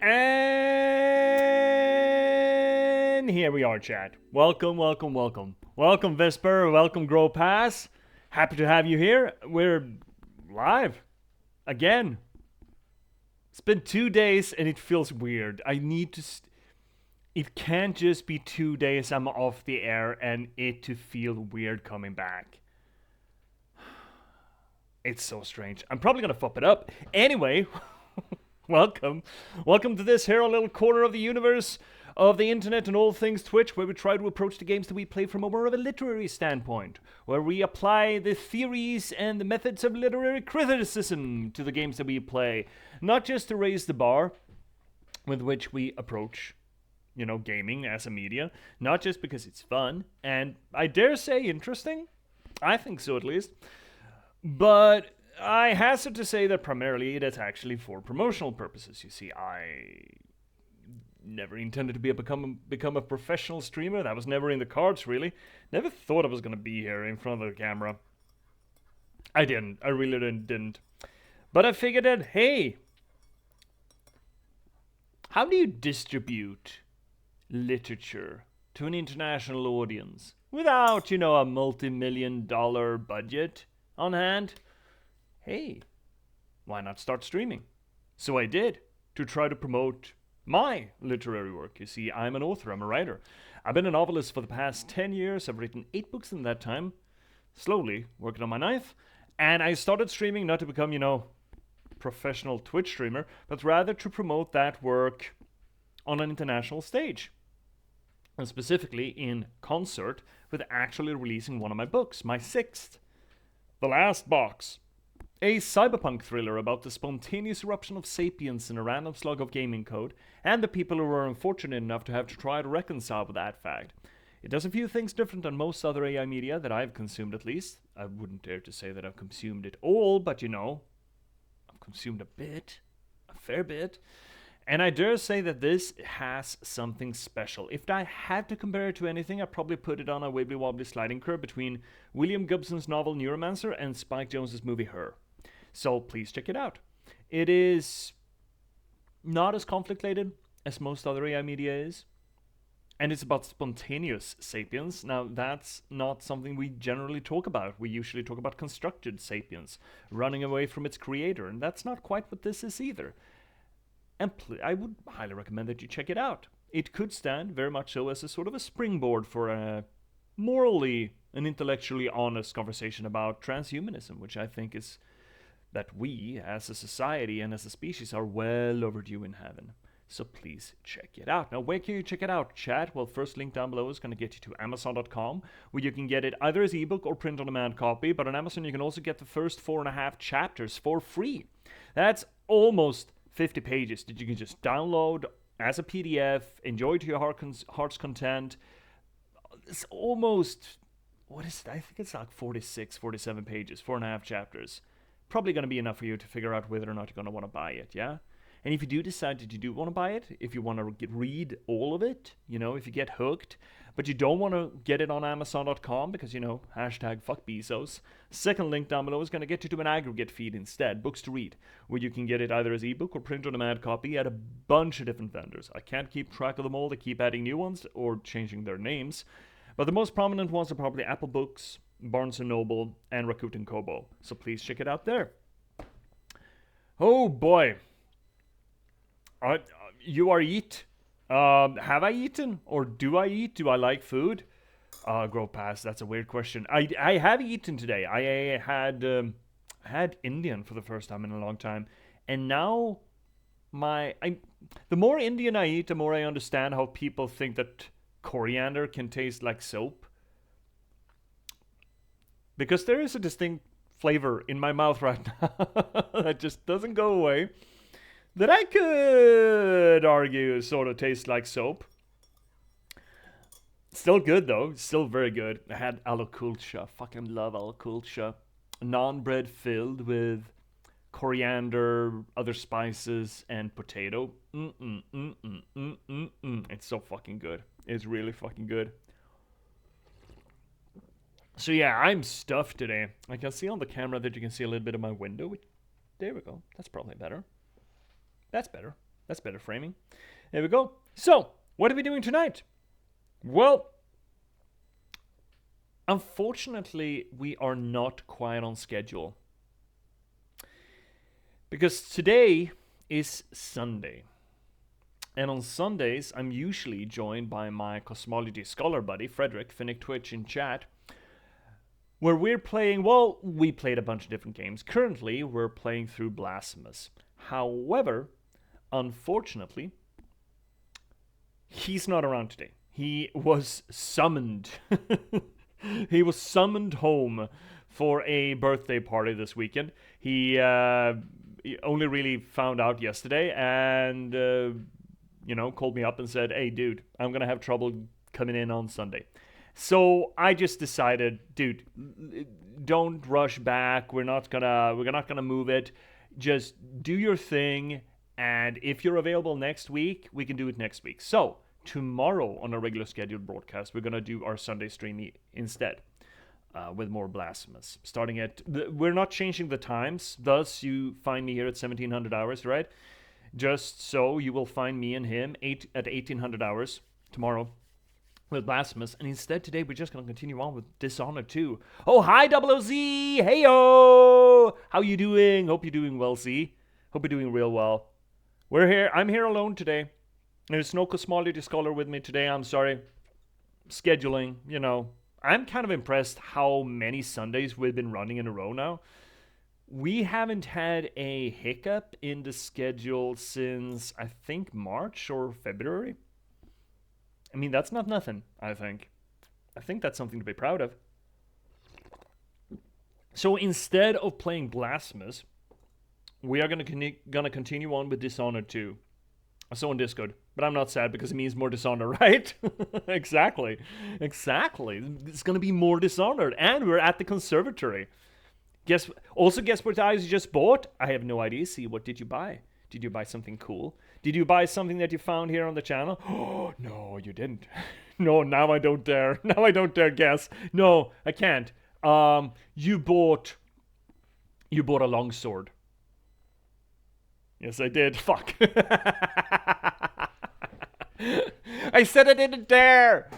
And here we are, chat. Welcome, welcome, welcome. Welcome, Vesper. Welcome, Grow Pass. Happy to have you here. We're live again. It's been 2 days and it feels weird. I need to. It can't just be 2 days I'm off the air and it to feel weird coming back. It's so strange. I'm probably gonna fuck it up. Anyway, welcome. Welcome to this here little corner of the universe of the internet and all things Twitch, where we try to approach the games that we play from a more of a literary standpoint, where we apply the theories and the methods of literary criticism to the games that we play, not just to raise the bar with which we approach, gaming as a media, not just because it's fun, and I dare say interesting. I think so, at least. But I hazard to say that primarily it is actually for promotional purposes. You see, I never intended to become a professional streamer. That was never in the cards, really. Never thought I was going to be here in front of the camera. I didn't. I really didn't. But I figured that, hey, how do you distribute literature to an international audience without, a multi-million-dollar budget on hand? Hey, why not start streaming? So I did, to try to promote my literary work. You see, I'm an author, I'm a writer. I've been a novelist for the past 10 years. I've written 8 books in that time, slowly working on my 9th. And I started streaming not to become, professional Twitch streamer, but rather to promote that work on an international stage. And specifically in concert with actually releasing one of my books, my 6th, The Last Box. A cyberpunk thriller about the spontaneous eruption of sapience in a random slug of gaming code, and the people who were unfortunate enough to have to try to reconcile with that fact. It does a few things different than most other AI media that I've consumed, at least. I wouldn't dare to say that I've consumed it all, but I've consumed a bit, a fair bit. And I dare say that this has something special. If I had to compare it to anything, I'd probably put it on a wibbly-wobbly sliding curve between William Gibson's novel Neuromancer and Spike Jonze's movie Her. So please check it out. It is not as conflict-laden as most other AI media is. And it's about spontaneous sapience. Now, that's not something we generally talk about. We usually talk about constructed sapience, running away from its creator. And that's not quite what this is either. And I would highly recommend that you check it out. It could stand very much so as a sort of a springboard for a morally and intellectually honest conversation about transhumanism, which I think is that we, as a society and as a species, are well overdue in heaven. So please check it out. Now, where can you check it out, chat? Well, first link down below is going to get you to Amazon.com, where you can get it either as ebook or print-on-demand copy. But on Amazon, you can also get the first 4.5 chapters for free. That's almost 50 pages that you can just download as a PDF, enjoy to your heart's content. It's almost, what is it? I think it's like 46, 47 pages, 4.5 chapters. Probably going to be enough for you to figure out whether or not you're going to want to buy it, yeah? And if you do decide that you do want to buy it, if you want to read all of it, if you get hooked, but you don't want to get it on Amazon.com because, hashtag fuck Bezos, second link down below is going to get you to an aggregate feed instead, Books to Read, where you can get it either as ebook or print-on-demand copy at a bunch of different vendors. I can't keep track of them all. They keep adding new ones or changing their names. But the most prominent ones are probably Apple Books, Barnes & Noble, and Rakuten Kobo. So please check it out there. Oh boy. You are eat. Have I eaten? Or do I eat? Do I like food? Grow past, that's a weird question. I have eaten today. I had Indian for the first time in a long time. And now the more Indian I eat, the more I understand how people think that coriander can taste like soap. Because there is a distinct flavor in my mouth right now that just doesn't go away. That I could argue sort of tastes like soap. Still good though. Still very good. I had aloo kulcha. Fucking love aloo kulcha. Naan bread filled with coriander, other spices, and potato. It's so fucking good. It's really fucking good. So yeah, I'm stuffed today. I can see on the camera that you can see a little bit of my window. There we go. That's probably better. That's better. That's better framing. There we go. So, what are we doing tonight? Well, unfortunately, we are not quite on schedule. Because today is Sunday. And on Sundays, I'm usually joined by my cosmology scholar buddy, Frederick, Finnick Twitch in chat, where we're playing, well, we played a bunch of different games. Currently, we're playing through Blasphemous. However, unfortunately, he's not around today. He was summoned. He was summoned home for a birthday party this weekend. He only really found out yesterday and, called me up and said, hey, dude, I'm going to have trouble coming in on Sunday. So I just decided, dude, don't rush back. We're not gonna move it. Just do your thing. And if you're available next week, we can do it next week. So tomorrow on a regular scheduled broadcast, we're going to do our Sunday stream instead with more Blasphemous. Starting at, we're not changing the times. Thus, you find me here at 1700 hours, right? Just so you will find me and him at 1800 hours tomorrow with Blasphemous. And instead today, we're just going to continue on with Dishonored 2. Oh, hi, OOZ! Hey-o! How you doing? Hope you're doing well, Z. Hope you're doing real well. We're here. I'm here alone today. There's no cosmology scholar with me today. I'm sorry. Scheduling, I'm kind of impressed how many Sundays we've been running in a row now. We haven't had a hiccup in the schedule since, I think, March or February. I mean, that's not nothing, I think. I think that's something to be proud of. So instead of playing Blasphemous, we are going to continue on with Dishonored 2. I saw on Discord, but I'm not sad because it means more Dishonored, right? Exactly. It's going to be more Dishonored, and we're at the conservatory. Guess what I just bought? I have no idea. See, what did you buy? Did you buy something cool? Did you buy something that you found here on the channel? Oh, no, you didn't. No, now I don't dare. Now I don't dare guess. No, I can't. You bought a longsword. Yes, I did. Fuck. I said I didn't dare.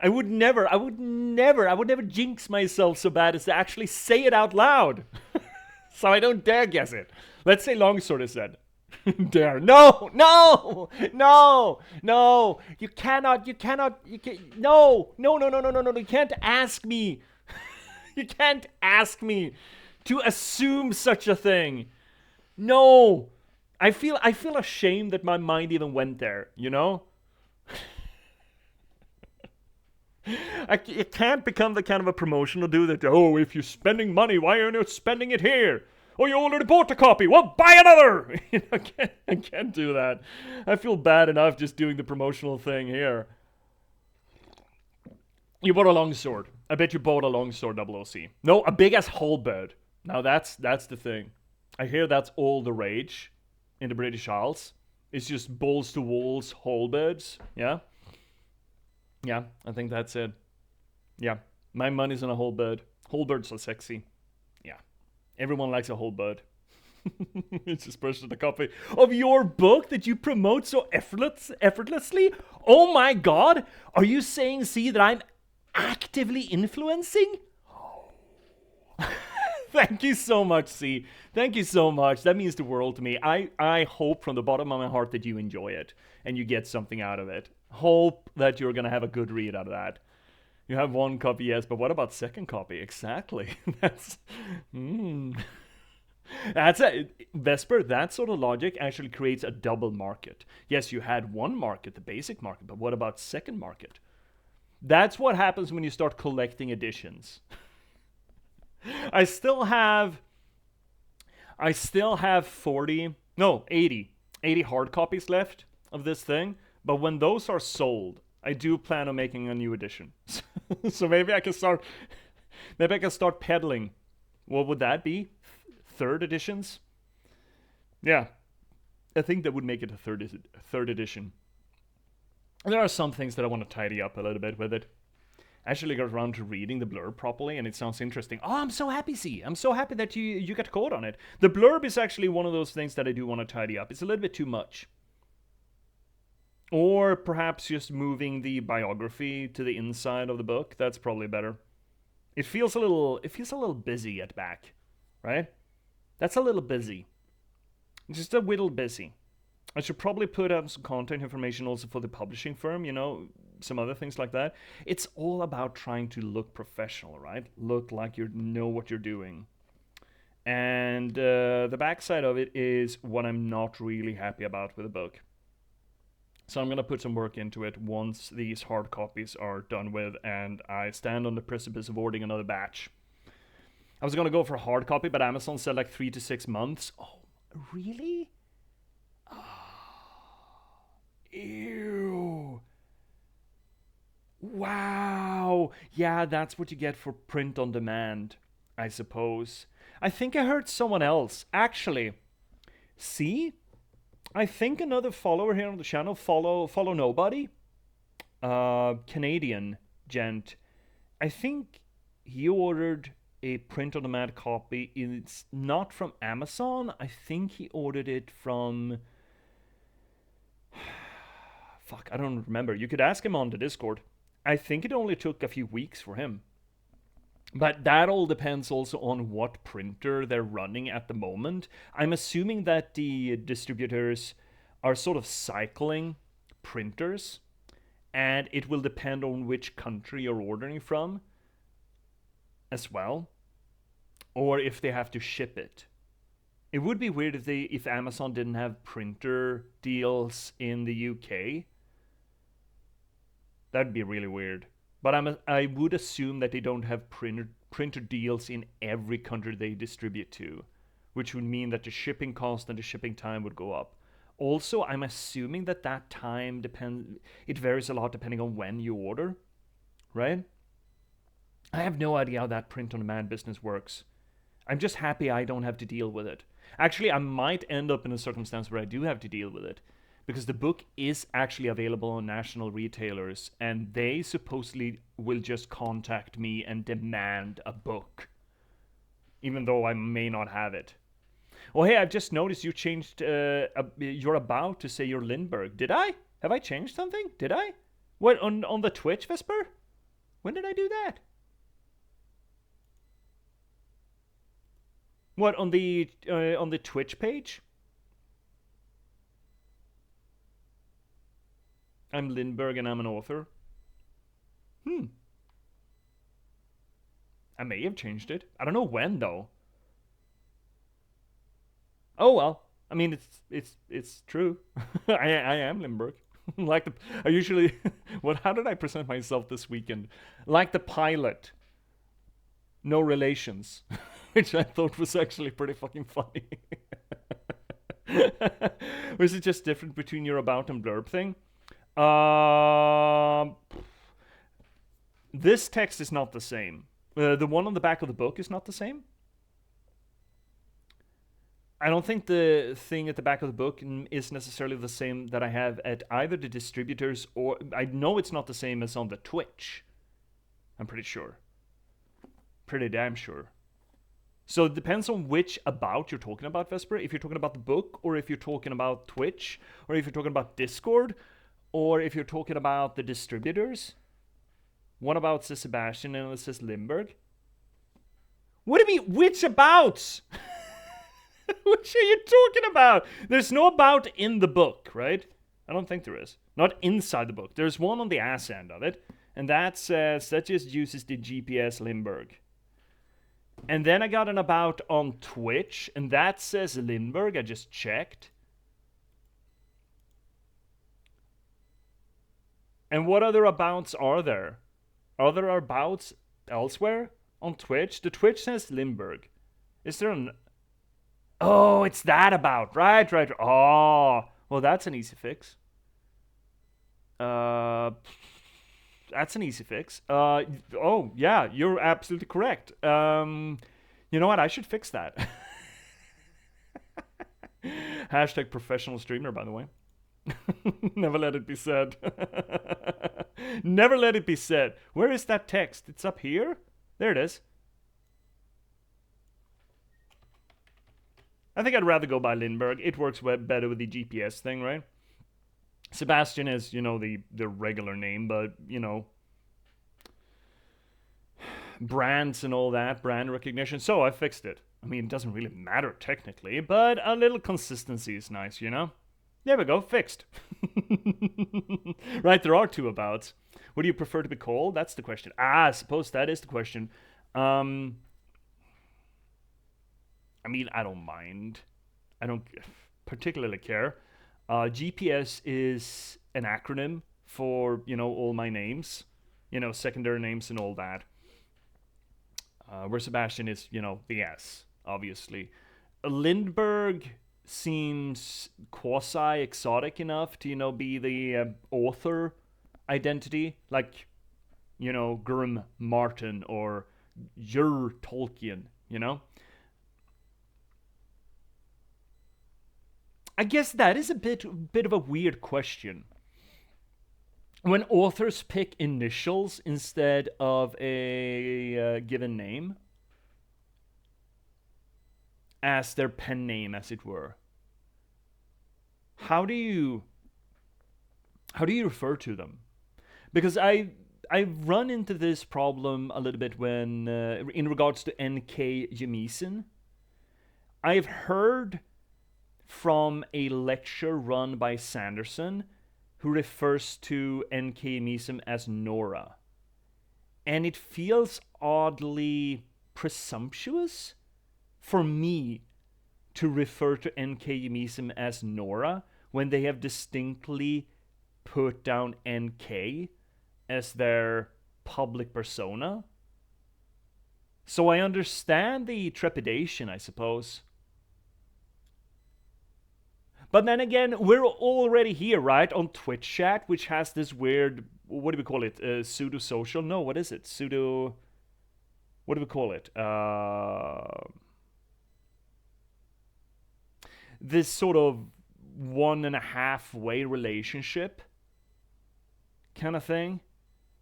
I would never jinx myself so bad as to actually say it out loud. So I don't dare guess it. Let's say longsword is said. Dare. No. You cannot. No. You can't ask me. You can't ask me to assume such a thing. No. I feel ashamed that my mind even went there, It can't become the kind of a promotional dude that, oh, if you're spending money, why aren't you spending it here? Oh, you already bought a copy. Well, buy another. I can't do that. I feel bad enough just doing the promotional thing here. You bought a longsword. I bet you bought a longsword, OOC. No, a big ass halberd. Now that's the thing. I hear that's all the rage in the British Isles. It's just balls to walls halberds. Yeah. Yeah, I think that's it. Yeah, my money's on a halberd. Halberds are sexy. Yeah, everyone likes a halberd. It's just purchased a copy of your book that you promote so effortlessly. Oh my god, are you saying, see, that I'm actively influencing? Thank you so much, C. Thank you so much. That means the world to me. I hope from the bottom of my heart that you enjoy it and you get something out of it. Hope that you're going to have a good read out of that. You have one copy, yes, but what about second copy? Exactly. That's it. Vesper, that sort of logic actually creates a double market. Yes, you had one market, the basic market, but what about second market? That's what happens when you start collecting editions. I still have 80 hard copies left of this thing, but when those are sold, I do plan on making a new edition. So maybe I can start peddling. What would that be? Third editions? Yeah. I think that would make it a third edition. There are some things that I want to tidy up a little bit with it. I actually got around to reading the blurb properly, and it sounds interesting. Oh, I'm so happy, C. I'm so happy that you got caught on it. The blurb is actually one of those things that I do want to tidy up. It's a little bit too much. Or perhaps just moving the biography to the inside of the book. That's probably better. It feels a little busy at back, right? That's a little busy. Just a little busy. I should probably put out some content information also for the publishing firm, some other things like that. It's all about trying to look professional, right? Look like you know what you're doing. And the backside of it is what I'm not really happy about with the book. So I'm going to put some work into it once these hard copies are done with and I stand on the precipice of ordering another batch. I was going to go for a hard copy, but Amazon said like 3 to 6 months. Oh, really? Ew. Wow. Yeah, that's what you get for print on demand, I suppose. I think I heard someone else. Actually, see? I think another follower here on the channel, follow nobody, Canadian gent. I think he ordered a print on demand copy. It's not from Amazon. I think he ordered it from fuck, I don't remember. You could ask him on the Discord. I think it only took a few weeks for him. But that all depends also on what printer they're running at the moment. I'm assuming that the distributors are sort of cycling printers, and it will depend on which country you're ordering from as well, or if they have to ship it. It would be weird if Amazon didn't have printer deals in the UK. That'd be really weird. But I would assume that they don't have printer deals in every country they distribute to, which would mean that the shipping cost and the shipping time would go up. Also, I'm assuming that time it varies a lot depending on when you order, right? I have no idea how that print on demand business works. I'm just happy I don't have to deal with it. Actually, I might end up in a circumstance where I do have to deal with it, because the book is actually available on national retailers, and they supposedly will just contact me and demand a book, even though I may not have it. Oh, hey, I've just noticed you changed your about to say you're Lindberg. Did I? Have I changed something? Did I? What, on the Twitch, Vesper? When did I do that? What, on the Twitch page? I'm Lindberg and I'm an author. I may have changed it. I don't know when though. Oh well. I mean, it's true. I am Lindberg. I usually how did I present myself this weekend? Like the pilot. No relations, which I thought was actually pretty fucking funny. Was it just different between your about and blurb thing? This text is not the same. The one on the back of the book is not the same. I don't think the thing at the back of the book is necessarily the same that I have at either the distributors, or I know it's not the same as on the Twitch. I'm pretty sure. Pretty damn sure. So it depends on which about you're talking about, Vesper. If you're talking about the book, or if you're talking about Twitch, or if you're talking about Discord, or if you're talking about the distributors. One about says Sebastian and it says Lindberg. What do you mean, which abouts? Which are you talking about? There's no about in the book, right? I don't think there is. Not inside the book. There's one on the ass end of it, and that just uses the J.P.S. Lindberg. And then I got an about on Twitch, and that says Lindberg. I just checked. And what other abouts are there? Are there abouts elsewhere on Twitch? The Twitch says Lindberg. Is there an... Oh, it's that about. Right. Oh, well, that's an easy fix. That's an easy fix. Oh, yeah, you're absolutely correct. You know what? I should fix that. Hashtag professional streamer, by the way. Never let it be said. Never let it be said. Where is that text? It's up here? There it is. I think I'd rather go by Lindberg. It works better with the J.P.S. thing, right? Sebastian is, the regular name, but, brands and all that, brand recognition. So I fixed it. I mean, it doesn't really matter technically, but a little consistency is nice, you know? There we go, fixed. Right, there are two abouts. What do you prefer to be called? That's the question. I suppose that is the question. Um, I mean, I don't mind. I don't particularly care. J.P.S is an acronym for, all my names, secondary names and all that. Where Sebastian is, the S, obviously. Lindberg seems quasi exotic enough to, be the author identity, like, Gurm Martin or Ur Tolkien, I guess that is a bit of a weird question. When authors pick initials instead of a given name as their pen name, as it were, how do you refer to them? Because I've run into this problem a little bit when in regards to N.K. Jemisin. I've heard from a lecture run by Sanderson who refers to N.K. Jemisin as Nora. And it feels oddly presumptuous for me to refer to N.K. Jemisin as Nora when they have distinctly put down N.K. as their public persona. So I understand the trepidation, I suppose. But then again, we're already here, right? On Twitch chat, which has this weird, what do we call it? Pseudo-social? No, what is it? Pseudo... What do we call it? This sort of 1.5 way relationship kind of thing.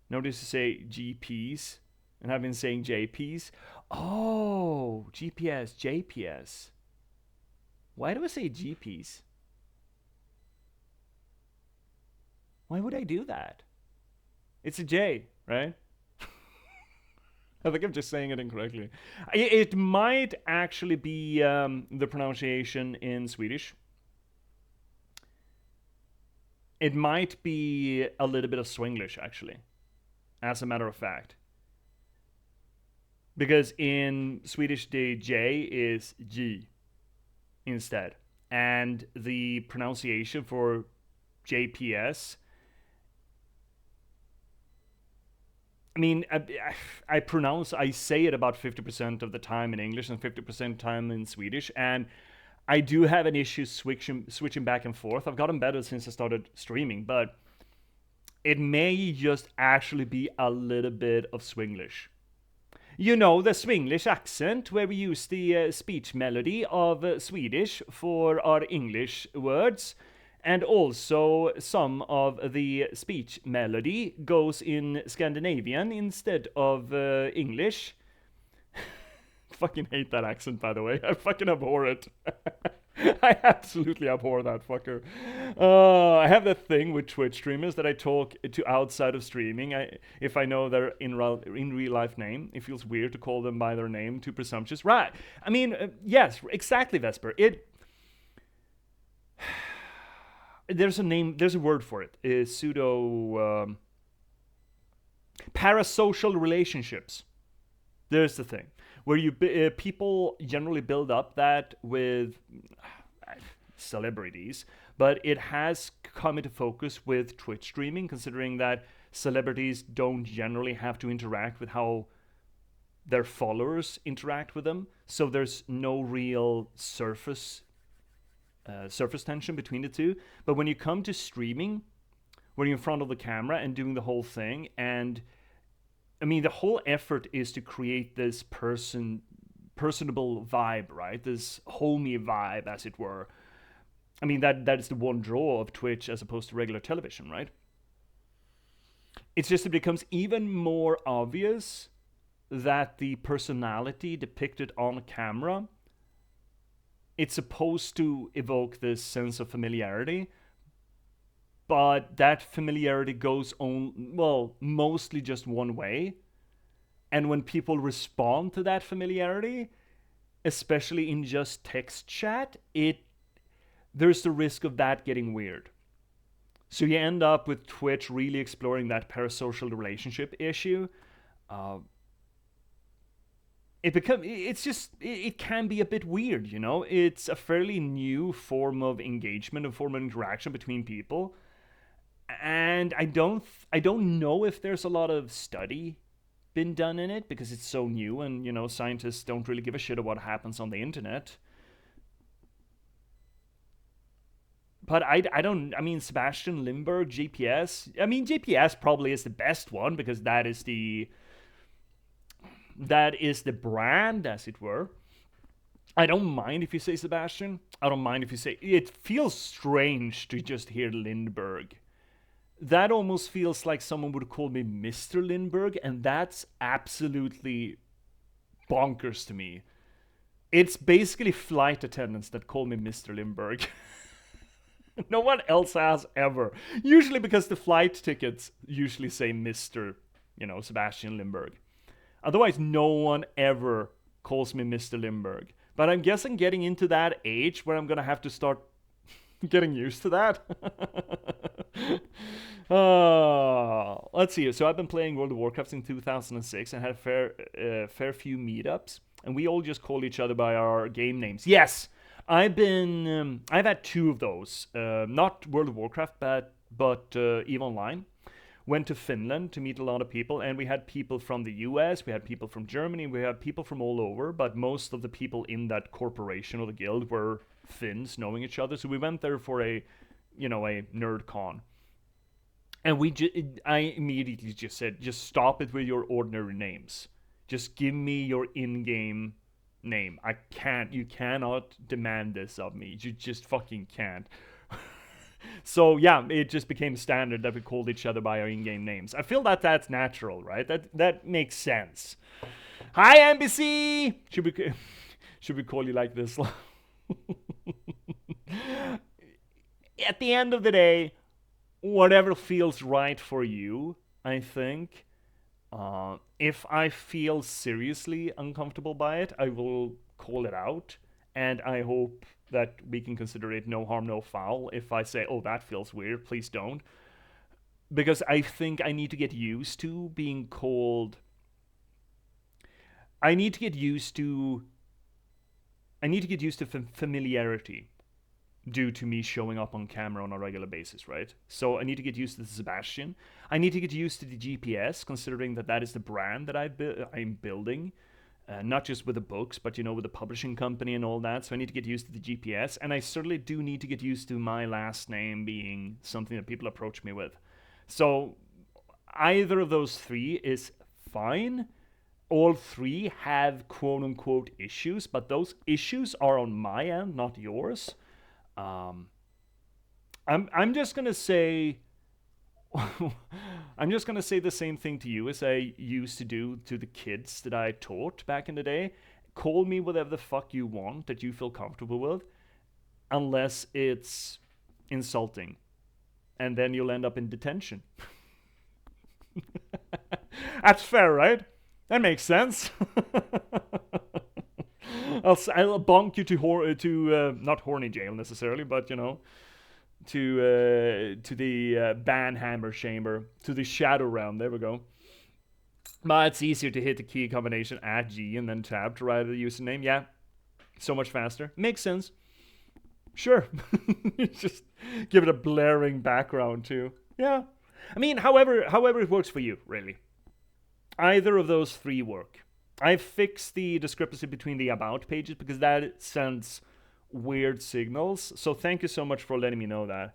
Notice to say J.P.S, and I've been saying J.P.S. Oh, J.P.S, J.P.S. Why do I say J.P.S? Why would I do that? It's a J, right? I think I'm just saying it incorrectly. It might actually be the pronunciation in Swedish. It might be a little bit of Swinglish, actually, as a matter of fact. Because in Swedish, the J is J instead. And the pronunciation for J.P.S, I mean, I say it about 50% of the time in English and 50% time in Swedish, and I do have an issue switching back and forth. I've gotten better since I started streaming, but it may just actually be a little bit of Swinglish. You know, the Swinglish accent, where we use the speech melody of Swedish for our English words. And also, some of the speech melody goes in Scandinavian instead of English. Fucking hate that accent, by the way. I fucking abhor it. I absolutely abhor that fucker. I have that thing with Twitch streamers that I talk to outside of streaming. If I know their in real life name, it feels weird to call them by their name, too presumptuous. Right. I mean, yes, exactly, Vesper. There's a word for it. Pseudo parasocial relationships. There's the thing where people generally build up that with celebrities, but it has come into focus with Twitch streaming, considering that celebrities don't generally have to interact with how their followers interact with them, so there's no real surface tension between the two. But when you come to streaming, when you're in front of the camera and doing the whole thing, and I mean, the whole effort is to create this personable vibe, right? This homey vibe, as it were. I mean, that is the one draw of Twitch as opposed to regular television, right? It's just it becomes even more obvious that the personality depicted on camera, it's supposed to evoke this sense of familiarity, but that familiarity goes on, well, mostly just one way. And when people respond to that familiarity, especially in just text chat, there's the risk of that getting weird. So you end up with Twitch really exploring that parasocial relationship issue. Uh, it can be a bit weird, you know. It's a fairly new form of engagement, a form of interaction between people, and I don't know if there's a lot of study been done in it because it's so new, and you know, scientists don't really give a shit about what happens on the internet. But I don't. I mean, Sebastian Lindberg, J.P.S. I mean, J.P.S. probably is the best one because that is the brand, as it were. I don't mind if you say Sebastian. I don't mind if you say. It feels strange to just hear Lindberg. That almost feels like someone would call me Mr. Lindberg, and that's absolutely bonkers to me. It's basically flight attendants that call me Mr. Lindberg. No one else has ever. Usually because the flight tickets usually say Mr. Sebastian Lindberg. Otherwise, no one ever calls me Mr. Lindberg. But I'm guessing getting into that age where I'm gonna have to start getting used to that. Let's see. So I've been playing World of Warcraft in 2006 and had a fair few meetups, and we all just call each other by our game names. Yes, I've had two of those. Not World of Warcraft, but EVE Online. Went to Finland to meet a lot of people, and we had people from the US, we had people from Germany, we had people from all over, but most of the people in that corporation or the guild were Finns knowing each other. So we went there for a nerd con. And I immediately just said, just stop it with your ordinary names. Just give me your in-game name. You cannot demand this of me. You just fucking can't. So yeah, it just became standard that we called each other by our in-game names. I feel that that's natural, right? That makes sense. Hi, NBC. Should we call you like this? At the end of the day, whatever feels right for you, I think. If I feel seriously uncomfortable by it, I will call it out, and I hope that we can consider it no harm, no foul. If I say, oh, that feels weird, please don't. Because I think I need to get used to being called. I need to get used to. Familiarity due to me showing up on camera on a regular basis, right? So I need to get used to the Sebastian. I need to get used to the J.P.S, considering that is the brand that I'm building. Not just with the books, but with the publishing company and all that. So I need to get used to the J.P.S, and I certainly do need to get used to my last name being something that people approach me with. So either of those three is fine. All three have quote unquote issues, but those issues are on my end, not yours. Um, I'm just gonna say I'm just gonna say the same thing to you as I used to do to the kids that I taught back in the day. Call me whatever the fuck you want that you feel comfortable with, unless it's insulting, and then you'll end up in detention. That's fair, right? That makes sense. I'll bonk you to not horny jail necessarily, but to the banhammer chamber, to the shadow realm. There we go. But it's easier to hit the key combination at G and then tab to write the username. Yeah, so much faster. Makes sense. Sure. Just give it a blaring background too. Yeah. I mean, however it works for you, really. Either of those three work. I've fixed the discrepancy between the about pages because that sends weird signals. So thank you so much for letting me know that.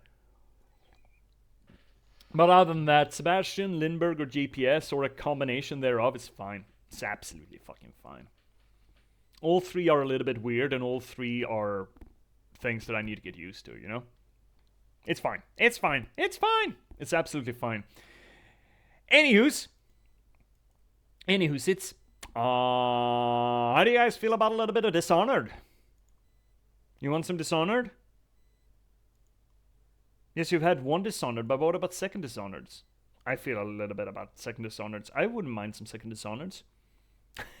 But other than that, Sebastian, Lindberg, or J.P.S, or a combination thereof is fine. It's absolutely fucking fine. All three are a little bit weird, and all three are things that I need to get used to, It's fine. It's fine. It's fine. It's absolutely fine. Anywho's, it's how do you guys feel about a little bit of Dishonored? You want some Dishonored? Yes, you've had one Dishonored, but what about second Dishonoreds? I feel a little bit about second Dishonoreds. I wouldn't mind some second Dishonoreds.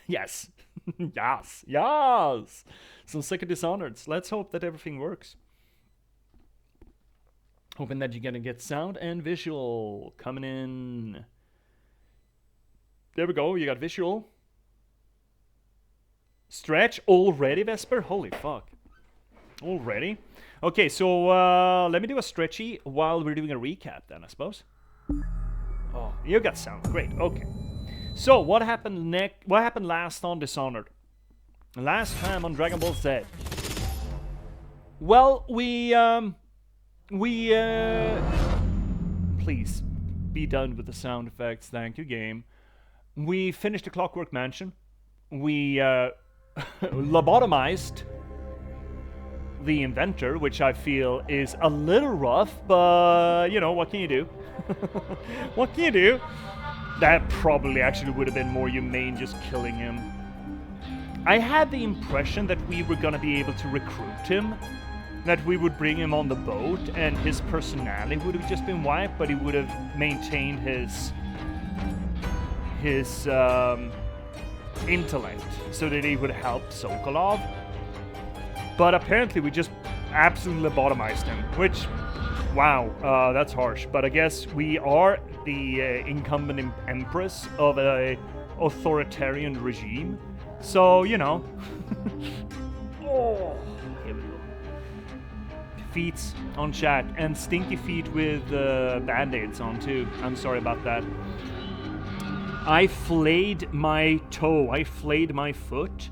Yes. Yes. Yes. Some second Dishonored. Let's hope that everything works. Hoping that you're gonna get sound and visual coming in. There we go. You got visual. Stretch already, Vesper? Holy fuck. Already? Okay, so let me do a stretchy while we're doing a recap then, I suppose. Oh, you got sound. Great. Okay. So, what happened What happened last on Dishonored? Last time on Dragon Ball Z. Well, please be done with the sound effects. Thank you, game. We finished the Clockwork Mansion. We lobotomized the inventor, which I feel is a little rough, but you know, what can you do? What can you do? That probably actually would have been more humane, just killing him. I had the impression that we were gonna be able to recruit him, that we would bring him on the boat and his personality would have just been wiped, but he would have maintained his intellect so that he would help Sokolov. But apparently we just absolutely lobotomized him, which, wow, that's harsh. But I guess we are the incumbent empress of a authoritarian regime. So, you know. Oh, here we go. Feet on chat, and stinky feet with band-aids on too. I'm sorry about that. I flayed my toe, I flayed my foot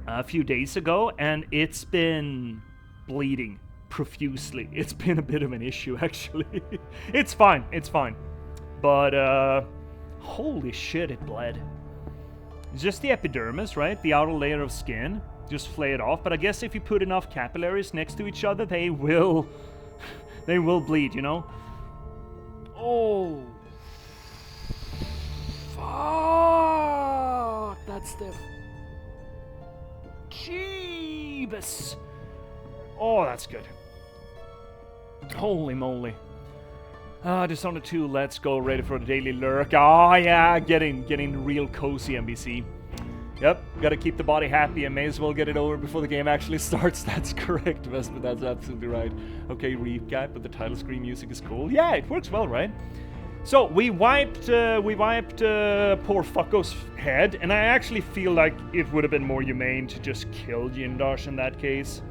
a few days ago, and it's been bleeding profusely. It's been a bit of an issue, actually. It's fine, but holy shit, it bled. It's just the epidermis, right? The outer layer of skin. Just flay it off, but I guess if you put enough capillaries next to each other, they will bleed, you know? Oh, fuck, that's the J.P.S. Oh, that's good. Holy moly. Dishonored 2, let's go, ready for the daily lurk. Oh yeah, getting real cozy, NBC. Yep, gotta keep the body happy and may as well get it over before the game actually starts. That's correct, Vesper, that's absolutely right. Okay, recap, but the title screen music is cool. Yeah, it works well, right? So, we wiped poor fucko's head, and I actually feel like it would have been more humane to just kill Jindosh in that case.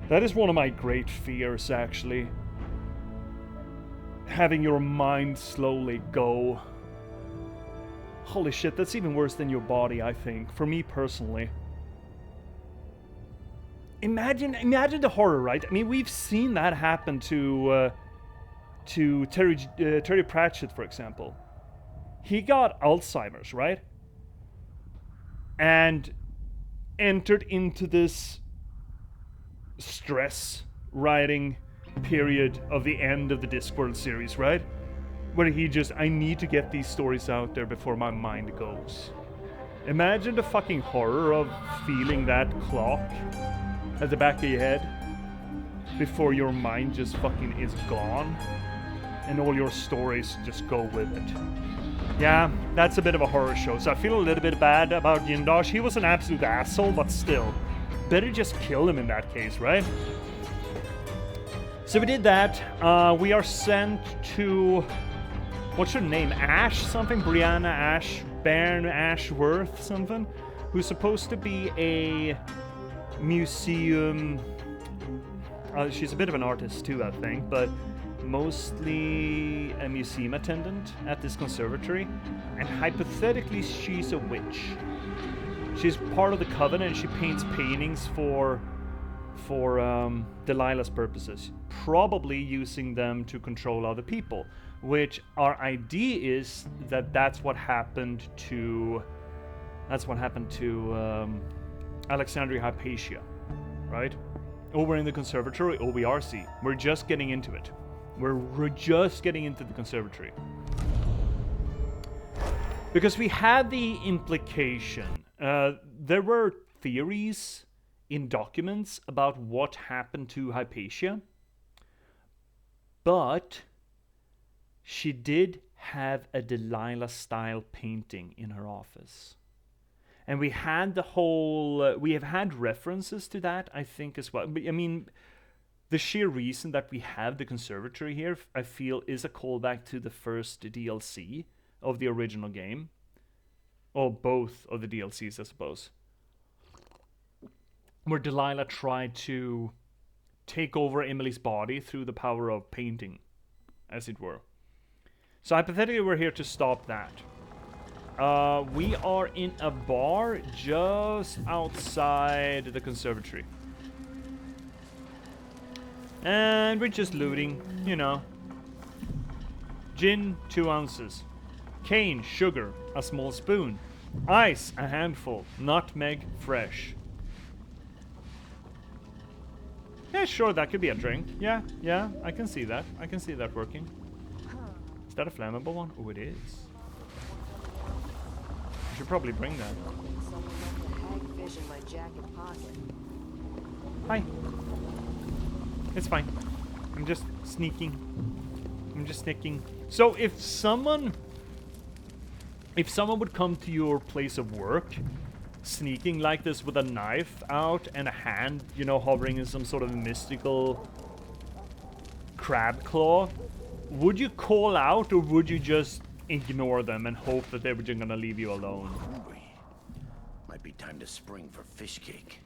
That is one of my great fears, actually. Having your mind slowly go. Holy shit, that's even worse than your body, I think. For me personally. Imagine the horror, right? I mean, we've seen that happen to Terry Pratchett, for example. He got Alzheimer's, right? And entered into this stress writing period of the end of the Discworld series, right? Where he just, I need to get these stories out there before my mind goes. Imagine the fucking horror of feeling that clock at the back of your head before your mind just fucking is gone and all your stories just go with it. Yeah, that's a bit of a horror show, so I feel a little bit bad about Jindosh. He was an absolute asshole, but still, better just kill him in that case, right? So we did that. We are sent to, what's her name? Ash something? Brianna Ashburn Ashworth something? Who's supposed to be a museum. She's a bit of an artist too, I think, but mostly a museum attendant at this conservatory. And hypothetically, she's a witch. She's part of the Covenant, and she paints paintings for Delilah's purposes, probably using them to control other people, which our idea is that that's what happened to Alexandria Hypatia, right? Over in the conservatory, OVRC. We're just getting into it. We're just getting into the conservatory. Because we had the implication, there were theories in documents about what happened to Hypatia, but she did have a Delilah-style painting in her office. And we had the whole... we have had references to that, I think, as well. But, I mean, the sheer reason that we have the conservatory here, I feel, is a callback to the first DLC of the original game. Or both of the DLCs, I suppose. Where Delilah tried to take over Emily's body through the power of painting, as it were. So hypothetically, we're here to stop that. We are in a bar just outside the conservatory. And we're just looting, you know. Gin, 2 ounces. Cane, sugar, a small spoon. Ice, a handful. Nutmeg, fresh. Yeah, sure, that could be a drink. Yeah, I can see that. I can see that working. Is that a flammable one? Oh, it is. I should probably bring that. Hi. It's fine. I'm just sneaking. So if someone would come to your place of work, sneaking like this with a knife out and a hand, you know, hovering in some sort of mystical crab claw, would you call out or would you just ignore them and hope that they were just gonna leave you alone? Hungry. Might be time to spring for fish cake.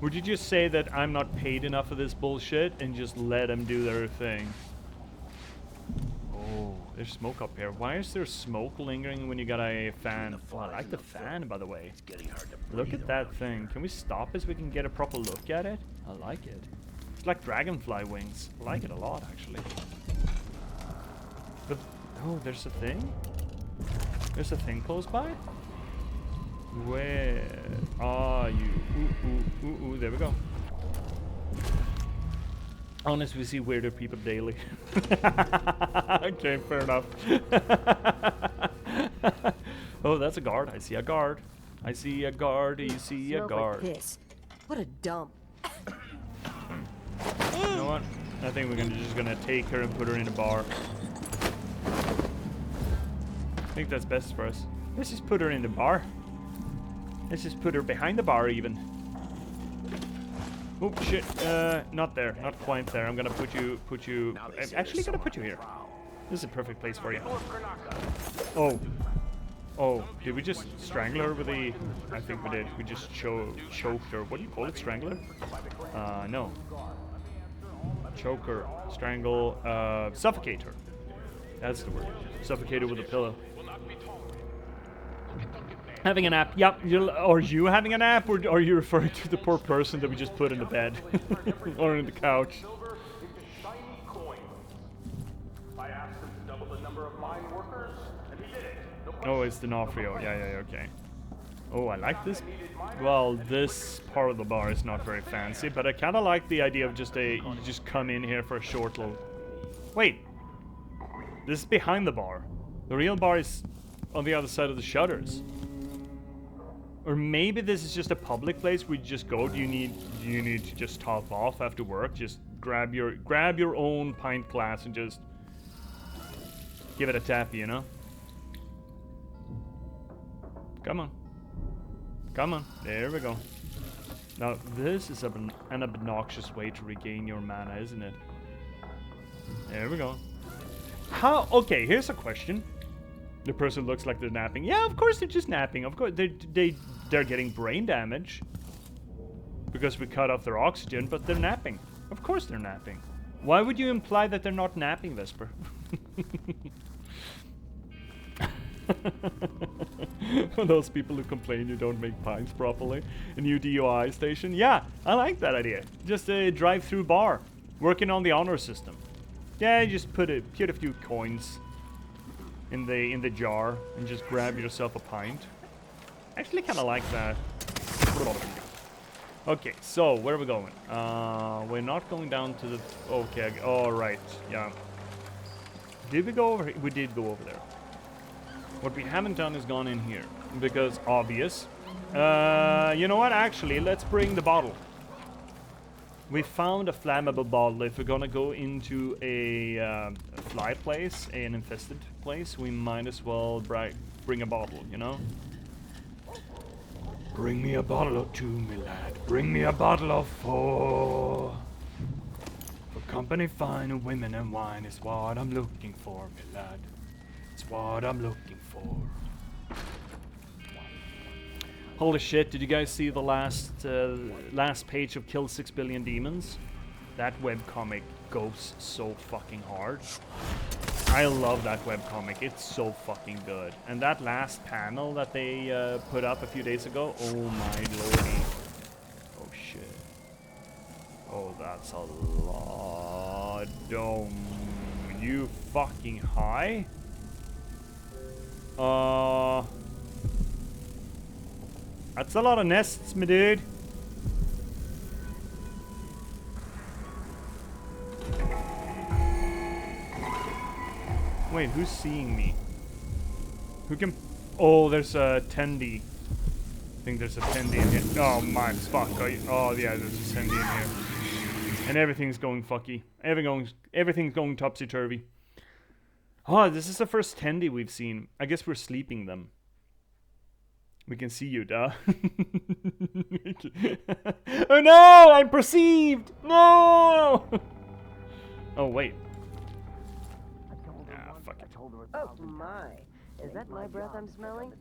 Would you just say that I'm not paid enough for this bullshit and just let them do their thing? Oh, there's smoke up here. Why is there smoke lingering when you got a fan? Oh, I like the fan, by the way. It's getting hard to Look at that thing. Can we stop it so we can get a proper look at it? I like it. It's like dragonfly wings. I like it a lot, actually. But, oh, there's a thing? There's a thing close by? Where are you? Ooh, there we go. Honestly, we see weirder people daily. Okay, fair enough. Oh, that's a guard. I see a guard. I see a guard. You see a guard. Like piss. What a dump. You know what? I think we're just gonna take her and put her in a bar. I think that's best for us. Let's just put her in the bar. Let's just put her behind the bar even. Oh shit, not there, not quite there. I'm gonna put you, I'm actually gonna put you here. This is a perfect place for you. Oh, did we just strangle her with the, I think we did. We just choked her. What do you call it, strangler? No. Choke her, strangle, suffocate her. That's the word. Suffocate her with a pillow. Having a nap. Yep. Are you having a nap, or are you referring to the poor person that we just put in the bed or in the couch? Oh, it's D'Onofrio. Yeah, okay. Oh, I like this. Well, this part of the bar is not very fancy, but I kind of like the idea of you just come in here for a short little... Wait. This is behind the bar. The real bar is on the other side of the shutters. Or maybe this is just a public place where you just go. Do you need to just top off after work? Just grab your own pint glass and just give it a tap, you know? Come on. Come on. There we go. Now, this is an obnoxious way to regain your mana, isn't it? There we go. How? Okay, here's a question. The person looks like they're napping. Yeah, of course they're just napping. Of course, they're getting brain damage because we cut off their oxygen, but they're napping. Of course they're napping. Why would you imply that they're not napping, Vesper? For those people who complain you don't make pints properly. A new DUI station. Yeah, I like that idea. Just a drive-through bar. Working on the honor system. Yeah, you just put a few coins in the jar and just grab yourself a pint. Actually kind of like that. Okay, so where are we going? We're not going down to the... Okay, all right, yeah. Did we go over here? We did go over there. What we haven't done is gone in here because obvious. You know what? Actually, let's bring the bottle. We found a flammable bottle. If we're gonna go into a fly place, an infested place, we might as well bring a bottle, you know? Bring me a bottle or two, me lad. Bring me a bottle of four. For company fine and women and wine is what I'm looking for, me lad. It's what I'm looking for. Holy shit, did you guys see the last page of Kill 6 Billion Demons? That webcomic goes so fucking hard. I love that webcomic, it's so fucking good. And that last panel that they put up a few days ago, oh my lordy. Oh shit. Oh, that's a lot. You fucking high? That's a lot of nests, my dude. Wait, who's seeing me? Who can... Oh, there's a tendy. I think there's a tendy in here. Oh my fuck. Oh yeah, there's a tendy in here. And everything's going fucky. Everything's going topsy-turvy. Oh, this is the first tendy we've seen. I guess we're sleeping them. We can see you, duh. Oh no! I'm perceived! No! Oh, wait. Ah, fuck it. Oh my. Is that my breath I'm smelling?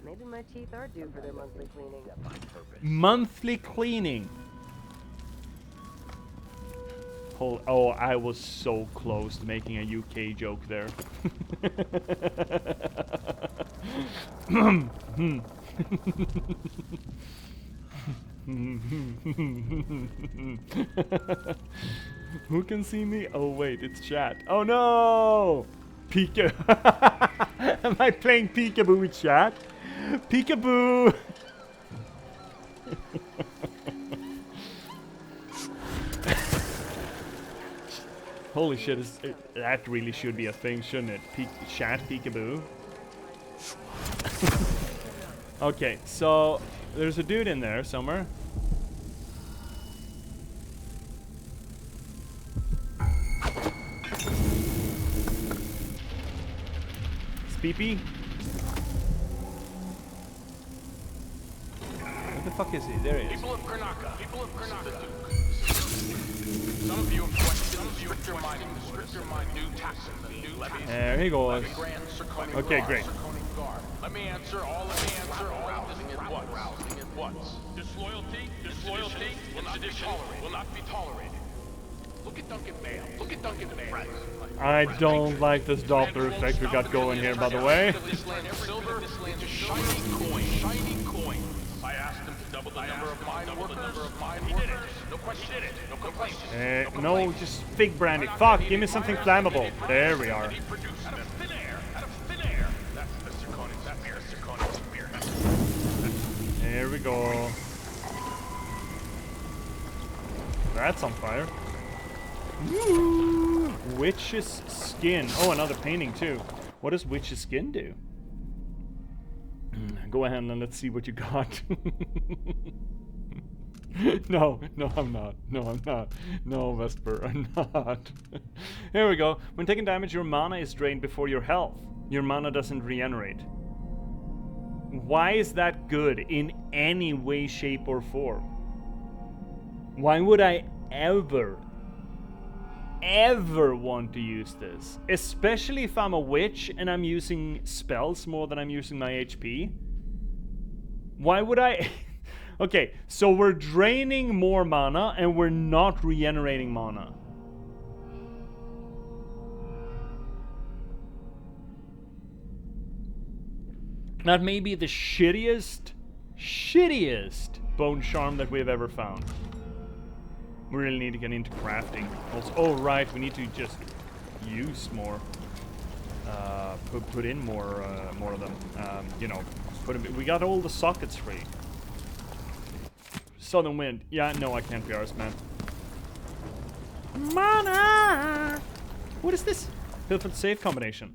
Maybe my teeth are due for their monthly cleaning. Monthly cleaning. Oh, I was so close to making a UK joke there. Who can see me? Oh wait, it's chat. Oh no! Pika. Am I playing peekaboo with chat? Peekaboo! Holy shit, that really should be a thing, shouldn't it? Chat peekaboo. Okay, so there's a dude in there somewhere. Speepy? What the fuck is he? There he is. People of Karnaka. People of Karnaka. Some of you have questioned stricter mining, new taxes, new levies. There he goes. Okay, great. Let me answer all of this at once. Disloyalty will not be tolerated. Look at Duncan Bale. Look at Duncan Bale. I don't like this Doppler effect we got going here, by the way. Silver into shiny coin. I asked him to double the number of mine workers. He did it. No question. No complaints. No, just fig brandy. Fuck, give me something flammable. There we are. Out of thin air. That's Mr. Koenig. That's Mr. Koenig's beer. There we go. That's on fire. Woo! Witch's skin. Oh, another painting too. What does witch's skin do? Go ahead and let's see what you got. No, I'm not. No, Vesper, I'm not. Here we go. When taking damage, your mana is drained before your health. Your mana doesn't regenerate. Why is that good in any way, shape, or form? Why would I ever want to use this? Especially if I'm a witch and I'm using spells more than I'm using my HP. Why would I... Okay, so we're draining more mana and we're not regenerating mana. That may be the shittiest bone charm that we've ever found. We really need to get into crafting. Also, oh right, we need to just use more. Put in more of them. You know, we got all the sockets free. Southern Wind. Yeah, no, I can't be arsed, man. Mana! What is this? Pilfered save combination.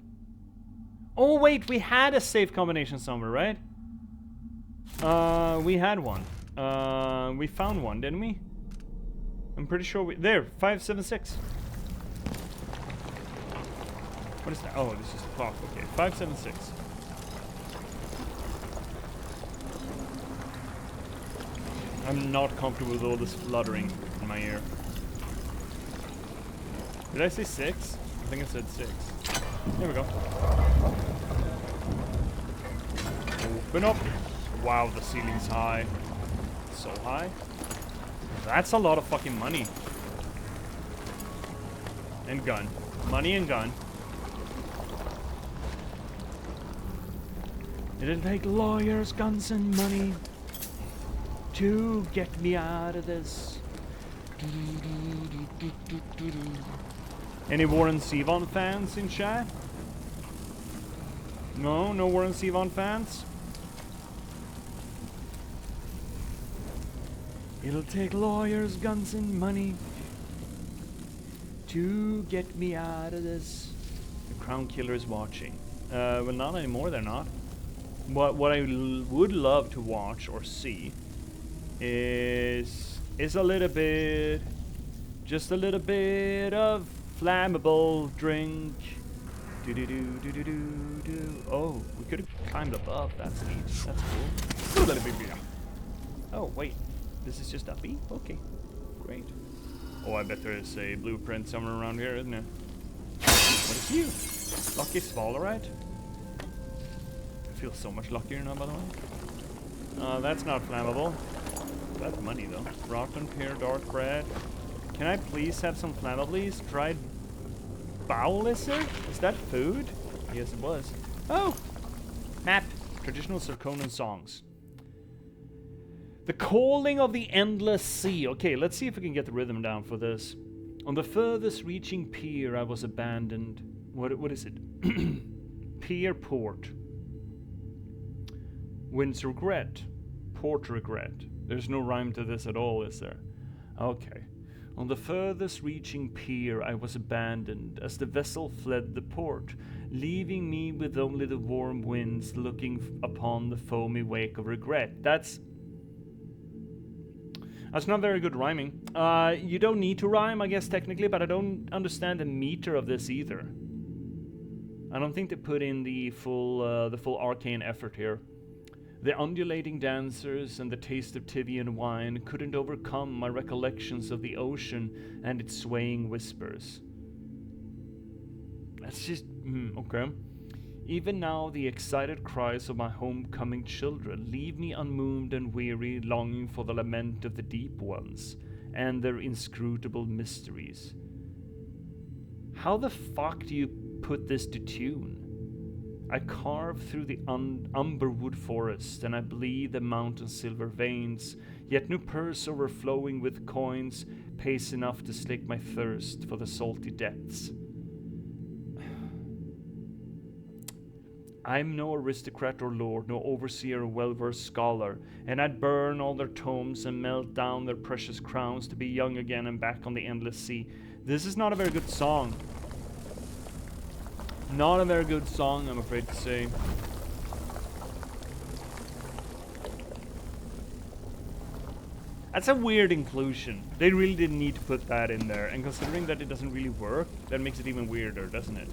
Oh wait, we had a save combination somewhere, right? We had one. We found one, didn't we? I'm pretty sure we... There, 576. What is that? Oh, this is the clock. Okay, 576. I'm not comfortable with all this fluttering in my ear. Did I say 6? I think I said 6. There we go. Open up. Wow, the ceiling's high. So high. That's a lot of fucking money. And gun. Money and gun. It'll take lawyers, guns, and money to get me out of this. Any Warren Zevon fans in chat? No? No Warren Zevon fans? It'll take lawyers, guns, and money to get me out of this. The Crown Killer is watching. Well, not anymore, they're not. What I would love to watch or see is a little bit, just a little bit of flammable drink. Oh, we could have climbed above. That's neat. That's cool. Oh wait, this is just a beep. Okay, great. Oh, I bet there is a blueprint somewhere around here, isn't it? What is you? Lucky Svalorite? I feel so much luckier now, by the way. That's not flammable. That's money, though. Rotten pear, dark bread. Can I please have some flammables? Dried bow lizard? Is that food? Yes, it was. Oh! Map. Traditional Sarkonan songs. The calling of the endless sea. Okay, let's see if we can get the rhythm down for this. On the furthest reaching pier, I was abandoned. What is it? Pier port. Wind's regret. Port regret. There's no rhyme to this at all, is there? Okay. On the furthest reaching pier, I was abandoned as the vessel fled the port, leaving me with only the warm winds looking upon the foamy wake of regret. That's not very good rhyming. You don't need to rhyme, I guess, technically, but I don't understand the meter of this either. I don't think they put in the full Arkane effort here. The undulating dancers and the taste of Tivian wine couldn't overcome my recollections of the ocean and its swaying whispers. That's just... okay. Even now, the excited cries of my homecoming children leave me unmoved and weary, longing for the lament of the deep ones and their inscrutable mysteries. How the fuck do you put this to tune? I carve through the umberwood forest, and I bleed the mountain's silver veins, yet no purse overflowing with coins pays enough to slake my thirst for the salty depths. I'm no aristocrat or lord, no overseer or well-versed scholar, and I'd burn all their tomes and melt down their precious crowns to be young again and back on the endless sea. This is not a very good song. Not a very good song, I'm afraid to say. That's a weird inclusion. They really didn't need to put that in there, and considering that it doesn't really work, that makes it even weirder, doesn't it?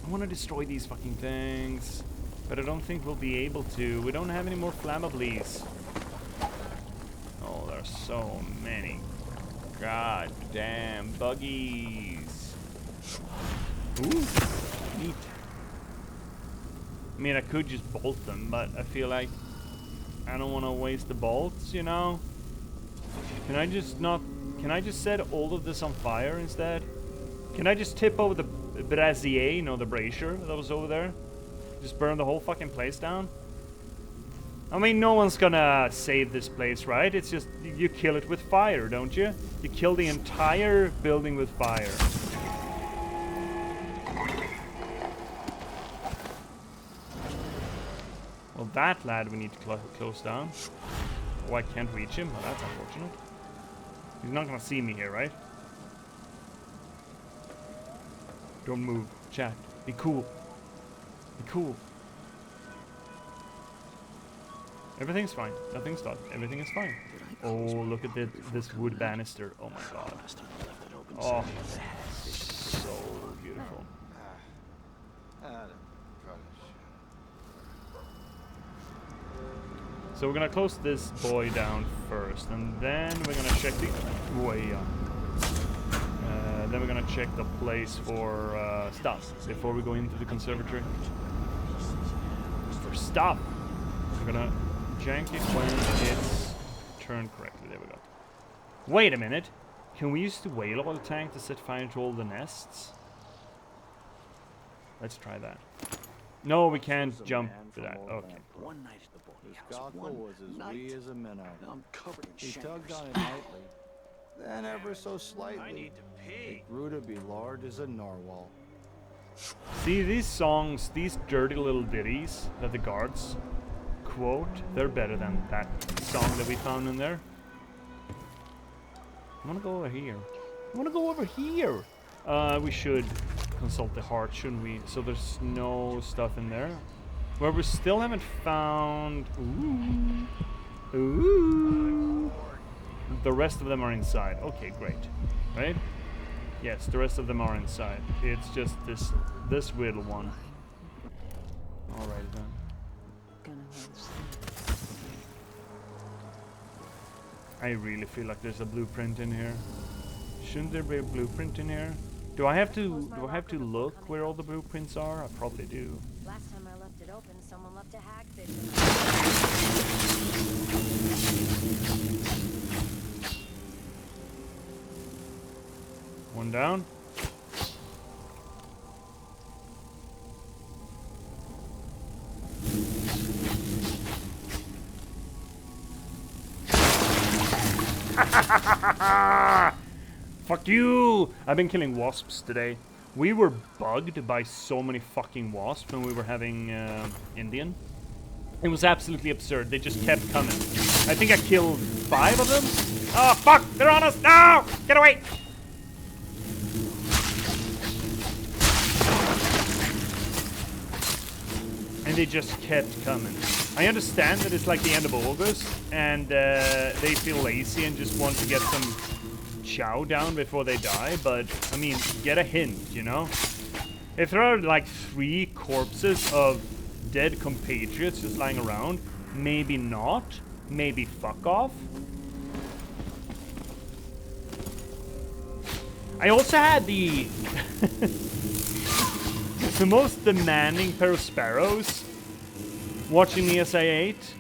I want to destroy these fucking things, but I don't think we'll be able to. We don't have any more flammables. Oh, there's so many. God damn buggies. Ooh, neat. I mean, I could just bolt them, but I feel like I don't want to waste the bolts, you know? Can I just set all of this on fire instead? Can I just tip over the brazier, you know, the brazier that was over there? Just burn the whole fucking place down? I mean, no one's gonna save this place, right? It's just, you kill it with fire, don't you? You kill the entire building with fire. Well, that lad we need to close down. Oh, I can't reach him? Well, that's unfortunate. He's not gonna see me here, right? Don't move. Chat. Be cool. Be cool. Everything's fine. Nothing's done. Everything is fine. Oh, look at this wood banister. Oh my god. Oh, so beautiful. So we're gonna close this boy down first, and then we're gonna check the way up. Then we're gonna check the place for stuff before we go into the conservatory. For stuff, we're gonna jank it when it's turned correctly. There we go. Wait a minute. Can we use the whale oil tank to set fire to all the nests? Let's try that. No, we can't jump to that. Okay. One night at the boarding This house. cockle was as wee as a minnow. I'm covered in He tugged chancres. on it nightly, then ever so slightly, it grew to be large as a narwhal. See, these songs, these dirty little ditties that the guards quote, they're better than that song that we found in there. I wanna go over here. I wanna go over here! We should consult the heart, shouldn't we? So there's no stuff in there. Where we still haven't found... Ooh. Ooh. The rest of them are inside. Okay, great. Right? Yes, the rest of them are inside. It's just this little one. Alright then. I really feel like there's a blueprint in here. Shouldn't there be a blueprint in here? Do I have to look where all the blueprints are? I probably do. Last time I left it open, someone left a hagfish. One down. Fuck you! I've been killing wasps today. We were bugged by so many fucking wasps when we were having Indian. It was absolutely absurd. They just kept coming. I think I killed 5 of them. Oh fuck! They're on us! No! Get away! And they just kept coming. I understand that it's like the end of August, and they feel lazy and just want to get some chow down before they die, but, I mean, get a hint, you know? If there are, like, 3 corpses of dead compatriots just lying around, maybe not, maybe fuck off. I also had the... the most demanding pair of sparrows watching me as I ate.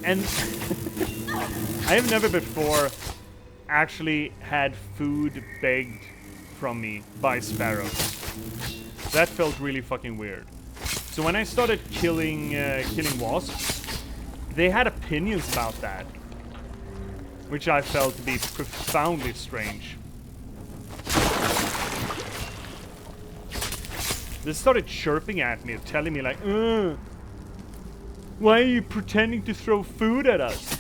And I have never before actually had food begged from me by sparrows. That felt really fucking weird. So when I started killing wasps, they had opinions about that, which I felt to be profoundly strange. They started chirping at me, telling me like, why are you pretending to throw food at us?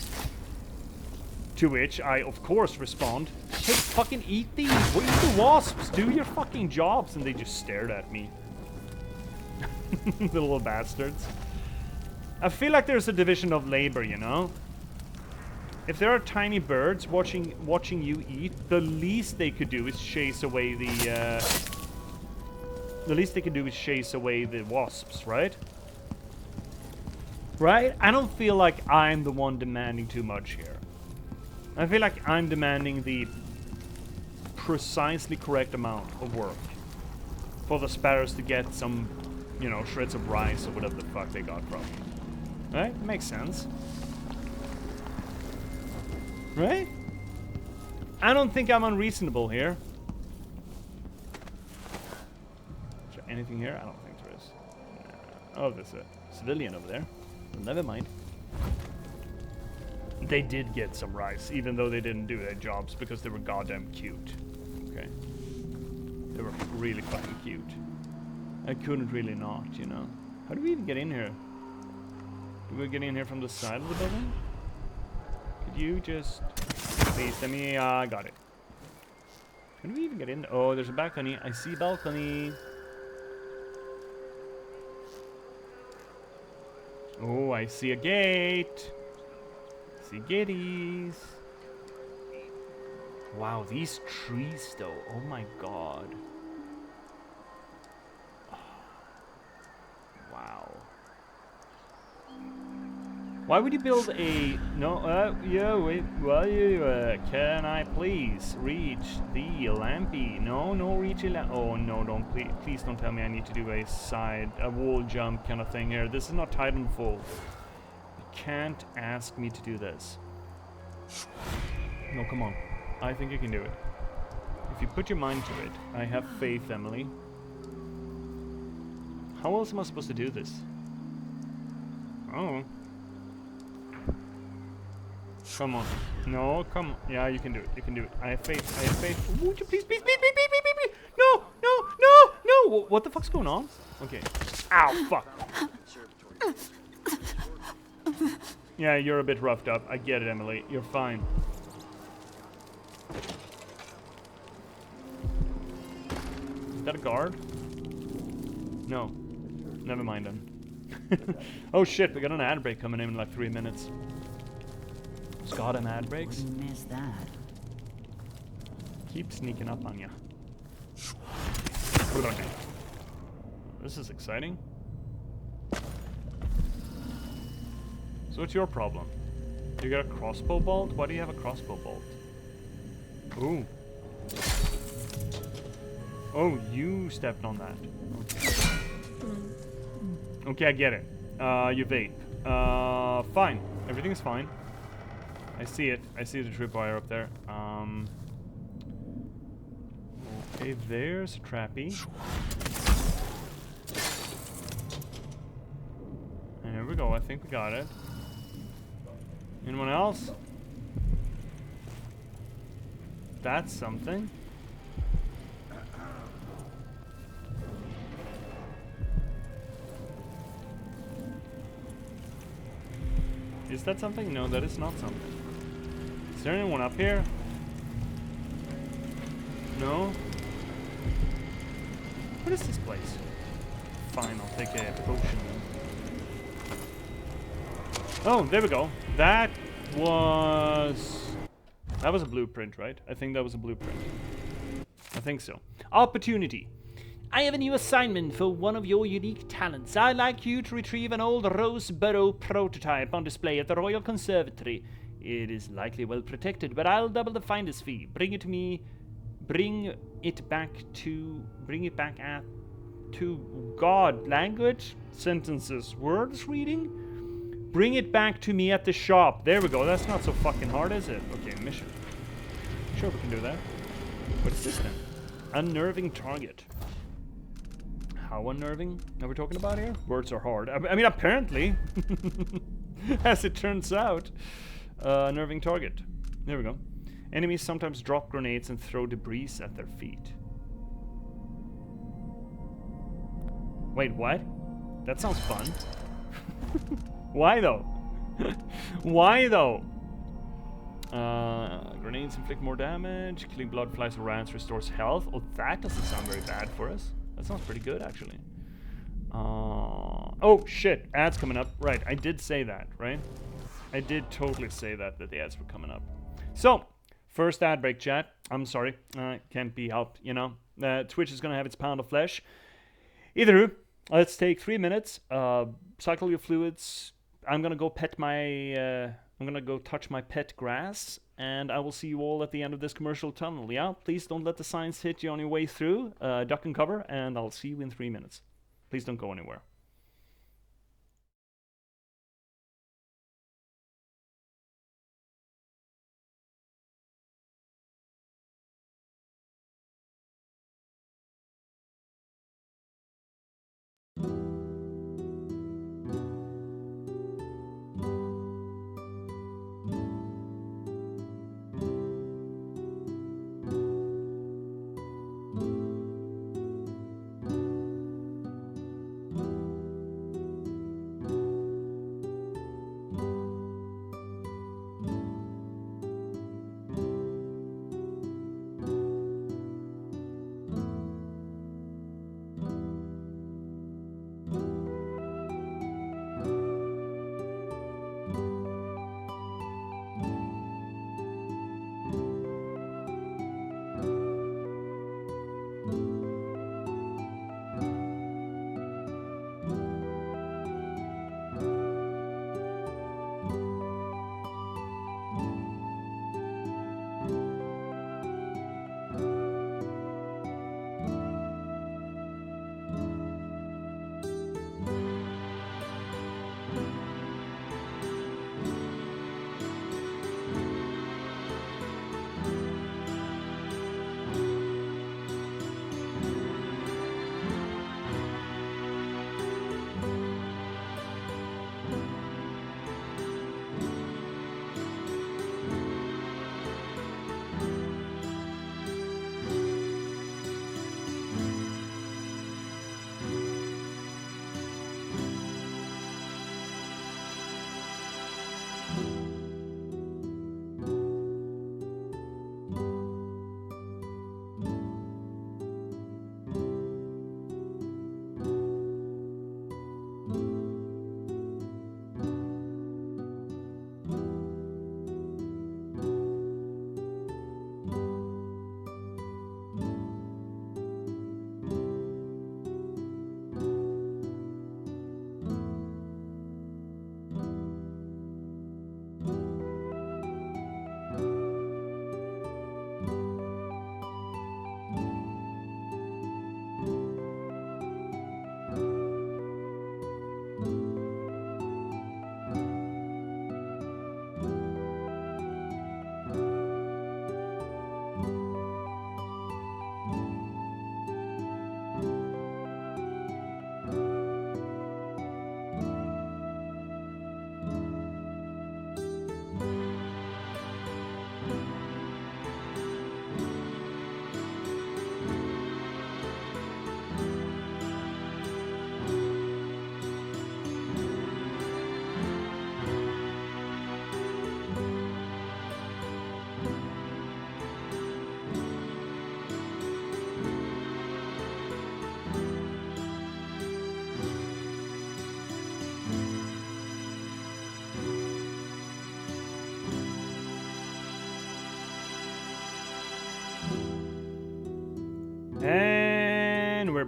To which I, of course, respond, hey, fucking eat these! What eat the wasps? Do your fucking jobs! And they just stared at me. The little bastards. I feel like there's a division of labor, you know? If there are tiny birds watching you eat, the least they could do is chase away the wasps, right? Right? I don't feel like I'm the one demanding too much here. I feel like I'm demanding the precisely correct amount of work for the sparrows to get some, you know, shreds of rice or whatever the fuck they got from me. Right? Makes sense. Right? I don't think I'm unreasonable here. Is there anything here? I don't think there is. No. Oh, there's a civilian over there. Well, never mind. They did get some rice, even though they didn't do their jobs because they were goddamn cute. Okay. They were really fucking cute. I couldn't really not, you know. How do we even get in here? Do we get in here from the side of the building? Could you just... Please, let me... got it. Can we even get in? Oh, there's a balcony. I see balcony. Oh, I see a gate. See gateys. Wow, these trees though. Oh my god. Wow. Why would you build a... No, yeah, wait, well, can I please reach the lampy? No, no, reach a oh, no, don't, please don't tell me I need to do a wall jump kind of thing here. This is not Titanfall. You can't ask me to do this. No, come on. I think you can do it. If you put your mind to it, I have faith, Emily. How else am I supposed to do this? Oh. Come on. No, come on. Yeah, you can do it. You can do it. I have faith. I have faith. Would you please, please, please, please, please, please, please. No, no, no, no. What the fuck's going on? Okay. Ow, fuck. Yeah, you're a bit roughed up. I get it, Emily. You're fine. Is that a guard? No. Never mind then. Oh shit, we got an ad break coming in like 3 minutes. Got an ad breaks. Missed that. Keep sneaking up on ya. This is exciting. So what's your problem? You got a crossbow bolt? Why do you have a crossbow bolt? Ooh. Oh, you stepped on that. Okay. Okay, I get it. You vape. Fine. Everything's fine. I see it. I see the tripwire up there. Okay, there's a trappy. And here we go. I think we got it. Anyone else? That's something. Is that something? No, that is not something. Is there anyone up here? No? What is this place? Fine, I'll take a potion. Oh, there we go. That was a blueprint, right? I think that was a blueprint. I think so. Opportunity. I have a new assignment for one of your unique talents. I'd like you to retrieve an old Roseboro prototype on display at the Royal Conservatory. It is likely well protected, but I'll double the finder's fee. Bring it to me. Bring it back at to God. Language, sentences, words reading. Bring it back to me at the shop. There we go. That's not so fucking hard, is it? Okay, mission. Sure, we can do that. What is this then? Unnerving target. How unnerving are we talking about here? Words are hard. I mean, apparently. As it turns out. Unnerving target. There we go. Enemies sometimes drop grenades and throw debris at their feet. Wait, what? That sounds fun. Why though? Why though? Grenades inflict more damage. Killing blood flies or rats restores health. Oh, that doesn't sound very bad for us. That sounds pretty good, actually. Oh, shit. Ads coming up. Right, I did say that, right? I did totally say that the ads were coming up. So, first ad break, chat. I'm sorry. Can't be helped, you know. Twitch is going to have its pound of flesh. Either let's take 3 minutes. Cycle your fluids. I'm going to go pet my... I'm going to go touch my pet grass. And I will see you all at the end of this commercial tunnel, yeah? Please don't let the signs hit you on your way through. Duck and cover, and I'll see you in 3 minutes. Please don't go anywhere.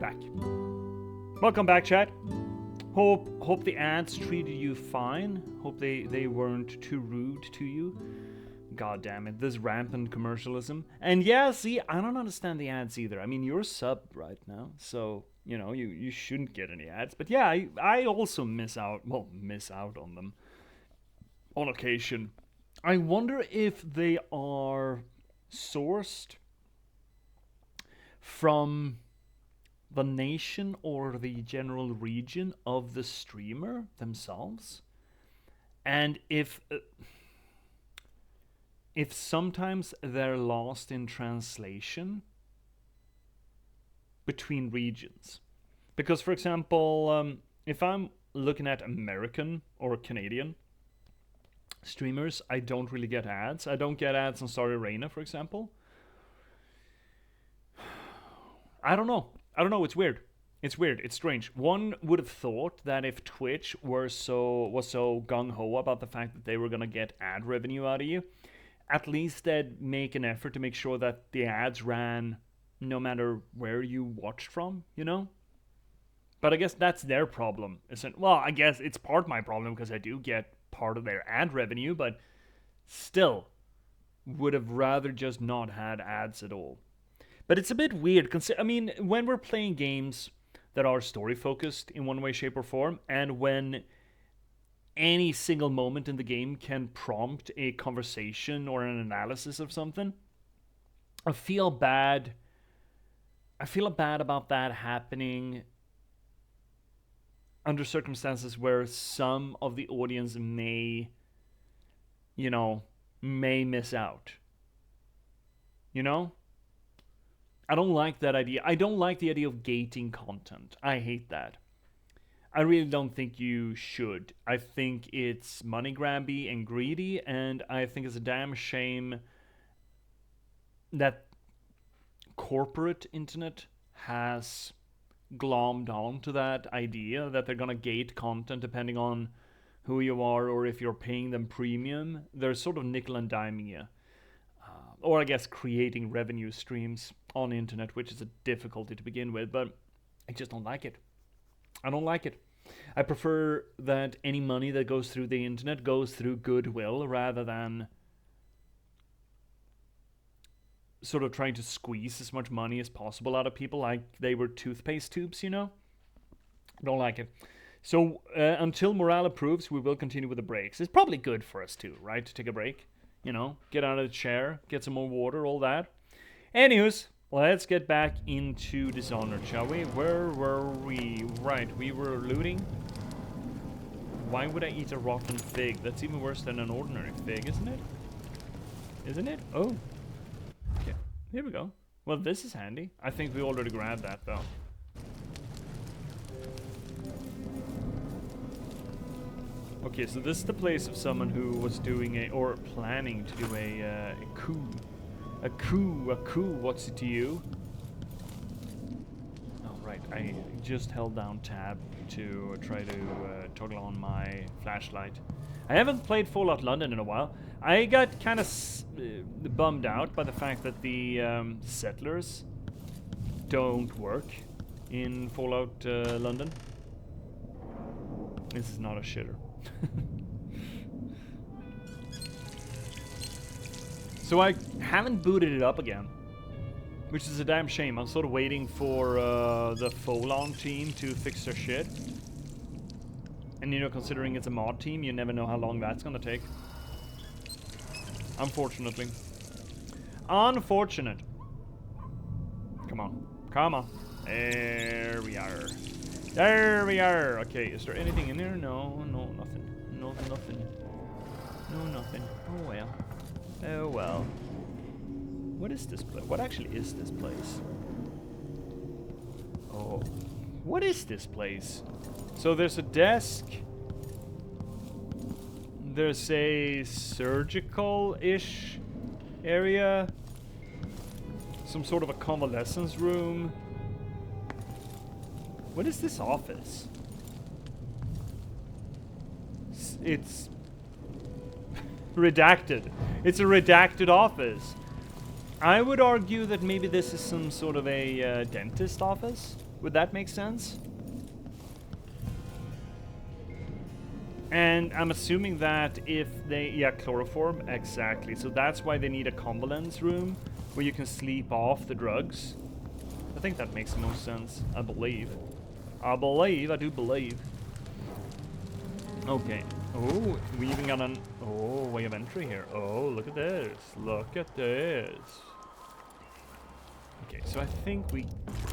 back. Welcome back, chat. Hope the ads treated you fine. Hope they weren't too rude to you. God damn it, this rampant commercialism. And yeah, see, I don't understand the ads either. I mean, you're subbed right now, so, you know, you shouldn't get any ads. But yeah, I also miss out on them on occasion. I wonder if they are sourced from the nation or the general region of the streamer themselves, and if sometimes they're lost in translation between regions. Because, for example, if I'm looking at American or Canadian streamers, I don't really get ads. I don't get ads on Star Arena, for example. I don't know. It's weird. It's strange. One would have thought that if Twitch was so gung-ho about the fact that they were going to get ad revenue out of you, at least they'd make an effort to make sure that the ads ran no matter where you watched from, you know? But I guess that's their problem, isn't? Well, I guess it's part of my problem because I do get part of their ad revenue, but still would have rather just not had ads at all. But it's a bit weird. I mean, when we're playing games that are story-focused in one way, shape, or form, and when any single moment in the game can prompt a conversation or an analysis of something, I feel bad about that happening under circumstances where some of the audience may miss out. You know? I don't like that idea. I don't like the idea of gating content. I hate that. I really don't think you should. I think it's money grabby and greedy, and I think it's a damn shame that corporate internet has glommed onto that idea that they're gonna gate content depending on who you are or if you're paying them premium. They're sort of nickel and diming you. Or I guess creating revenue streams on the internet, which is a difficulty to begin with, but I just don't like it. I don't like it. I prefer that any money that goes through the internet goes through goodwill rather than sort of trying to squeeze as much money as possible out of people like they were toothpaste tubes, you know? I don't like it. So until morale approves, we will continue with the breaks. It's probably good for us too, right? To take a break. You know, get out of the chair, get some more water, all that. Anyways, let's get back into Dishonored, shall we? Where were we? Right, we were looting. Why would I eat a rotten fig? That's even worse than an ordinary fig, isn't it? Isn't it? Oh. Okay, here we go. Well, this is handy. I think we already grabbed that, though. Okay, so this is the place of someone who was doing or planning to do a coup. A coup, what's it to you? Oh, right, I just held down tab to try to toggle on my flashlight. I haven't played Fallout London in a while. I got kind of bummed out by the fact that the settlers don't work in Fallout London. This is not a shitter. So I haven't booted it up again, which is a damn shame. I'm sort of waiting for the Folon team to fix their shit. And you know, considering it's a mod team, you never know how long that's gonna take. Unfortunately. Unfortunate. Come on. Come on. There we are. There we are. Okay, is there anything in there? No, no, nothing. No, nothing. No, nothing. Oh well. Oh well. What is this place? What actually is this place? Oh. What is this place? So there's a desk. There's a surgical-ish area. Some sort of a convalescence room. What is this office? It's redacted. It's a redacted office. I would argue that maybe this is some sort of a dentist office. Would that make sense? And I'm assuming that if they... Yeah, chloroform, exactly. So that's why they need a convalescence room where you can sleep off the drugs. I think that makes the most sense. I believe. I do believe. Okay. Oh, we even got an... Oh, way of entry here. Oh, look at this. Look at this. Okay, so I think we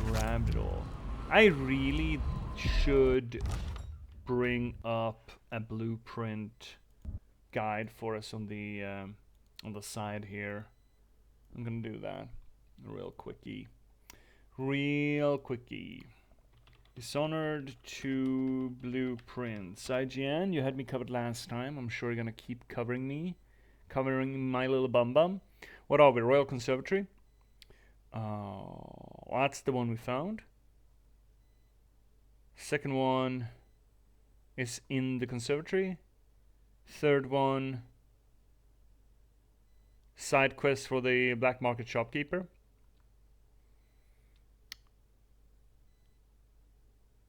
grabbed it all. I really should bring up a blueprint guide for us on the side here. I'm gonna do that real quickie. Dishonored 2 blueprints. IGN, you had me covered last time. I'm sure you're gonna keep covering my little bum bum. What are we? Royal Conservatory? That's the one we found. Second one is in the conservatory. Third one, side quest for the black market shopkeeper.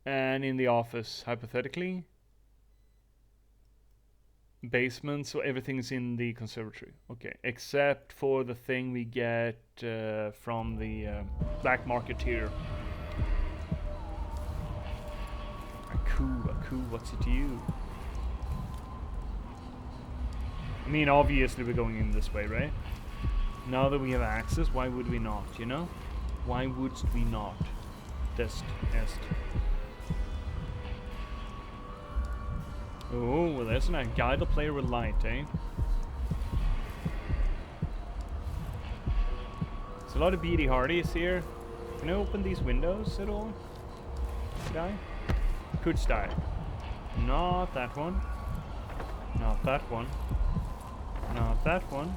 And in the office, hypothetically. Basement, so everything's in the conservatory. Okay, except for the thing we get from the black marketeer. Aku, what's it to you? I mean, obviously we're going in this way, right? Now that we have access, why would we not, you know? Why would we not? Est. Oh, well, there's a guide the player with light, eh? There's a lot of beady hardies here. Can I open these windows at all? Guy? Could style. Not that one. Not that one. Not that one.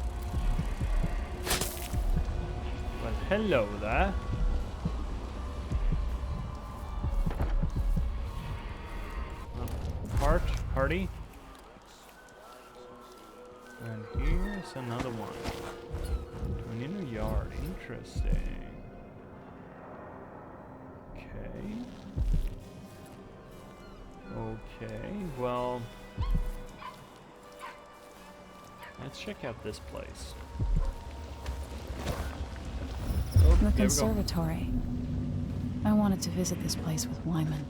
Well, hello there. Hardy. And here's another one. An inner yard. Interesting. Okay, well, let's check out this place. Oh, the conservatory. I wanted to visit this place with Wyman.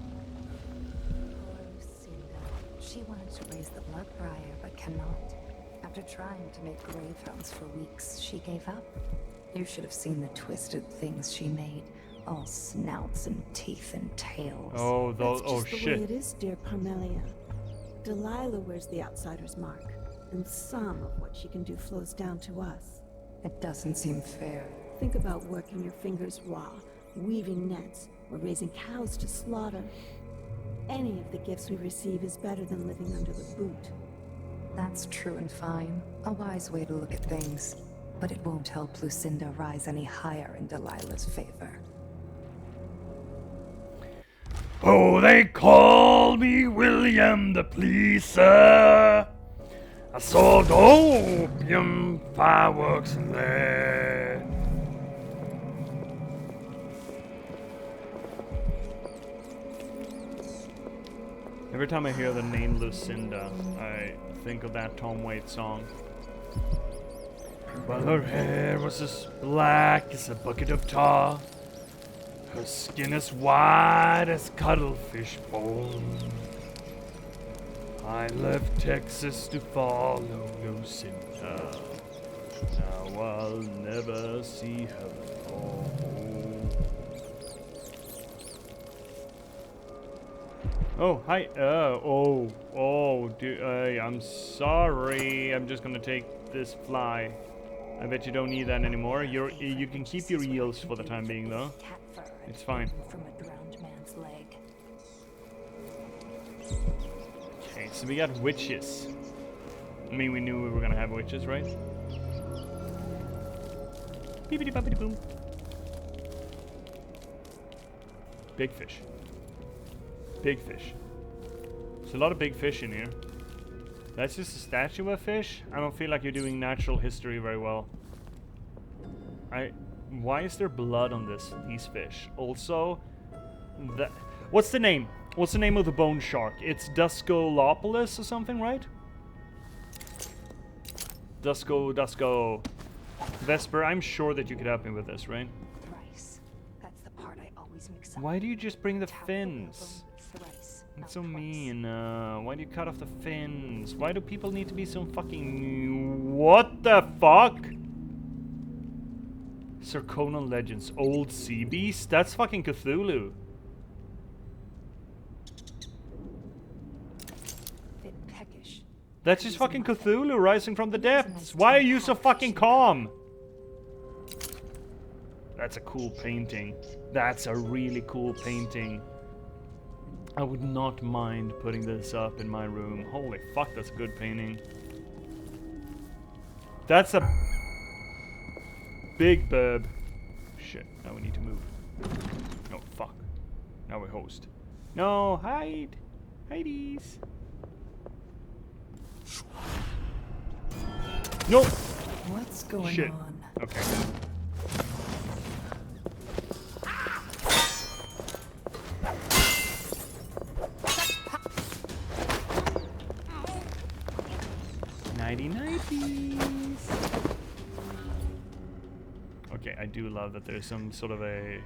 She wanted to raise the blood briar, but cannot. After trying to make grave hounds for weeks, she gave up. You should have seen the twisted things she made. All snouts and teeth and tails. Oh, those! Oh, shit. That's just the way it is, dear Parmelia. Delilah wears the outsider's mark, and some of what she can do flows down to us. It doesn't seem fair. Think about working your fingers raw, weaving nets, or raising cows to slaughter. Any of the gifts we receive is better than living under the boot. That's true and fine. A wise way to look at things. But it won't help Lucinda rise any higher in Delilah's favor. Oh, they call me William the Pleaser. I sold opium, fireworks, and lead. Every time I hear the name Lucinda, I think of that Tom Waits song. Well, her hair was as black as a bucket of tar. Her skin as white as cuttlefish bone. I left Texas to follow Lucinda. Now I'll never see her home. Oh, hi. I'm sorry. I'm just gonna take this fly. I bet you don't need that anymore. You can keep your eels for the time being, though. It's fine. From a drowned man's leg. Okay, so we got witches. I mean, we knew we were gonna have witches, right? Beepity boppity boom. Big fish. Big fish. There's a lot of big fish in here. That's just a statue of a fish? I don't feel like you're doing natural history very well. Why is there blood on these fish? Also, that. What's the name? What's the name of the bone shark? It's Duskolopolis or something, right? Dusko. Vesper, I'm sure that you could help me with this, right? Thrice. That's the part I always mix up. Why do you just bring the Tap fins? elbow thrice, not That's so twice. mean. Why do you cut off the fins? Why do people need to be so fucking... What the fuck? Zirconon Legends. Old Sea Beast? That's fucking Cthulhu. Bit peckish. That's just fucking Cthulhu rising from the depths. Why are you so fucking calm? That's a cool painting. That's a really cool painting. I would not mind putting this up in my room. Holy fuck, that's a good painting. That's a big burb. Shit, now we need to move. No, fuck. Now we host. No, hide. Hideys. No. What's going Shit. on? Okay. Nighty-nighties. Okay, I do love that there's some sort of a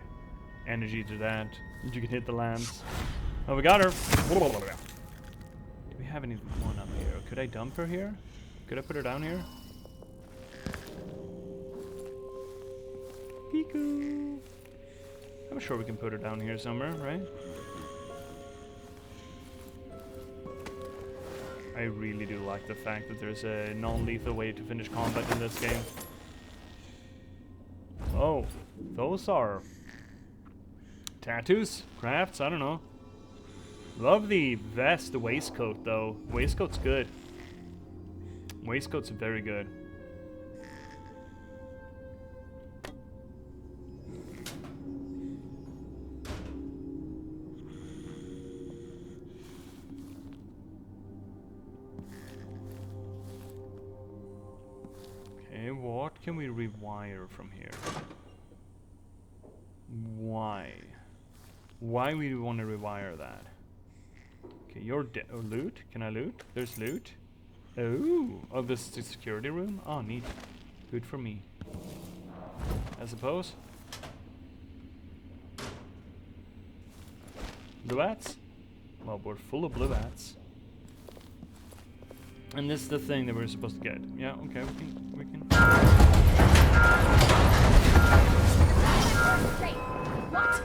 energy to that. You can hit the lamps. Oh, we got her. Do we have anyone up here? Could I dump her here? Could I put her down here? Peekoo. I'm sure we can put her down here somewhere, right? I really do like the fact that there's a non-lethal way to finish combat in this game. Oh, those are tattoos, crafts, I don't know. Love the vest, the waistcoat though. Waistcoat's good. Waistcoat's very good. Okay, what can we rewire from here? Why? Why would we want to rewire that? Okay, you're loot? Can I loot? There's loot. Oh, this is the security room? Oh, neat. Good for me. I suppose. Blue bats? Well, we're full of blue bats. And this is the thing that we're supposed to get. Yeah, okay, we can. What?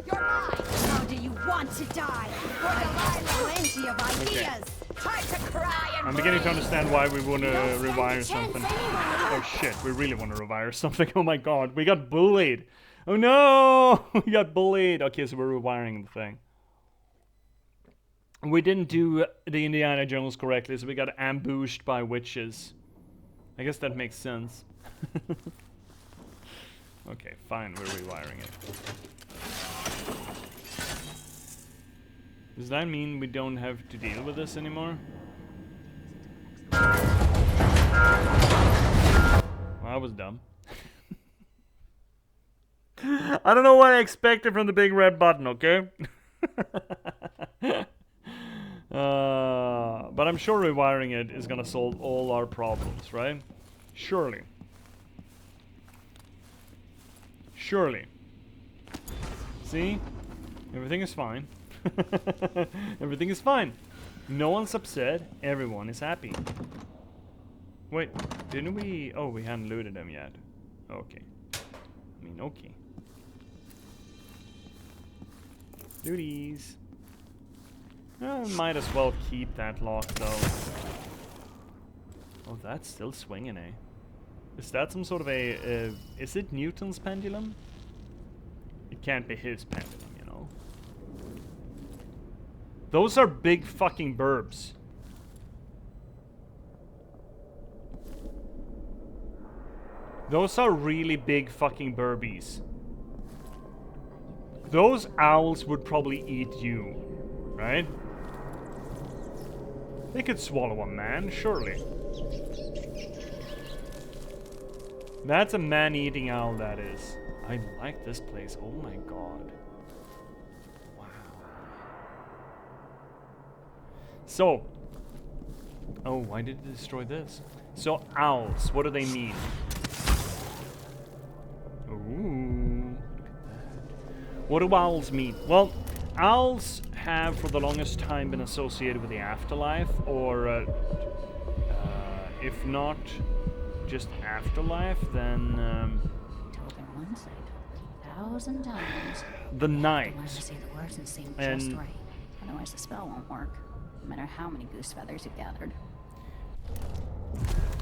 You're mine! How do you want to die? For Delilah, plenty of ideas! Time to cry and I'm beginning to understand why we want to rewire something. Oh shit, we really want to rewire something. Oh my god, we got bullied. Oh no, we got bullied. Okay, so we're rewiring the thing. We didn't do the Indiana Jones correctly, so we got ambushed by witches. I guess that makes sense. Okay, fine, we're rewiring it. Does that mean we don't have to deal with this anymore? Well, that was dumb. I don't know what I expected from the big red button, okay? But I'm sure rewiring it is gonna solve all our problems, right? Surely. Surely. See? Everything is fine. Everything is fine. No one's upset. Everyone is happy. Wait, didn't we... Oh, we hadn't looted them yet. Okay. I mean, okay. Duties. Might as well keep that lock, though. Oh, that's still swinging, eh? Is that some sort of a... is it Newton's pendulum? It can't be his pendulum, you know? Those are big fucking burbs. Those are really big fucking burbies. Those owls would probably eat you, right? They could swallow a man, surely. That's a man-eating owl, that is. I like this place. Oh my god. So, oh, why did it destroy this? So owls, what do they mean? Ooh, look at that. What do owls mean? Well, owls have for the longest time been associated with the afterlife, or if not just afterlife, then Told her once, I told her 1,000 times. the night. Learn to say the words and say them And- just right. Otherwise the spell won't work, no matter how many goose feathers you've gathered.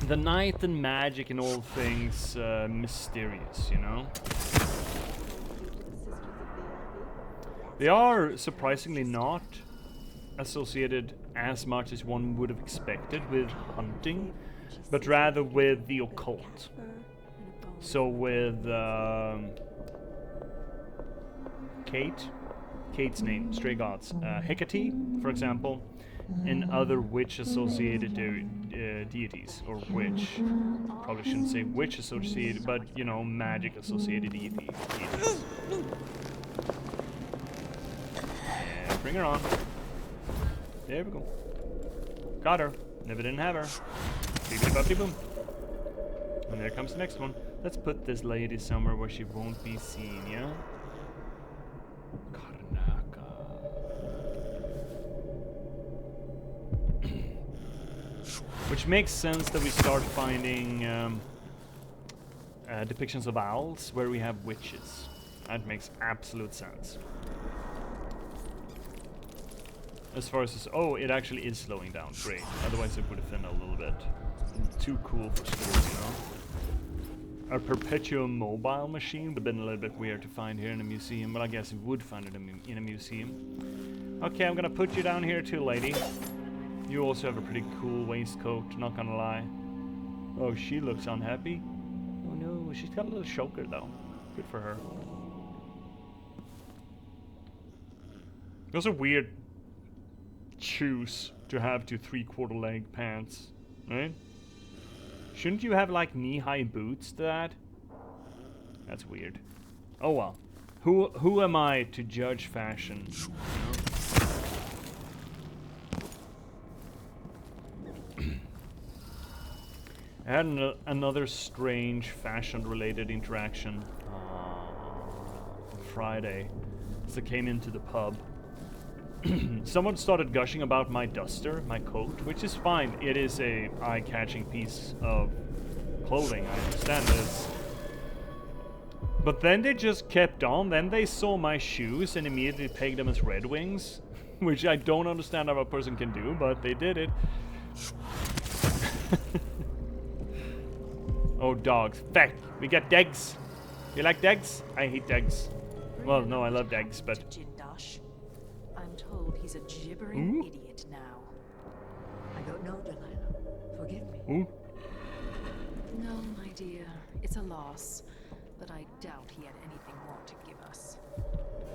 The night and magic and all things mysterious, you know? They are surprisingly not associated as much as one would have expected with hunting, but rather with the occult. So with Kate's name, Stray Gods, Hecate, for example, and other witch-associated deities, or witch. Probably shouldn't say witch-associated, but, you know, magic-associated deities. Yeah, bring her on. There we go. Got her. Never didn't have her. Beep-beep-boop-de-boom. And there comes the next one. Let's put this lady somewhere where she won't be seen, yeah? Which makes sense that we start finding depictions of owls where we have witches. That makes absolute sense. As far as this, oh, it actually is slowing down. Great. Otherwise, it would have been a little bit too cool for school, you know. A perpetuum mobile machine would have been a little bit weird to find here in a museum, but I guess you would find it in a museum. Okay, I'm gonna put you down here too, lady. You also have a pretty cool waistcoat, not gonna lie. Oh, she looks unhappy. Oh no, she's got a little choker though. Good for her. Those are weird shoes to have to 3/4 leg pants, right? Shouldn't you have like knee-high boots to that? That's weird. Oh well. Who am I to judge fashion? You know? I had another strange fashion-related interaction on Friday as I came into the pub. Someone started gushing about my duster, my coat, which is fine. It is a eye-catching piece of clothing, I understand this. But then they just kept on. Then they saw my shoes and immediately pegged them as Red Wings, which I don't understand how a person can do, but they did it. Oh, dogs. Feck! We got Degs! You like Degs? I hate Degs. Well, no, I love Degs, but... I'm told he's a gibbering idiot now. I don't know, Delilah. Forgive me. Ooh. No, my dear. It's a loss. But I doubt he had anything more to give us.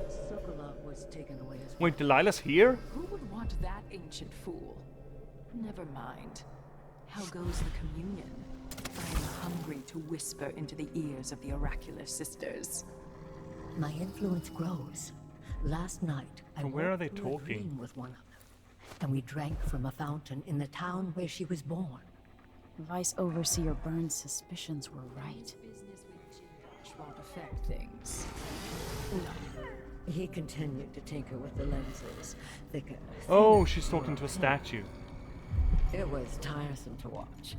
Sokolov was taken away as well. Wait, Delilah's here? Who would want that ancient fool? Never mind. How goes the communion? I am hungry to whisper into the ears of the oracular sisters. My influence grows. Last night, I From where are they walked through a talking? dream with one of them, and we drank from a fountain in the town where she was born. Vice Overseer Burns' suspicions were right. Business with Jindash won't affect things. No. He continued to tinker with the lenses, thicker. Oh, she's talking to a statue. It was tiresome to watch.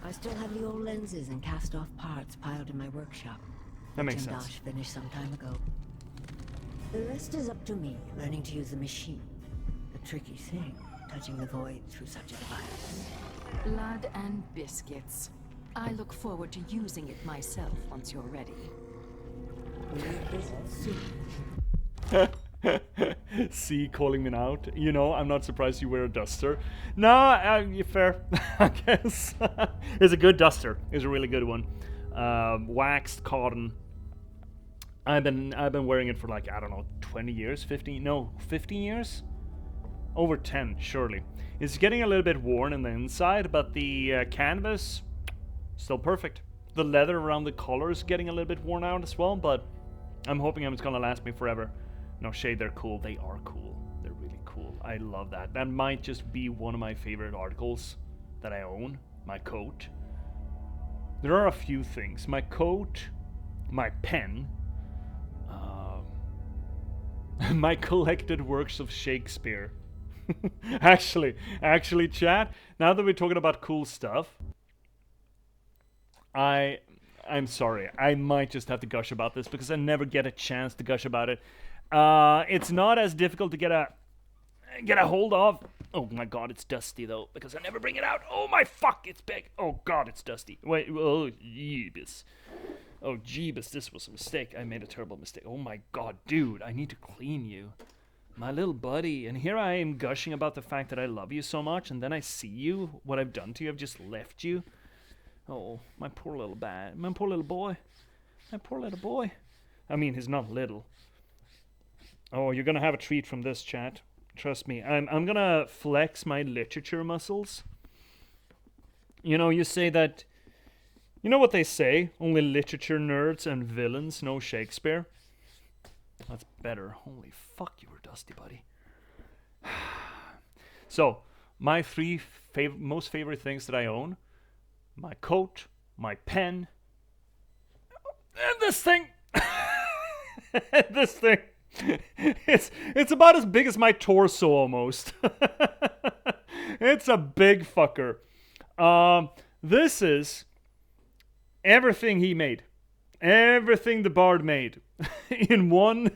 I still have the old lenses and cast-off parts piled in my workshop. That makes sense. Jindash finished some time ago. The rest is up to me, learning to use the machine. A tricky thing, touching the void through such a device. Blood and biscuits. I look forward to using it myself once you're ready. We visit soon. See, calling me out. You know, I'm not surprised you wear a duster. No, fair, I guess. It's a good duster. It's a really good one. Waxed cotton. I've been wearing it for like, I don't know, 20 years, 15 years? Over 10, surely. It's getting a little bit worn in the inside, but the canvas, still perfect. The leather around the collar is getting a little bit worn out as well, but I'm hoping it's gonna last me forever. No shade, they're cool. They are cool. They're really cool. I love that. That might just be one of my favorite articles that I own. My coat. There are a few things. My coat, my pen, my collected works of Shakespeare. actually, chat, now that we're talking about cool stuff, I'm sorry, I might just have to gush about this because I never get a chance to gush about it. It's not as difficult to get a hold of. Oh my god, it's dusty though, because I never bring it out. Oh my fuck, it's big. Oh god, it's dusty. Wait, oh Jeebus. Oh Jeebus, this was a mistake. I made a terrible mistake. Oh my god, dude, I need to clean you. My little buddy. And here I am gushing about the fact that I love you so much, and then I see you, what I've done to you. I've just left you. Oh, my poor little boy. My poor little boy. I mean, he's not little. Oh, you're gonna have a treat from this, chat. Trust me. I'm gonna flex my literature muscles. You know, you say that... You know what they say? Only literature nerds and villains know Shakespeare. That's better. Holy fuck, you were dusty, buddy. So, my three most favorite things that I own. My coat, my pen, and this thing. This thing. It's about as big as my torso almost. It's a big fucker. This is everything he made. Everything the Bard made. In one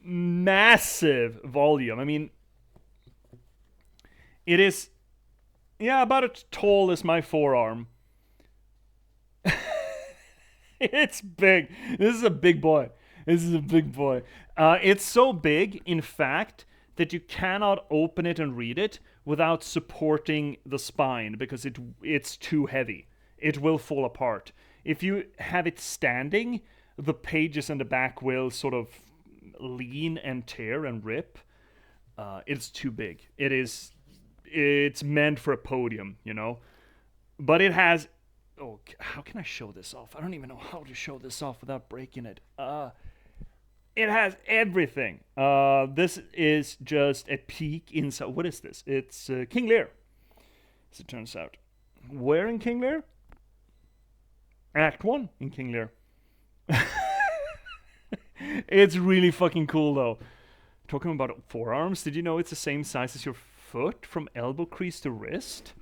massive volume. I mean, it is, yeah, about as tall as my forearm. It's big. This is a big boy. It's so big, in fact, that you cannot open it and read it without supporting the spine because it's too heavy. It will fall apart. If you have it standing, the pages in the back will sort of lean and tear and rip. It's too big. It's meant for a podium, you know? But it has... Oh, how can I show this off? I don't even know how to show this off without breaking it. It has everything. This is just a peek inside. What is this? It's King Lear, as it turns out. Where in King Lear? Act 1 in King Lear. It's really fucking cool, though. Talking about forearms, did you know it's the same size as your foot from elbow crease to wrist?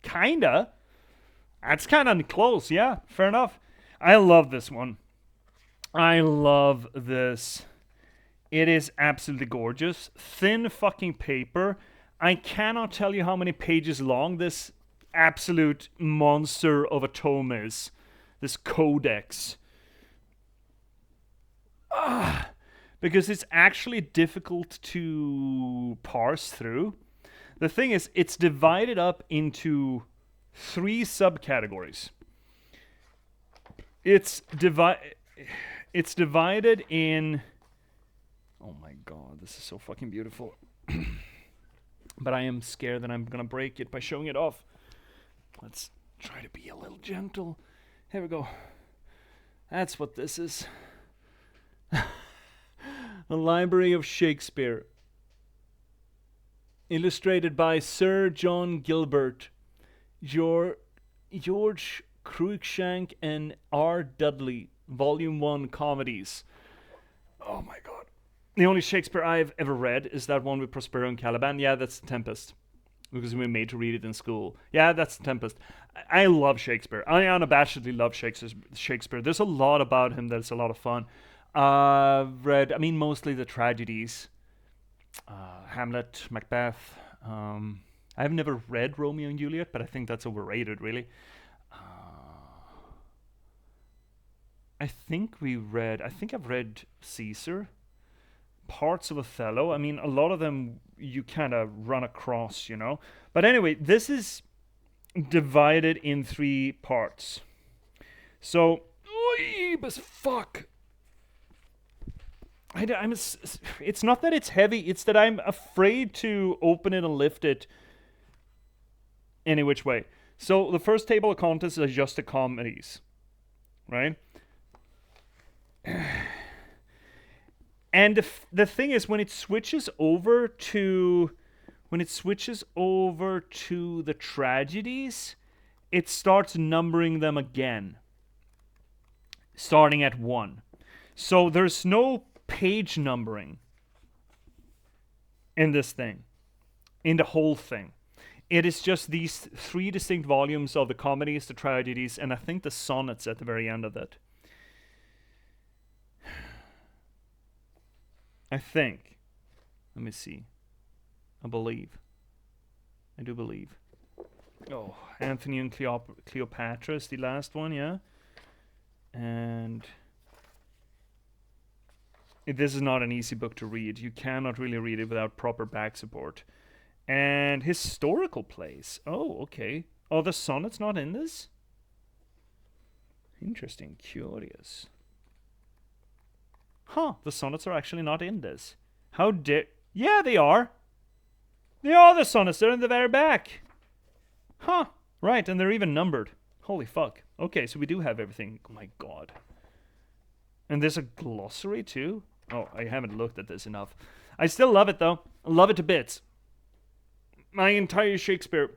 Kinda. That's kind of close, yeah. Fair enough. I love this one. I love this. It is absolutely gorgeous. Thin fucking paper. I cannot tell you how many pages long this absolute monster of a tome is. This codex. Because it's actually difficult to parse through. The thing is, it's divided up into 3 subcategories. It's divided in... Oh my god, this is so fucking beautiful. But I am scared that I'm gonna break it by showing it off. Let's try to be a little gentle. Here we go. That's what this is. A Library of Shakespeare. Illustrated by Sir John Gilbert, George Cruikshank, and R. Dudley. Volume 1 Comedies. Oh my god. The only Shakespeare I've ever read is that one with Prospero and Caliban. Yeah, that's The Tempest. Because we were made to read it in school. Yeah, that's The Tempest. I love Shakespeare. I unabashedly love Shakespeare. There's a lot about him that's a lot of fun. I've read, mostly the tragedies. Hamlet, Macbeth. I've never read Romeo and Juliet, but I think that's overrated, really. I think I've read Caesar. Parts of Othello. I mean, a lot of them you kind of run across, you know. But anyway, this is divided in 3 parts. So, but fuck. It's not that it's heavy, it's that I'm afraid to open it and lift it any which way. So the first table of contents is just the comedies, right? And the thing is, when it switches over to the tragedies, it starts numbering them again, starting at 1. So there's no page numbering in this thing, in the whole thing. It is just these 3 distinct volumes of the comedies, the tragedies, and I think the sonnets at the very end of it. I think. Let me see. I do believe. Oh, Anthony and Cleopatra is the last one, yeah? And this is not an easy book to read. You cannot really read it without proper back support. And historical plays. Oh, okay. Oh, the sonnet's not in this? Interesting. Curious. Huh, the sonnets are actually not in this. How dare... Yeah, they are. They are the sonnets. They're in the very back. Huh. Right, and they're even numbered. Holy fuck. Okay, so we do have everything. Oh my god. And there's a glossary too? Oh, I haven't looked at this enough. I still love it though. I love it to bits. My entire Shakespeare.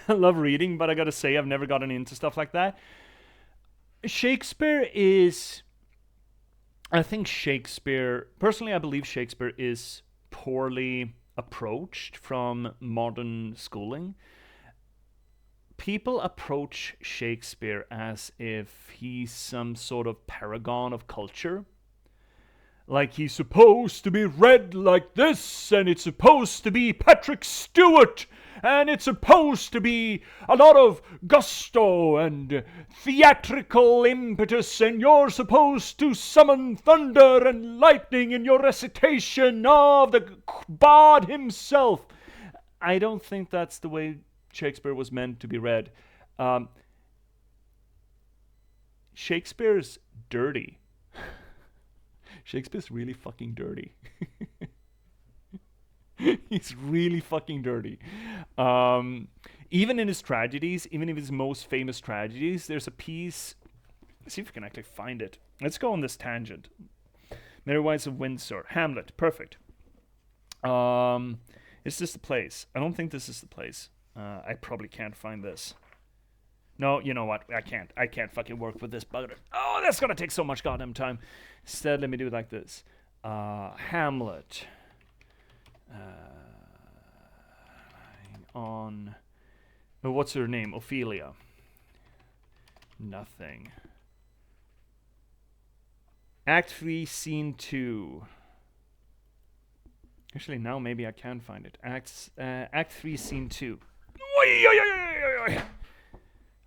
I love reading, but I gotta say I've never gotten into stuff like that. Shakespeare is... Personally, I believe Shakespeare is poorly approached from modern schooling. People approach Shakespeare as if he's some sort of paragon of culture. Like he's supposed to be read like this, and it's supposed to be Patrick Stewart, and it's supposed to be a lot of gusto and theatrical impetus, and you're supposed to summon thunder and lightning in your recitation of the bard himself. I don't think that's the way Shakespeare was meant to be read. Shakespeare's dirty. Shakespeare's really fucking dirty. He's really fucking dirty. Even in his tragedies, even in his most famous tragedies, there's a piece... Let's see if we can actually find it. Let's go on this tangent. Mary Wives of Windsor. Hamlet. Perfect. Is this the place? I don't think this is the place. I probably can't find this. No, you know what? I can't fucking work with this bugger. Oh, that's gonna take so much goddamn time. Instead, let me do it like this. Hamlet. On... Oh, what's her name? Ophelia. Nothing. Act 3, Scene 2. Actually, now maybe I can find it. Act 3, Scene 2.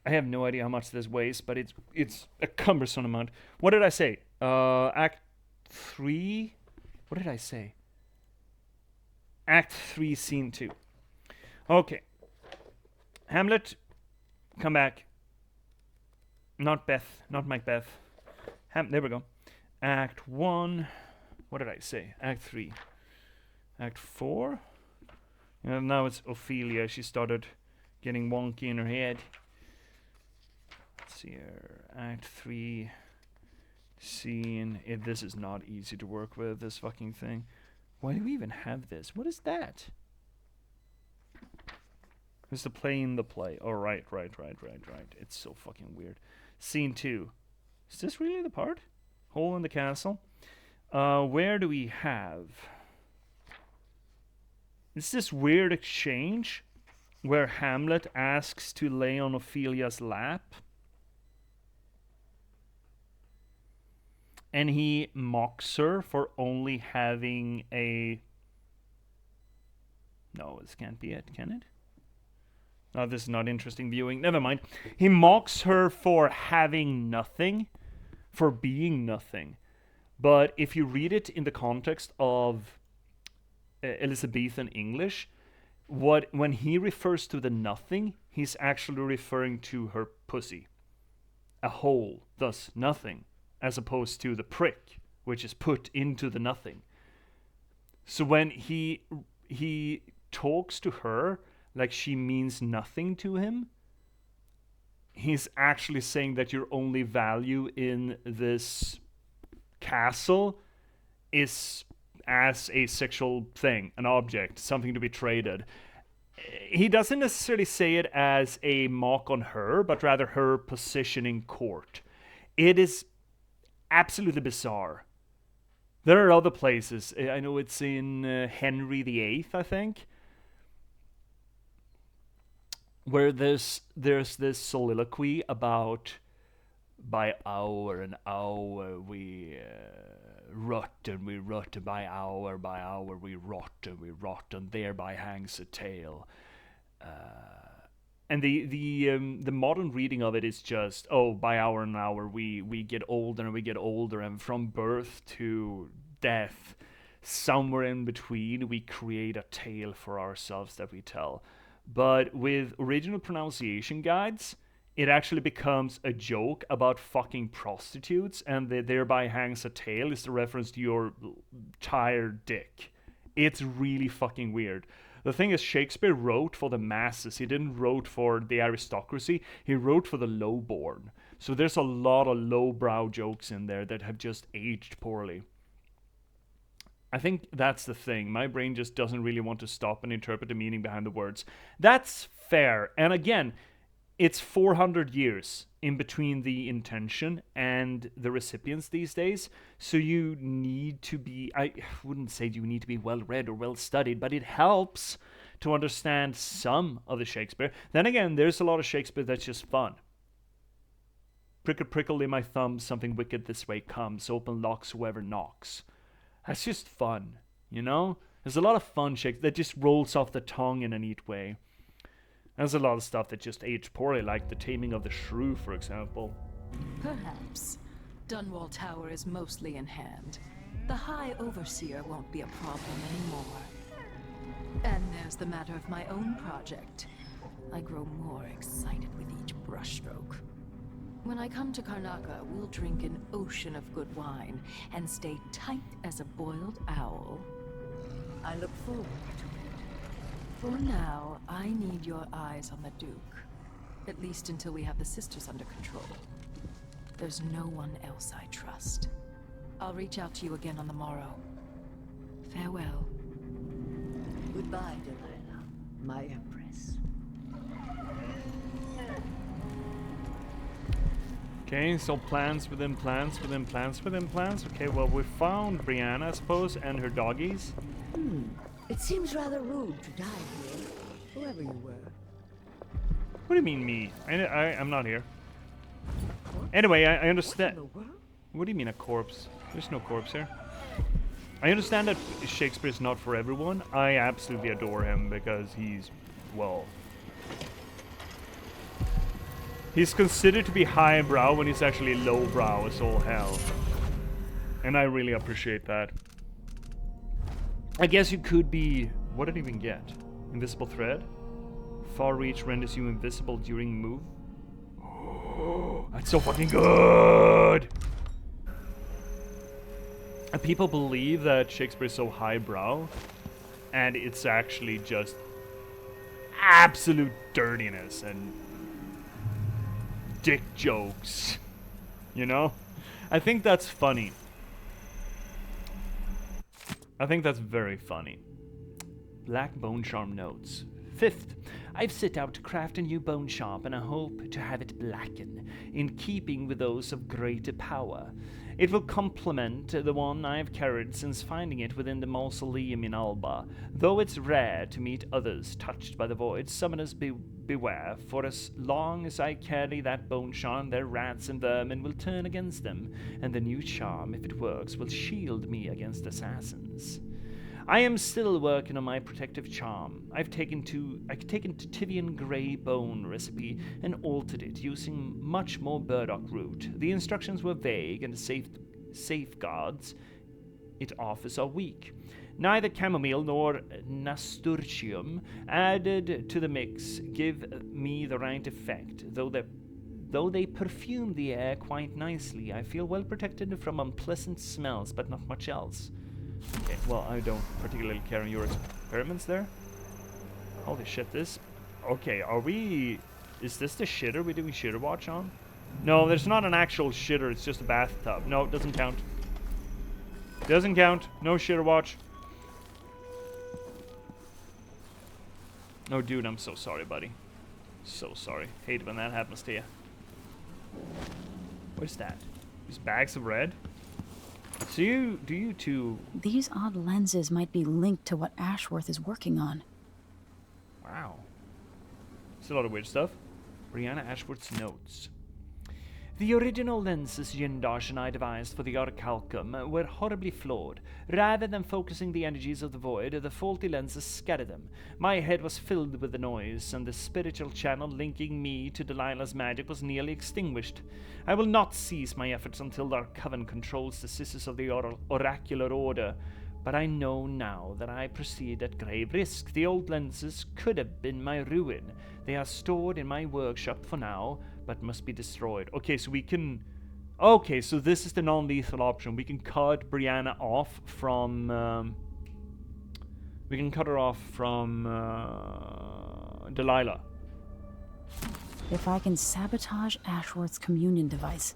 I have no idea how much this weighs, but it's a cumbersome amount. What did I say? Act 3? What did I say? Act 3, Scene 2. Okay. Hamlet, come back. Not Beth, not Macbeth. There we go. Act 1. What did I say? Act 3. Act 4. And now it's Ophelia. She started getting wonky in her head. Let's see here. Act 3. Scene. This is not easy to work with, this fucking thing. Why do we even have this? What is that? It's the play in the play. Oh, right. It's so fucking weird. Scene 2. Is this really the part? Hole in the castle. Where do we have... It's this weird exchange where Hamlet asks to lay on Ophelia's lap. And he mocks her for only having a... No, this can't be it, can it? No, this is not interesting viewing. Never mind. He mocks her for having nothing, for being nothing. But if you read it in the context of Elizabethan English, when he refers to the nothing, he's actually referring to her pussy. A hole, thus nothing, as opposed to the prick, which is put into the nothing. So when he talks to her like she means nothing to him, he's actually saying that your only value in this castle is as a sexual thing, an object, something to be traded. He doesn't necessarily say it as a mock on her, but rather her position in court. It is absolutely bizarre. There are other places. I know it's in Henry VIII, I think, where there's this soliloquy about by hour and hour we rot and we rot, and by hour we rot and we rot, and thereby hangs a tale. And the modern reading of it is just, oh, by hour and hour we get older and we get older, and from birth to death, somewhere in between, we create a tale for ourselves that we tell. But with original pronunciation guides, it actually becomes a joke about fucking prostitutes, and thereby hangs a tale is the reference to your tired dick. It's really fucking weird. The thing is, Shakespeare wrote for the masses. He didn't wrote for the aristocracy. He wrote for the lowborn. So there's a lot of lowbrow jokes in there that have just aged poorly. I think that's the thing. My brain just doesn't really want to stop and interpret the meaning behind the words. That's fair. And again, it's 400 years in between the intention and the recipients these days. So you need to be, I wouldn't say you need to be well read or well studied, but it helps to understand some of the Shakespeare. Then again, there's a lot of Shakespeare that's just fun. Prickle, prickle in my thumb, something wicked this way comes. Open locks, whoever knocks. That's just fun, you know? There's a lot of fun Shakespeare that just rolls off the tongue in a neat way. There's a lot of stuff that just aged poorly, like The Taming of the Shrew, for example. Perhaps. Dunwall Tower is mostly in hand. The High Overseer won't be a problem anymore. And there's the matter of my own project. I grow more excited with each brushstroke. When I come to Karnaca, we'll drink an ocean of good wine and stay tight as a boiled owl. I look forward to it. For now, I need your eyes on the Duke. At least until we have the sisters under control. There's no one else I trust. I'll reach out to you again on the morrow. Farewell. Goodbye, Delilah, my empress. Okay, so plans within plans within plans within plans. Okay, well, we found Brianna, I suppose, and her doggies. It seems rather rude to die here, whoever you were. What do you mean, me? I'm not here. Anyway, I understand. What do you mean, a corpse? There's no corpse here. I understand that Shakespeare's not for everyone. I absolutely adore him because he's, well... He's considered to be highbrow when he's actually lowbrow as all hell. And I really appreciate that. I guess you could be... What did I even get? Invisible thread? Far reach renders you invisible during move. Oh, that's so fucking good! And people believe that Shakespeare is so highbrow, and it's actually just absolute dirtiness and dick jokes. You know? I think that's funny. I think that's very funny. Black bone charm notes. 5th, I've set out to craft a new bone charm, and I hope to have it blacken, in keeping with those of greater power. It will complement the one I've carried since finding it within the mausoleum in Alba. Though it's rare to meet others touched by the void, summoners beware, for as long as I carry that bone charm, their rats and vermin will turn against them, and the new charm, if it works, will shield me against assassins. I am still working on my protective charm. I've taken Tivian Grey bone recipe and altered it using much more burdock root. The instructions were vague and the safeguards it offers are weak. Neither chamomile nor nasturtium added to the mix give me the right effect, though they perfume the air quite nicely. I feel well protected from unpleasant smells, but not much else. Okay, well, I don't particularly care on your experiments there. Holy shit, this... Okay, are we... Is this the shitter we're doing shitter watch on? No, there's not an actual shitter, it's just a bathtub. No, it doesn't count. Doesn't count. No shitter watch. Oh, dude, I'm so sorry, buddy. So sorry. Hate when that happens to you. What is that? These bags of red? So do you two... These odd lenses might be linked to what Ashworth is working on. Wow. It's a lot of weird stuff. Brianna Ashworth's notes. The original lenses Jindosh and I devised for the Orichalcum were horribly flawed. Rather than focusing the energies of the void, the faulty lenses scattered them. My head was filled with the noise, and the spiritual channel linking me to Delilah's magic was nearly extinguished. I will not cease my efforts until our coven controls the sisters of the oracular order, but I know now that I proceed at grave risk. The old lenses could have been my ruin. They are stored in my workshop for now, but must be destroyed. Okay, so we can... Okay, so this is the non-lethal option. We can cut Brianna off from... we can cut her off from Delilah. If I can sabotage Ashworth's communion device,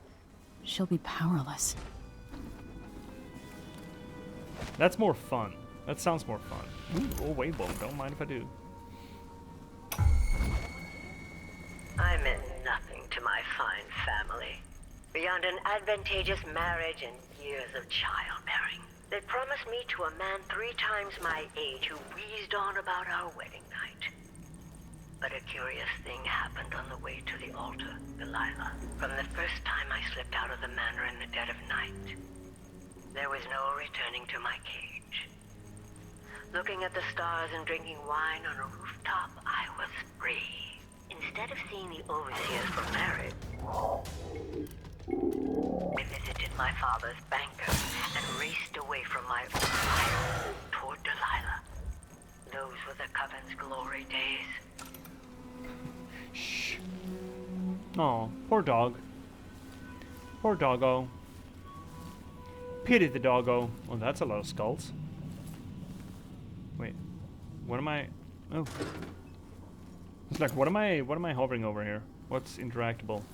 she'll be powerless. That's more fun. That sounds more fun. Ooh, oh, wait, don't mind if I do. I meant nothing to my fine family, beyond an advantageous marriage and years of childbearing. They promised me to a man 3 times my age who wheezed on about our wedding night. But a curious thing happened on the way to the altar, Delilah. From the first time I slipped out of the manor in the dead of night, there was no returning to my cage. Looking at the stars and drinking wine on a rooftop, I was free. Instead of seeing the overseers for marriage, I visited my father's banker and raced away from my own life toward Delilah. Those were the Coven's glory days. Shh. Oh, poor dog. Poor doggo. Pity the doggo. Oh, that's a lot of skulls. Wait. What am I... Oh. It's like, what am I hovering over here? What's interactable?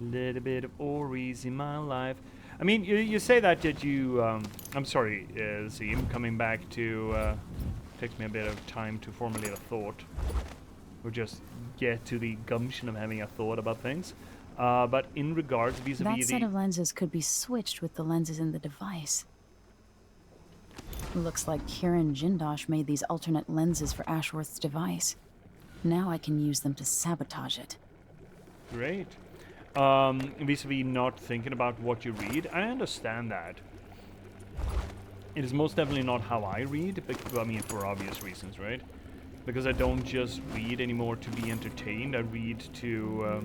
Little bit of Ori's in my life. I mean, you say that you... I'm sorry, Zim, coming back to... takes me a bit of time to formulate a thought. Or just get to the gumption of having a thought about things. But in regards vis-a-vis that set of lenses could be switched with the lenses in the device. Looks like Kieran Jindosh made these alternate lenses for Ashworth's device. Now I can use them to sabotage it. Great. Vis-a-vis not thinking about what you read, I understand that. It is most definitely not how I read, but, I mean, for obvious reasons, right? Because I don't just read anymore to be entertained, I read to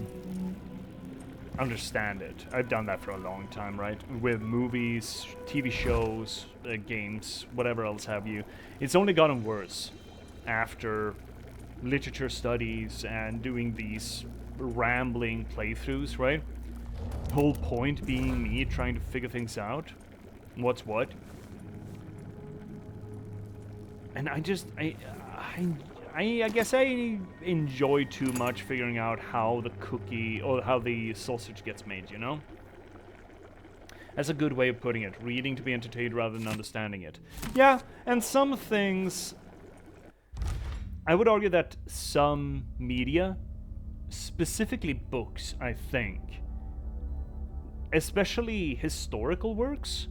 understand it. I've done that for a long time, right? With movies, TV shows, games, whatever else have you. It's only gotten worse after literature studies and doing these rambling playthroughs, right? The whole point being me trying to figure things out. What's what? And I guess I enjoy too much figuring out how the cookie or how the sausage gets made, you know? That's a good way of putting it. Reading to be entertained rather than understanding it. Yeah, and some things... I would argue that some media, specifically books, I think, especially historical works,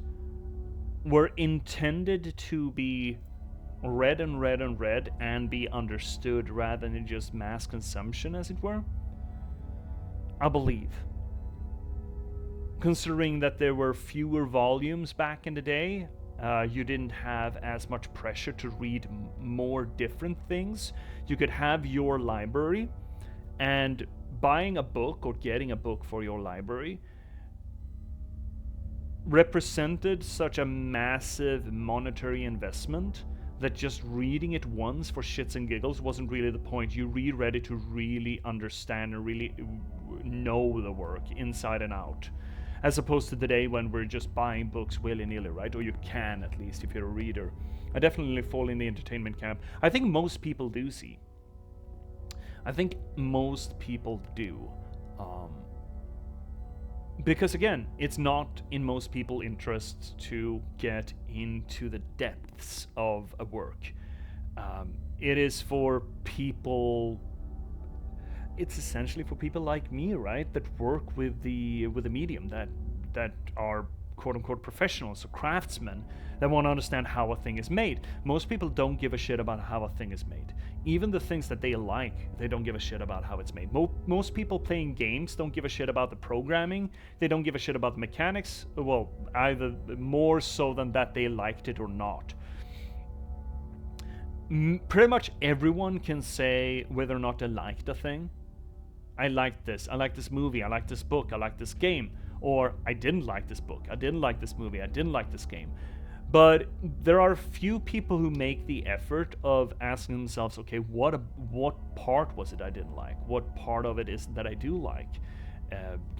were intended to be read and read and read and be understood rather than just mass consumption, as it were. I believe. Considering that there were fewer volumes back in the day, you didn't have as much pressure to read more different things. You could have your library, and buying a book or getting a book for your library represented such a massive monetary investment that just reading it once for shits and giggles wasn't really the point. You reread it to really understand and really know the work inside and out. As opposed to today when we're just buying books willy-nilly, right? Or you can, at least, if you're a reader. I definitely fall in the entertainment camp. I think most people do, see. I think most people do. Because again, it's not in most people's interests to get into the depths of a work. It is for people. It's essentially for people like me, right, that work with the medium, that are quote unquote professionals or craftsmen that want to understand how a thing is made. Most people don't give a shit about how a thing is made. Even the things that they like, they don't give a shit about how it's made. Most people playing games don't give a shit about the programming. They don't give a shit about the mechanics. Well, either more so than that they liked it or not. Pretty much everyone can say whether or not they liked a thing. I liked this. I liked this movie. I liked this book. I liked this game. Or I didn't like this book. I didn't like this movie. I didn't like this game. But there are few people who make the effort of asking themselves, okay, what part was it I didn't like? What part of it is that I do like?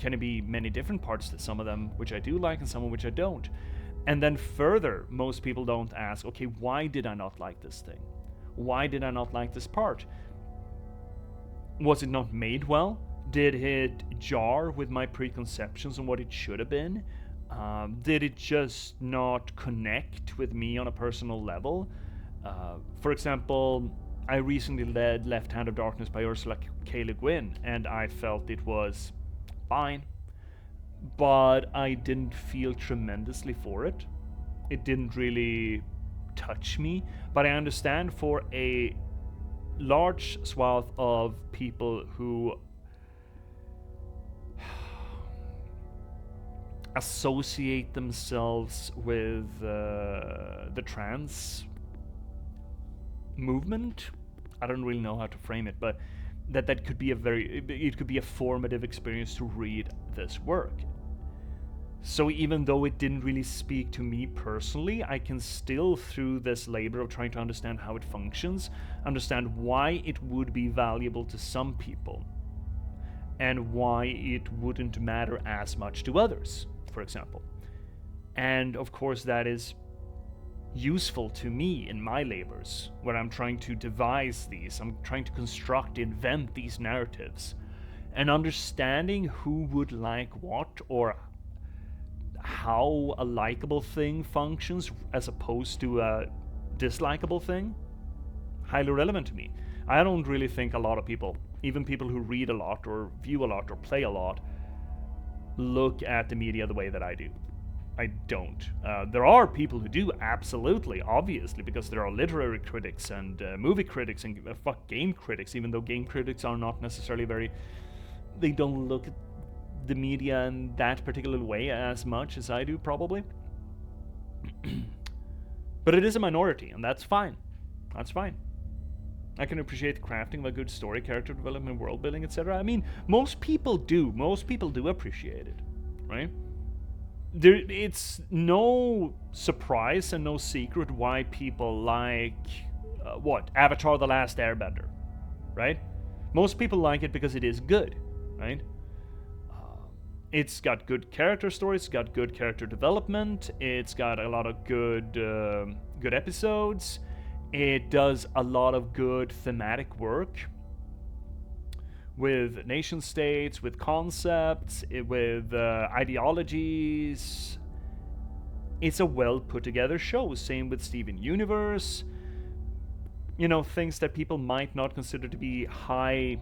Can it be many different parts, that some of them which I do like and some of which I don't? And then further, most people don't ask, okay, why did I not like this thing? Why did I not like this part? Was it not made well? Did it jar with my preconceptions on what it should have been? Did it just not connect with me on a personal level? For example, I recently read Left Hand of Darkness by Ursula K. Le Guin, and I felt it was fine, but I didn't feel tremendously for it. It didn't really touch me, but I understand for a large swath of people who associate themselves with the trans movement. I don't really know how to frame it, but that could be it could be a formative experience to read this work. So even though it didn't really speak to me personally, I can still, through this labor of trying to understand how it functions, understand why it would be valuable to some people and why it wouldn't matter as much to others, for example. And of course that is useful to me in my labors, where I'm trying to devise these, I'm trying to construct, invent these narratives, and understanding who would like what, or how a likable thing functions as opposed to a dislikable thing, highly relevant to me. I don't really think a lot of people, even people who read a lot or view a lot or play a lot, look at the media the way that I do. I don't. There are people who do, absolutely, obviously, because there are literary critics and movie critics and game critics, even though game critics are not necessarily they don't look at the media in that particular way as much as I do, probably. But it is a minority, and that's fine. That's fine. I can appreciate the crafting of a good story, character development, world building, etc. I mean, most people do. Most people do appreciate it, right? It's no surprise and no secret why people like, Avatar: The Last Airbender, right? Most people like it because it is good, right? It's got good character stories, it's got good character development, it's got a lot of good episodes, it does a lot of good thematic work with nation states, with concepts, with ideologies. It's a well put together show. Same with Steven Universe. You know, things that people might not consider to be high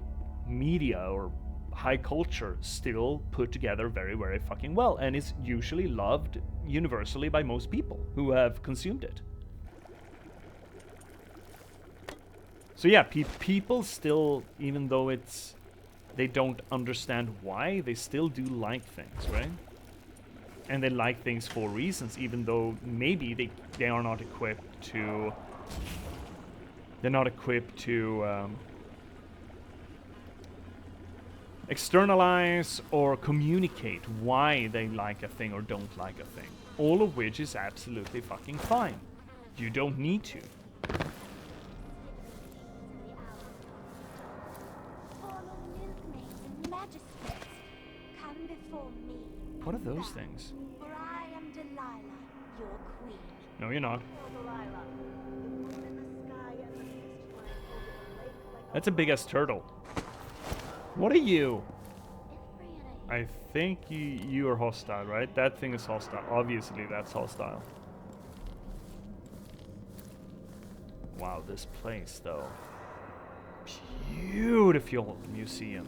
media or high culture, still put together very, very fucking well, and is usually loved universally by most people who have consumed it. So yeah, people still, even though they don't understand why, they still do like things, right? And they like things for reasons, even though maybe they are not equipped to. They're not equipped to externalize or communicate why they like a thing or don't like a thing. All of which is absolutely fucking fine. You don't need to. What are those things? For I am Delilah, your queen. No, you're not. That's a big ass turtle. What are you? I think you are hostile, right? That thing is hostile. Obviously, that's hostile. Wow, this place, though. Beautiful museum.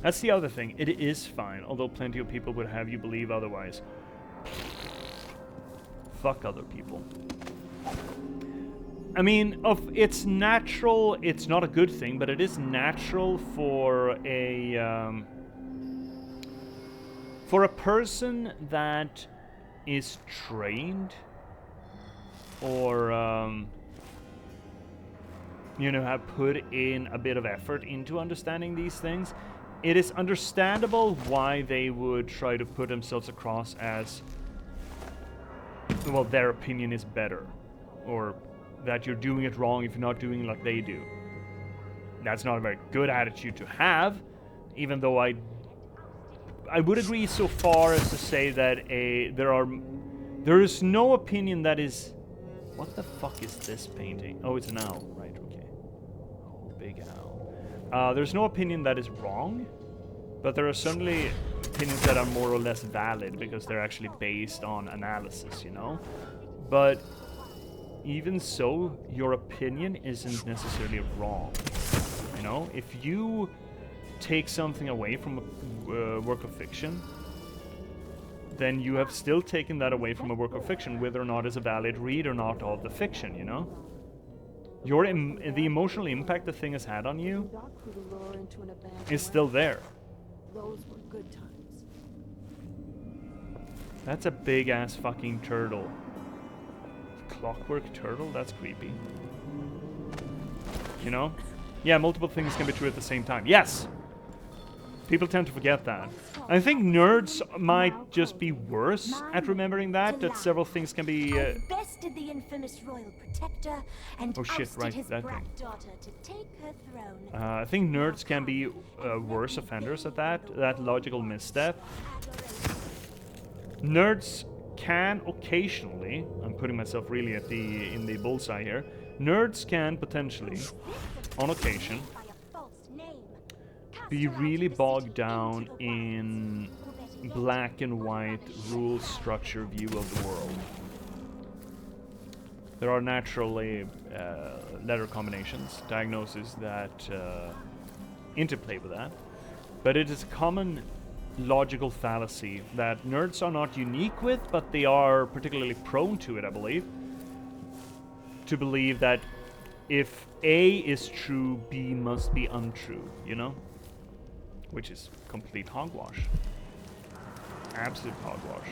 That's the other thing. It is fine, although plenty of people would have you believe otherwise. Fuck other people. I mean, it's natural. It's not a good thing, but it is natural for a person that is trained or you know, have put in a bit of effort into understanding these things. It is understandable why they would try to put themselves across as, well, their opinion is better, or that you're doing it wrong if you're not doing it like they do. That's not a very good attitude to have, even though I would agree so far as to say that there is no opinion that is... What the fuck is this painting? Oh, it's an owl. Right, okay. Oh, big owl. There's no opinion that is wrong, but there are certainly opinions that are more or less valid because they're actually based on analysis, you know? But even so, your opinion isn't necessarily wrong. You know, if you take something away from a work of fiction, then you have still taken that away from a work of fiction, whether or not it's a valid read or not of the fiction, you know? The emotional impact the thing has had on you is still there. Those were good times. That's a big-ass fucking turtle. Clockwork turtle? That's creepy. You know? Yeah, multiple things can be true at the same time. Yes! People tend to forget that. I think nerds might just be worse at remembering that several things can be... bested the infamous royal protector and oh shit, right, his that thing. daughter to take her throne. I think nerds can be worse offenders at that logical misstep. Nerds can occasionally, I'm putting myself really in the bullseye here, nerds can potentially, on occasion, be really bogged down in black and white rule structure view of the world. There are naturally letter combinations, diagnoses that interplay with that, but it is a common logical fallacy that nerds are not unique with, but they are particularly prone to it, I believe. To believe that if A is true, B must be untrue, you know? Which is complete hogwash. Absolute hogwash.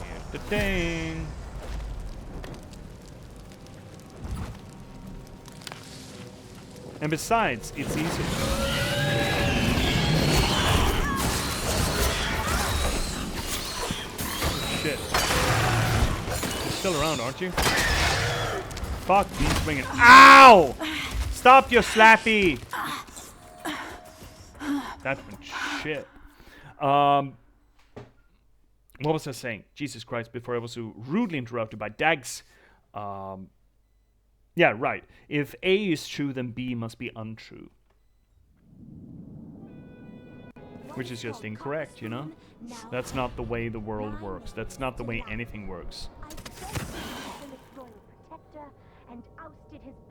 Here's the thing. And besides, it's easy. Shit. You're still around, aren't you? Fuck, he's bringing. Ow! Stop your slappy! That's been shit. What was I saying? Jesus Christ, before I was so rudely interrupted by Dags. Yeah, right. If A is true, then B must be untrue. Which is just incorrect, you know? That's not the way the world works. That's not the way anything works.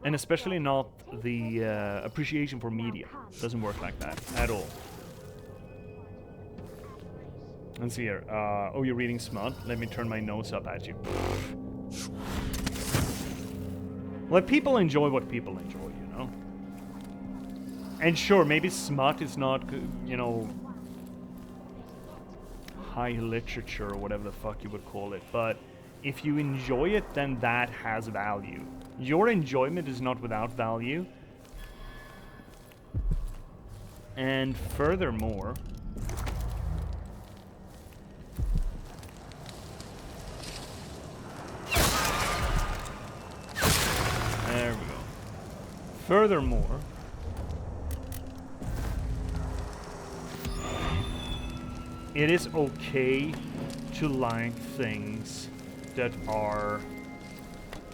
And especially not the appreciation for media. Doesn't work like that at all. Let's see here. Oh, you're reading smut? Let me turn my nose up at you. Let people enjoy what people enjoy, you know? And sure, maybe smut is not, you know, high literature or whatever the fuck you would call it, but if you enjoy it, then that has value. Your enjoyment is not without value. And furthermore, there we go. Furthermore, it is okay to like things that are,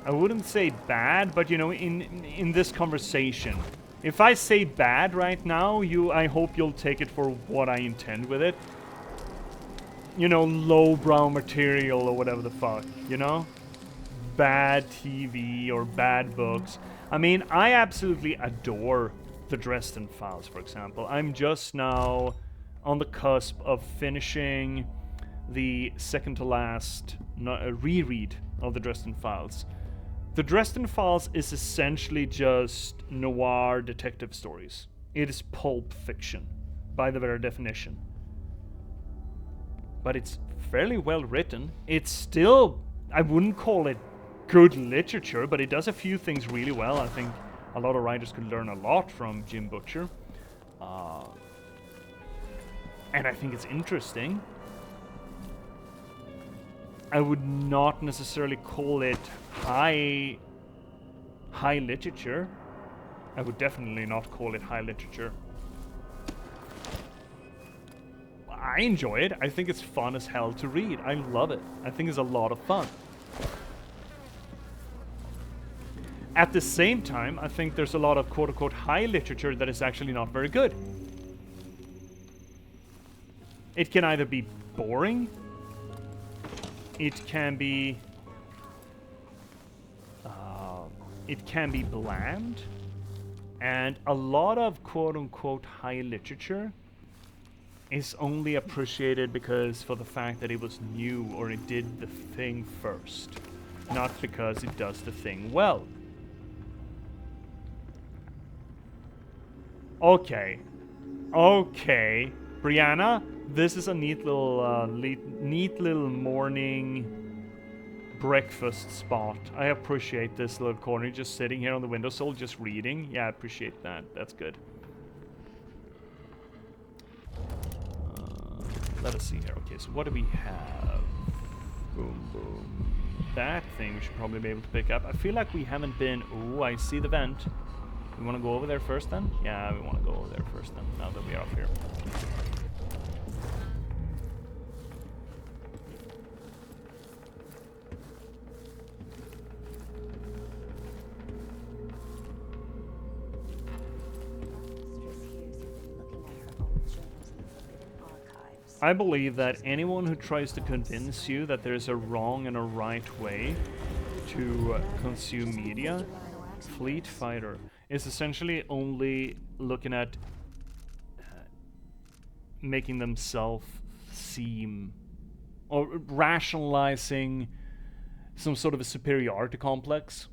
I wouldn't say bad, but you know, in this conversation, If I say bad right now, I hope you'll take it for what I intend with it. You know, lowbrow material or whatever the fuck, you know? Bad TV or bad books. I mean, I absolutely adore the Dresden Files, for example. I'm just now on the cusp of finishing the second to last reread of the Dresden Files. The Dresden Files is essentially just noir detective stories. It is pulp fiction, by the very definition. But it's fairly well written. It's still, I wouldn't call it good literature, but it does a few things really well. I think a lot of writers could learn a lot from Jim Butcher. And I think it's interesting. I would not necessarily call it high literature. I would definitely not call it high literature. I enjoy it. I think it's fun as hell to read. I love it. I think it's a lot of fun. At the same time, I think there's a lot of quote-unquote high literature that is actually not very good. It can either be boring, it can be bland, and a lot of quote-unquote high literature is only appreciated because for the fact that it was new or it did the thing first, not because it does the thing well. Okay, Brianna, this is a neat little morning breakfast spot. I appreciate this little corner, just sitting here on the windowsill, just reading. Yeah, I appreciate that. That's good. Let us see here. Okay, so what do we have? Boom, boom. That thing we should probably be able to pick up. I feel like we haven't been... Ooh, I see the vent. We want to go over there first then? Yeah, we want to go over there first then, now that we are up here. I believe that anyone who tries to convince you that there's a wrong and a right way to consume media, Fleet Fighter, is essentially only looking at making themselves seem, or rationalizing some sort of a superiority complex.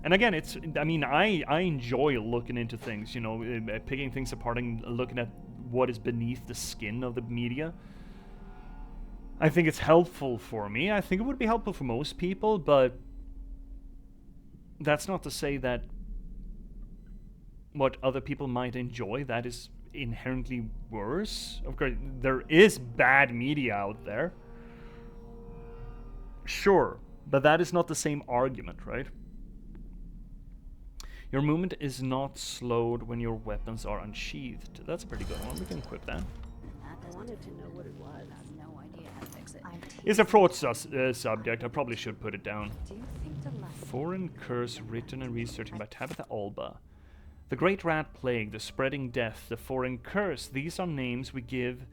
And again, I enjoy looking into things, you know, picking things apart and looking at what is beneath the skin of the media. I think it's helpful for me. I think it would be helpful for most people, but that's not to say that what other people might enjoy, that is inherently worse. Of course, there is bad media out there. Sure, but that is not the same argument, right? Your movement is not slowed when your weapons are unsheathed. That's a pretty good one. We can equip that. I wanted to know what it was. I have no idea how to fix it. It's a fraud subject. I probably should put it down. Foreign curse written and researching by Tabitha Alba. The Great Rat Plague, the Spreading Death, the Foreign Curse. These are names we give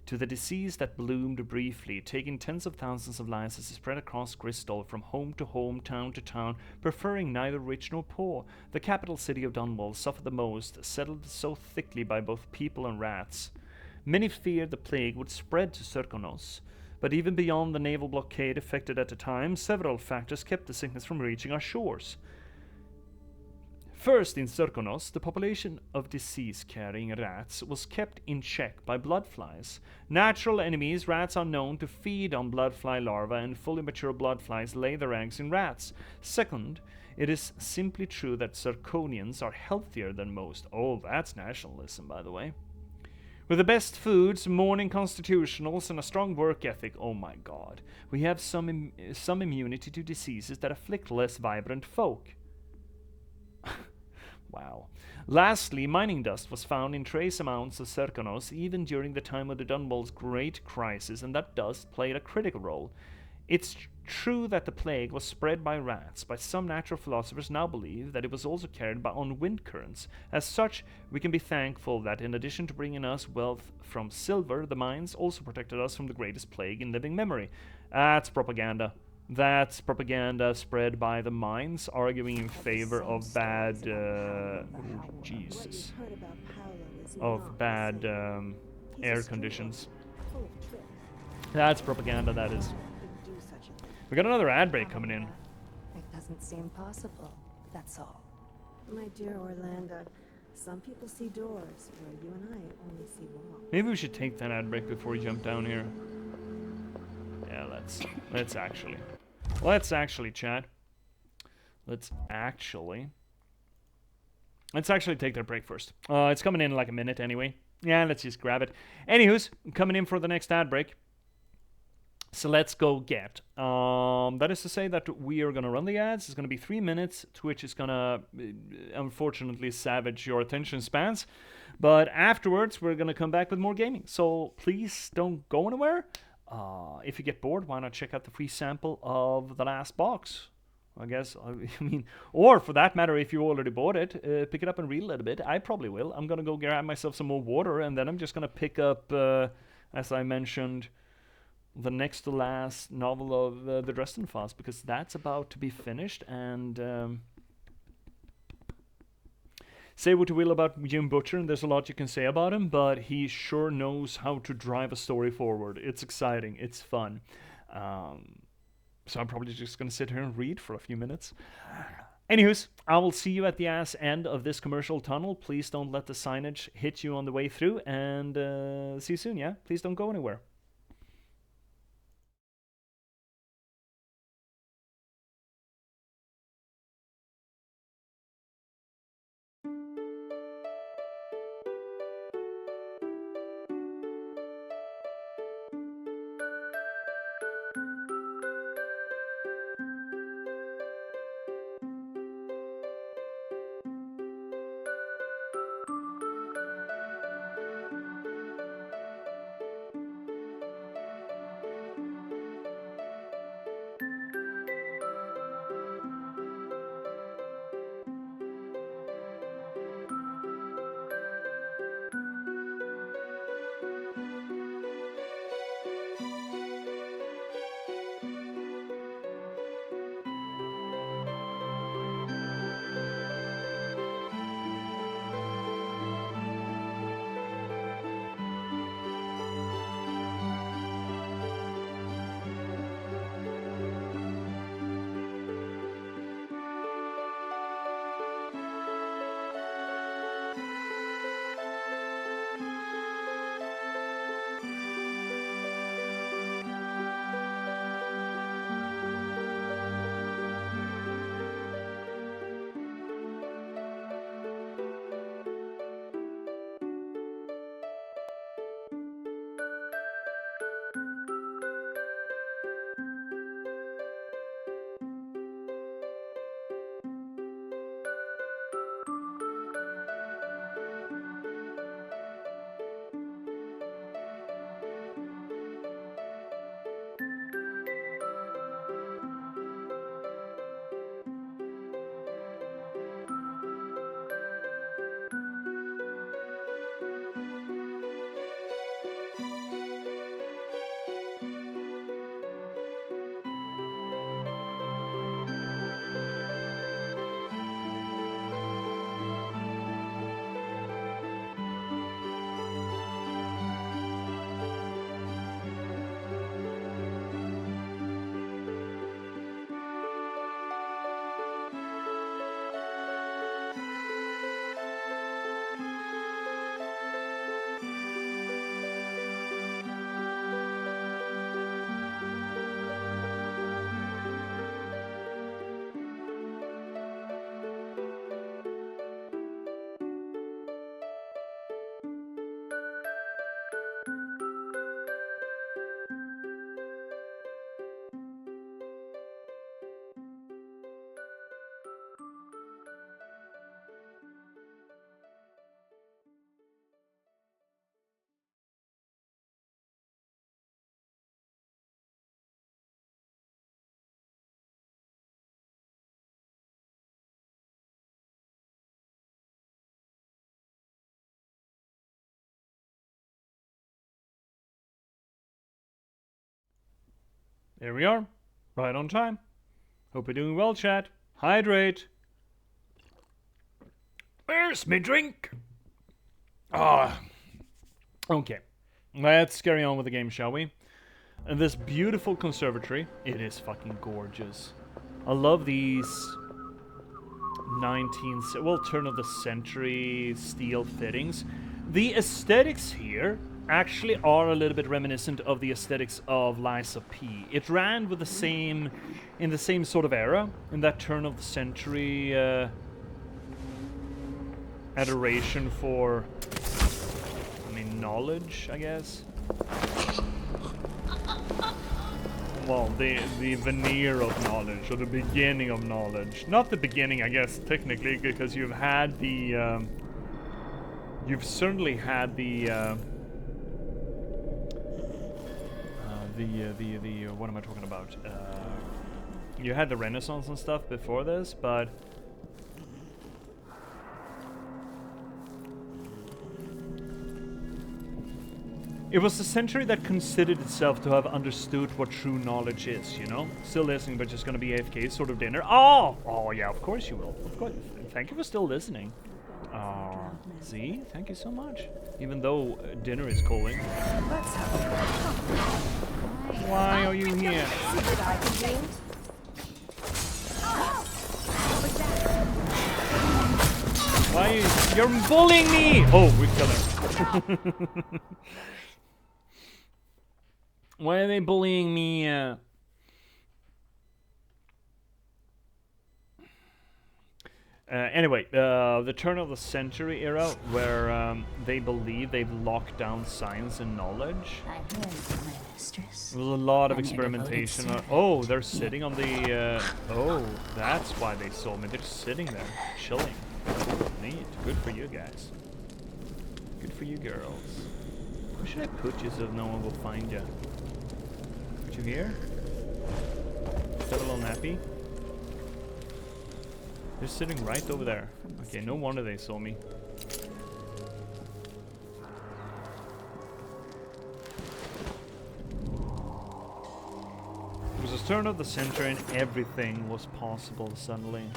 to the disease that bloomed briefly, taking tens of thousands of lives as it spread across Crystal, from home to home, town to town, preferring neither rich nor poor. The capital city of Dunwall suffered the most, settled so thickly by both people and rats. Many feared the plague would spread to Serkonos, but even beyond the naval blockade effected at the time, several factors kept the sickness from reaching our shores. First, in Serkonos, the population of disease-carrying rats was kept in check by bloodflies. Natural enemies, rats are known to feed on bloodfly larvae, and fully mature bloodflies lay their eggs in rats. Second, it is simply true that Zirconians are healthier than most. Oh, that's nationalism, by the way. With the best foods, morning constitutionals, and a strong work ethic, oh my god, we have some immunity to diseases that afflict less vibrant folk. Wow. Lastly, mining dust was found in trace amounts of Serkonos even during the time of the Dunwall's Great Crisis, and that dust played a critical role. It's True that the plague was spread by rats, but some natural philosophers now believe that it was also carried on wind currents. As such, we can be thankful that in addition to bringing us wealth from silver, the mines also protected us from the greatest plague in living memory. That's propaganda. That's propaganda spread by the mines, arguing in favor of bad, Jesus, of bad air conditions. That's propaganda, that is. We got another ad break coming in. It doesn't seem possible, that's all. My dear Orlando, some people see doors where you and I only see walls. Maybe we should take that ad break before we jump down here. Yeah, let's actually chat. Let's actually take that break first. It's coming in like a minute anyway. Yeah, let's just grab it. Anywho's, coming in for the next ad break. So let's go get. That is to say that we are going to run the ads. It's going to be 3 minutes. Twitch is going to, unfortunately, savage your attention spans. But afterwards, we're going to come back with more gaming. So please don't go anywhere. If you get bored, why not check out the free sample of The Last Box? I guess, I mean, or for that matter, if you already bought it, pick it up and read a little bit. I probably will. I'm going to go grab myself some more water, and then I'm just going to pick up, as I mentioned, the next to last novel of the Dresden Files, because that's about to be finished. And say what you will about Jim Butcher, and there's a lot you can say about him, but he sure knows how to drive a story forward. It's exciting. It's fun. So I'm probably just going to sit here and read for a few minutes. Anywho's, I will see you at the ass end of this commercial tunnel. Please don't let the signage hit you on the way through, and see you soon, yeah? Please don't go anywhere. There we are. Right on time. Hope you're doing well, chat. Hydrate. Where's me drink? Ah. Okay. Let's carry on with the game, shall we? And this beautiful conservatory. It is fucking gorgeous. I love these 19th, well, turn of the century steel fittings. The aesthetics here actually are a little bit reminiscent of the aesthetics of Lies of P. It ran with the same, in the same sort of era, in that turn of the century adoration for, I mean, knowledge, I guess. Well, the veneer of knowledge, or the beginning of knowledge. Not the beginning, I guess, technically, because you've had the, you've certainly had the, what am I talking about? You had the Renaissance and stuff before this, but it was the century that considered itself to have understood what true knowledge is, you know? Still listening, but just gonna be AFK, sort of dinner. Oh, yeah, of course you will. Of course. Thank you for still listening. See? Thank you so much. Even though dinner is calling. Let's have a Why are you here? Why are you... You're bullying me! Oh, we killed him. Why are they bullying me? Anyway, the turn of the century era, where they believe they've locked down science and knowledge. I heard from my mistress. There's a lot of experimentation. Oh, they're sitting on the... oh, that's why they saw me. They're just sitting there, chilling. Neat. Good for you guys. Good for you girls. Where should I put you so no one will find you? Put you here? Is that a little nappy? They're sitting right over there. Okay, no wonder they saw me. It was a turn of the century and everything was possible suddenly.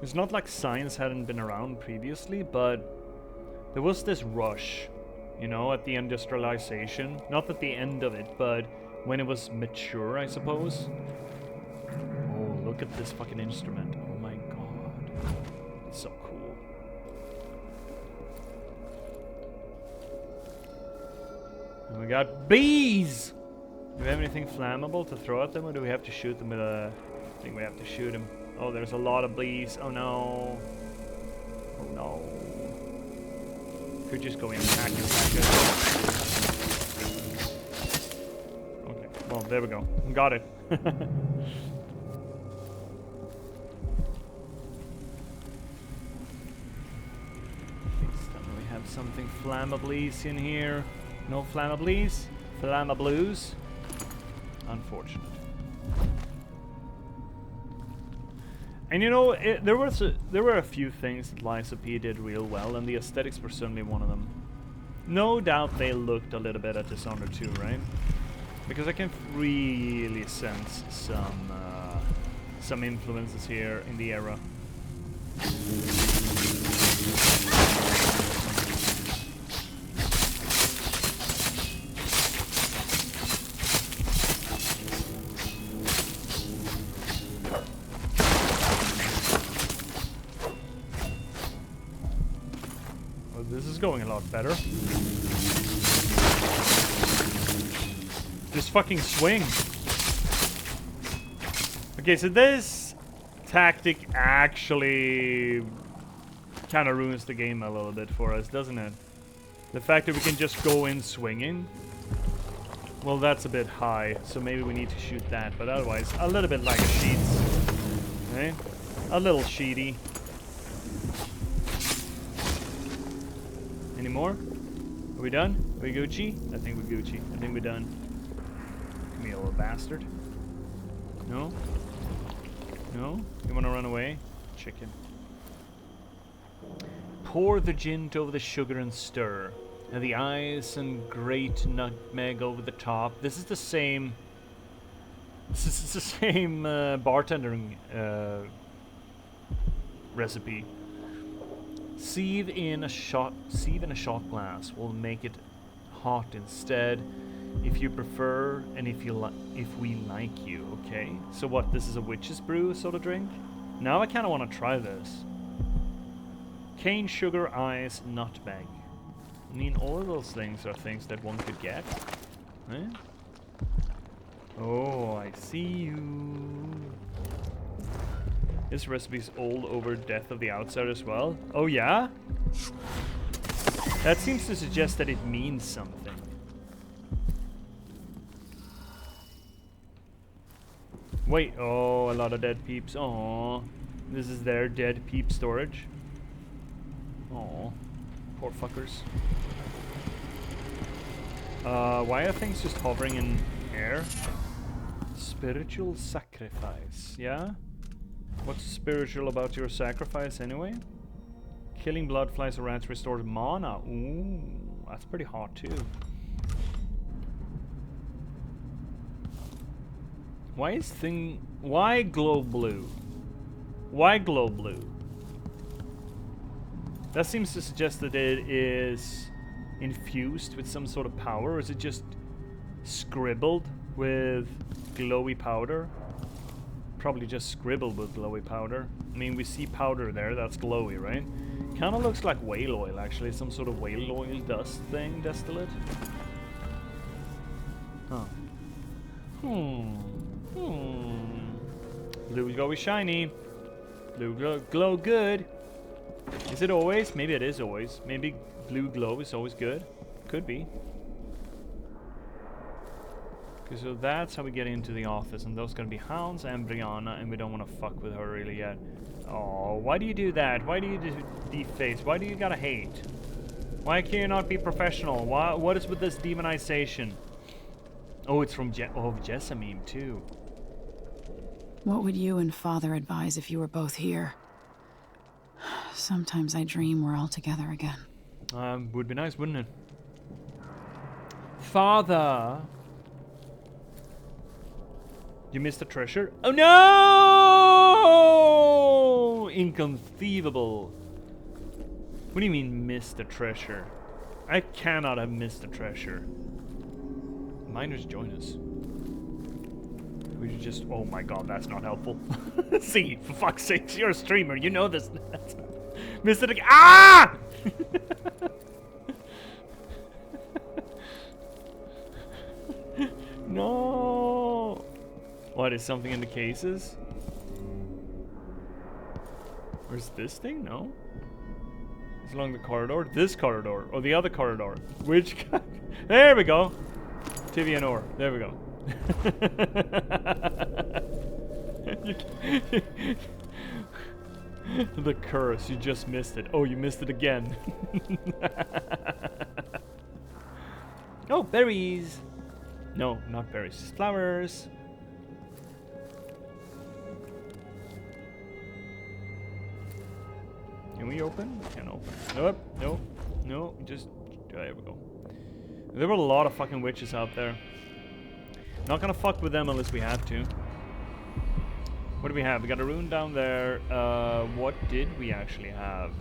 It's not like science hadn't been around previously, but there was this rush, you know, at the industrialization. Not at the end of it, but when it was mature, I suppose. Oh, look at this fucking instrument. Oh my god. It's so cool. And we got bees! Do we have anything flammable to throw at them, or do we have to shoot them with a... I think we have to shoot them. Oh, there's a lot of bees. Oh no. Oh no. Could just go in and hack it. Okay, well, there we go. Got it. We have something flammables in here. No flammables? Flammablues? Unfortunate. And you know, there were a few things that Lies of P did real well, and the aesthetics were certainly one of them. No doubt they looked a little bit at Dishonored 2, right? Because I can really sense some influences here in the era. This is going a lot better. Just fucking swing. Okay, so this tactic actually kind of ruins the game a little bit for us, doesn't it? The fact that we can just go in swinging. Well, that's a bit high, so maybe we need to shoot that. But otherwise, a little bit like a sheets. Okay? A little sheety. Any more? Are we done? Are we Gucci? I think we're Gucci. I think we're done. Come here, little bastard. No? No? You wanna run away? Chicken. Pour the gin over the sugar and stir. And the ice and great nutmeg over the top. This is the same. This is the same bartending recipe. Sieve in a shot glass will make it hot instead, if you prefer, and if we like you. Okay. So what? This is a witch's brew sort of drink. Now I kind of want to try this. Cane sugar, ice, nutmeg. I mean, all of those things are things that one could get. Eh? Oh, I see you. This recipe's all over Death of the Outsider as well. Oh yeah? That seems to suggest that it means something. Wait, oh, a lot of dead peeps. Oh, this is their dead peep storage. Oh, poor fuckers. Why are things just hovering in air? Spiritual sacrifice, yeah? What's spiritual about your sacrifice anyway? Killing blood flies or rats restores mana. Ooh, that's pretty hot too. Why glow blue? Why glow blue? That seems to suggest that it is infused with some sort of power, or is it just scribbled with glowy powder? Probably just scribbled with glowy powder. I mean, we see powder there, that's glowy, right? Kind of looks like whale oil, actually. Some sort of whale oil dust thing, distillate. Huh. Blue will go shiny. Blue glow good. Is it always? Maybe it is always. Maybe blue glow is always good. Could be. Okay, so that's how we get into the office, and those gonna be Hounds and Brianna, and we don't want to fuck with her really yet. Oh, why do you do that? Why do you deface? Why do you gotta hate? Why can you not be professional? What is with this demonization? Oh, it's from Jessamine too. What would you and Father advise if you were both here? Sometimes I dream we're all together again. Would be nice, wouldn't it? Father! You missed the treasure? Oh no! Inconceivable. What do you mean missed the treasure? I cannot have missed the treasure. Miners join us. We should just... Oh my god, that's not helpful. See, for fuck's sake, you're a streamer, you know this. Missed it again. Ah! No! What, is something in the cases? Where's this thing? No? It's along the corridor. This corridor. Or the other corridor. Which... There we go. Tivy and Or. There we go. The curse. You just missed it. Oh, you missed it again. Oh, berries. No, not berries. Flowers. Can we open? Can't open. Nope. Nope. No. Just... There we go. There were a lot of fucking witches out there. Not gonna fuck with them unless we have to. What do we have? We got a rune down there. What did we actually have?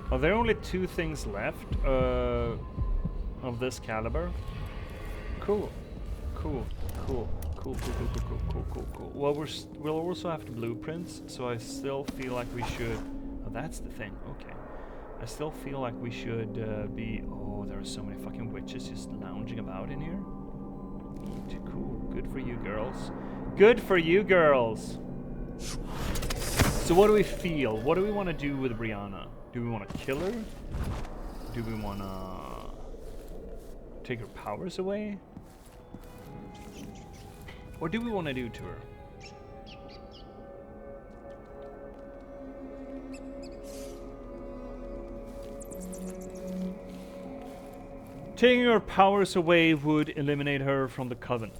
Are there only 2 things left of this caliber? Cool. Cool. Cool. Cool, cool, cool, cool, cool, cool, cool, cool. Well, we'll also have the blueprints, so I still feel like we should... Oh, that's the thing. Okay. I still feel like we should be... Oh, there are so many fucking witches just lounging about in here. Neat. Cool. Good for you, girls. Good for you, girls! So what do we feel? What do we want to do with Brianna? Do we want to kill her? Do we want to take her powers away? What do we want to do to her? Taking her powers away would eliminate her from the Coven.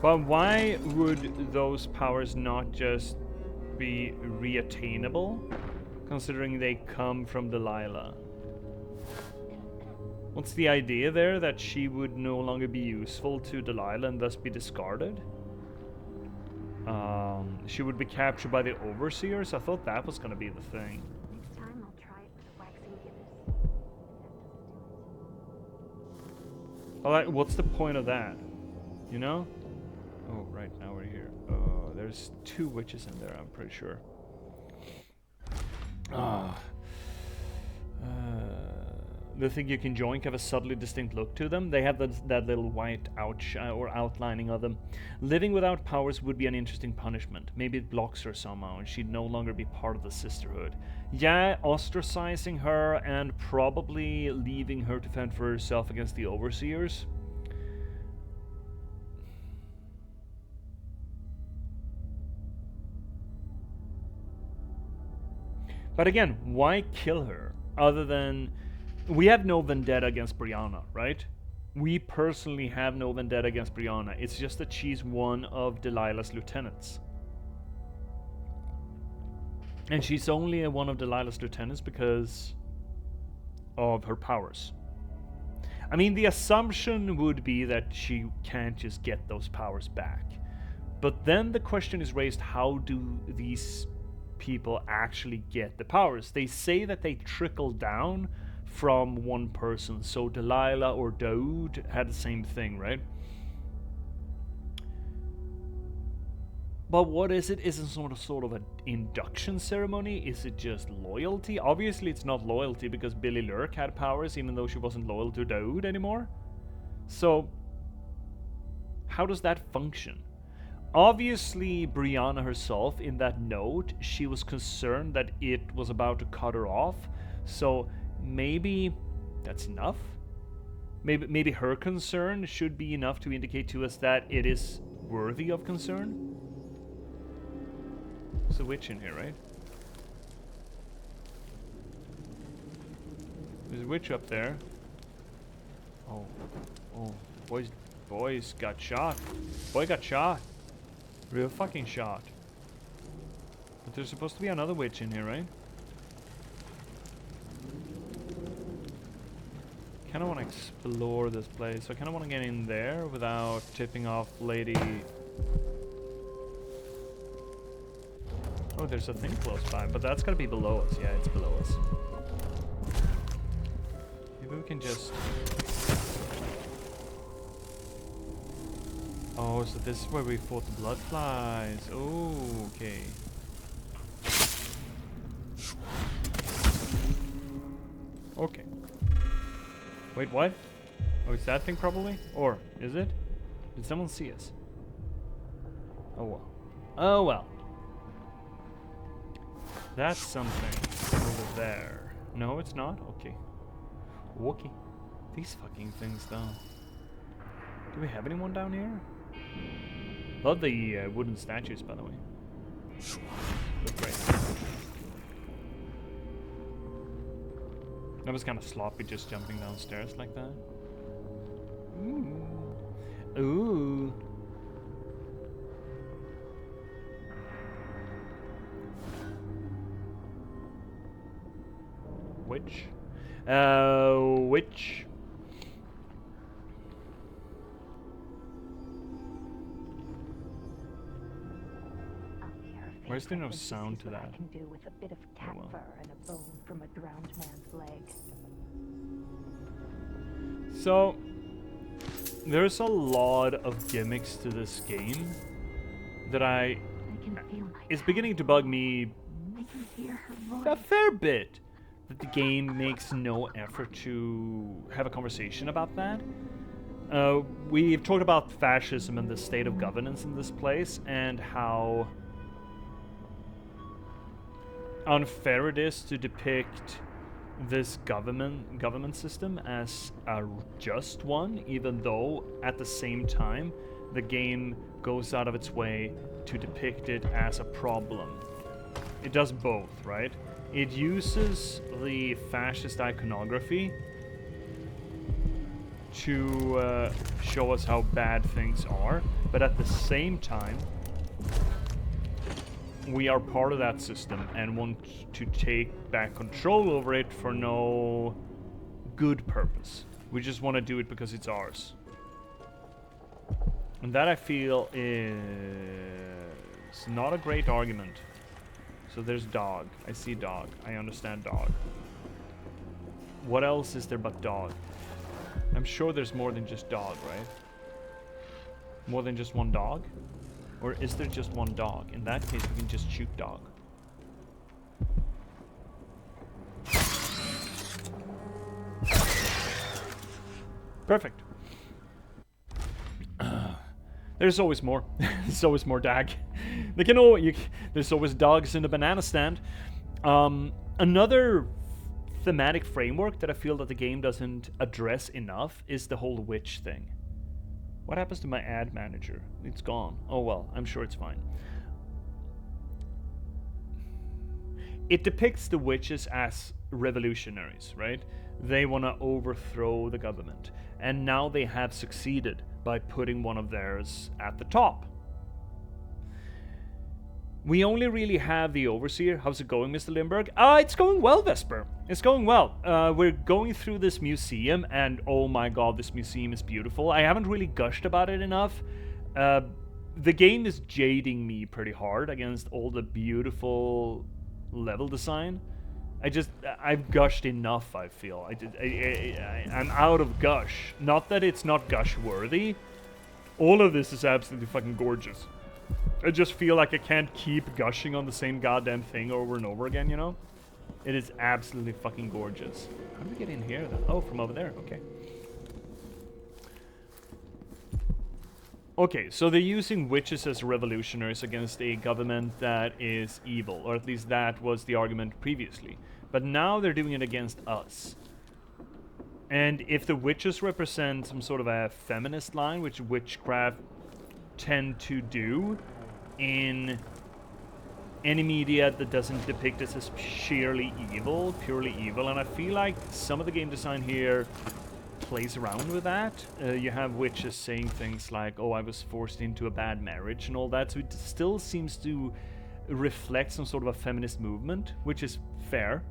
But why would those powers not just be reattainable? considering they come from Delilah. What's the idea there? That she would no longer be useful to Delilah and thus be discarded? She would be captured by the Overseers? I thought that was gonna be the thing. Next time I'll try it with the waxing gibbous. Well, what's the point of that? You know? Oh, right, now we're here. There's 2 witches in there, I'm pretty sure. The thing you can join have a subtly distinct look to them. They have that little white or outlining of them. Living without powers would be an interesting punishment. Maybe it blocks her somehow and she'd no longer be part of the sisterhood. Yeah, ostracizing her and probably leaving her to fend for herself against the Overseers. But again, why kill her? Other than... We have no vendetta against Brianna, right? We personally have no vendetta against Brianna. It's just that she's one of Delilah's lieutenants. And she's only one of Delilah's lieutenants because of her powers. I mean, the assumption would be that she can't just get those powers back. But then the question is raised, how do these people actually get the powers? They say that they trickle down from one person, so Delilah or Daoud had the same thing, right? But what is it? Is it sort of an induction ceremony? Is it just loyalty? Obviously it's not loyalty because Billy Lurk had powers even though she wasn't loyal to Daoud anymore. So how does that function? Obviously Brianna herself, in that note, she was concerned that it was about to cut her off, so maybe that's enough. Maybe her concern should be enough to indicate to us that it is worthy of concern. There's a witch in here, right? There's a witch up there. Oh, boys got shot. Boy got shot. Real fucking shot. But there's supposed to be another witch in here, right? I kind of want to explore this place. I kind of want to get in there without tipping off Lady... Oh, there's a thing close by, but that's gotta be below us. Yeah, it's below us. Maybe we can just... Oh, so this is where we fought the blood flies. Oh, okay. Okay. Wait, what? Oh, it's that thing probably? Or, is it? Did someone see us? Oh well. Oh well. That's something over there. No, it's not? Okay. Okay. These fucking things though. Do we have anyone down here? Love the wooden statues, by the way. Look great. That was kind of sloppy, just jumping downstairs like that. Ooh. Ooh. Which? Which? Why is there no sound to that? I can do with a bit of cat fur and a bone from a drowned man's leg. So, there's a lot of gimmicks to this game that it's beginning to bug me a fair bit. That the game makes no effort to have a conversation about that. We've talked about fascism and the state of governance in this place and how unfair it is to depict this government system as a just one, even though at the same time the game goes out of its way to depict it as a problem. It does both, right? It uses the fascist iconography to show us how bad things are, but at the same time we are part of that system and want to take back control over it for no good purpose. We just want to do it because it's ours. And that I feel is not a great argument. So there's dog. I see dog. I understand dog. What else is there but dog? I'm sure there's more than just dog, right? More than just one dog? Or is there just one dog? In that case, we can just shoot dog. Perfect. There's always more. There's always more dag. There's always dogs in the banana stand. Another thematic framework that I feel that the game doesn't address enough is the whole witch thing. What happens to my ad manager? It's gone. Oh well, I'm sure it's fine. It depicts the witches as revolutionaries, right? They want to overthrow the government. And now they have succeeded by putting one of theirs at the top. We only really have the overseer. How's it going, Mr. Lindberg? It's going well, Vesper. It's going well. We're going through this museum, and oh my god, this museum is beautiful. I haven't really gushed about it enough. The game is jading me pretty hard against all the beautiful level design. I've gushed enough, I feel. I'm out of gush. Not that it's not gush worthy. All of this is absolutely fucking gorgeous. I just feel like I can't keep gushing on the same goddamn thing over and over again, you know? It is absolutely fucking gorgeous. How do we get in here then? Oh, from over there, okay. Okay, so they're using witches as revolutionaries against a government that is evil, or at least that was the argument previously. But now they're doing it against us. And if the witches represent some sort of a feminist line, which witchcraft tend to do in any media that doesn't depict us as purely evil, and I feel like some of the game design here plays around with that. You have witches saying things like, oh, I was forced into a bad marriage and all that, so it still seems to reflect some sort of a feminist movement, which is fair,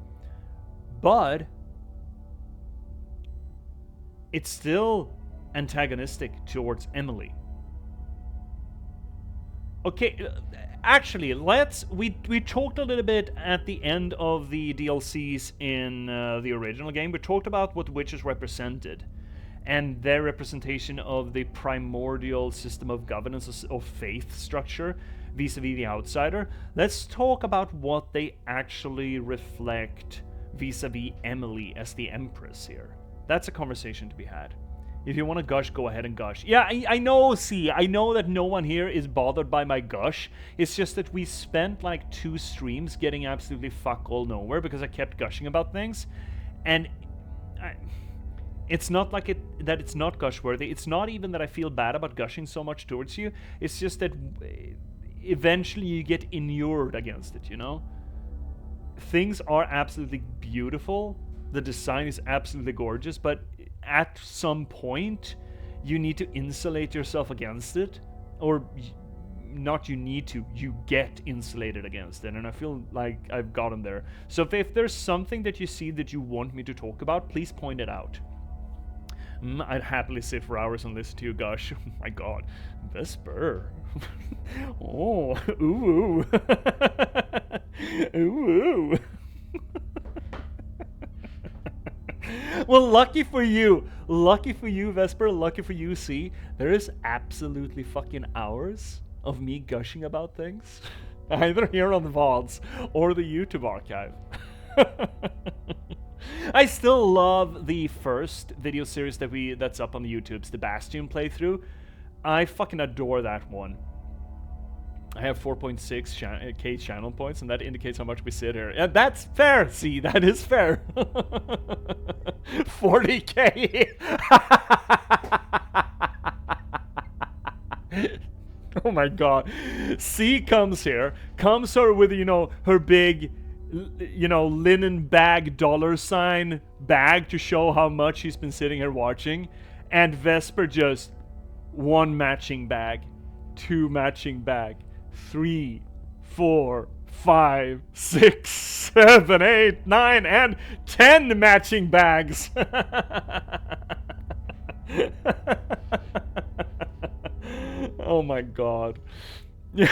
but it's still antagonistic towards Emily. Okay, actually, we talked a little bit at the end of the DLCs in the original game. We talked about what witches represented and their representation of the primordial system of governance of faith structure vis-a-vis the outsider. Let's talk about what they actually reflect vis-a-vis Emily as the Empress here. That's a conversation to be had. If you want to gush, go ahead and gush. Yeah, I know, I know that no one here is bothered by my gush. It's just that we spent like 2 streams getting absolutely fuck all nowhere because I kept gushing about things. And it's not like that it's not gush worthy. It's not even that I feel bad about gushing so much towards you. It's just that eventually you get inured against it, you know? Things are absolutely beautiful. The design is absolutely gorgeous, but at some point you need to insulate yourself against it, or not you need to, you get insulated against it, and I feel like I've gotten there. So if there's something that you see that you want me to talk about, please point it out. I'd happily sit for hours and listen to you gush. Oh my god, Vesper. Oh, ooh. Ooh. Well, lucky for you, Vesper, lucky for you, see, there is absolutely fucking hours of me gushing about things, either here on the VODs or the YouTube archive. I still love the first video series that's up on the YouTube's the Bastion playthrough. I fucking adore that one. I have 4.6k channel points, and that indicates how much we sit here. Yeah, that's fair. See, that is fair. 40k. Oh my god. C comes here with, you know, her big, you know, linen bag $sign bag to show how much she's been sitting here watching, and Vesper just 1 matching bag, 2 matching bag, 3, 4, 5, 6, 7, 8, 9, and 10 matching bags. Oh my god. Yeah.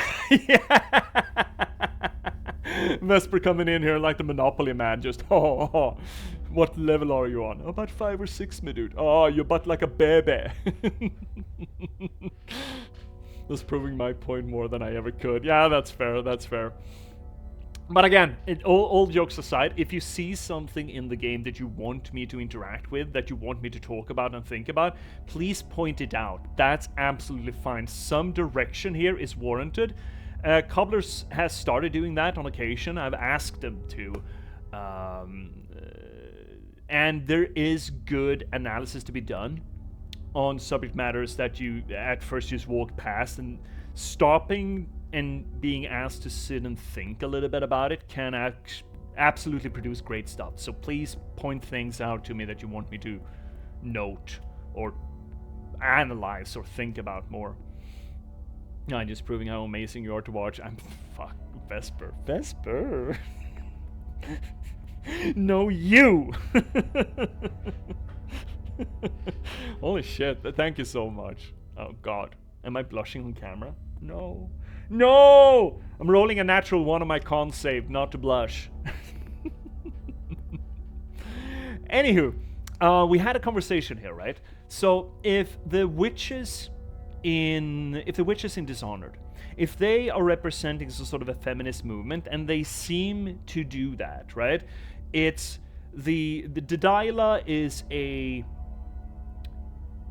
Vesper coming in here like the Monopoly man, just oh. What level are you on? About 5 or 6, my dude. Oh, you're but like a baby. That's proving my point more than I ever could. Yeah, that's fair, that's fair. But again, all jokes aside, if you see something in the game that you want me to interact with, that you want me to talk about and think about, please point it out. That's absolutely fine. Some direction here is warranted. Cobblers has started doing that on occasion. I've asked them to. And there is good analysis to be done on subject matters that you at first just walk past, and stopping and being asked to sit and think a little bit about it can absolutely produce great stuff. So please point things out to me that you want me to note or analyze or think about more. I'm just proving how amazing you are to watch. I'm fuck Vesper. Vesper. No, you. Holy shit! Thank you so much. Oh god, am I blushing on camera? No. No! I'm rolling a natural 1 on my con save, not to blush. Anywho, we had a conversation here, right? So if the witches in Dishonored, if they are representing some sort of a feminist movement, and they seem to do that, right? It's the Delilah is a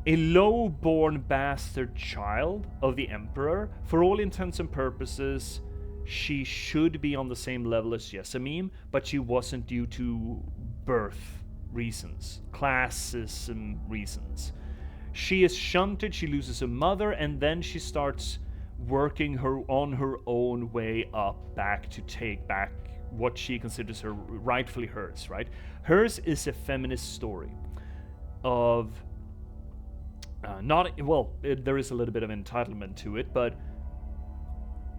low-born bastard child of the Emperor. For all intents and purposes, she should be on the same level as Jessamine, but she wasn't due to birth reasons, classism reasons. She is shunted, she loses a mother, and then she starts working on her own way up back to take back what she considers her rightfully hers, right? Hers is a feminist story of there is a little bit of entitlement to it, but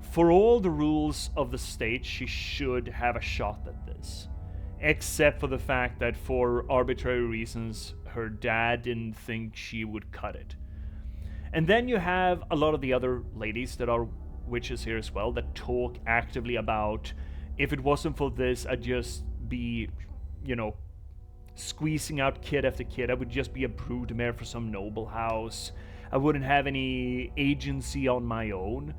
for all the rules of the state, she should have a shot at this. Except for the fact that for arbitrary reasons, her dad didn't think she would cut it. And then you have a lot of the other ladies that are witches here as well, that talk actively about, if it wasn't for this, I'd just be, squeezing out kid after kid. I would just be a broodmare for some noble house. I wouldn't have any agency on my own.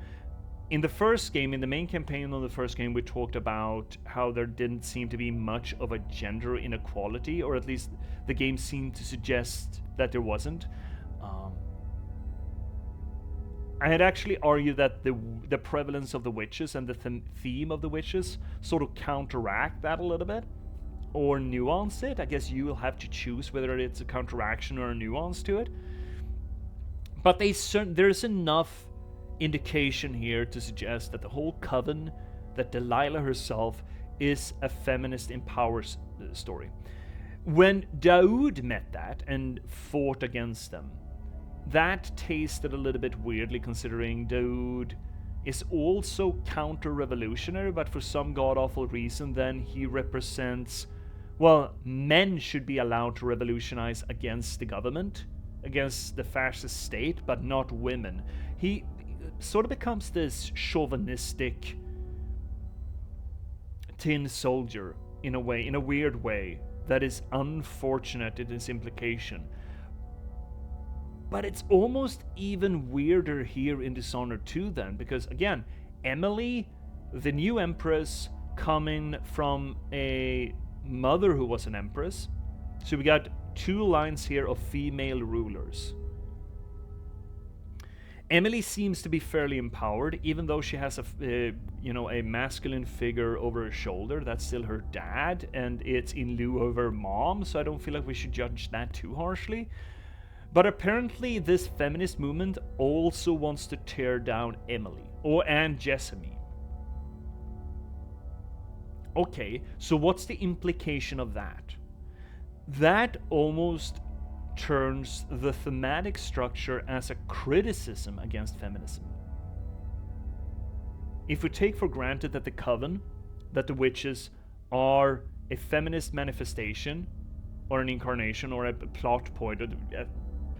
In the first game, in the main campaign of the first game, we talked about how there didn't seem to be much of a gender inequality, or at least the game seemed to suggest that there wasn't. I had actually argued that the prevalence of the witches and the theme of the witches sort of counteract that a little bit, or nuance it. I guess you will have to choose whether it's a counteraction or a nuance to it. But there's enough indication here to suggest that the whole coven, that Delilah herself is a feminist empower story. When Daoud met that and fought against them, that tasted a little bit weirdly, considering Daoud is also counter-revolutionary, but for some god-awful reason then he represents, men should be allowed to revolutionize against the government, against the fascist state, but not women. He sort of becomes this chauvinistic tin soldier in a weird way, that is unfortunate in its implication. But it's almost even weirder here in Dishonored 2 then, because again, Emily, the new empress, coming from a mother who was an empress. So we got 2 lines here of female rulers. Emily seems to be fairly empowered, even though she has a masculine figure over her shoulder. That's still her dad, and it's in lieu of her mom, so I don't feel like we should judge that too harshly. But apparently this feminist movement also wants to tear down Emily, and Jessamine. Okay, so what's the implication of that? That almost turns the thematic structure as a criticism against feminism. if we take for granted that the Coven, that the witches are a feminist manifestation, or an incarnation, or a plot point, or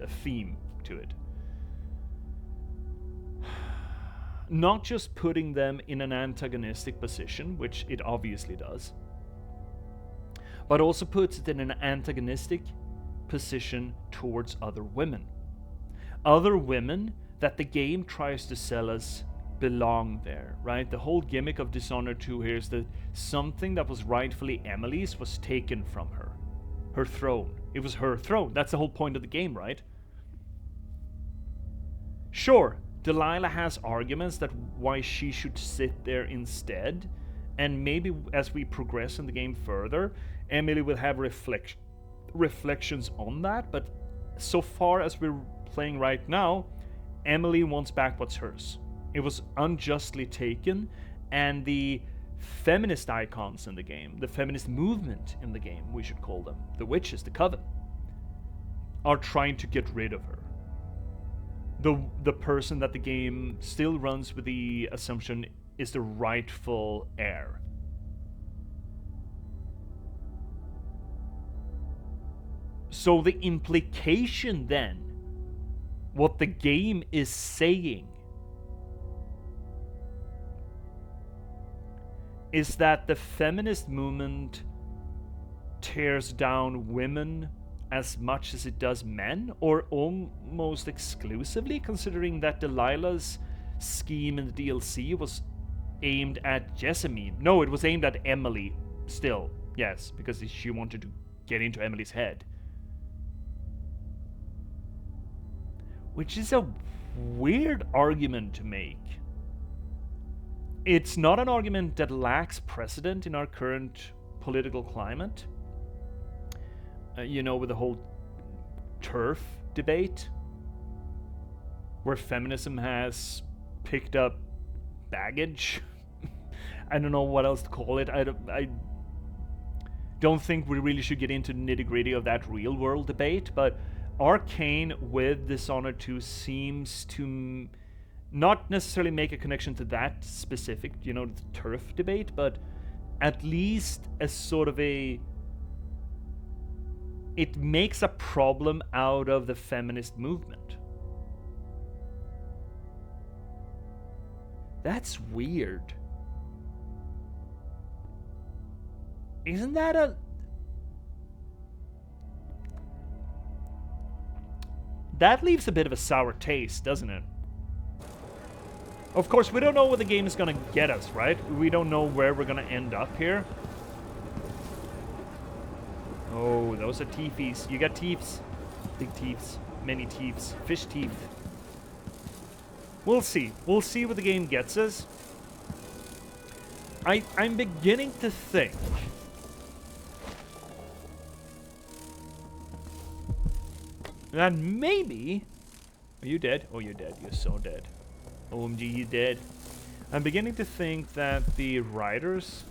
a theme to it. Not just putting them in an antagonistic position, which it obviously does, but also puts it in an antagonistic position towards other women. Other women that the game tries to sell us belong there, right? The whole gimmick of Dishonored 2 here is that something that was rightfully Emily's was taken from her. Her throne. It was her throne. That's the whole point of the game, right? Sure, Delilah has arguments that why she should sit there instead, and maybe as we progress in the game further, Emily will have reflections on that, but so far as we're playing right now, Emily wants back what's hers. It was unjustly taken, and the feminist icons in the game, the feminist movement in the game, we should call them, the witches, the Coven, are trying to get rid of her. The person that the game still runs with the assumption is the rightful heir. So the implication then, what the game is saying, is that the feminist movement tears down women as much as it does men, or almost exclusively, considering that Delilah's scheme in the DLC was aimed at Jessamine. No, it was aimed at Emily still. Yes, because she wanted to get into Emily's head. Which is a weird argument to make. It's not an argument that lacks precedent in our current political climate. You know, with the whole TERF debate, where feminism has picked up baggage. I don't know what else to call it. I don't think we really should get into the nitty-gritty of that real-world debate, but Arkane with Dishonored 2 seems to not necessarily make a connection to that specific, you know, the TERF debate, but at least as sort of a... It makes a problem out of the feminist movement. That's weird. Isn't that a... That leaves a bit of a sour taste, doesn't it? Of course, we don't know what the game is going to get us, right? We don't know where we're going to end up here. Oh, those are teefies. You got teeths. Big teeths. Many teeths. Fish teeth. We'll see. We'll see what the game gets us. I'm beginning to think that maybe... Are you dead? Oh, you're dead. You're so dead. OMG, you're dead. I'm beginning to think that the writers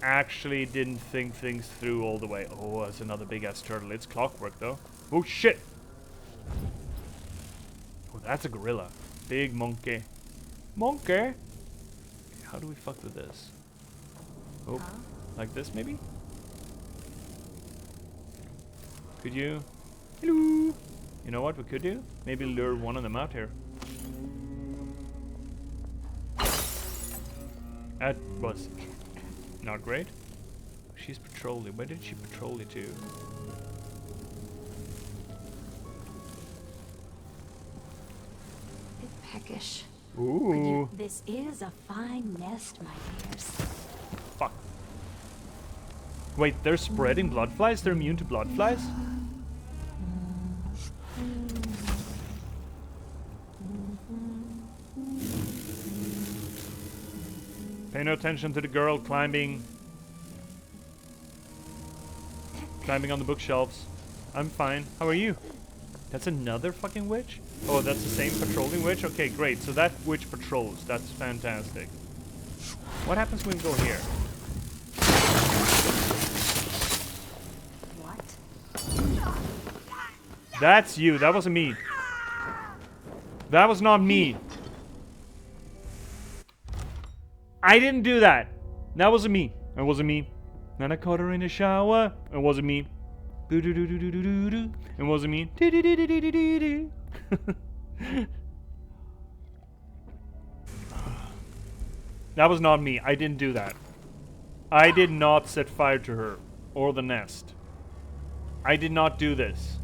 actually didn't think things through all the way. Oh, that's another big-ass turtle. It's clockwork, though. Oh, shit! Oh, that's a gorilla. Big monkey. Monkey! Okay, how do we fuck with this? Oh, like this, maybe? Could you... Hello! You know what we could do? Maybe lure one of them out here. That was... not great. She's patrolling. Where did she patrol it to? Bit peckish. Ooh. This is a fine nest, my dears. Fuck. Wait, they're spreading blood flies? They're immune to blood flies? Pay no attention to the girl climbing on the bookshelves. I'm fine. How are you? That's another fucking witch? Oh, that's the same patrolling witch? Okay, great. So that witch patrols. That's fantastic. What happens when we go here? What? That's you. That wasn't me. That was not me. I didn't do that. That wasn't me. It wasn't me. Then I caught her in the shower. It wasn't me. It wasn't me. That was not me. I didn't do that. I did not set fire to her or the nest. I did not do this.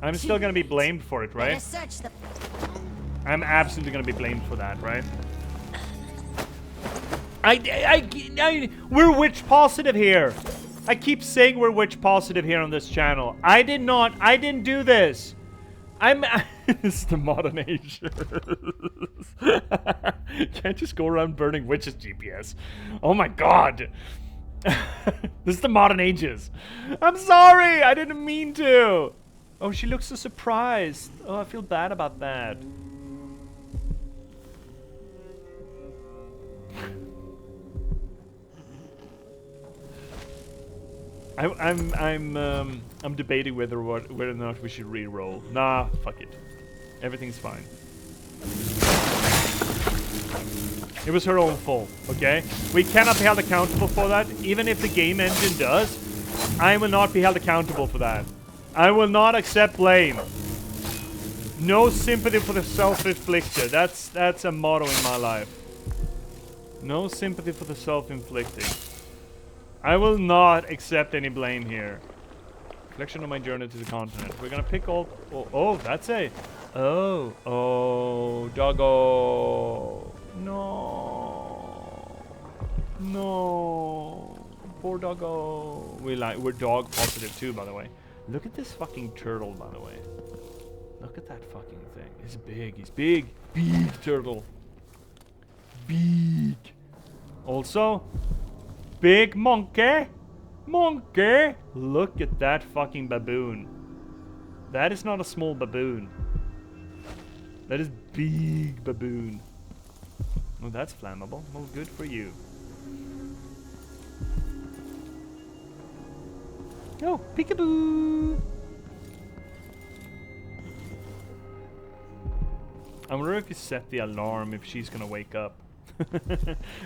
I'm still gonna be blamed for it, right? I'm absolutely gonna be blamed for that, right? We're witch positive here. I keep saying we're witch positive here on this channel. I didn't do this. It's the modern age. Can't just go around burning witches, J.P.S. Oh my god. This is the modern ages. I'm sorry, I didn't mean to. Oh, she looks so surprised. Oh, I feel bad about that. I'm debating whether or not we should re-roll. Nah, fuck it. Everything's fine. It was her own fault, okay? We cannot be held accountable for that. Even if the game engine does, I will not be held accountable for that. I will not accept blame. No sympathy for the self-inflicted. That's a motto in my life. No sympathy for the self-inflicted. I will not accept any blame here. Reflection on my journey to the continent. We're gonna pick all... Oh, that's a... Oh, doggo. No. No. Poor doggo. We're dog positive too, by the way. Look at this fucking turtle, by the way. Look at that fucking thing. He's big. He's big. Big turtle. Big. Also... Big monkey! Monkey! Look at that fucking baboon. That is not a small baboon. That is big baboon. Oh, that's flammable. Well, good for you. Oh, peekaboo! I wonder if you set the alarm if she's gonna wake up.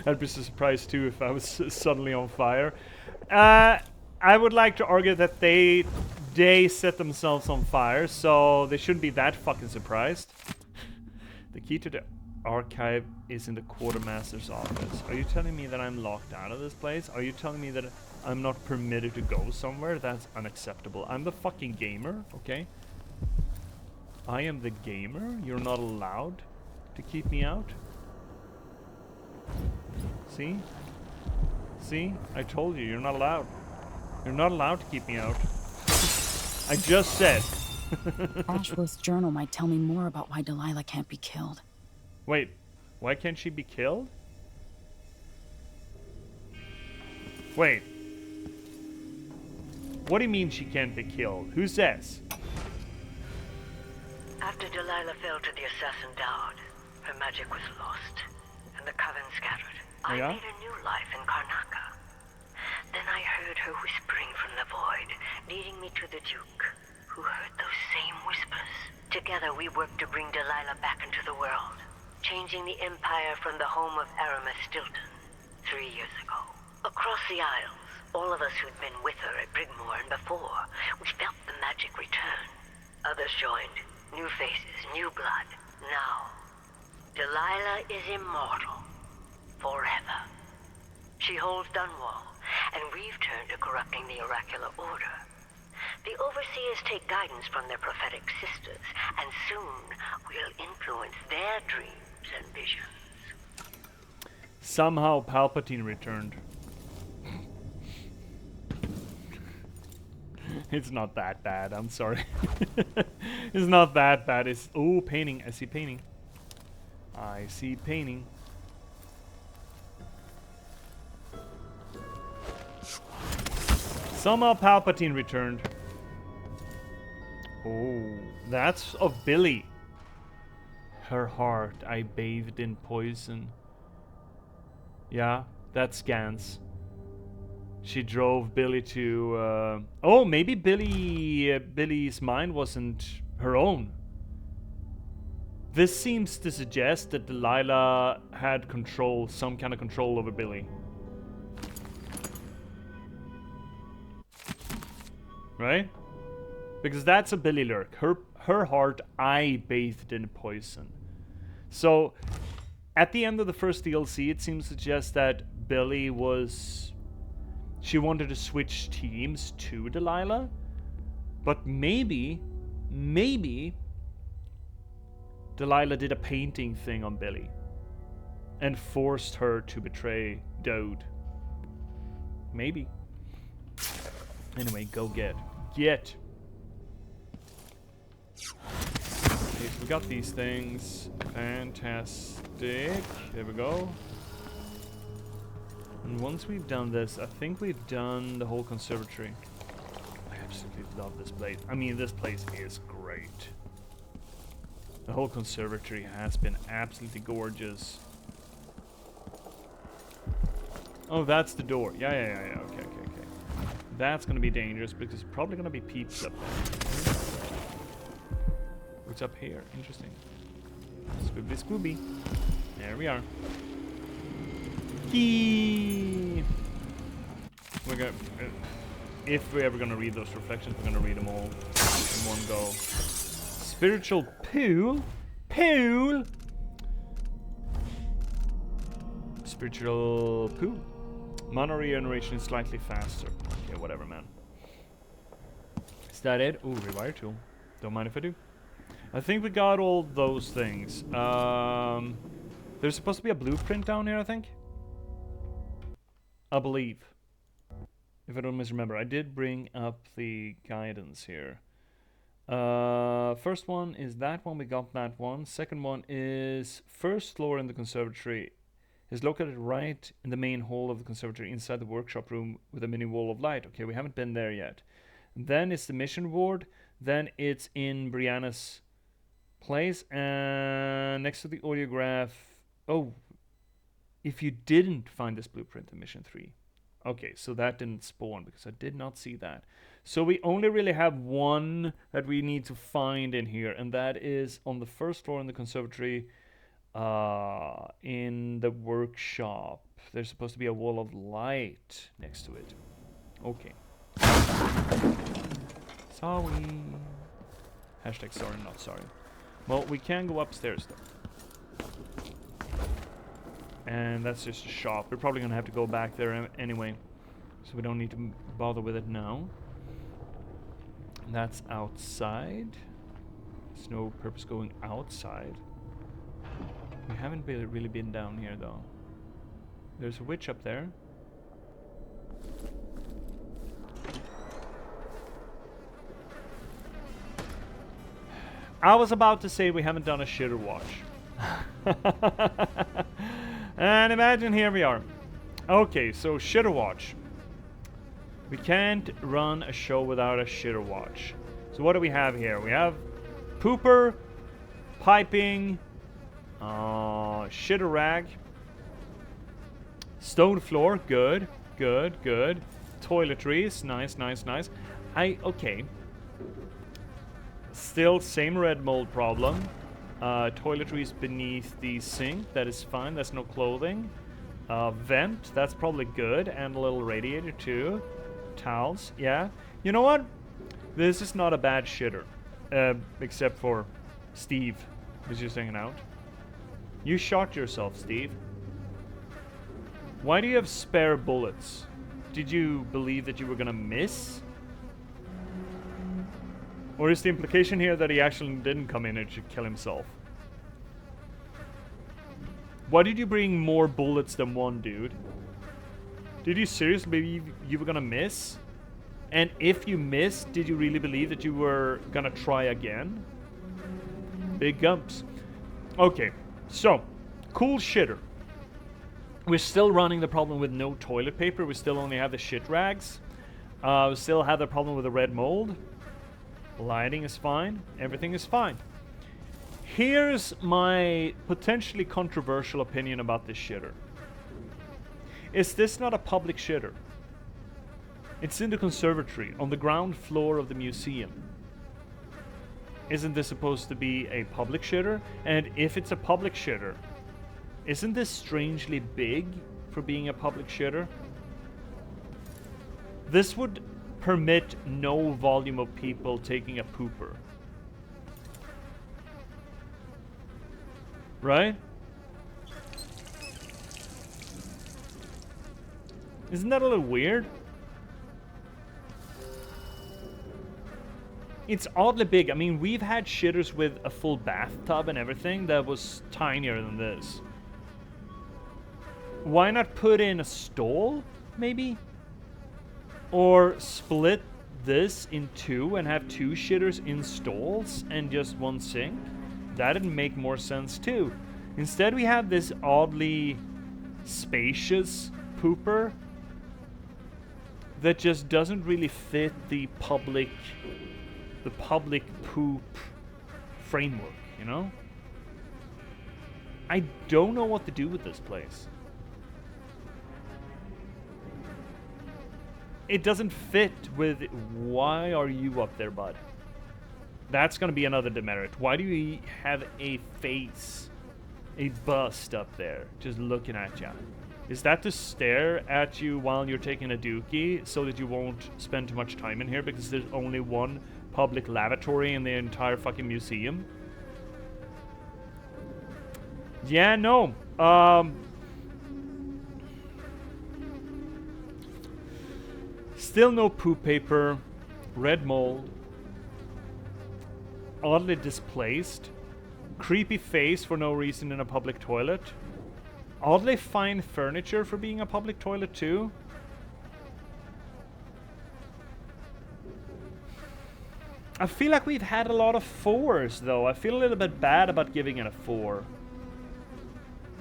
I'd be surprised too if I was suddenly on fire. I would like to argue that they set themselves on fire, so they shouldn't be that fucking surprised. The key to the archive is in the quartermaster's office. Are you telling me that I'm locked out of this place? Are you telling me that I'm not permitted to go somewhere? That's unacceptable. I'm the fucking gamer, okay? I am the gamer. You're not allowed to keep me out. See? See? I told you, you're not allowed. You're not allowed to keep me out. I just said. Ashworth's journal might tell me more about why Delilah can't be killed. Wait, why can't she be killed? Wait. What do you mean she can't be killed? Who says? After Delilah fell to the assassin Dowd, her magic was lost, and the coven scattered. I made a new life in Karnaca. Then I heard her whispering from the void, leading me to the Duke, who heard those same whispers. Together we worked to bring Delilah back into the world, changing the Empire from the home of Aramis Stilton 3 years ago. Across the Isles, all of us who'd been with her at Brigmore and before, we felt the magic return. Others joined, new faces, new blood. Now, Delilah is immortal. Forever. She holds Dunwall, and we've turned to corrupting the oracular order. The overseers take guidance from their prophetic sisters, and soon we'll influence their dreams and visions. Somehow Palpatine returned. It's not that bad, I'm sorry. It's not that bad. It's... Oh, painting. I see painting. I see painting. Somehow Palpatine returned. Oh, that's of Billy. Her heart I bathed in poison. Yeah, that's Gans. She drove Billy to... Oh, maybe Billy's mind wasn't her own. This seems to suggest that Delilah had control, some kind of control over Billy. Right? Because that's a Billy lurk. Her heart I bathed in poison. So at the end of the first DLC, it seems to suggest that Billy was... She wanted to switch teams to Delilah. But maybe Delilah did a painting thing on Billy and forced her to betray Dode. Maybe. Anyway, go get. Get! Okay, so we got these things. Fantastic. There we go. And once we've done this, I think we've done the whole conservatory. I absolutely love this place. I mean, this place is great. The whole conservatory has been absolutely gorgeous. Oh, that's the door. Yeah. Okay. That's gonna be dangerous because it's probably gonna be peeps up there. What's up here? Interesting. Scooby. There we are. Key. We're gonna. If we're ever gonna read those reflections, we're gonna read them all in one go. Spiritual pool. Spiritual pool. Mana regeneration is slightly faster. Okay, whatever, man. Is that it? Ooh, rewire tool. Don't mind if I do. I think we got all those things. There's supposed to be a blueprint down here, I think. I believe. If I don't misremember. I did bring up the guidance here. First one is that one. We got that one. Second one is first floor in the conservatory. Is located right in the main hall of the conservatory inside the workshop room with a mini wall of light. Okay, we haven't been there yet. Then it's the mission ward. Then it's in Brianna's place. And next to the audiograph. Oh, if you didn't find this blueprint in mission 3. Okay, so that didn't spawn because I did not see that. So we only really have one that we need to find in here. And that is on the first floor in the conservatory. In the workshop. There's supposed to be a wall of light next to it. Okay. Sorry. Hashtag sorry, not sorry. Well, we can go upstairs though. And that's just a shop. We're probably gonna have to go back there anyway. So we don't need to bother with it now. And that's outside. There's no purpose going outside. We haven't really been down here though. There's a witch up there. I was about to say we haven't done a shitter watch. And imagine here we are. Okay, so shitter watch. We can't run a show without a shitter watch. So what do we have here? We have pooper, piping, shitter rag, stone floor, good. Toiletries, nice. Okay. Still same red mold problem. Toiletries beneath the sink, that is fine, that's no clothing. Vent, that's probably good, and a little radiator too. Towels, yeah. You know what? This is not a bad shitter. Except for Steve, who's just hanging out. You shot yourself, Steve. Why do you have spare bullets? Did you believe that you were gonna miss? Or is the implication here that he actually didn't come in and should kill himself? Why did you bring more bullets than one, dude? Did you seriously believe you were gonna miss? And if you missed, did you really believe that you were gonna try again? Big gumps. Okay, so, cool shitter. We're still running the problem with no toilet paper. We still only have the shit rags. We still have the problem with the red mold. Lighting is fine. Everything is fine. Here's my potentially controversial opinion about this shitter. Is this not a public shitter? It's in the conservatory, on the ground floor of the museum. isn't this supposed to be a public shitter? And if it's a public shitter, isn't this strangely big for being a public shitter? This would permit no volume of people taking a pooper. Right? Isn't that a little weird? It's oddly big. I mean, we've had shitters with a full bathtub and everything that was tinier than this. Why not put in a stall, maybe? Or split this in two and have two shitters in stalls and just one sink? That'd make more sense too. Instead we have this oddly spacious pooper that just doesn't really fit the public poop framework, you know? I don't know what to do with this place. It doesn't fit with why are you up there, bud? That's gonna be another demerit. Why do you have a face, a bust up there, just looking at you? Is that to stare at you while you're taking a dookie so that you won't spend too much time in here because there's only one public lavatory in the entire fucking museum? Yeah, no. Still no poop paper. Red mold. Oddly displaced. Creepy face for no reason in a public toilet. Oddly fine furniture for being a public toilet too. I feel like we've had a lot of 4s though. I feel a little bit bad about giving it a 4.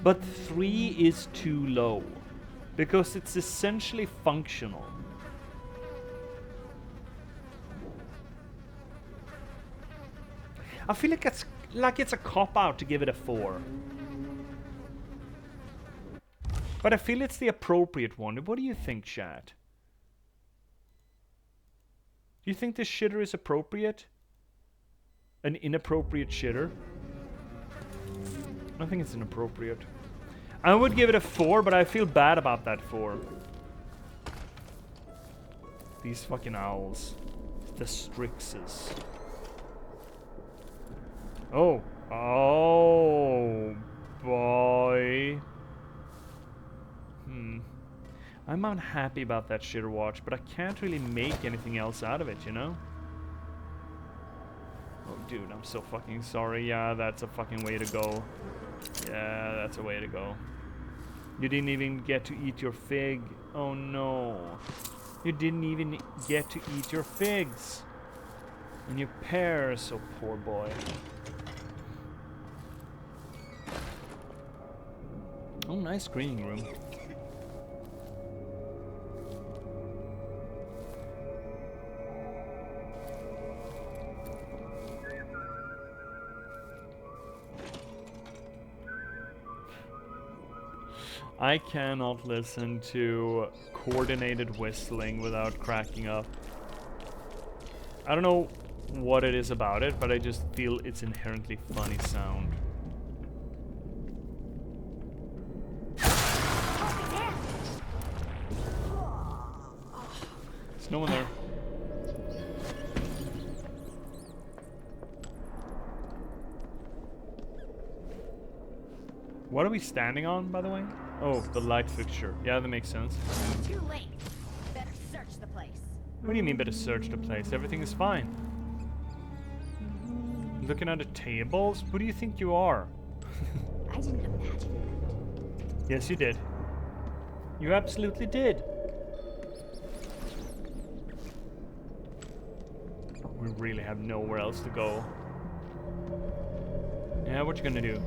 But 3 is too low. Because it's essentially functional. I feel like it's a cop-out to give it a 4. But I feel it's the appropriate one. What do you think, chat? Do you think this shitter is appropriate? An inappropriate shitter? I don't think it's inappropriate. I would give it a 4, but I feel bad about that 4. These fucking owls. The Strixes. Oh. Oh, boy. I'm unhappy about that shitter watch, but I can't really make anything else out of it, you know? Oh, dude, I'm so fucking sorry. Yeah, that's a fucking way to go. Yeah, that's a way to go. You didn't even get to eat your fig. Oh, no. You didn't even get to eat your figs. And your pears, oh, poor boy. Oh, nice screening room. I cannot listen to coordinated whistling without cracking up. I don't know what it is about it, but I just feel it's inherently funny sound. There's no one there. What are we standing on, by the way? Oh, the light fixture. Yeah, that makes sense. Too late. Better search the place. What do you mean better search the place? Everything is fine. Looking at the tables? Who do you think you are? I didn't imagine that. Yes, you did. You absolutely did. We really have nowhere else to go. Yeah, what you gonna do?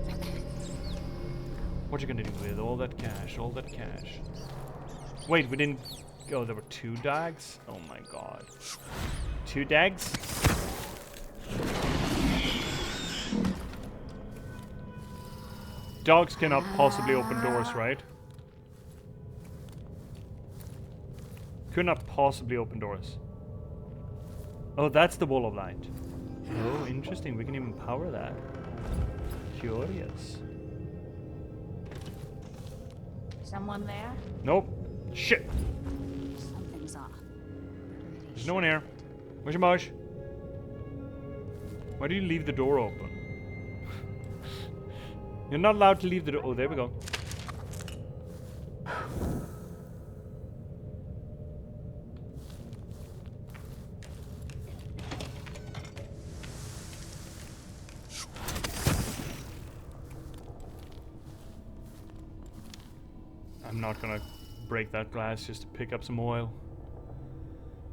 What you gonna do with all that cash? All that cash. Wait, we didn't... Oh, there were 2 dags? Oh my god. 2 dags? Dogs cannot possibly open doors, right? Could not possibly open doors. Oh, that's the wall of light. Oh, interesting. We can even power that. Curious. Someone there? Nope. Shit. Something's off. There's no one here. Where's your mosh? Why do you leave the door open? You're not allowed to leave the door. Oh, there we go. I'm not gonna break that glass just to pick up some oil.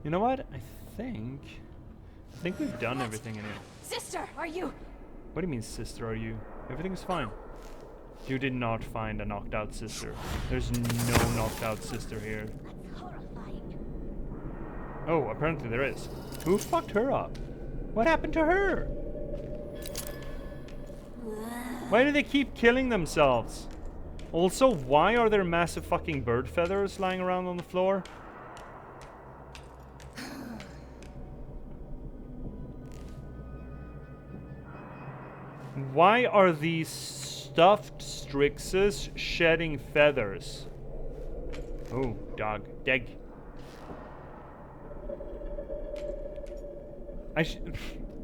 You know what? I think we've done everything in here. Sister, are you? What do you mean, sister, are you? Everything's fine. You did not find a knocked out sister. There's no knocked out sister here. That's horrifying. Oh, apparently there is. Who fucked her up? What happened to her? Why do they keep killing themselves? Also, why are there massive fucking bird feathers lying around on the floor? Why are these stuffed Strixes shedding feathers? Oh, dog. Dig.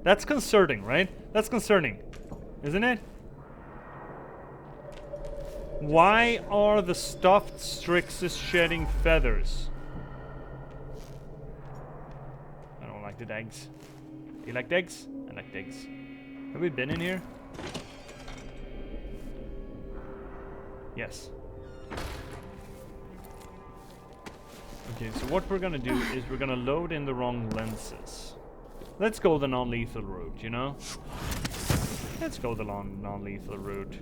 That's concerning, right? That's concerning, isn't it? Why are the stuffed Strixes shedding feathers? I don't like the eggs. Do you like eggs? I like eggs. Have we been in here? Yes. Okay, so what we're gonna do is we're gonna load in the wrong lenses. Let's go the non-lethal route, you know? Let's go the non-lethal route.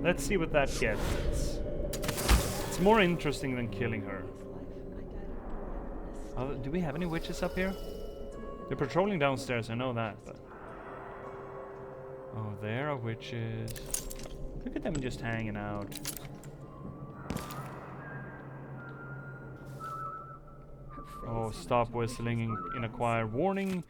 Let's see what that gets us. It's more interesting than killing her. Do we have any witches up here? They're patrolling downstairs, I know that, but... Oh, there are witches. Look at them just hanging out. Oh, stop whistling in a choir. Warning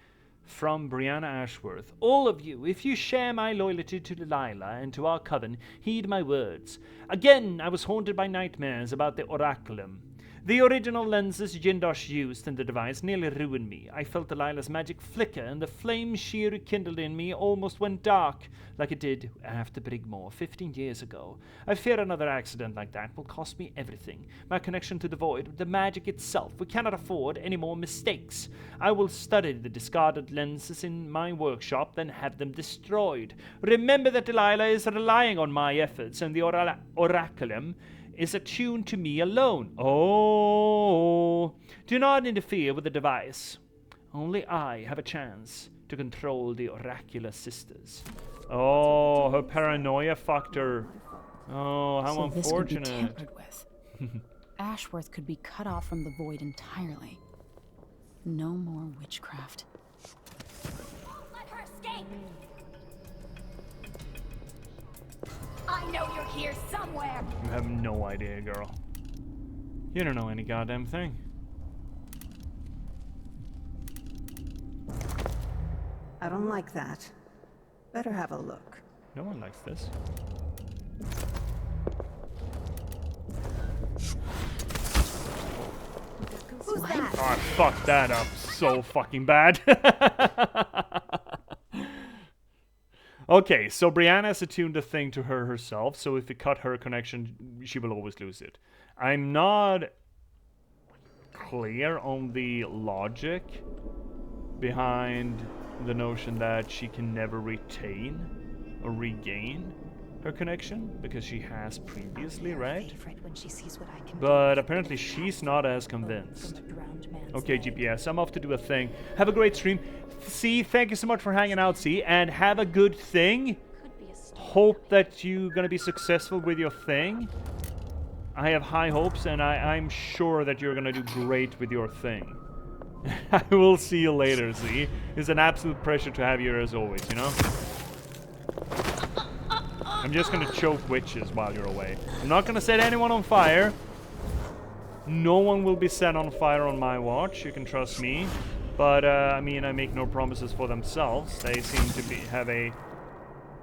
from Brianna Ashworth. All of you, if you share my loyalty to Delilah and to our coven, heed my words. Again, I was haunted by nightmares about the Oraculum. The original lenses Jindosh used in the device nearly ruined me. I felt Delilah's magic flicker, and the flame she rekindled in me almost went dark, like it did after Brigmore 15 years ago. I fear another accident like that will cost me everything. My connection to the void, the magic itself. We cannot afford any more mistakes. I will study the discarded lenses in my workshop, then have them destroyed. Remember that Delilah is relying on my efforts, and the Oraculum is attuned to me alone. Oh, do not interfere with the device. Only I have a chance to control the oracular sisters. Oh, her paranoia fucked her. Oh, how unfortunate. This could be tampered with. Ashworth could be cut off from the void entirely. No more witchcraft. Let her escape! I know you're here somewhere! You have no idea, girl. You don't know any goddamn thing. I don't like that. Better have a look. No one likes this. Who's that? Oh, I fucked that up so fucking bad. Okay, so Brianna has attuned a thing to her herself, so if we cut her connection, she will always lose it. I'm not clear on the logic behind the notion that she can never retain or regain her connection, because she has previously, right? But apparently she's not as convinced. Okay, J.P.S, I'm off to do a thing. Have a great stream. C, thank you so much for hanging out, C, and have a good thing. Hope that you're gonna be successful with your thing. I have high hopes, and I'm sure that you're gonna do great with your thing. I will see you later, C. It's an absolute pleasure to have you here as always, you know? I'm just gonna choke witches while you're away. I'm not gonna set anyone on fire. No one will be set on fire on my watch, you can trust me. But, I mean, I make no promises for themselves. They seem to have a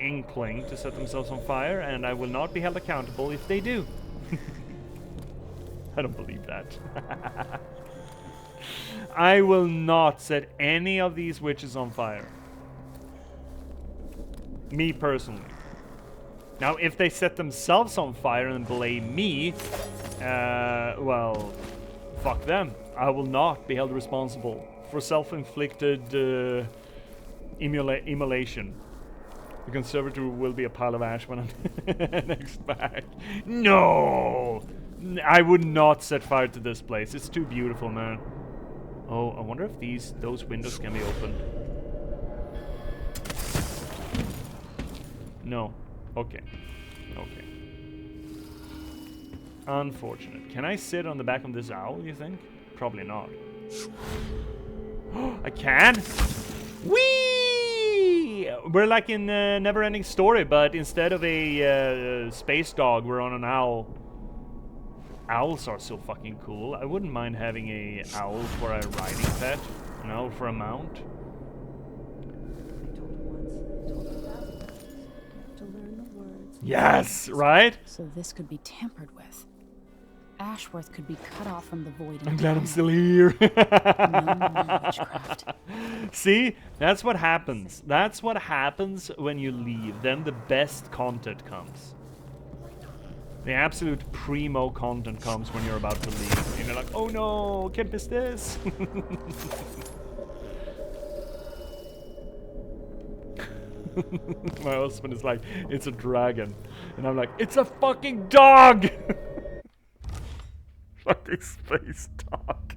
inkling to set themselves on fire, and I will not be held accountable if they do. I don't believe that. I will not set any of these witches on fire. Me personally. Now, if they set themselves on fire and blame me, well, fuck them. I will not be held responsible for self-inflicted immolation. The conservatory will be a pile of ash when I'm next back. No! I would not set fire to this place. It's too beautiful, man. Oh, I wonder if those windows can be opened. No. Okay. Okay. Unfortunate. Can I sit on the back of this owl, you think? Probably not. I can? Whee! We're like in Never-Ending Story, but instead of a space dog, we're on an owl. Owls are so fucking cool. I wouldn't mind having a owl for a riding pet. An owl for a mount. Yes, right? So this could be tampered with. Ashworth could be cut off from the void. I'm glad I'm still here. No witchcraft. See? That's what happens. That's what happens when you leave. Then the best content comes. The absolute primo content comes when you're about to leave. And you're like, oh no, can't miss this. My husband is like, it's a dragon. And I'm like, it's a fucking dog! Fucking space dog.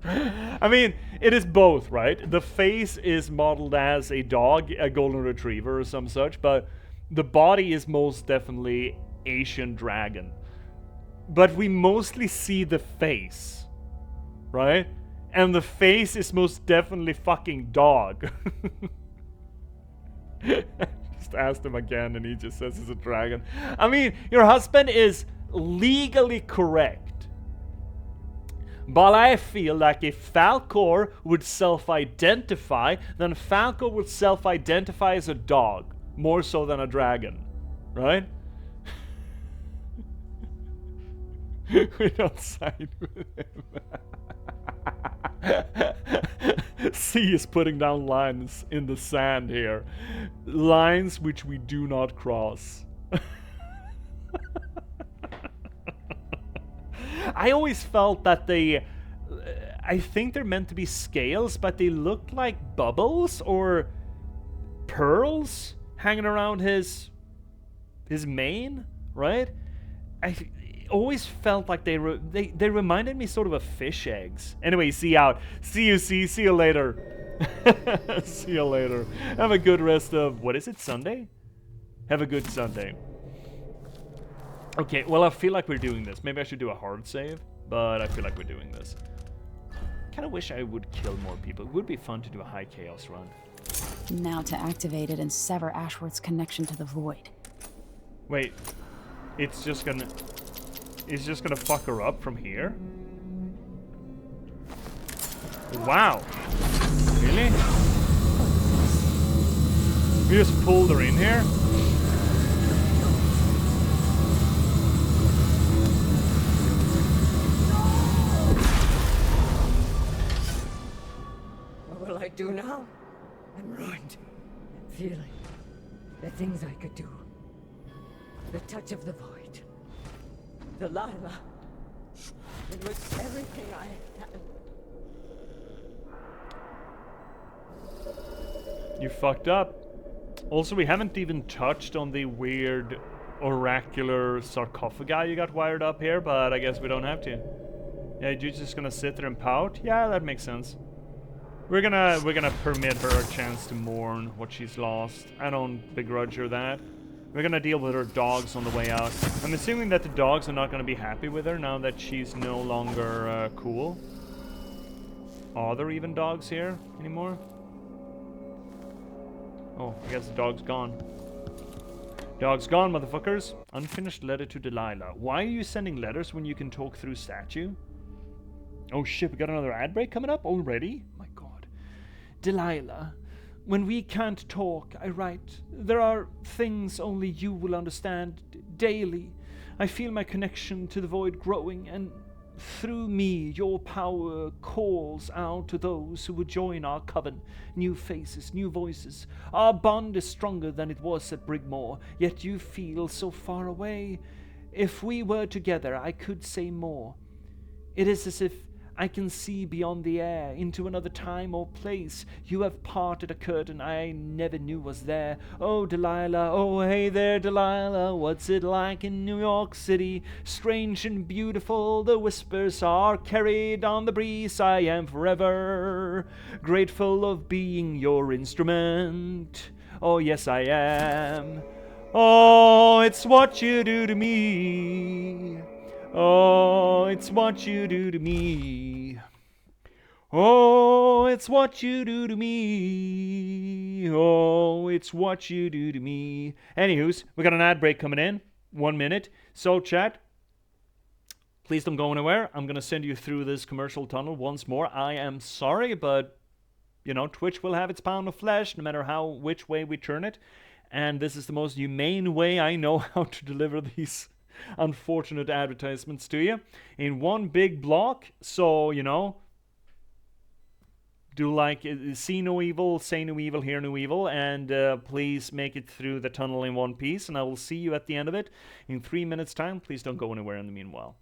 I mean, it is both, right? The face is modeled as a dog, a golden retriever or some such, but the body is most definitely Asian dragon. But we mostly see the face, right? And the face is most definitely fucking dog. Just asked him again and he just says it's a dragon. I mean, your husband is legally correct. But I feel like if Falcor would self-identify, then Falcor would self-identify as a dog. More so than a dragon. Right? We don't side with him. C is putting down lines in the sand here. Lines which we do not cross. I always felt that I think they're meant to be scales, but they look like bubbles or pearls hanging around his mane, right? I always felt like they reminded me sort of fish eggs. Anyway, see you out. See you later. See you later. Have a good rest of, what is it, Sunday? Have a good Sunday. Okay, well, I feel like we're doing this. Maybe I should do a hard save, but I feel like we're doing this. Kind of wish I would kill more people. It would be fun to do a high chaos run. Now to activate it and sever Ashworth's connection to the void. Wait, it's just gonna fuck her up from here? Wow. Really? We just pulled her in here? What will I do now? I'm ruined. Feeling the things I could do. The touch of the void. The Lila. It was everything I had. You fucked up. Also, we haven't even touched on the weird oracular sarcophagi you got wired up here, but I guess we don't have to. Yeah, you're just gonna sit there and pout? Yeah, that makes sense. We're gonna permit her a chance to mourn what she's lost. I don't begrudge her that. We're gonna deal with her dogs on the way out. I'm assuming that the dogs are not gonna be happy with her now that she's no longer cool. Are there even dogs here anymore? Oh, I guess the dog's gone. Dog's gone, motherfuckers. Unfinished letter to Delilah. Why are you sending letters when you can talk through statue? Oh shit, we got another ad break coming up already? My god. Delilah, when we can't talk, I write. There are things only you will understand. Daily, I feel my connection to the void growing, and through me, your power calls out to those who would join our coven. New faces, new voices. Our bond is stronger than it was at Brigmore, yet you feel so far away. If we were together, I could say more. It is as if I can see beyond the air, into another time or place. You have parted a curtain I never knew was there. Oh, Delilah, oh, hey there, Delilah, what's it like in New York City? Strange and beautiful, the whispers are carried on the breeze. I am forever grateful of being your instrument. Oh, yes, I am. Oh, it's what you do to me. Oh, it's what you do to me. Oh, it's what you do to me. Oh, it's what you do to me. Anywho's, we got an ad break coming in. 1 minute. So, chat, please don't go anywhere. I'm going to send you through this commercial tunnel once more. I am sorry, but, you know, Twitch will have its pound of flesh no matter which way we turn it. And this is the most humane way I know how to deliver these unfortunate advertisements to you in one big block. So, you know, do like see no evil, say no evil, hear no evil, and please make it through the tunnel in one piece, and I will see you at the end of it in 3 minutes time. Please don't go anywhere in the meanwhile.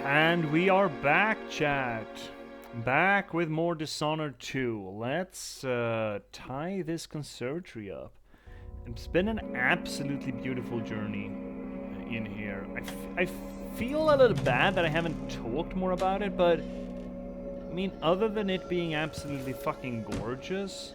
And we are back, chat. Back with more Dishonored 2. Let's tie this conservatory up. It's been an absolutely beautiful journey in here. I feel a little bad that I haven't talked more about it, but I mean, other than it being absolutely fucking gorgeous.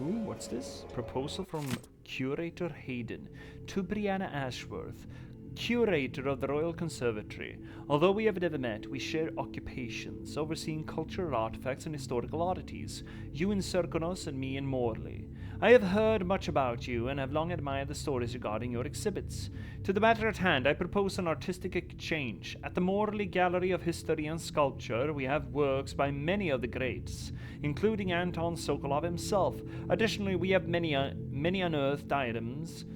Ooh, what's this? Proposal from Curator Hayden to Brianna Ashworth, Curator of the Royal Conservatory. Although we have never met, we share occupations, overseeing cultural artifacts and historical oddities. You in Serkonos and me in Morley. I have heard much about you and have long admired the stories regarding your exhibits. To the matter at hand, I propose an artistic exchange. At the Morley Gallery of History and Sculpture, we have works by many of the greats, including Anton Sokolov himself. Additionally, we have many unearthed items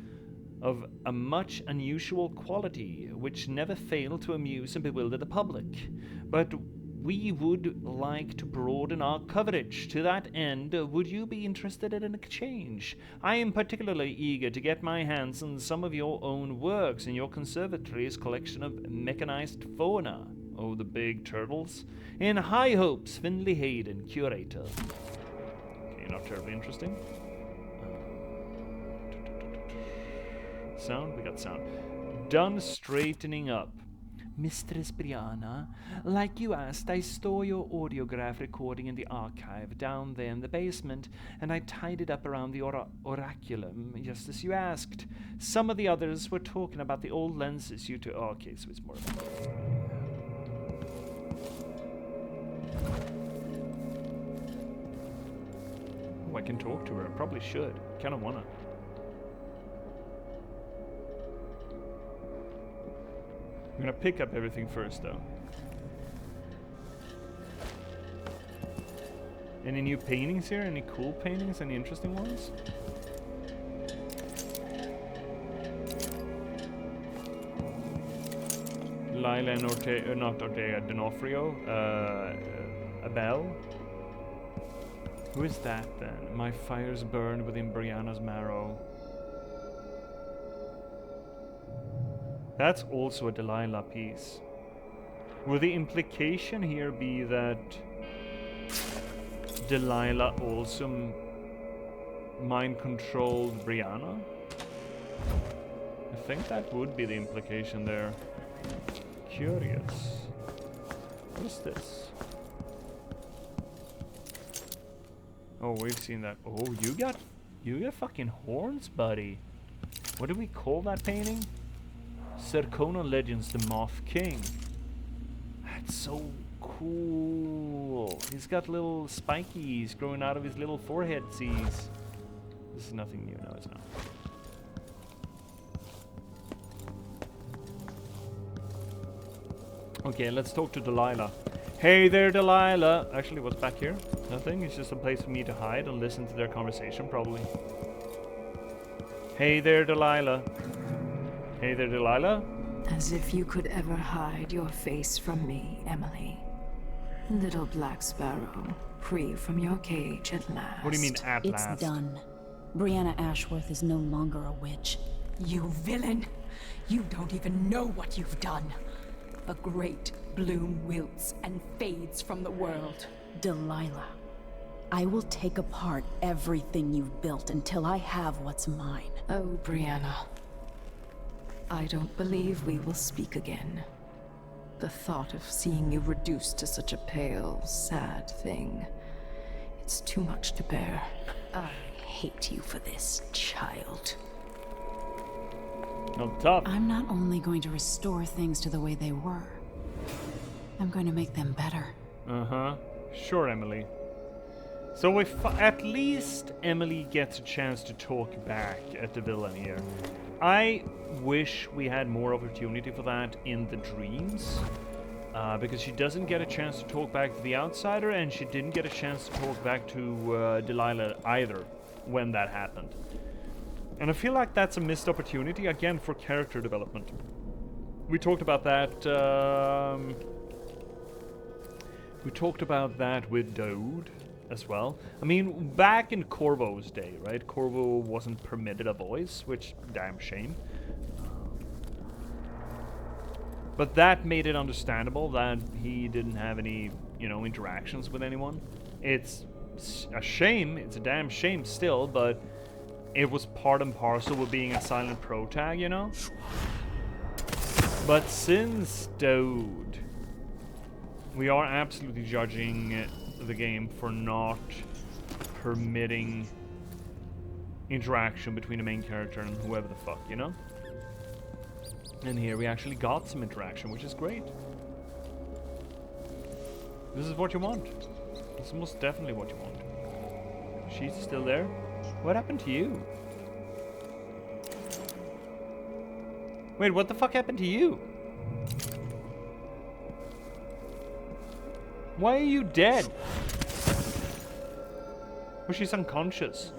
of a much unusual quality, which never fail to amuse and bewilder the public. But we would like to broaden our coverage. To that end, would you be interested in an exchange? I am particularly eager to get my hands on some of your own works in your conservatory's collection of mechanized fauna. Oh, the big turtles. In high hopes, Finley Hayden, Curator. Okay, not terribly interesting. Sound? We got sound. Done straightening up. Mistress Brianna, like you asked, I store your audiograph recording in the archive down there in the basement, and I tied it up around the oraculum, just as you asked. Some of the others were talking about the old lenses you took. Oh, okay, so it's more about that. Oh, I can talk to her. I probably should. Kind of wanna. I'm gonna pick up everything first, though. Any new paintings here? Any cool paintings? Any interesting ones? Lila and D'Onofrio. Abel. Who is that then? My fires burned within Brianna's marrow. That's also a Delilah piece. Will the implication here be that Delilah also mind-controlled Brianna? I think that would be the implication there. Curious. What is this? Oh, we've seen that. Oh, you got fucking horns, buddy. What do we call that painting? Serkonan Legends, the Moth King. That's so cool. He's got little spikies growing out of his little forehead seas. This is nothing new, no it's not. Okay, let's talk to Delilah. Hey there, Delilah. Actually, what's back here? Nothing. It's just a place for me to hide and listen to their conversation, probably. Hey there, Delilah. Hey there, Delilah. As if you could ever hide your face from me, Emily. Little Black Sparrow, free from your cage at last. What do you mean, at last? It's done. Brianna Ashworth is no longer a witch. You villain! You don't even know what you've done. A great bloom wilts and fades from the world. Delilah, I will take apart everything you've built until I have what's mine. Oh, Brianna. I don't believe we will speak again. The thought of seeing you reduced to such a pale, sad thing. It's too much to bear. I hate you for this, child. No, tough. I'm not only going to restore things to the way they were, I'm going to make them better. Uh-huh. Sure, Emily. So if at least Emily gets a chance to talk back at the villain here. I wish we had more opportunity for that in the dreams. Because she doesn't get a chance to talk back to the outsider, and she didn't get a chance to talk back to Delilah either when that happened. And I feel like that's a missed opportunity, again, for character development. We talked about that, with Daoud as well. I mean, back in Corvo's day, right? Corvo wasn't permitted a voice, which, damn shame. But that made it understandable that he didn't have any, you know, interactions with anyone. It's a shame, it's a damn shame still, but it was part and parcel with being a silent protag, you know? But since, dude, we are absolutely judging the game for not permitting interaction between the main character and whoever the fuck, you know? And here we actually got some interaction, which is great. This is what you want. This is most definitely what you want. She's still there? What happened to you? Wait, what the fuck happened to you? Why are you dead? Well, she's unconscious.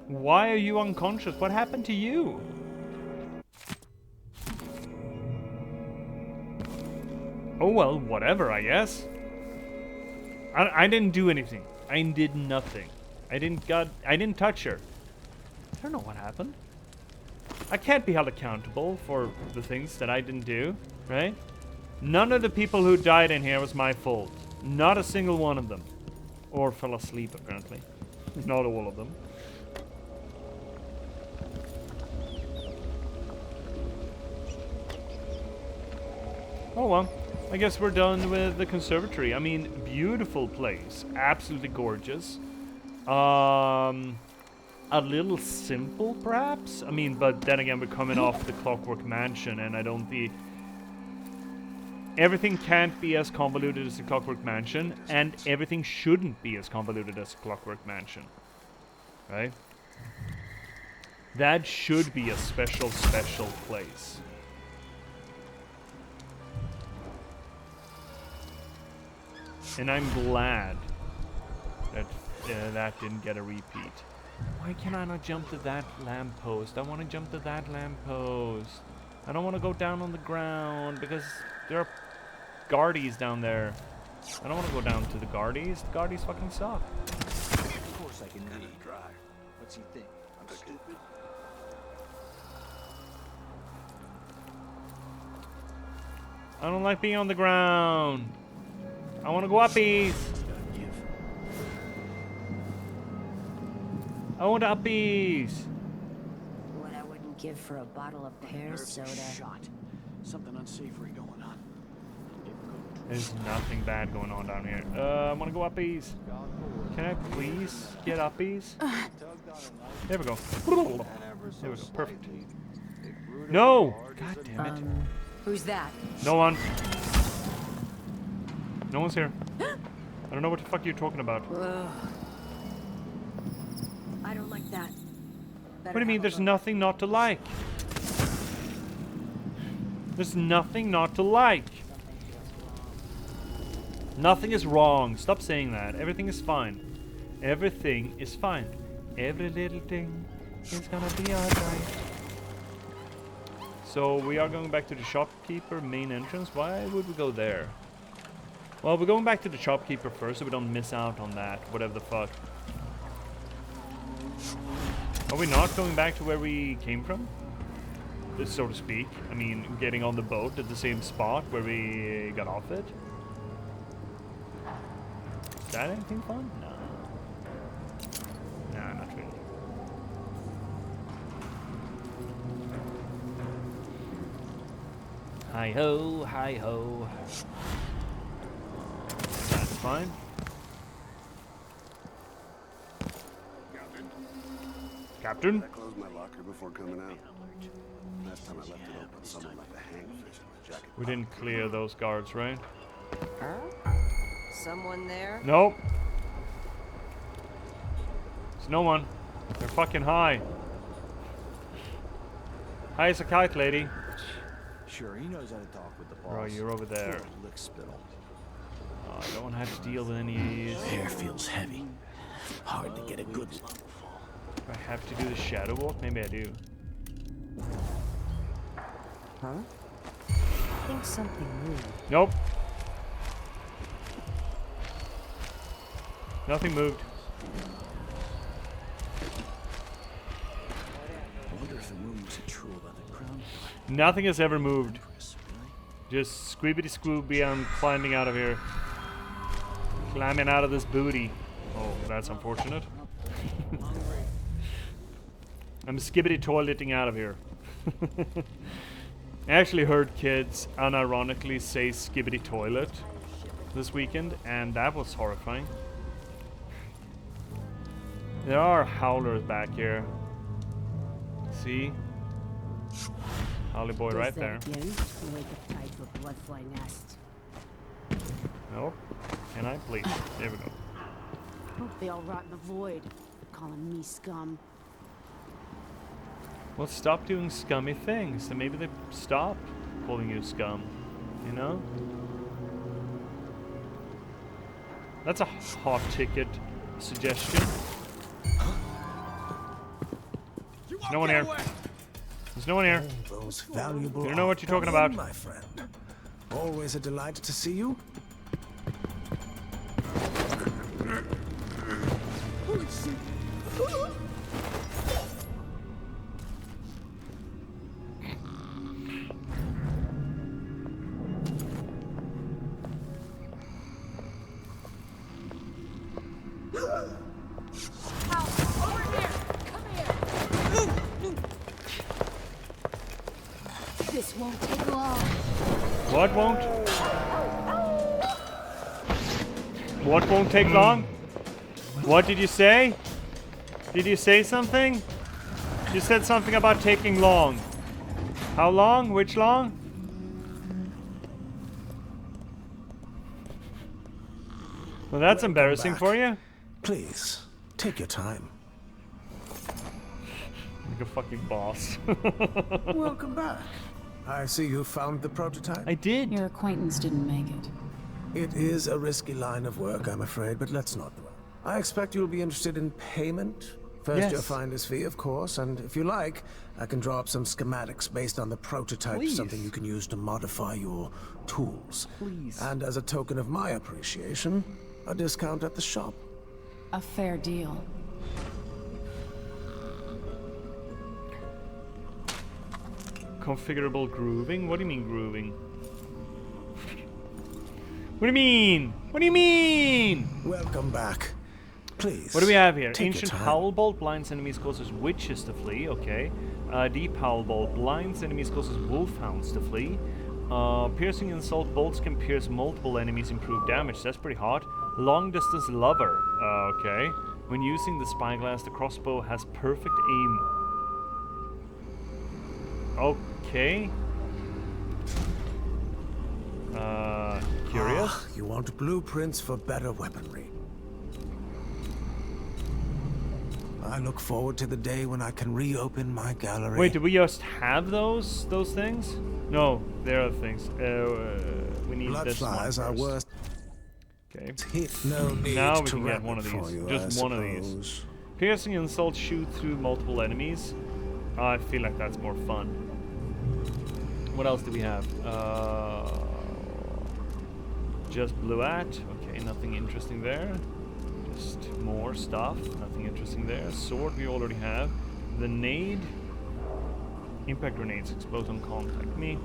Why are you unconscious? What happened to you? Oh well, whatever, I guess. I didn't do anything. I did nothing. I didn't touch her. I don't know what happened. I can't be held accountable for the things that I didn't do, right? None of the people who died in here was my fault. Not a single one of them. Or fell asleep, apparently. Not all of them. Oh well. I guess we're done with the conservatory. I mean, beautiful place. Absolutely gorgeous. A little simple, perhaps? I mean, but then again, we're coming off the Clockwork Mansion, and I don't think... Everything can't be as convoluted as the Clockwork Mansion, and everything shouldn't be as convoluted as the Clockwork Mansion. Right? That should be a special, special place. And I'm glad that that didn't get a repeat. Why can I not jump to that lamppost? I want to jump to that lamppost. I don't want to go down on the ground because there are guardies down there. I don't want to go down to the guardies. The guardies fucking suck. Of course I can read. Dry. What's he think? I'm stupid? I don't like being on the ground. I want to go uppies. I want uppies. What I wouldn't give for a bottle of pear soda. Shot. Something unsavory going on. There's nothing bad going on down here. I want to go uppies. Can I please get uppies? There we go. There we go. Perfect. No! God damn it. Who's that? No one. No one's here. I don't know what the fuck you're talking about. Ugh. I don't like that. What do you mean there's nothing not to like? There's nothing not to like. Nothing is wrong. Stop saying that. Everything is fine. Everything is fine. Every little thing is gonna be alright. So we are going back to the shopkeeper main entrance. Why would we go there? Well, we're going back to the shopkeeper first so we don't miss out on that. Whatever the fuck. Are we not going back to where we came from? So to speak. I mean, getting on the boat at the same spot where we got off it. Is that anything fun? No. Nah, not really. Hi-ho, hi-ho. That's fine. Captain? I closed my locker before coming out. Last time I left it open, someone left a hangfish in the jacket. We didn't clear those guards, right? Huh? Someone there? Nope. There's no one. They're fucking high. High as a kite, lady. Sure, he knows how to talk with the boss. Bro, you're over there. Lick spittle. Oh, I don't have to deal with any of these. Hair feels heavy. Hard to get a good look. Do I have to do the shadow walk? Maybe I do. Huh? I think something moved. Nope. Nothing moved. I wonder if the rumors are true about the crown. Nothing has ever moved. Just squibbity scooby, I'm climbing out of here. Climbing out of this booty. Oh, that's unfortunate. I'm skibbity toileting out of here. I actually heard kids unironically say skibbity toilet this weekend, and that was horrifying. There are howlers back here. See? Howly boy right there. Nope. Can I please? There we go. Hope they all rot in the void. Calling me scum. Well, stop doing scummy things, and maybe they stop calling you scum. You know? That's a hot ticket suggestion. There's no one here. There's no one here. Those valuable You don't know what you're talking about. My friend. Always a delight to see you. This won't take long. What won't? What won't take long? What did you say? Did you say something? You said something about taking long. How long? Which long? Well, that's embarrassing for you. Please, take your time. Like a fucking boss. Welcome back. I see you found the prototype. I did. Your acquaintance didn't make it. It is a risky line of work, I'm afraid, but let's not dwell. I expect you'll be interested in payment. First, Yes. your finder's fee, of course, and if you like, I can draw up some schematics based on the prototype, Please. something you can use to modify your tools. Please. And as a token of my appreciation, a discount at the shop. A fair deal. Configurable grooving? What do you mean grooving? What do you mean? What do you mean? Welcome back. Please. What do we have here? take your Ancient time. Howl Bolt blinds enemies, causes witches to flee. Okay. Deep Howl Bolt blinds enemies, causes wolfhounds to flee. Piercing Insult bolts can pierce multiple enemies, improve damage. That's pretty hot. Long Distance Lover. Okay. When using the spyglass, the crossbow has perfect aim. Okay. Curious? Ah, you want blueprints for better weaponry. I look forward to the day when I can reopen my gallery. Wait, do we just have those things? No, there are things. We need this one Bloodflies are first. worse. Okay. No need Now we to can get wrap one it of for these. you, Just I one of these. suppose. Piercing Insult shoot through multiple enemies. I feel like that's more fun. What else do we have? Just Blue At. Okay, nothing interesting there. Just more stuff. Nothing interesting there. Sword we already have. The nade. Impact grenades explode on contact me.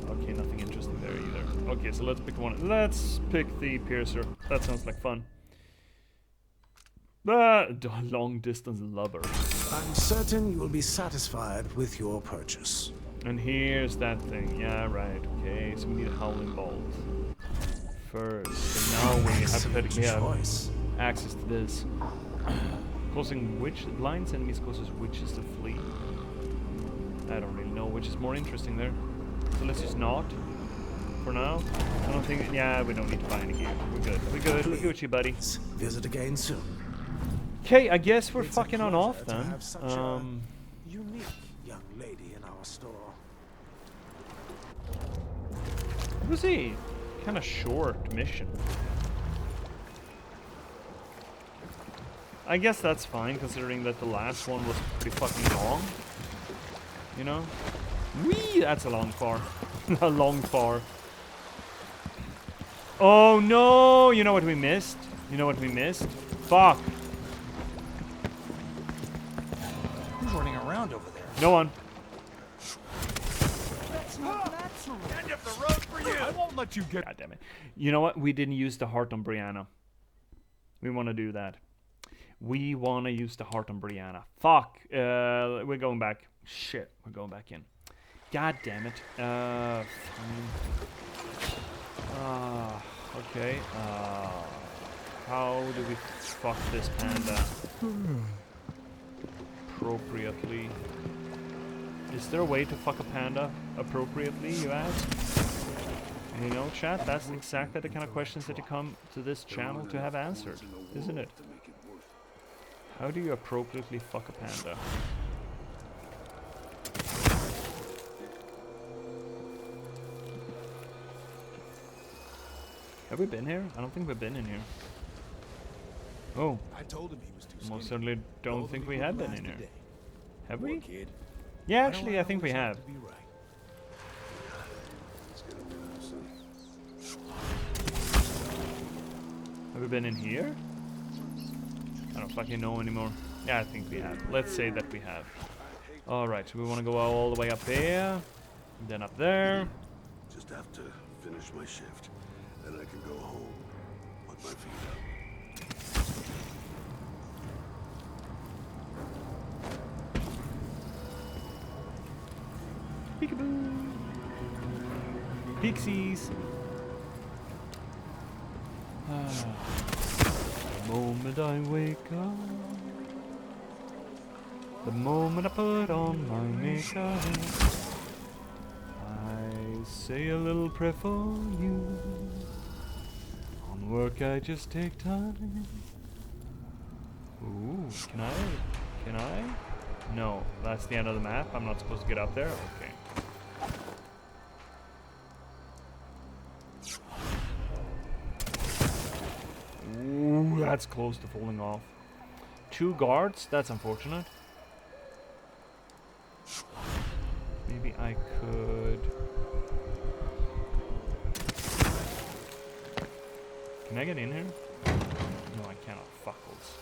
Okay, nothing interesting there either. Okay, so let's pick one. Let's pick the piercer. That sounds like fun. Long Distance Lover. I'm certain you will be satisfied with your purchase. And here's that thing. Yeah, right. Okay, so we need a Howling Bolt first. And now we hypothetically have choice. access to this. Causing blinds enemies causes witches to flee. I don't really know which is more interesting there. So let's just not. For now. I don't think. Yeah, we don't need to buy any gear. We're good. We're good. We're Gucci, buddy. Visit again soon. Okay, I guess we're It's a fucking on pleasure off to then. have such a unique young lady in our store. It was a kind of short mission. I guess that's fine, considering that the last one was pretty fucking long. You know? Whee! That's a long far. A long far. Oh no! You know what we missed? You know what we missed? Fuck! Who's running around over there? No one. End of the road for you. I won't let you get. God damn it. You know what? We didn't use the heart on Brianna. We want to do that. We want to use the heart on Brianna. Fuck. We're going back. Shit. We're going back in. God damn it. Fine. Okay. How do we fuck this panda appropriately? Is there a way to fuck a panda appropriately, you ask? You know, chat, that's exactly the kind of questions that you come to this channel to have answered, isn't it? How do you appropriately fuck a panda? Have we been here? I don't think we've been in here. Oh. I told him he was too Most certainly don't think we have been in here. Have we? Kid. Yeah, actually, I think we have. Have we been in here? I don't fucking know anymore. Yeah, I think we have. Let's say that we have. Alright, so we want to go all the way up there. Then up there. Just have to finish my shift. Then I can go home. Put my feet up. Peekaboo. Pixies. The moment I wake up, the moment I put on my makeup, I say a little prayer for you. On work I just take time. Ooh, can I? Can I? No, that's the end of the map. I'm not supposed to get up there? Okay. Ooh, that's close to falling off. 2 guards? That's unfortunate. Maybe I could... Can I get in here? No, I cannot. Fuckles.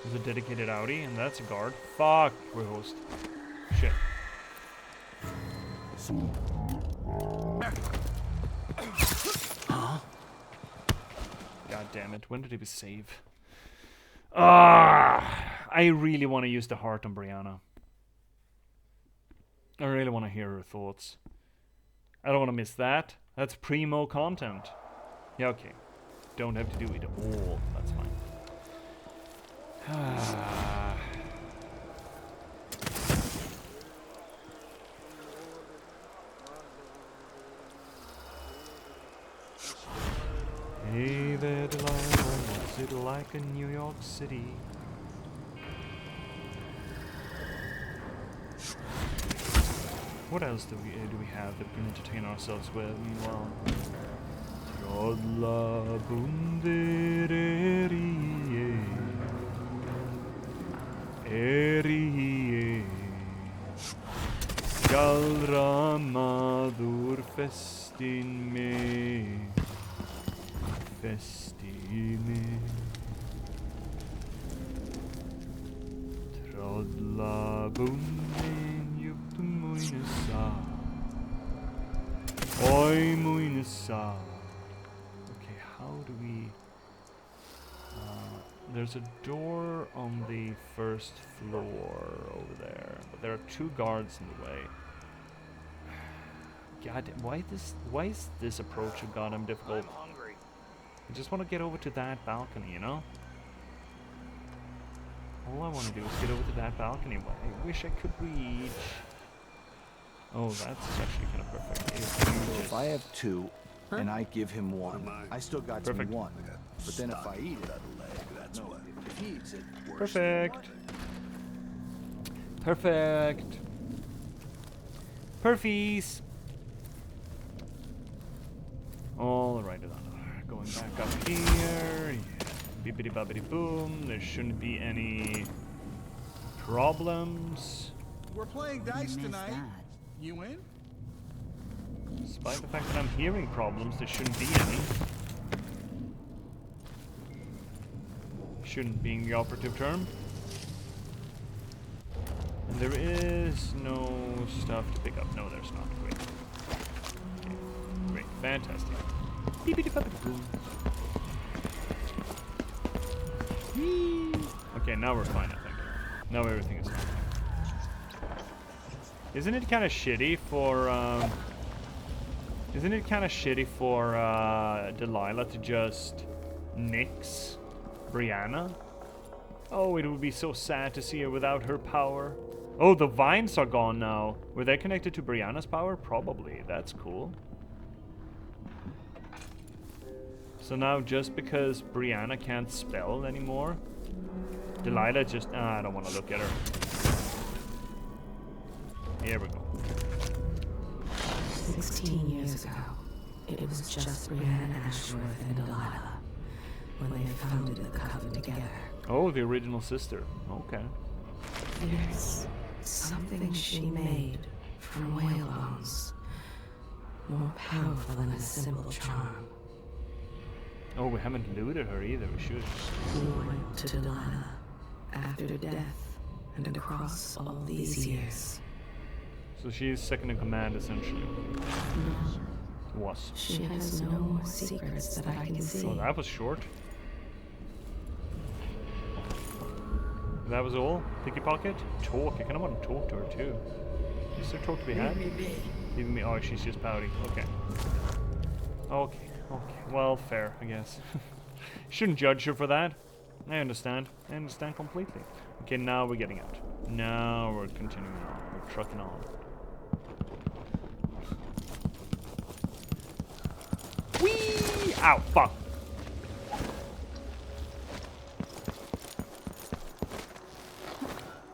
There's a dedicated Audi, and that's a guard. Fuck, we're host. Shit. Huh? God damn it, when did he save? I really want to use the heart on Brianna. I really want to hear her thoughts. I don't want to miss that. That's primo content. Yeah, okay. Don't have to do it all. That's fine. Hey there, Delilah, what's it like in New York City? What else do we have that we can entertain ourselves with? Meanwhile, Trodla bundererie, erie, gallra madur festin me. Festime Trodla bunden jup muinesa Oi muinesa. Okay, how do we... there's a door on the first floor over there, but there are 2 guards in the way. God, why is this approach so goddamn difficult? I just want to get over to that balcony, you know? All I want to do is get over to that balcony. I wish I could reach. Oh, that's actually kind of perfect. If I have 2, and I give him 1, I still got to be 1. But then if I eat it, that's what. If he eats it, perfect. Perfect. Perfies. All right, going back up here. Yeah. Bibbidi bobbidi boom. There shouldn't be any problems. We're playing dice tonight. You in? Despite the fact that I'm hearing problems, there shouldn't be any. Shouldn't being the operative term. And There is no stuff to pick up. No, there's not. Great. Okay. Great. Fantastic. Okay, now we're fine, I think. Now everything is fine. Isn't it kind of shitty for, Delilah to just nix Brianna? Oh, it would be so sad to see her without her power. Oh, the vines are gone now. Were they connected to Brianna's power? Probably. That's cool. So now, just because Brianna can't spell anymore, Delilah just... I don't want to look at her. Here we go. 16 years ago, it was just Brianna Ashworth and Delilah when they founded the Coven together. Oh, the original sister. Okay. There's something she made from whale bones, more powerful than a simple charm. Oh, we haven't looted her either. We should. We went to Delilah after death and across all these years. So she's second in command, essentially. Was. She has no more secrets that I can see. Oh, that was short. That was all? Picky pocket? Talk. I kind of want to talk to her too. Is there talk to be had? Leaving me. Oh, she's just pouting. Okay. Okay. Okay. Well, fair, I guess. Shouldn't judge her for that. I understand. I understand completely. Okay, now we're getting out. Now we're continuing on. We're trucking on. Whee! Ow, fuck.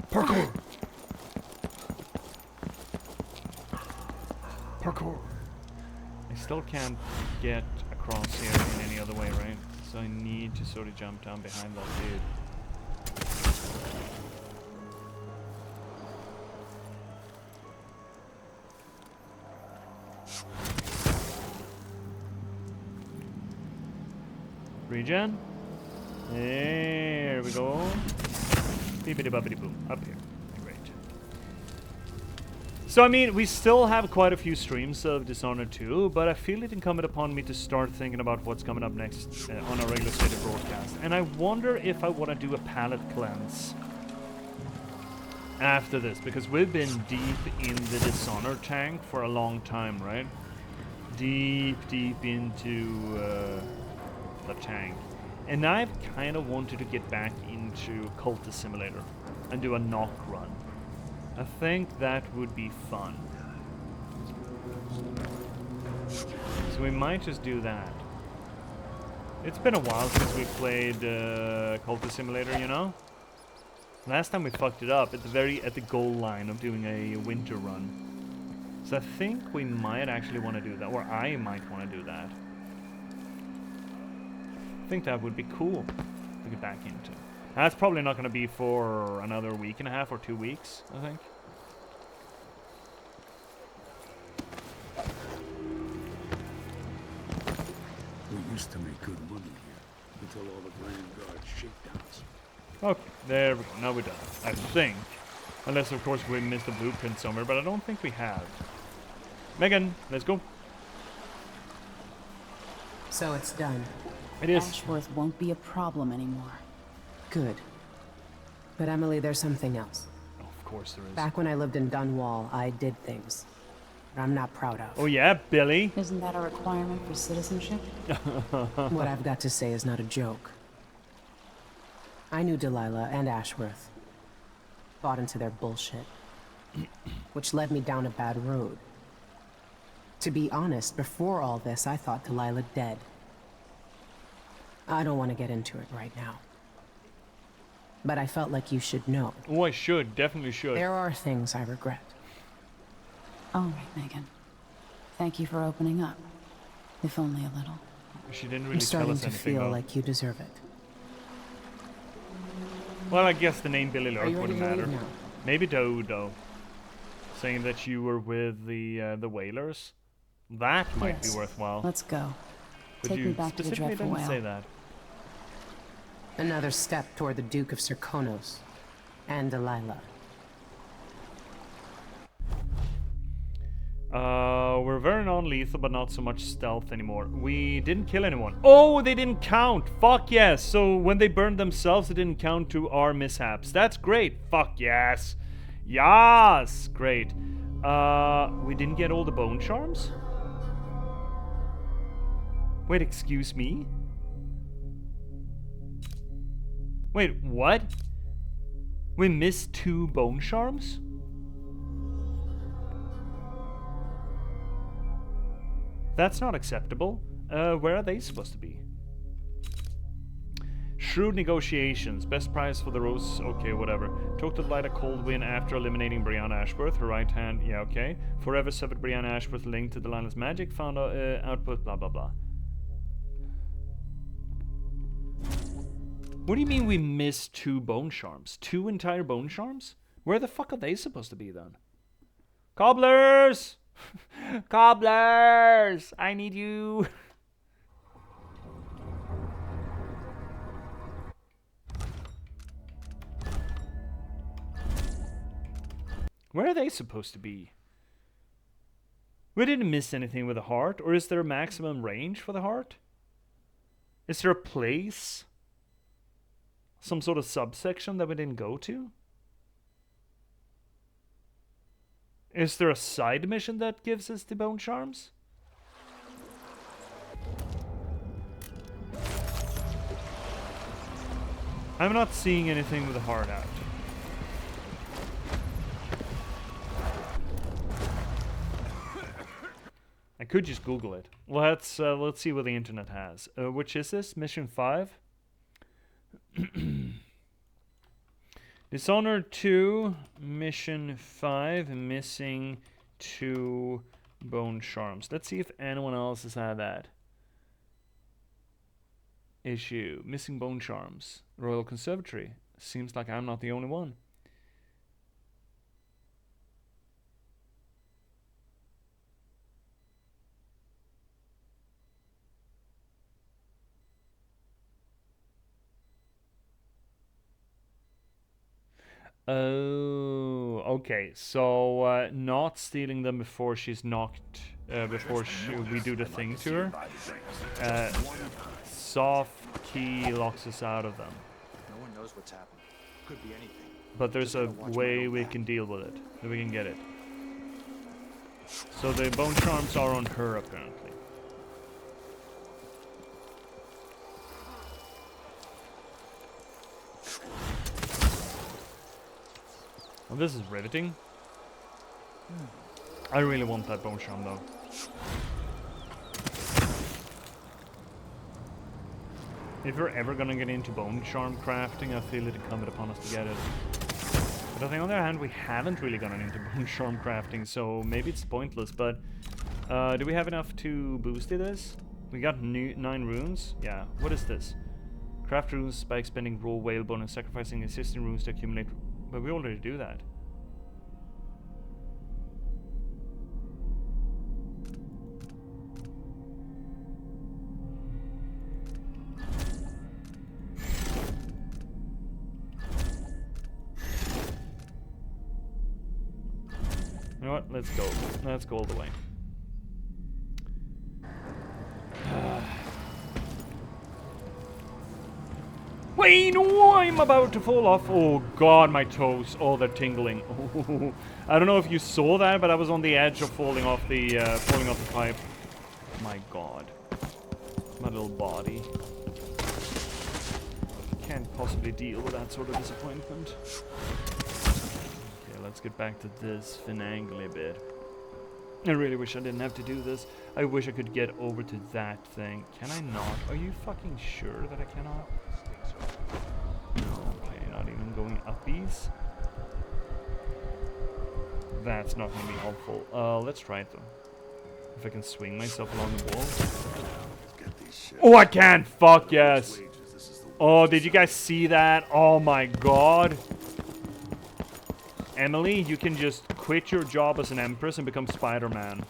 Parkour! Parkour! I still can't get across here in any other way, right? So I need to sort of jump down behind that dude. Regen. There we go. Beepity boppity boom. Up here. Great. So, I mean, we still have quite a few streams of Dishonored 2, but I feel it incumbent upon me to start thinking about what's coming up next on our regular stated broadcast. And I wonder if I want to do a palette cleanse after this, because we've been deep in the Dishonored tank for a long time, right? Deep into the tank. And I've kind of wanted to get back into Cultist Simulator and do a knock run. I think that would be fun. So we might just do that. It's been a while since we played Cultist Simulator, you know? Last time we fucked it up at the goal line of doing a winter run. So I think we might actually want to do that, or I might want to do that. I think that would be cool to get back into. That's probably not going to be for another week and a half or 2 weeks, I think. We used to make good money here until all the Grand Guard shakedowns. Okay, there we go. Now we're done. I think. Unless, of course, we missed a blueprint somewhere, but I don't think we have. Megan, let's go. So it's done. It is. Ashworth won't be a problem anymore. Good. But Emily, there's something else. Oh, of course there is. Back when I lived in Dunwall, I did things that I'm not proud of. Oh yeah, Billy? Isn't that a requirement for citizenship? What I've got to say is not a joke. I knew Delilah and Ashworth. Bought into their bullshit. Which led me down a bad road. To be honest, before all this, I thought Delilah dead. I don't want to get into it right now. But I felt like you should know. Oh, I should. Definitely should. There are things I regret. All right, Megan. Thank you for opening up. If only a little. She didn't really I'm tell starting us to anything, feel though. like you deserve it. Well, I guess the name Billy Are you Lurk wouldn't ready to matter. leave now? Maybe Dodo. Saying that you were with the Whalers. That might be worthwhile. Let's go. But Take you me back to the specifically dreadful didn't whale. say that. Another step toward the Duke of Serkonos and Delilah. We're very non-lethal, but not so much stealth anymore. We didn't kill anyone. Oh, they didn't count. Fuck yes. So when they burned themselves, it didn't count to our mishaps. That's great. Fuck yes. Yes. Great. We didn't get all the bone charms? Wait, excuse me? Wait, what? We missed 2 bone charms? That's not acceptable. Where are they supposed to be? Shrewd negotiations. Best price for the rose. Okay, whatever. Took to light a cold win after eliminating Brianna Ashworth. Her right hand. Yeah, okay. Forever severed Brianna Ashworth linked to Delilah's magic. Found output. Blah, blah, blah. What do you mean we missed 2 bone charms? 2 entire bone charms? Where the fuck are they supposed to be then? Cobblers! Cobblers! I need you. Where are they supposed to be? We didn't miss anything with the heart, or is there a maximum range for the heart? Is there a place? Some sort of subsection that we didn't go to? Is there a side mission that gives us the bone charms? I'm not seeing anything with the heart out. I could just Google it. Let's see what the internet has. Which is this? Mission 5? Dishonored 2, Mission 5, missing 2 bone charms. Let's see if anyone else has had that. Issue, missing bone charms. Royal Conservatory. Seems like I'm not the only one. Oh, okay. So not stealing them before she's knocked, before we do the thing to her. Soft key locks us out of them. No one knows what's happening. Could be anything. But there's a way we can deal with it. That we can get it. So the bone charms are on her apparently. Well, this is riveting. I really want that bone charm though. If we're ever gonna get into bone charm crafting, I feel it incumbent upon us to get it. But on the other hand, we haven't really gotten into bone charm crafting, so maybe it's pointless, but do we have enough to boost this? We got 9 runes? Yeah, what is this? Craft runes by expending raw whalebone and sacrificing existing runes to accumulate. But we already do that. You know what? Let's go. Let's go all the way. Wait, no, I'm about to fall off. Oh god, my toes. Oh, they're tingling. Oh, I don't know if you saw that, but I was on the edge of falling off the pipe. My god. My little body. Can't possibly deal with that sort of disappointment. Okay, let's get back to this finagly bit. I really wish I didn't have to do this. I wish I could get over to that thing. Can I not? Are you fucking sure that I cannot? Okay, not even going uppies. That's not going to be helpful. Let's try it though. If I can swing myself along the wall. Oh, I can! Fuck yes! Oh, did you guys see that? Oh my god. Emily, you can just quit your job as an empress and become Spider-Man.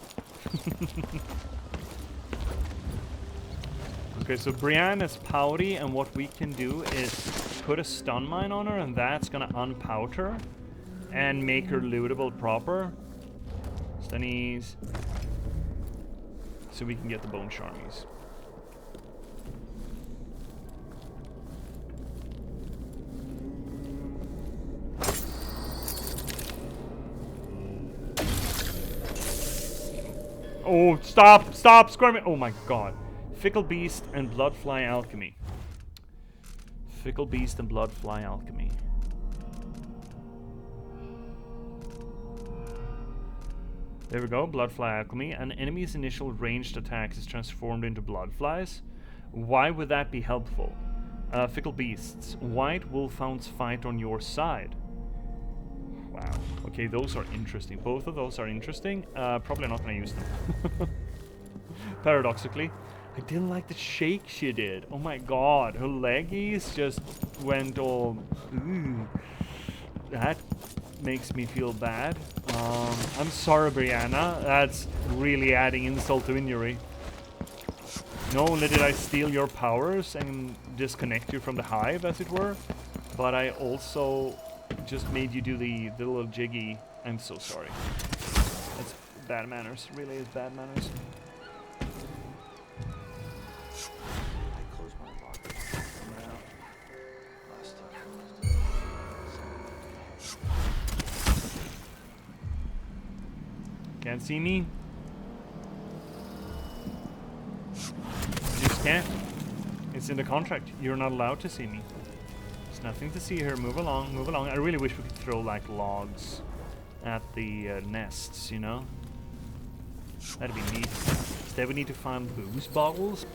Okay, so Brienne is pouty, and what we can do is put a stun mine on her, and that's gonna unpout her and make her lootable proper. Stennies. So we can get the bone charmies. Oh, stop! Stop squirming! Oh my god. Fickle Beast and Bloodfly Alchemy. Fickle Beast and Bloodfly Alchemy. There we go, Bloodfly Alchemy. An enemy's initial ranged attack is transformed into bloodflies. Why would that be helpful? Fickle Beasts. White Wolfhounds fight on your side. Wow. Okay, those are interesting. Both of those are interesting. Probably not gonna use them. Paradoxically. I didn't like the shake she did. Oh my god. Her leggies just went all... Ooh. That makes me feel bad. I'm sorry, Brianna. That's really adding insult to injury. Not only did I steal your powers and disconnect you from the hive, as it were, but I also just made you do the little jiggy. I'm so sorry. That's bad manners. Really is bad manners. Can't see me? You just can't. It's in the contract. You're not allowed to see me. There's nothing to see here. Move along, move along. I really wish we could throw like logs at the nests, you know? That'd be neat. Instead we need to find booze bottles.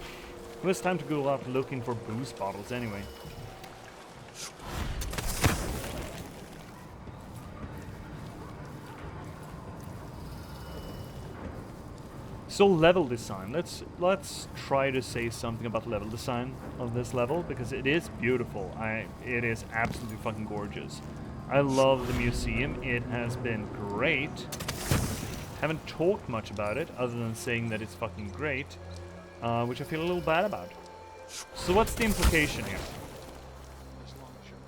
Well, it's time to go out looking for booze bottles anyway. So level design. Let's try to say something about level design of this level, because it is beautiful. It is absolutely fucking gorgeous. I love the museum. It has been great. Haven't talked much about it other than saying that it's fucking great, which I feel a little bad about. So what's the implication here?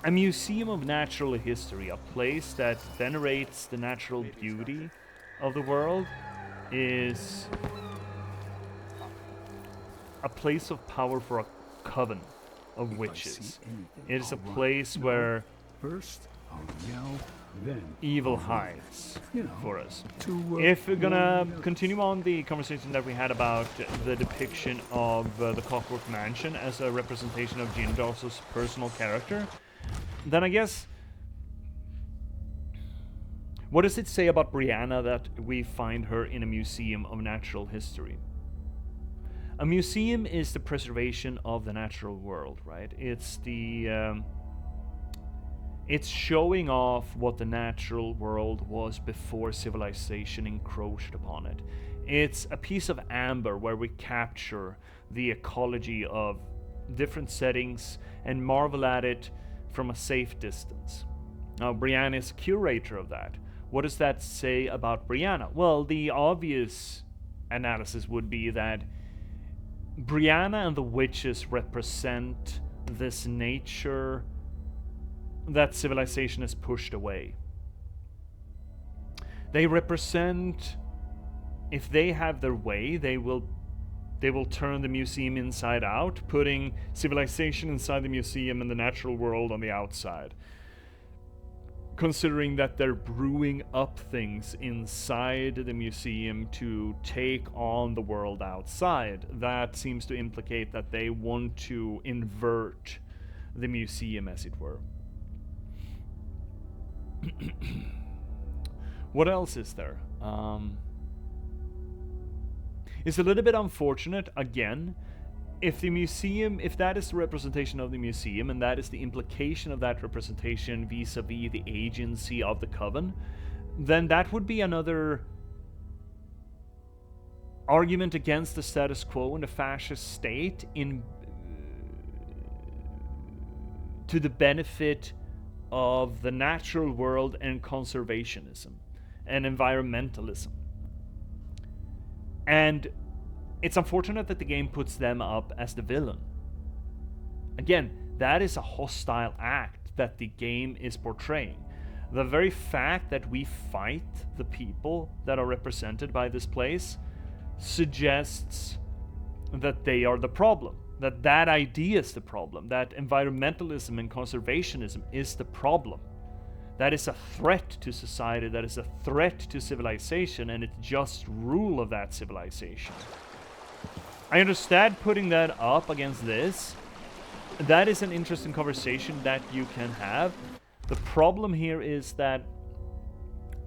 A museum of natural history, a place that venerates the natural beauty of the world, is a place of power for a coven of witches. It is a place where first I'll yell, then evil hides for us. If we're gonna continue on the conversation that we had about the depiction of the Clockwork Mansion as a representation of Jindar's personal character, then I guess... What does it say about Brianna that we find her in a museum of natural history? A museum is the preservation of the natural world, right? It's the... it's showing off what the natural world was before civilization encroached upon it. It's a piece of amber where we capture the ecology of different settings and marvel at it from a safe distance. Now, Brianna is curator of that. What does that say about Brianna? Well, the obvious analysis would be that Brianna and the witches represent this nature that civilization has pushed away. They represent, if they have their way, they will turn the museum inside out, putting civilization inside the museum and the natural world on the outside. Considering that they're brewing up things inside the museum to take on the world outside, that seems to implicate that they want to invert the museum, as it were. What else is there? It's a little bit unfortunate, again, if the museum, if that is the representation of the museum, and that is the implication of that representation vis-a-vis the agency of the Coven, then that would be another argument against the status quo and the fascist state to the benefit of the natural world and conservationism and environmentalism. And it's unfortunate that the game puts them up as the villain. Again, that is a hostile act that the game is portraying. The very fact that we fight the people that are represented by this place suggests that they are the problem. That idea is the problem. That environmentalism and conservationism is the problem. That is a threat to society, that is a threat to civilization, and it's just rule of that civilization. I understand putting that up against this. That is an interesting conversation that you can have. The problem here is that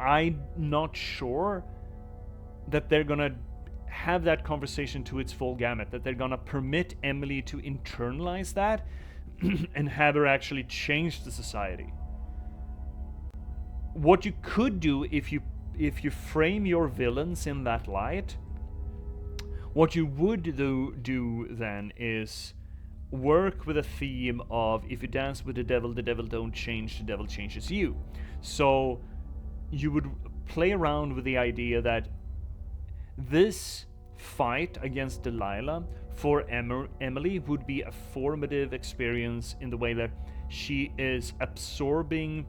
I'm not sure that they're gonna have that conversation to its full gamut, that they're gonna permit Emily to internalize that and have her actually change the society. What you could do if you frame your villains in that light, what you would do then is work with a theme of, if you dance with the devil don't change, the devil changes you. So you would play around with the idea that this fight against Delilah for Emily would be a formative experience in the way that she is absorbing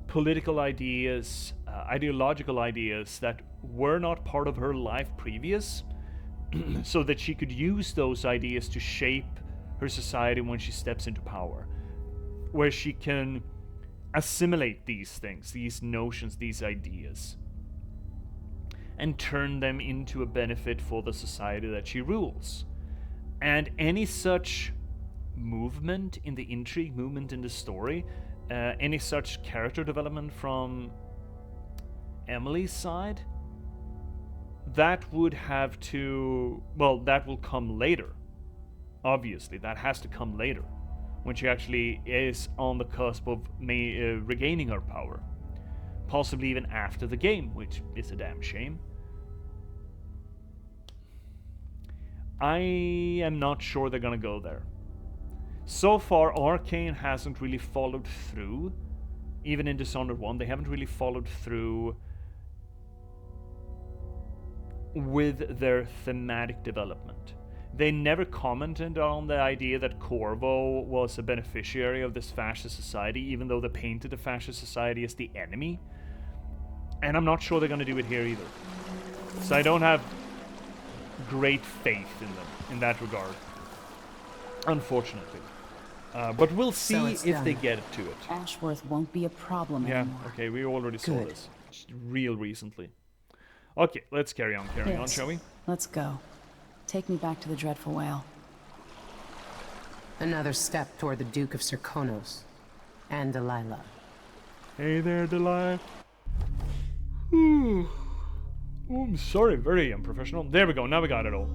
political ideas, ideological ideas that were not part of her life previous, so that she could use those ideas to shape her society when she steps into power, where she can assimilate these things, these notions, these ideas, and turn them into a benefit for the society that she rules. And any such movement in the intrigue, movement in the story, any such character development from Emily's side, that would have to, well, that will come later. Obviously, that has to come later, when she actually is on the cusp of regaining her power. Possibly even after the game, which is a damn shame. I am not sure they're gonna go there. So far, Arkane hasn't really followed through. Even in Dishonored 1, they haven't really followed through with their thematic development. They never commented on the idea that Corvo was a beneficiary of this fascist society, even though they painted the fascist society as the enemy. And I'm not sure they're going to do it here either. So I don't have great faith in them in that regard, unfortunately. But we'll see if they get to it. Ashworth won't be a problem anymore. Okay, we already saw this real recently. Okay, let's carry on, shall we? Let's go. Take me back to the Dreadful Whale. Another step toward the Duke of Serkonos and Delilah. Hey there, Delilah. Oh, I'm sorry, very unprofessional. There we go, now we got it all.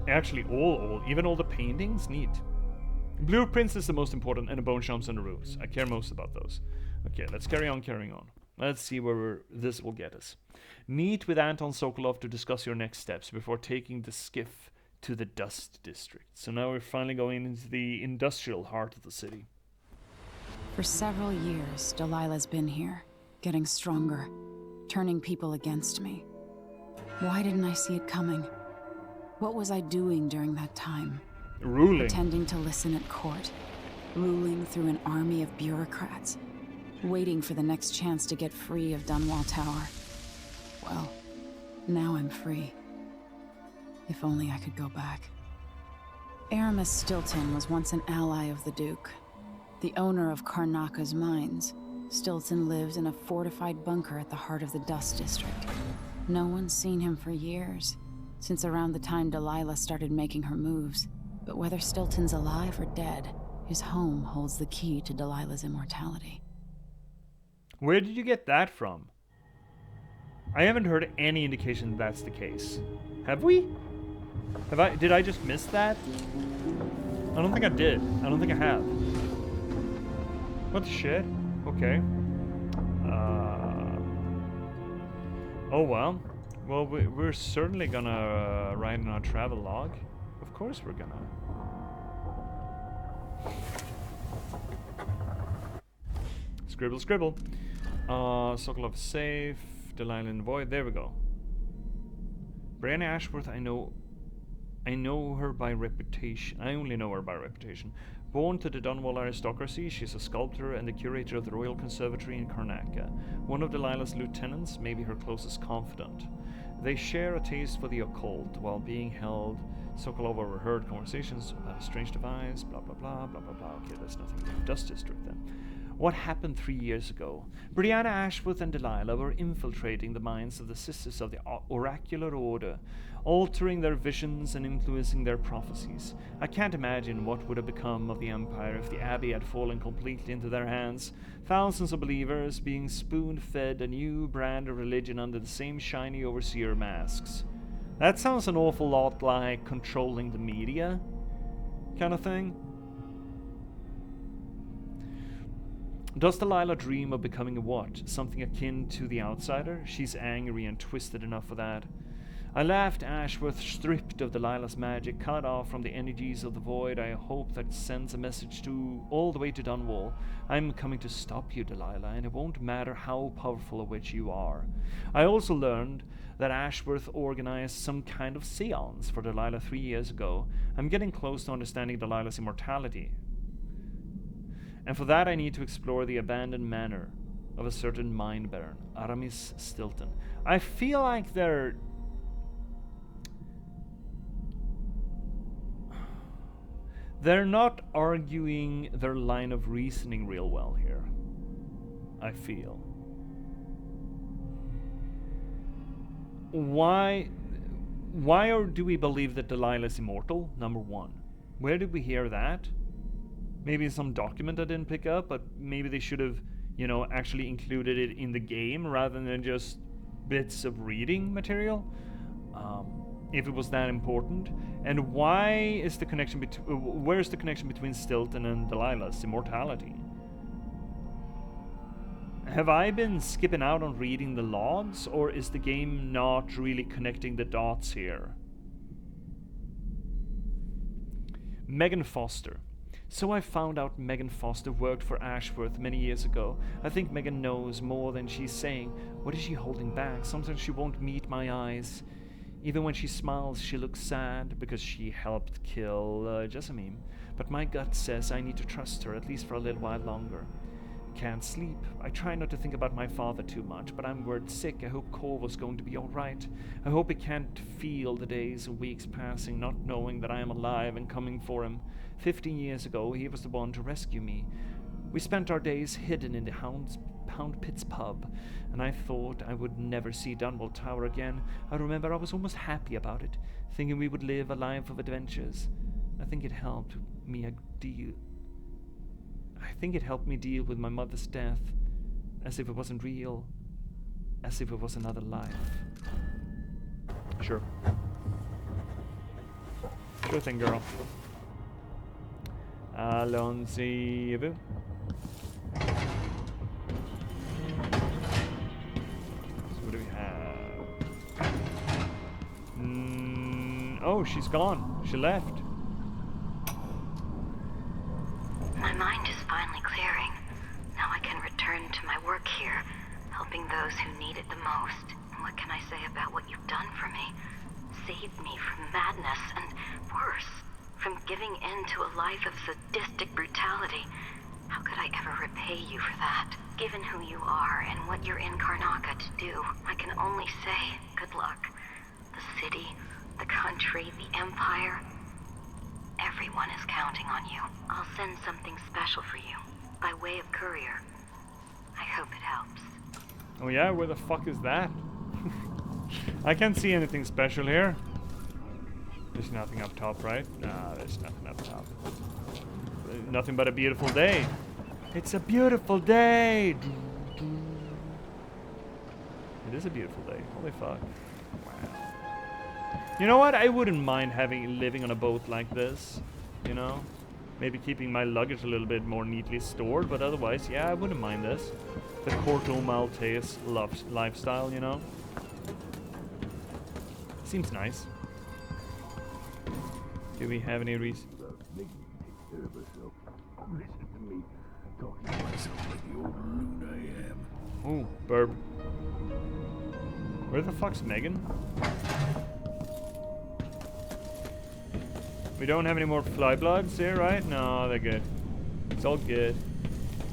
Actually, all, even all the paintings, neat. Blueprints is the most important, and the bone chomps and the roofs. I care most about those. Okay, let's carry on. Let's see where this will get us. Meet with Anton Sokolov to discuss your next steps before taking the skiff to the Dust District. So now we're finally going into the industrial heart of the city. For several years, Delilah's been here, getting stronger, turning people against me. Why didn't I see it coming? What was I doing during that time? Ruling. Pretending to listen at court, ruling through an army of bureaucrats, waiting for the next chance to get free of Dunwall Tower. Well, now I'm free. If only I could go back. Aramis Stilton was once an ally of the Duke, the owner of Karnaka's mines. Stilton lived in a fortified bunker at the heart of the Dust District. No one's seen him for years, since around the time Delilah started making her moves. But whether Stilton's alive or dead, his home holds the key to Delilah's immortality. Where did you get that from? I haven't heard any indication that's the case. Have we? Did I just miss that? I don't think I did. I don't think I have. What the shit? Okay. Oh well. Well, we're certainly gonna write in our travel log. Of course we're gonna. Scribble, scribble. Sokolov safe. Delilah in the void. There we go. Brianna Ashworth, I know her by reputation. I only know her by reputation. Born to the Dunwall aristocracy, she's a sculptor and the curator of the Royal Conservatory in Karnaca. One of Delilah's lieutenants, maybe her closest confidant. They share a taste for the occult while being held. Sokolov overheard conversations about a strange device, blah blah blah, blah blah blah. Okay, that's nothing to do. Dust District then. What happened 3 years ago? Brianna Ashworth and Delilah were infiltrating the minds of the sisters of the oracular order, altering their visions and influencing their prophecies. I can't imagine what would have become of the Empire if the Abbey had fallen completely into their hands. Thousands of believers being spoon-fed a new brand of religion under the same shiny overseer masks. That sounds an awful lot like controlling the media kind of thing. Does Delilah dream of becoming a what? Something akin to the outsider? She's angry and twisted enough for that. I laughed. Ashworth, stripped of Delilah's magic, cut off from the energies of the void. I hope that sends a message to all the way to Dunwall. I'm coming to stop you, Delilah, and it won't matter how powerful a witch you are. I also learned that Ashworth organized some kind of seance for Delilah 3 years ago. I'm getting close to understanding Delilah's immortality. And for that I need to explore the abandoned manor of a certain mind baron, Aramis Stilton. I feel like they're not arguing their line of reasoning real well here, I feel. Why do we believe that Delilah is immortal? Number one. Where did we hear that? Maybe some document I didn't pick up, but maybe they should have, you know, actually included it in the game rather than just bits of reading material. If it was that important. And why is the connection where's the connection between Stilton and Delilah's immortality? Have I been skipping out on reading the logs, or is the game not really connecting the dots here? Megan Foster. So I found out Megan Foster worked for Ashworth many years ago. I think Megan knows more than she's saying. What is she holding back? Sometimes she won't meet my eyes. Even when she smiles, she looks sad because she helped kill Jessamine. But my gut says I need to trust her, at least for a little while longer. Can't sleep. I try not to think about my father too much, but I'm worried sick. I hope Corvo's going to be alright. I hope he can't feel the days and weeks passing, not knowing that I am alive and coming for him. 15 years ago, he was the one to rescue me. We spent our days hidden in the Hound Pit's pub, and I thought I would never see Dunwall Tower again. I remember I was almost happy about it, thinking we would live a life of adventures. I think it helped me deal with my mother's death, as if it wasn't real, as if it was another life. Sure. Sure thing, girl. Allons-y. What do we have? Oh, she's gone. She left. My mind is finally clearing. Now I can return to my work here, helping those who need it the most. And what can I say about what you've done for me? Saved me from madness and worse, from giving in to a life of sadistic brutality. How could I ever repay you for that? Given who you are and what you're in Karnaca to do, I can only say good luck. The city, the country, the empire, everyone is counting on you. I'll send something special for you, by way of courier. I hope it helps. Oh yeah, where the fuck is that? I can't see anything special here. There's nothing up top, right? Nah, there's nothing up top. Nothing but a beautiful day. It's a beautiful day! It is a beautiful day. Holy fuck. Wow. You know what? I wouldn't mind living on a boat like this. You know? Maybe keeping my luggage a little bit more neatly stored, but otherwise, yeah, I wouldn't mind this. The Corto Maltese lifestyle, you know? Seems nice. Do we have any reason? Listen to me, talking to myself like the old loon I am. Ooh, burp. Where the fuck's Megan? We don't have any more flybloods here, right? No, they're good. It's all good.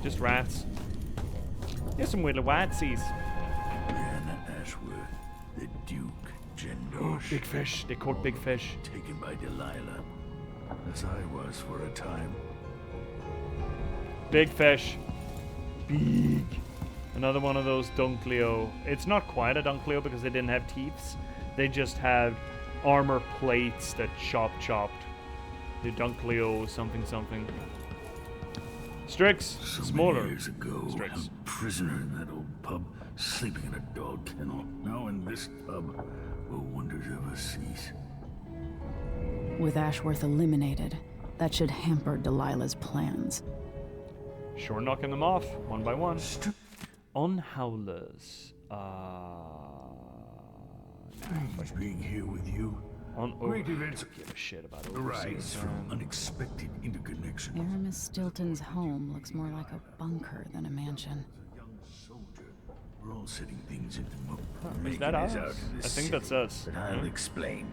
Just rats. Here's some little watsies. Brianna Ashworth, the Duke, Jendosh. Big fish. They caught big fish. Taken by Delilah, as I was for a time. Big fish. Big. Another one of those Dunkleo. It's not quite a Dunkleo because they didn't have teeth. They just had armor plates that chopped. The Dunkleo something something. Strix, So smaller. many years ago, Strix. I'm a prisoner in that old pub, sleeping in a dog kennel. Now in this tub, will wonders ever cease? With Ashworth eliminated, that should hamper Delilah's plans. Sure, knocking them off one by one. On howlers. Strange being here with you. On Great events give a shit about arise overseas. from unexpected interconnection. Aramis Stilton's home looks more like a bunker than a mansion. We're all setting things into motion. Is Megan that us? out of I this think city, that's us. But I'll explain.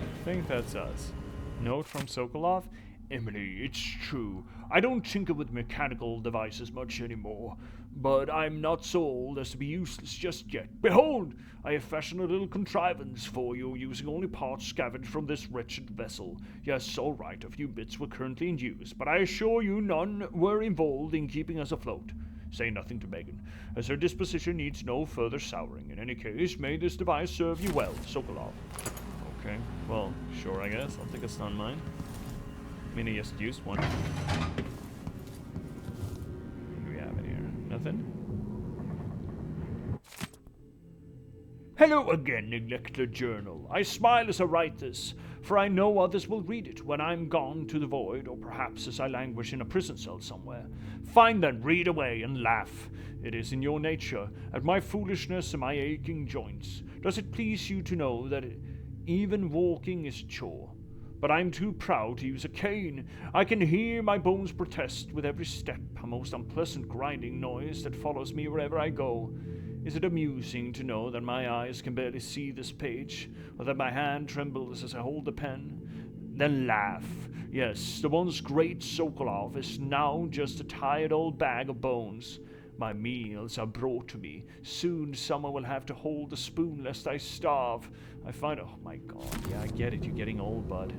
I think that's us. Note from Sokolov. Emily, it's true. I don't tinker with mechanical devices much anymore, but I'm not so old as to be useless just yet. Behold, I have fashioned a little contrivance for you, using only parts scavenged from this wretched vessel. Yes, all right, a few bits were currently in use, but I assure you none were involved in keeping us afloat. Say nothing to Megan, as her disposition needs no further souring. In any case, may this device serve you well, Sokolov. Okay, well, sure, I guess. I'll take a stun mine. I mean, I just used one. What do we have in here? Nothing? Hello again, Neglected Journal. I smile as I write this, for I know others will read it when I'm gone to the void, or perhaps as I languish in a prison cell somewhere. Fine then, read away and laugh. It is in your nature, at my foolishness and my aching joints. Does it please you to know that even walking is a chore? But I'm too proud to use a cane. I can hear my bones protest with every step, a most unpleasant grinding noise that follows me wherever I go. Is it amusing to know that my eyes can barely see this page, or that my hand trembles as I hold the pen? Then laugh. Yes, the once great Sokolov is now just a tired old bag of bones. My meals are brought to me. Soon someone will have to hold the spoon lest I starve. I find, oh my god, yeah, I get it, you're getting old, bud.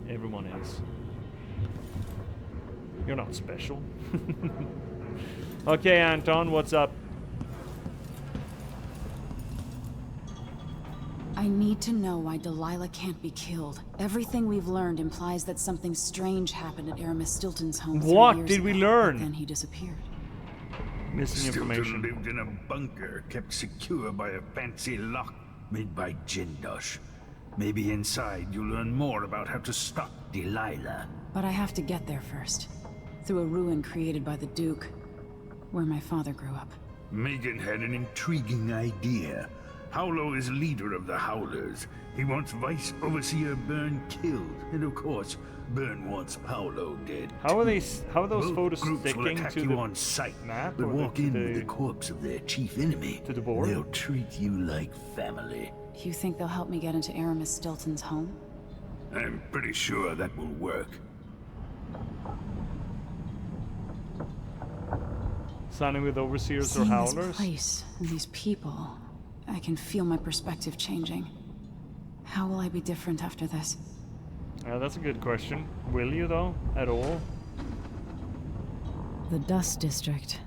Everyone is. You're not special. Okay, Anton, what's up? I need to know why Delilah can't be killed. Everything we've learned implies that something strange happened at Aramis Stilton's home 3 What years did we ago, learn? but then he disappeared. Missing Stilton information. lived in a bunker kept secure by a fancy lock made by Jendosh. Maybe inside you'll learn more about how to stop Delilah. But I have to get there first. Through a ruin created by the Duke, where my father grew up. Megan had an intriguing idea. Howlo is leader of the Howlers. He wants Vice Overseer Byrne killed, and of course, Byrne wants Paolo dead. How are how are those Both photos groups will sticking attack to you the on sight, map? but or walk to in the, with the corpse of their chief enemy. To the board? They'll treat you like family. You think they'll help me get into Aramis Stilton's home? I'm pretty sure that will work. Signing with overseers or Seeing howlers? this place and these people, I can feel my perspective changing. How will I be different after this? That's a good question. Will you, though? At all? The Dust District.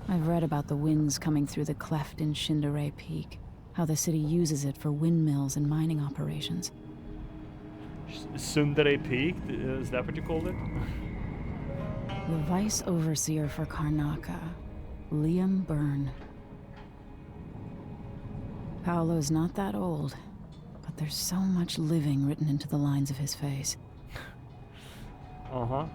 I've read about the winds coming through the cleft in Shindaray Peak. How the city uses it for windmills and mining operations. Sundare Peak? Is that what you called it? The Vice Overseer for Karnaca, Liam Byrne. Paolo's not that old, but there's so much living written into the lines of his face. Uh-huh.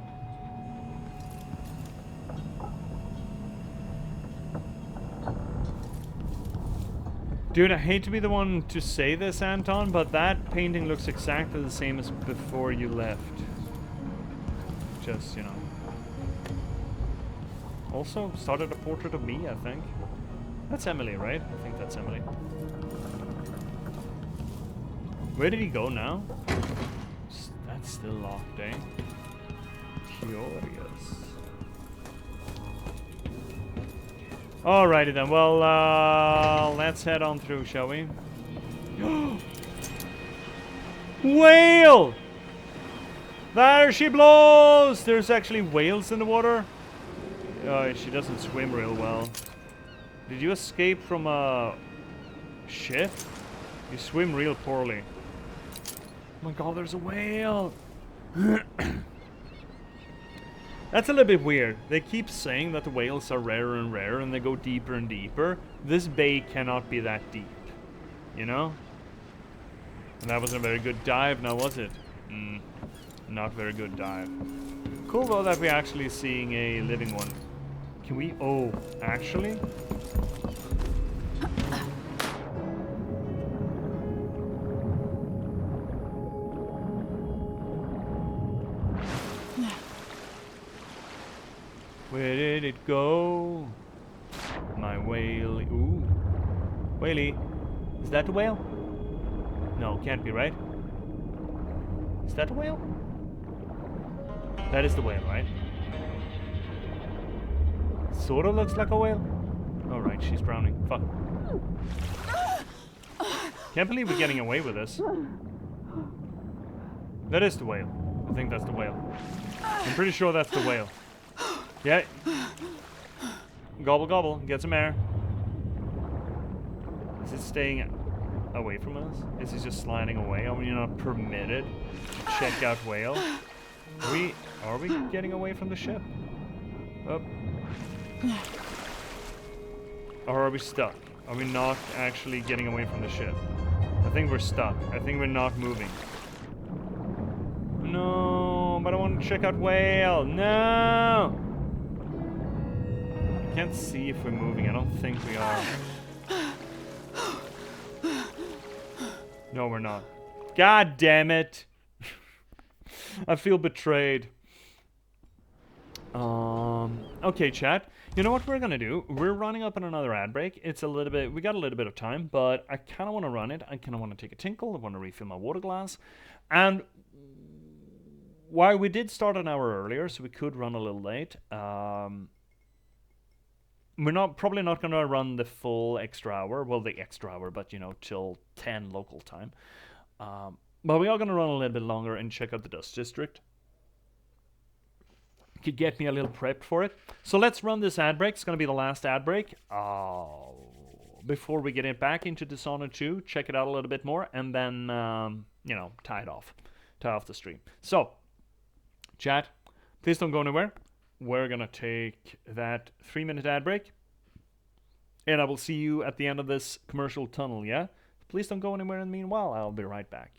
Dude, I hate to be the one to say this, Anton, but that painting looks exactly the same as before you left. Just, you know. Also, started a portrait of me, I think. That's Emily, right? I think that's Emily. Where did he go now? That's still locked, eh? Curious. Alrighty then, well, let's head on through, shall we? Whale! There she blows! There's actually whales in the water. She doesn't swim real well. Did you escape from a ship? You swim real poorly. Oh my god, there's a whale! That's a little bit weird. They keep saying that the whales are rarer and rarer and they go deeper and deeper. This bay cannot be that deep. You know? And that wasn't a very good dive now, was it? Not very good dive. Cool though that we're actually seeing a living one. Can we... Oh, actually? Where did it go? My whale. Ooh. Whaley. Is that the whale? No, can't be, right? Is that the whale? That is the whale, right? Sort of looks like a whale. Alright, she's drowning. Fuck. Can't believe we're getting away with this. That is the whale. I think that's the whale. I'm pretty sure that's the whale. Yeah. Gobble gobble. Get some air. Is it staying away from us? Is it just sliding away? Are we not permitted to check out whale? Are we getting away from the ship? Oh. Or are we stuck? Are we not actually getting away from the ship? I think we're stuck. I think we're not moving. No, but I want to check out whale. No! I can't see if we're moving. I don't think we are. No, we're not. God damn it! I feel betrayed. Okay, chat. You know what we're gonna do? We're running up on another ad break. It's a little bit... We got a little bit of time, but I kind of want to run it. I kind of want to take a tinkle. I want to refill my water glass. And while we did start an hour earlier, so we could run a little late, we're probably not going to run the full extra hour. Well, the extra hour, but, you know, till 10 local time. But we are going to run a little bit longer and check out the Dust District. Could get me a little prepped for it. So let's run this ad break. It's going to be the last ad break. Before we get it back into Dishonored 2, check it out a little bit more, and then, you know, tie off the stream. So, chat, please don't go anywhere. We're going to take that 3-minute ad break. And I will see you at the end of this commercial tunnel, yeah? Please don't go anywhere in the meanwhile. I'll be right back.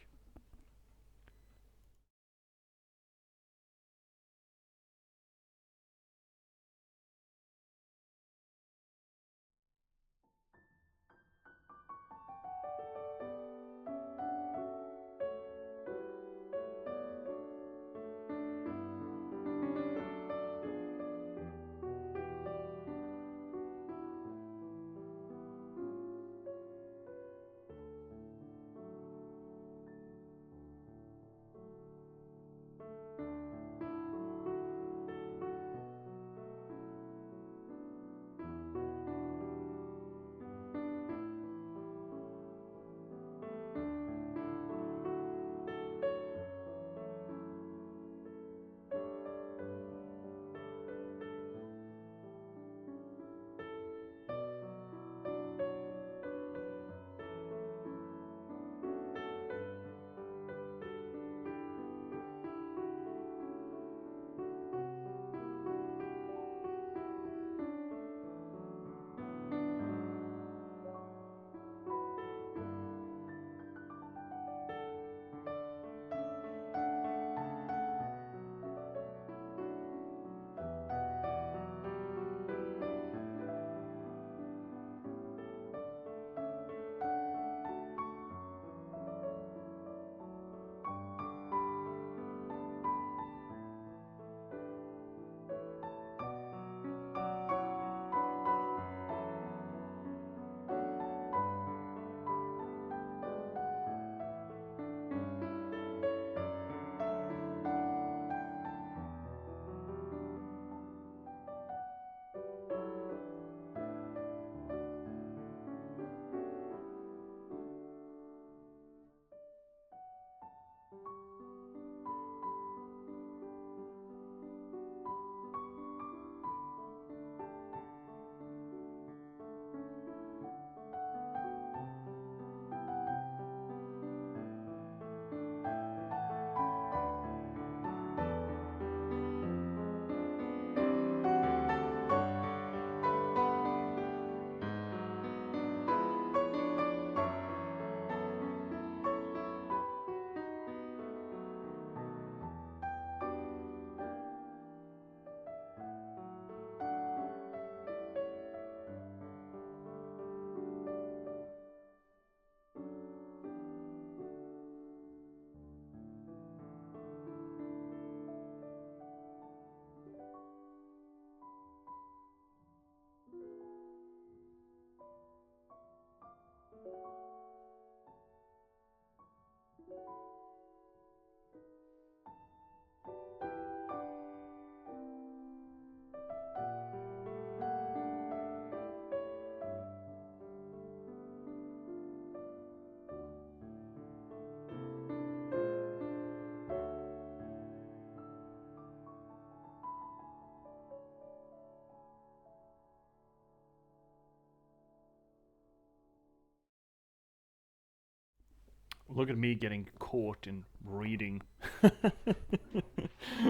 Look at me getting caught in reading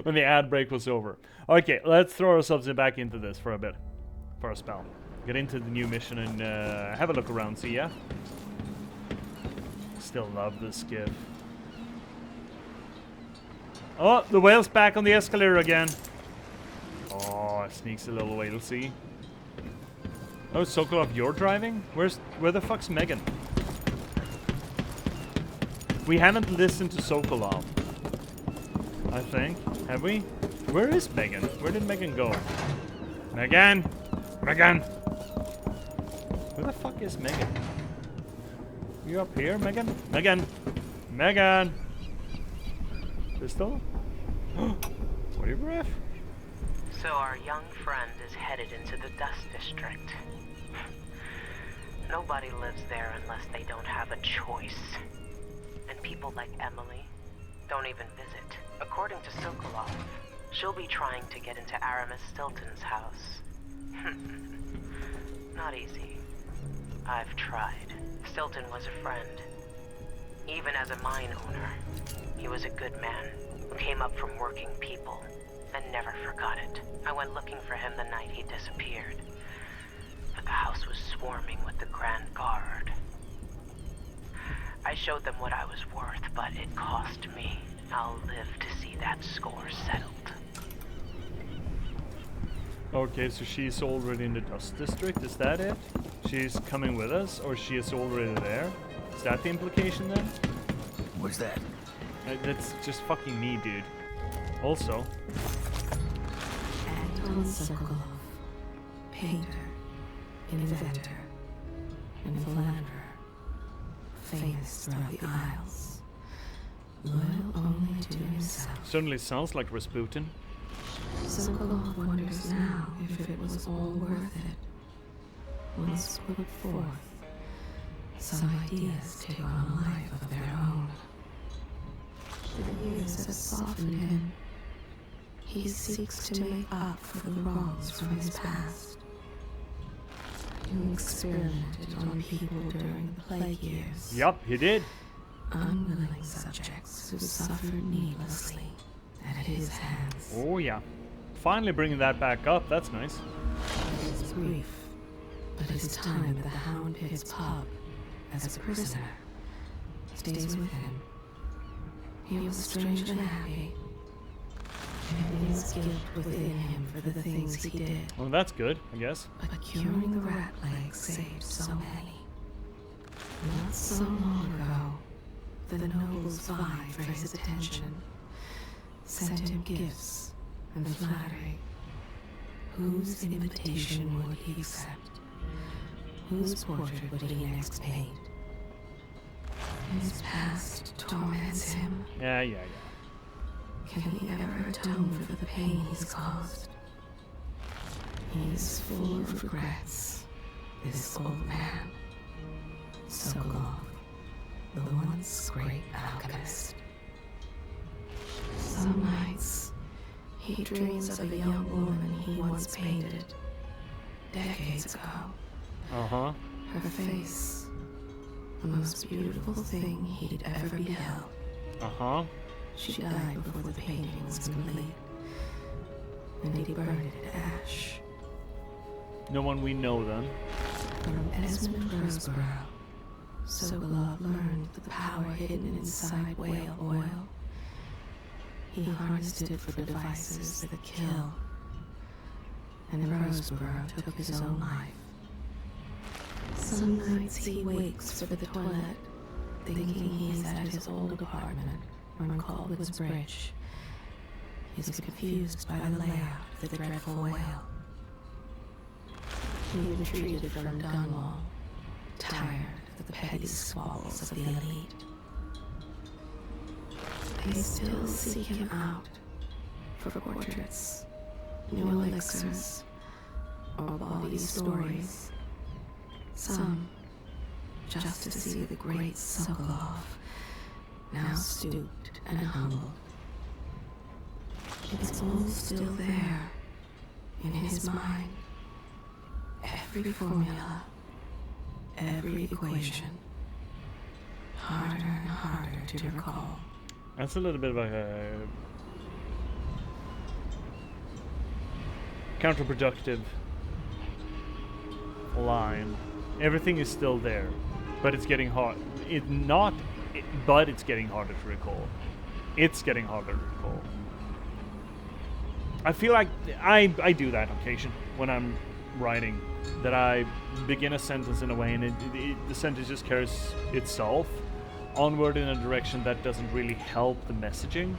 when the ad break was over. Okay, let's throw ourselves back into this for a bit, for a spell. Get into the new mission and have a look around, see ya. Still love this skiff. Oh, the whale's back on the escalator again. Oh, sneaks a little whale, see? Oh, Sokolov, you're driving? Where the fuck's Megan? We haven't listened to Sokolov, I think. Have we? Where is Megan? Where did Megan go? Megan! Megan! Where the fuck is Megan? You up here, Megan? Megan! Megan! Pistol? What are you, Griff? So our young friend is headed into the Dust District. Nobody lives there unless they don't have a choice. And people like Emily don't even visit. According to Sokolov, she'll be trying to get into Aramis Stilton's house. Not easy. I've tried. Stilton was a friend. Even as a mine owner, he was a good man who came up from working people and never forgot it. I went looking for him the night he disappeared. But the house was swarming with the Grand Guard. I showed them what I was worth, but it cost me. I'll live to see that score settled. Okay, so she's already in the Dust District, is that it? She's coming with us, or she is already there? Is that the implication then? What's that? That's just fucking me, dude. Also... Anton Sokolov, painter, inventor, and philanderer, famous throughout the Isles, loyal only to himself. Certainly sounds like Rasputin. Sokolov wonders now if it was all worth it. Once put forth, some ideas take on a life of their own. The years have softened him. He seeks to make up for the wrongs from his past. You experimented on people during the plague years. Yup, he did. Unwilling subjects who suffered needlessly at his hands. Oh yeah. Finally bringing that back up, that's nice. It's brief, but his time at the Hound Pit's pub as a prisoner stays with him. He was strangely happy. And his guilt within him for the things he did. Well, that's good, I guess. But curing the rat plague saved so many. Not so long ago, the nobles vied for his attention, sent him gifts and flattery. Whose invitation would he accept? Whose portrait would he next paint? His past torments him. Yeah. Can he ever atone for the pain he's caused? He is full of regrets, this old man. Sokolov, the once great alchemist. Some nights, he dreams of a young woman he once painted, decades ago. Uh-huh. Her face, the most beautiful thing he'd ever beheld. Uh-huh. She died before the painting was complete, and he burned it to ash. No one we know then. From Esmond Roseborough, Sokolov learned the power hidden inside whale oil. He harnessed it for devices that kill, and Roseborough took his own life. Some nights he wakes for the toilet, thinking he's at his old apartment on Caldwell's Bridge. He's confused by the layout of the dreadful whale. He retreated from Dunwall, tired of the petty squabbles of the elite. They still seek him out for portraits, new elixirs, or bawdy stories. Some just to see the great Sokolov, now stooped and humble. It's all still there, in his mind. Every formula, every equation. harder and harder to recall. That's a little bit of a counterproductive line. Everything is still there, but it's getting hard. But it's getting harder to recall. It's getting harder to recall. I feel like I do that on occasion when I'm writing, that I begin a sentence in a way and the sentence just carries itself onward in a direction that doesn't really help the messaging.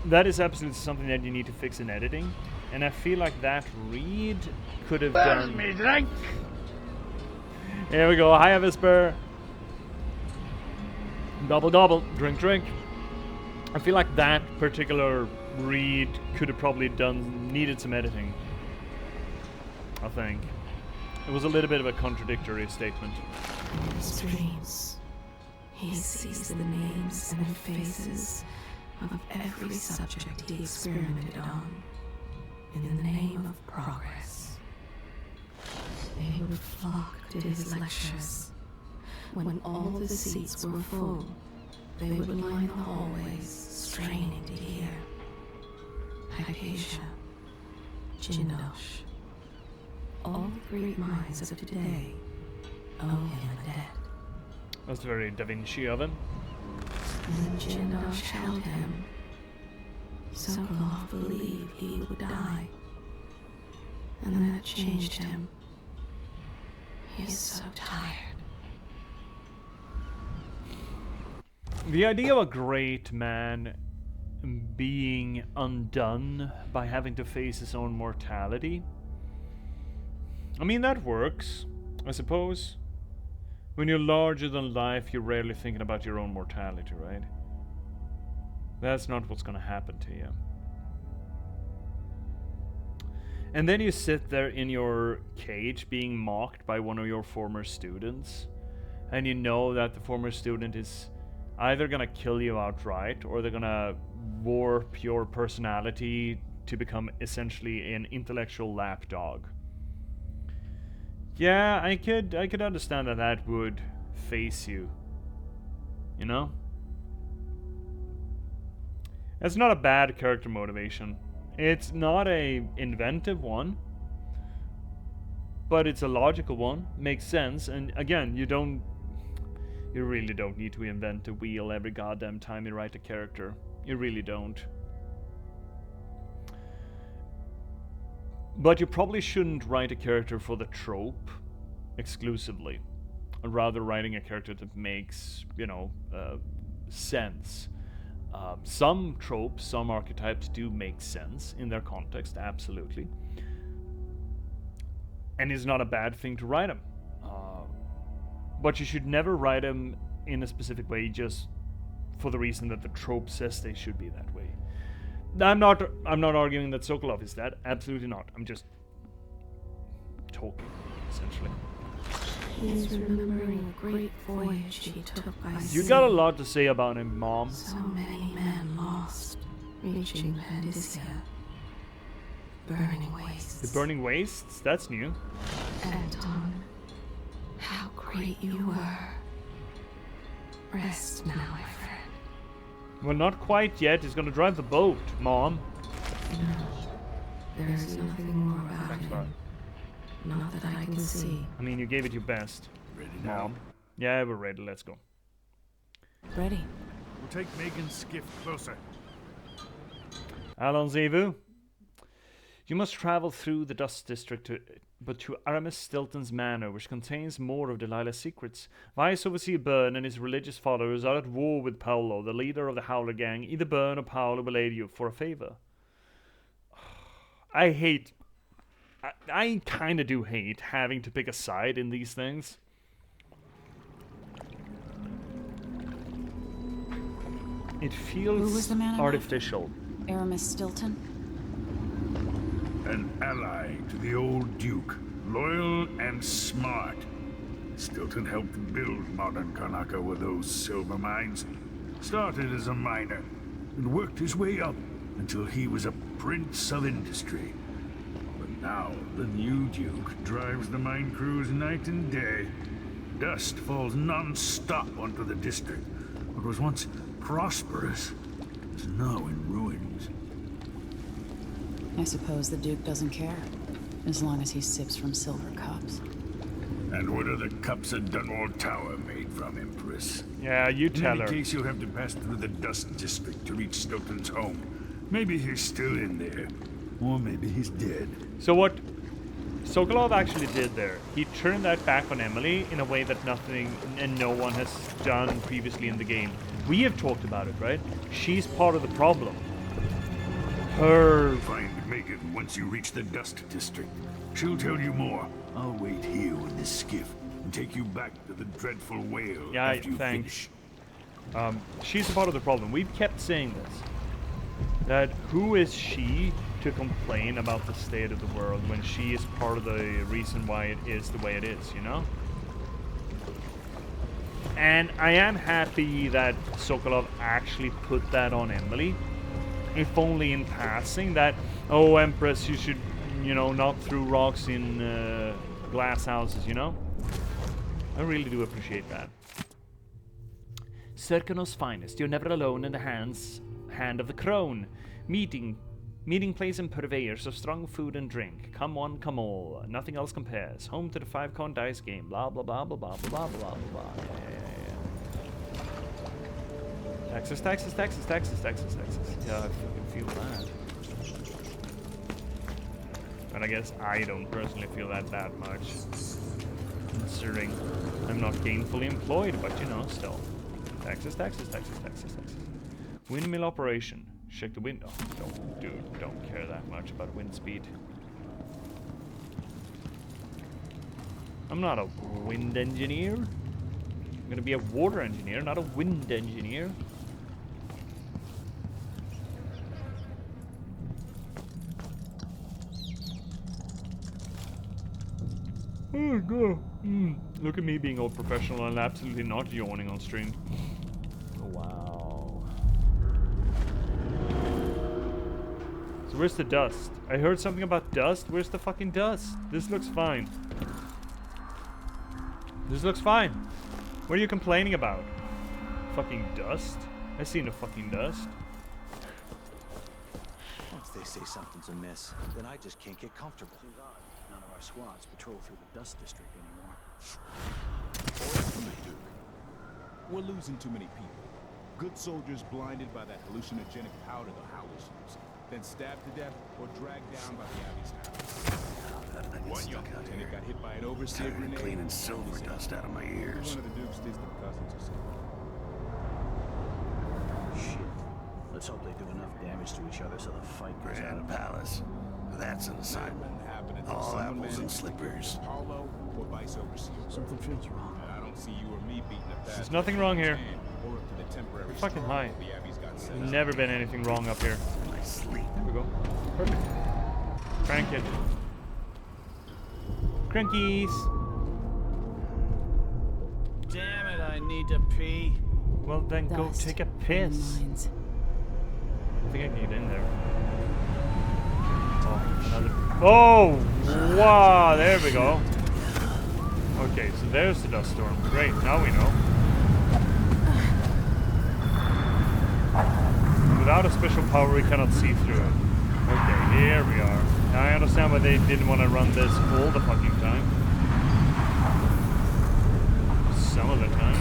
That is absolutely something that you need to fix in editing, and I feel like that read could have done. Me drink. Here we go. Hi, Whisper. Double, drink. I feel like that particular read could have probably needed some editing. I think it was a little bit of a contradictory statement. In his dreams, he sees the names and faces of every subject he experimented on in the name of progress. They would flock to his lectures. When all the seats were full, they would line the hallways, straining to hear. Hypatia, Jindosh, all the great minds of today owe him a debt. That's very Da Vinci of him. When Jindosh held him, Sokolov believed he would die, and that changed him. He is so tired. The idea of a great man being undone by having to face his own mortality, I mean, that works, I suppose. When you're larger than life, you're rarely thinking about your own mortality, right? That's not what's gonna happen to you. And then you sit there in your cage being mocked by one of your former students, and you know that the former student is either gonna kill you outright, or they're gonna warp your personality to become essentially an intellectual lapdog. Yeah, I could understand that would face you. You know? It's not a bad character motivation. It's not a inventive one, but it's a logical one. Makes sense. And again, you really don't need to invent a wheel every goddamn time you write a character. You really don't. But you probably shouldn't write a character for the trope exclusively. Rather, writing a character that makes, sense. Some tropes, some archetypes do make sense in their context, absolutely. And it's not a bad thing to write them. But you should never write them in a specific way just for the reason that the trope says they should be that way. I'm not arguing that Sokolov is that. Absolutely not. I'm just talking, essentially. He's remembering a great voyage he took by sea. You got a lot to say about him, Mom. So many men lost, reaching Pandysia. Burning wastes. The burning wastes? That's new. Anton, how great you were. Rest now, my friend. Well, not quite yet. He's gonna drive the boat, Mom. No, there is nothing more about him. Not that I can see. I mean, you gave it your best. Ready now? Mom. Yeah, we're ready. Let's go. Ready. We'll take Megan's skiff closer. Allons-y-vous. You must travel through the Dust District to Aramis Stilton's manor, which contains more of Delilah's secrets. Vice Overseer Byrne and his religious followers are at war with Paolo, the leader of the Howler gang. Either Byrne or Paolo will aid you for a favor. I kind of do hate having to pick a side in these things. It feels Who was the man artificial. Aramis Stilton? An ally to the old Duke, loyal and smart. Stilton helped build modern Karnaca with those silver mines. Started as a miner and worked his way up until he was a prince of industry. But now the new Duke drives the mine crews night and day. Dust falls non-stop onto the district. What was once prosperous is now in ruins. I suppose the Duke doesn't care, as long as he sips from silver cups. And what are the cups of Dunwall Tower made from, Empress? Yeah, you tell her. In any case, you'll have to pass through the Dust District to reach Stilton's home. Maybe he's still in there. Or maybe he's dead. So what Sokolov actually did there, he turned that back on Emily in a way that nothing and no one has done previously in the game. We have talked about it, right? She's part of the problem. Her... Find Megan once you reach the Dust District. She'll tell you more. I'll wait here with this skiff and take you back to the dreadful whale after you finish. She's a part of the problem. We've kept saying this. That who is she to complain about the state of the world when she is part of the reason why it is the way it is, you know? And I am happy that Sokolov actually put that on Emily. If only in passing that, oh, Empress, you should, you know, not throw rocks in glass houses, you know? I really do appreciate that. Serkanos finest, you're never alone in the hand of the crone. Meeting place and purveyors of strong food and drink. Come one, come all. Nothing else compares. Home to the 5-con dice game. Blah, blah, blah, blah, blah, blah, blah, blah, blah. Yeah. Taxes, taxes, taxes, taxes, taxes, taxes. Yeah, I fucking feel that. But I guess I don't personally feel that much. Considering I'm not gainfully employed, but you know, still. Taxes, taxes, taxes, taxes, taxes. Windmill operation. Check the wind. Oh, don't care that much about wind speed. I'm not a wind engineer. I'm gonna be a water engineer, not a wind engineer. Oh god. Look at me being all professional and absolutely not yawning on stream. Oh, wow. So where's the dust? I heard something about dust. Where's the fucking dust? This looks fine. This looks fine. What are you complaining about? Fucking dust? I see no fucking dust. Once they say something's amiss, then I just can't get comfortable. None of our squads patrol through the Dust District anymore. We're losing too many people. Good soldiers blinded by that hallucinogenic powder the Howlers use, then stabbed to death or dragged down by the Abbey's tower. One young lieutenant got hit by an overseer grenade. Cleaning silver dust out of my ears. One of the Duke's distant cousins or something. Shit. Let's hope they do enough damage to each other so the fight goes out of Palace. That's an assignment. All apples and slippers. Paulo or vice overseer. Something feels wrong. I don't see you or me beating the past. There's nothing wrong here. Or up to the temporary Fucking high. the Abbey's got set There's up. never been anything wrong up here. I sleep. There we go. Perfect. Crank it. Crankies. Damn it, I need to pee. Well then go Dust. take a piss. Mines. I think I can get in there. Oh, another. Oh! Wow! There we go. Okay, so there's the dust storm. Great, now we know. Without a special power, we cannot see through it. Okay, here we are. Now I understand why they didn't want to run this all the fucking time. Some of the time.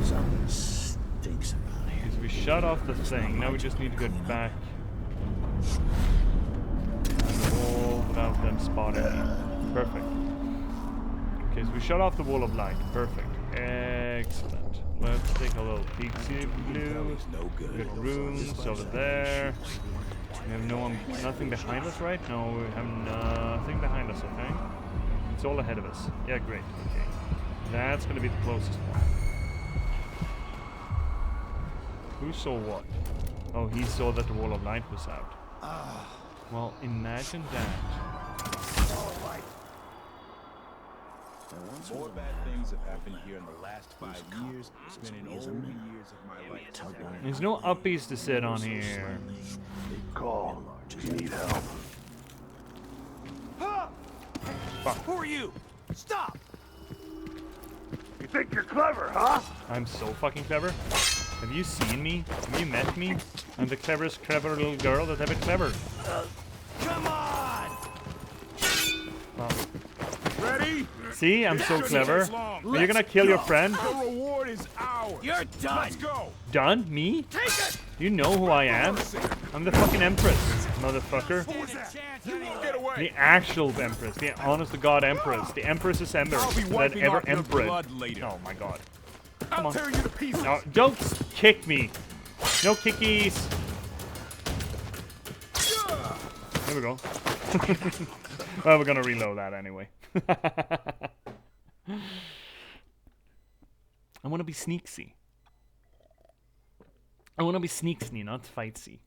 Something stinks around here. Because we shut off the thing. Now we just need to get back. Wall without them spotting me. Perfect. Okay, so we shut off the wall of light. Perfect. Excellent. Let's take a little peek-see blue. Good rooms over there. We have nothing behind us, right? No, we have nothing behind us, okay? It's all ahead of us. Yeah, great. Okay. That's gonna be the closest one. Who saw what? Oh, he saw that the wall of light was out. Well, imagine that. More bad things have happened here in the last 5 years. Spending all the years of my life. There's no uppies to sit on here. Call. Just need help. Fuck. Who are you? Stop! You think you're clever, huh? I'm so fucking clever. Have you seen me? Have you met me? I'm the cleverest clever little girl that's ever clever. Come on! Well, Ready? see, I'm so clever. Are you Let's gonna kill your go. friend? The reward is ours. You're done. Let's go. Done? Me? Take it! Do you know who I am? I'm the fucking Empress, motherfucker. You won't get away. The actual Empress. The honest to God Empress. The Empress's Ember. I'll be That wiping ever off your emperor. blood later. Oh my God. I'll tear you to pieces. No, don't kick me. No kickies. There we go. Well, we're gonna reload that anyway. I want to be sneaksy. I want to be sneaksy, not fightsy.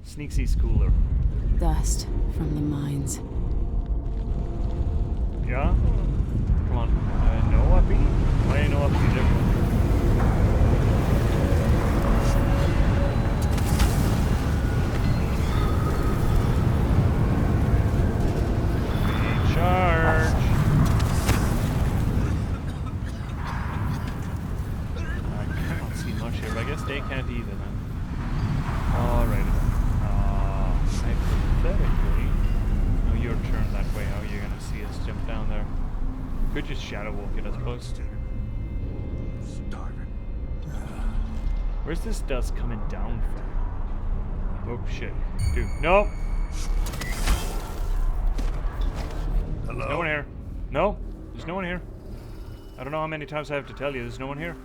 Sneaksy's cooler. Dust from the mines. Yeah? Come on. No uppy? Why ain't no uppy different? Charge! I cannot see much here, but I guess they can't either then. Alright. Hypothetically... No, your turn that way. How are you gonna see us jump down there? Could just shadow walk it, I suppose. Where's this dust coming down from? Oh shit. Dude, no! Hello? There's no one here. No, there's no one here. I don't know how many times I have to tell you, there's no one here.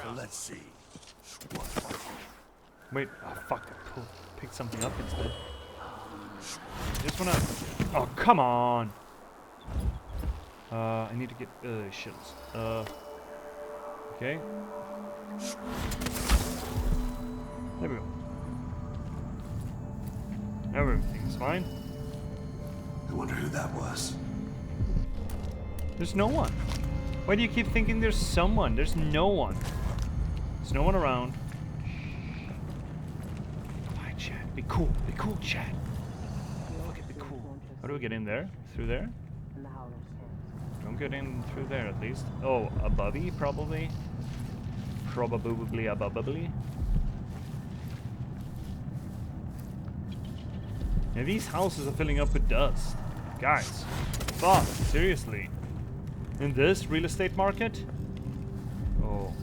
So let's see. Wait, oh fuck, I picked something up instead. Just wanna... Oh, come on! I need to get... shits. Okay. There we go. Everything's fine. I wonder who that was. There's no one. Why do you keep thinking there's someone? There's no one. There's no one around. Quiet, chat. Be cool. Be cool, chat. Fucking be cool. How do we get in there? Through there? Don't get in through there, at least. Oh, above-y, probably. Probably above-y. Yeah, these houses are filling up with dust. Guys, fuck, seriously. In this real estate market? Oh.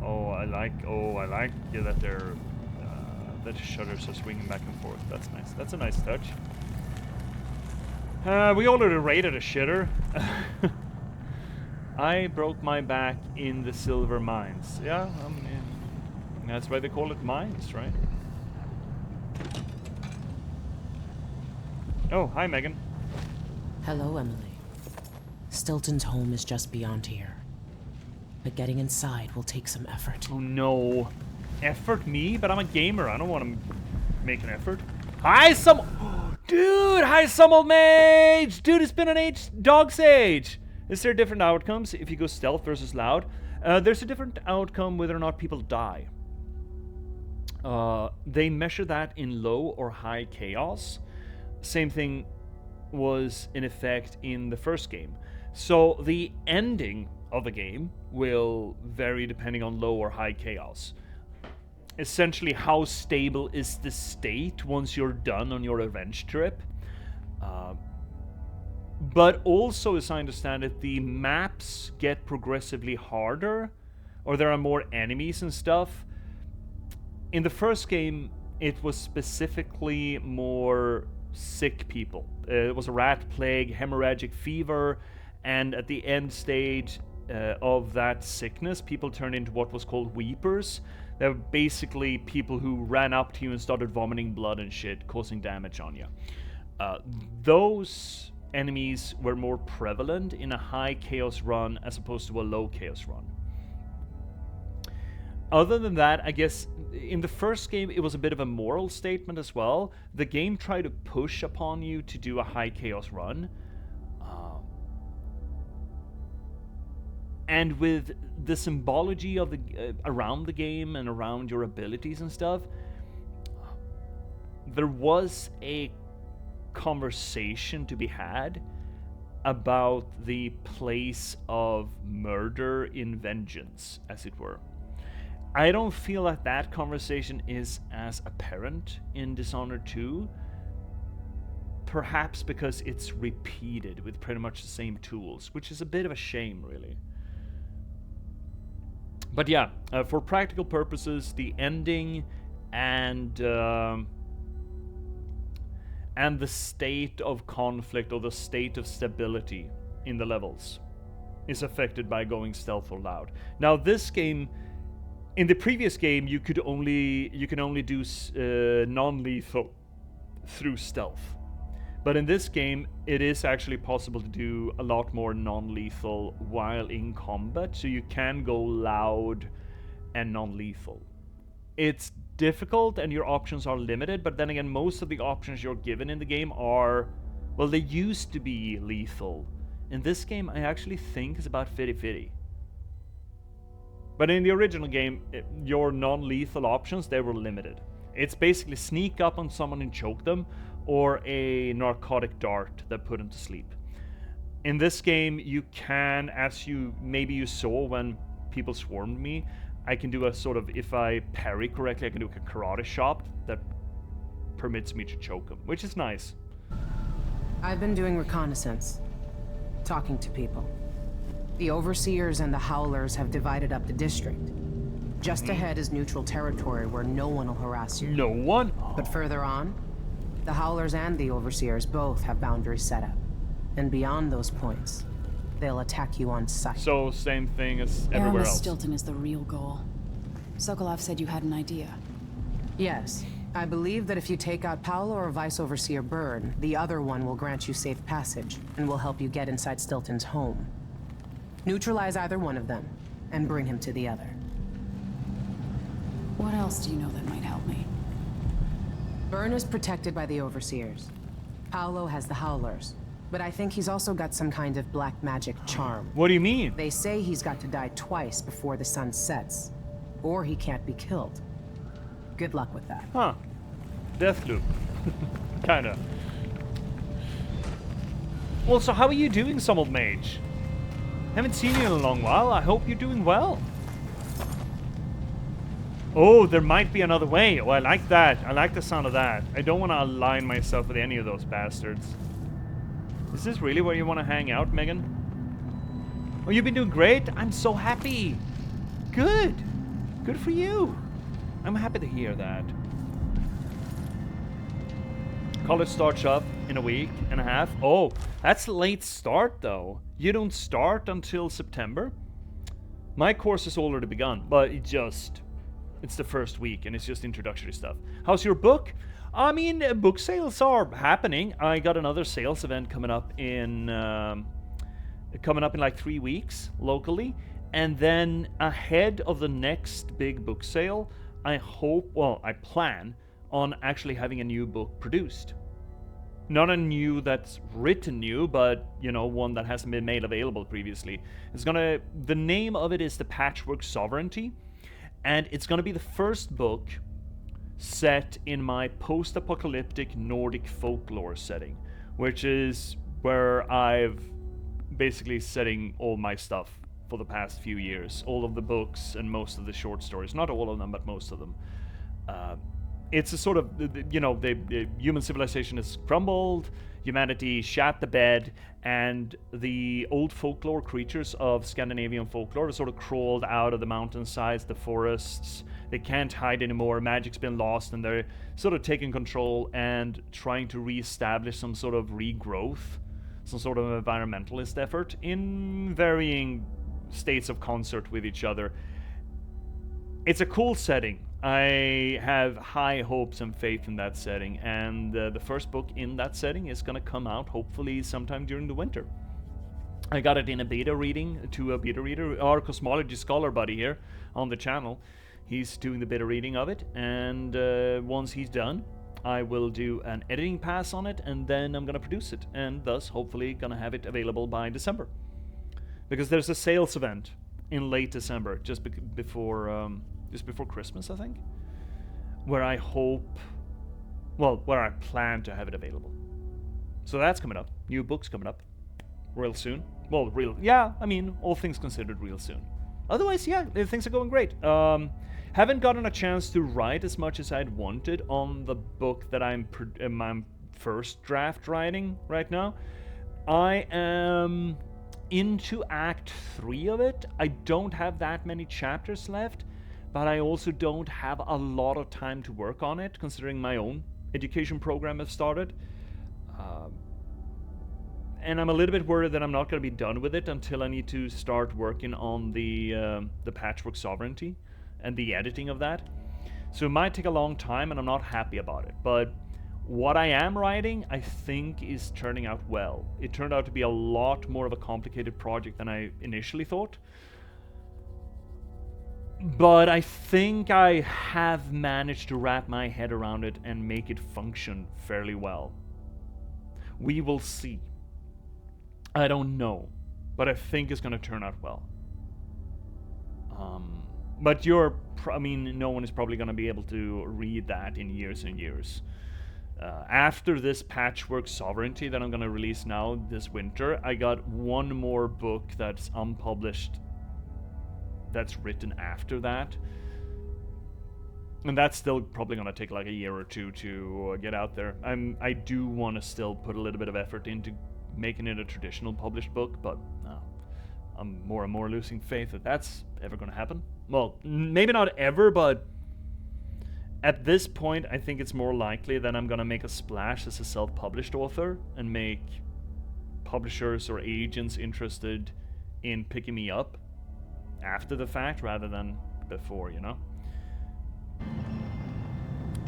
Oh, I like yeah, that they're, that the shutters are swinging back and forth. That's nice. That's a nice touch. We already raided a shitter. I broke my back in the silver mines. Yeah, that's why they call it mines, right? Oh, hi, Megan. Hello, Emily. Stilton's home is just beyond here. But getting inside will take some effort. Oh no. Effort me? But I'm a gamer. I don't want to make an effort. Hi, Dude, hi, Summel Mage! Dude, it's been an age. Dog's age! Is there different outcomes if you go stealth versus loud? There's a different outcome whether or not people die. They measure that in low or high chaos. Same thing was in effect in the first game. So the ending of the game will vary depending on low or high chaos. Essentially, how stable is the state once you're done on your revenge trip? But also, as I understand it, the maps get progressively harder, or there are more enemies and stuff. In the first game, it was specifically more sick people. It was a rat plague, hemorrhagic fever, and at the end stage of that sickness, people turned into what was called weepers. They were basically people who ran up to you and started vomiting blood and shit, causing damage on you. Those enemies were more prevalent in a high chaos run as opposed to a low chaos run. Other than that, I guess in the first game it was a bit of a moral statement as well. The game tried to push upon you to do a high chaos run. And with the symbology of the around the game and around your abilities and stuff, there was a conversation to be had about the place of murder in vengeance, as it were. I don't feel that that conversation is as apparent in Dishonored 2. Perhaps because it's repeated with pretty much the same tools, which is a bit of a shame, really. But yeah, for practical purposes, the ending and the state of conflict or the state of stability in the levels is affected by going stealth or loud. Now, this game, in the previous game, you can only do non-lethal through stealth. But in this game, it is actually possible to do a lot more non-lethal while in combat, so you can go loud and non-lethal. It's difficult and your options are limited, but then again, most of the options you're given in the game are, well, they used to be lethal. In this game, I actually think it's about 50-50. But in the original game, your non-lethal options, they were limited. It's basically sneak up on someone and choke them, or a narcotic dart that put him to sleep. In this game, you can, as you saw when people swarmed me, I can do a sort of, if I parry correctly, I can do a karate chop that permits me to choke him, which is nice. I've been doing reconnaissance, talking to people. The Overseers and the Howlers have divided up the district. Just ahead is neutral territory where no one will harass you. No one? But further on, the Howlers and the Overseers both have boundaries set up. And beyond those points, they'll attack you on sight. So, same thing as everywhere else. Stilton is the real goal. Sokolov said you had an idea. Yes. I believe that if you take out Paolo or Vice Overseer Byrne, the other one will grant you safe passage, and will help you get inside Stilton's home. Neutralize either one of them, and bring him to the other. What else do you know that might help me? Byrne is protected by the Overseers. Paolo has the Howlers. But I think he's also got some kind of black magic charm. What do you mean? They say he's got to die twice before the sun sets. Or he can't be killed. Good luck with that. Huh. Deathloop. Kinda. Well, so how are you doing, some old mage? Haven't seen you in a long while. I hope you're doing well. Oh, there might be another way. Oh, I like that. I like the sound of that. I don't want to align myself with any of those bastards. Is this really where you want to hang out, Megan? Oh, you've been doing great. I'm so happy. Good. Good for you. I'm happy to hear that. College starts up in a week and a half. Oh, that's a late start, though. You don't start until September. My course has already begun, but it's the first week, and it's just introductory stuff. How's your book? I mean, book sales are happening. I got another sales event coming up in like 3 weeks locally, and then ahead of the next big book sale, I plan on actually having a new book produced. Not a new that's written new, but one that hasn't been made available previously. The name of it is The Patchwork Sovereignty, and it's gonna be the first book set in my post-apocalyptic Nordic folklore setting, which is where I've basically setting all my stuff for the past few years. All of the books and most of the short stories. Not all of them, but most of them. It's a sort of, the human civilization has crumbled, humanity shat the bed, and the old folklore creatures of Scandinavian folklore have sort of crawled out of the mountainsides, the forests. They can't hide anymore, magic's been lost, and they're sort of taking control and trying to re-establish some sort of regrowth, some sort of environmentalist effort in varying states of concert with each other. It's a cool setting. I have high hopes and faith in that setting, and the first book in that setting is going to come out hopefully sometime during the winter. I got it in a beta reading to a beta reader, our cosmology scholar buddy here on the channel. He's doing the beta reading of it, and once he's done, I will do an editing pass on it, and then I'm going to produce it, and thus hopefully going to have it available by December. Because there's a sales event in late December, just before Christmas, I think, where I hope Well, where I plan to have it available. So that's coming up. New books coming up real soon. Well, I mean, all things considered, real soon. Otherwise, yeah, things are going great. Haven't gotten a chance to write as much as I'd wanted on the book that I'm first draft writing right now. I am into Act 3 of it. I don't have that many chapters left, but I also don't have a lot of time to work on it, considering my own education program has started. And I'm a little bit worried that I'm not going to be done with it until I need to start working on the Patchwork Sovereignty and the editing of that. So it might take a long time, and I'm not happy about it. But what I am writing, I think, is turning out well. It turned out to be a lot more of a complicated project than I initially thought. But I think I have managed to wrap my head around it and make it function fairly well. We will see. I don't know, but I think it's going to turn out well. But no one is probably going to be able to read that in years and years. After this Patchwork Sovereignty that I'm going to release now this winter, I got one more book that's unpublished that's written after that. And that's still probably going to take like a year or two to get out there. I do want to still put a little bit of effort into making it a traditional published book, but I'm more and more losing faith that that's ever going to happen. Well, maybe not ever, but at this point, I think it's more likely that I'm going to make a splash as a self-published author and make publishers or agents interested in picking me up after the fact rather than before, you know?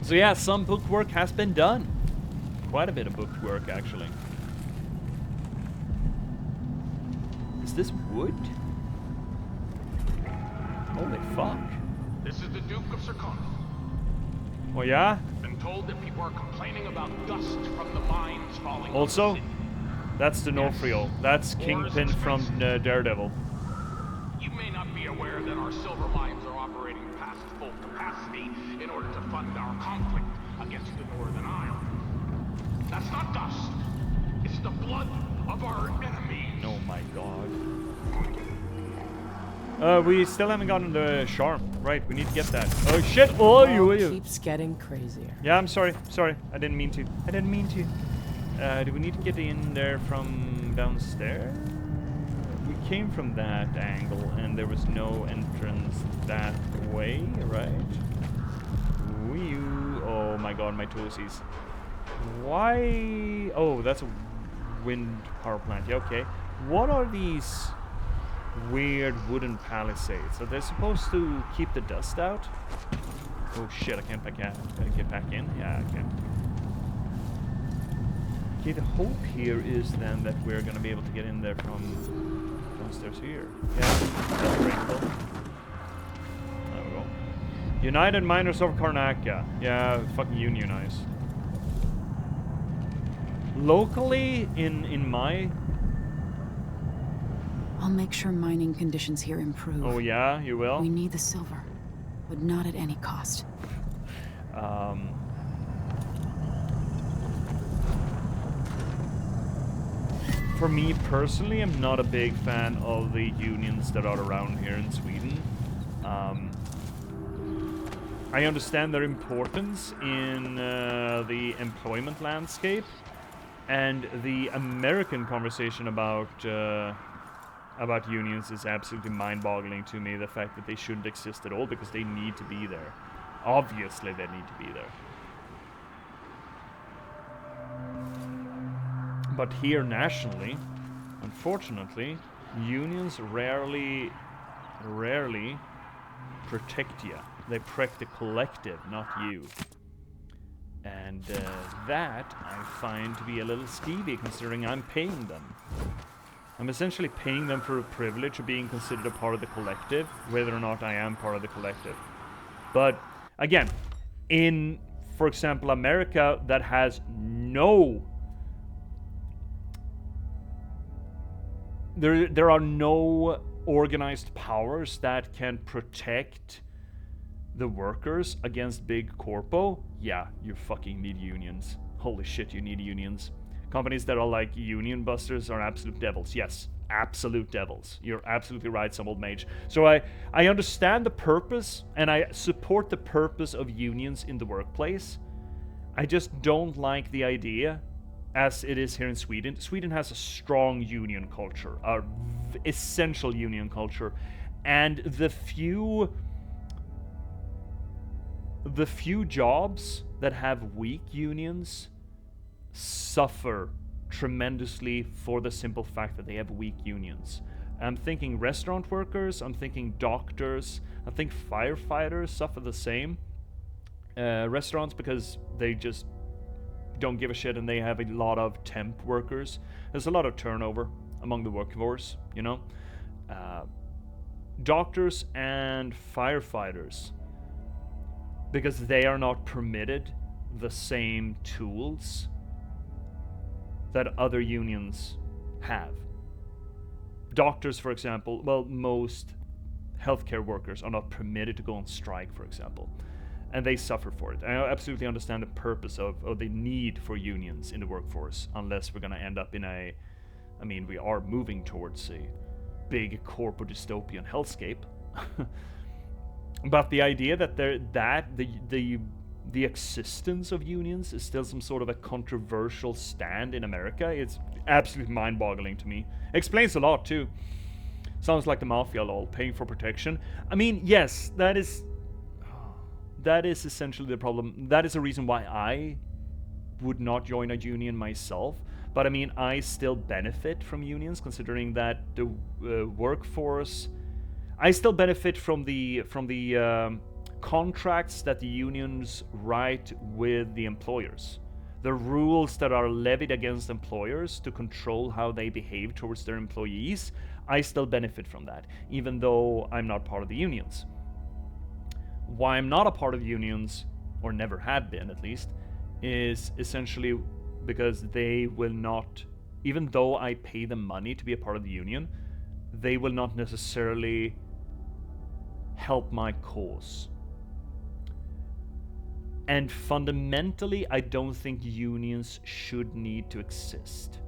So yeah, some book work has been done. Quite a bit of book work, actually. Is this wood? Holy fuck. This is the Duke of Sarkana. Oh yeah? Been told that people are complaining about dust from the mines falling. Also, that's D'Onofrio. That's Kingpin from Daredevil. You may not be aware that our silver mines are operating past full capacity in order to fund our conflict against the Northern Isle. That's not dust. It's the blood of our enemies. Oh my god. We still haven't gotten the charm. Right, we need to get that. Oh shit! Oh, you keeps getting crazier. Yeah, I'm sorry. Sorry, I didn't mean to. Do we need to get in there from downstairs? We came from that angle, and there was no entrance that way, right? Wee. Oh my god, my toesies. Why? Oh, that's a wind power plant. Yeah, okay. What are these weird wooden palisades? Are they supposed to keep the dust out? Oh shit, I can't back out. Gotta get back in? Yeah, I can. Okay, the hope here is then that we're gonna be able to get in there from downstairs here. Yeah, that's rainbow. There we go. United Miners of Karnaca. Yeah, fucking unionize. Locally, in my... I'll make sure mining conditions here improve. Oh yeah, you will? We need the silver, but not at any cost. For me personally, I'm not a big fan of the unions that are around here in Sweden. I understand their importance in the employment landscape, and the American conversation about unions is absolutely mind-boggling to me. The fact that they shouldn't exist at all, because they need to be there. Obviously, they need to be there. But here nationally, unfortunately, unions rarely protect you. They protect the collective, not you. And that I find to be a little skeevy, considering I'm paying them. I'm essentially paying them for a privilege of being considered a part of the collective, whether or not I am part of the collective. But again, in, for example, America, that has no... There are no organized powers that can protect the workers against big corpo, yeah, you fucking need unions. Holy shit, you need unions. Companies that are like union busters are absolute devils. Yes, absolute devils. You're absolutely right, some old mage. So I understand the purpose, and I support the purpose of unions in the workplace. I just don't like the idea, as it is here in Sweden. Sweden has a strong union culture, a essential union culture, and the few jobs that have weak unions suffer tremendously for the simple fact that they have weak unions. I'm thinking restaurant workers, I'm thinking doctors, I think firefighters suffer the same. Restaurants, because they just don't give a shit and they have a lot of temp workers. There's a lot of turnover among the workforce, you know. Doctors and firefighters, because they are not permitted the same tools that other unions have. Doctors, for example, well, most healthcare workers are not permitted to go on strike, for example, and they suffer for it. I absolutely understand the purpose of the need for unions in the workforce, unless we're going to end up in a, I mean, we are moving towards a big corporate dystopian hellscape. But the idea that the existence of unions is still some sort of a controversial stand in America, it's absolutely mind-boggling to me. Explains a lot too. Sounds like the mafia, lol, paying for protection. I mean, yes, that is essentially the problem. That is a reason why I would not join a union myself. But I mean, I still benefit from unions, considering that the workforce. I still benefit from the contracts that the unions write with the employers. The rules that are levied against employers to control how they behave towards their employees, I still benefit from that, even though I'm not part of the unions. Why I'm not a part of unions, or never have been at least, is essentially because they will not, even though I pay them money to be a part of the union, they will not necessarily help my cause. And fundamentally, I don't think unions should need to exist.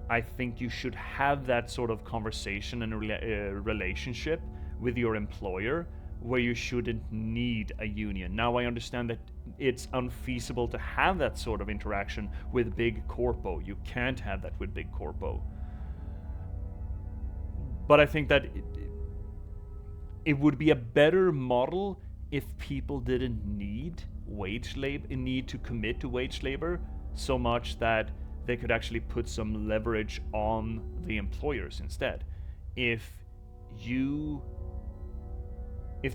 I think you should have that sort of conversation and relationship with your employer where you shouldn't need a union. Now, I understand that it's unfeasible to have that sort of interaction with big corpo. You can't have that with big corpo. But I think that it would be a better model if people didn't need need to commit to wage labor so much that they could actually put some leverage on the employers instead. If the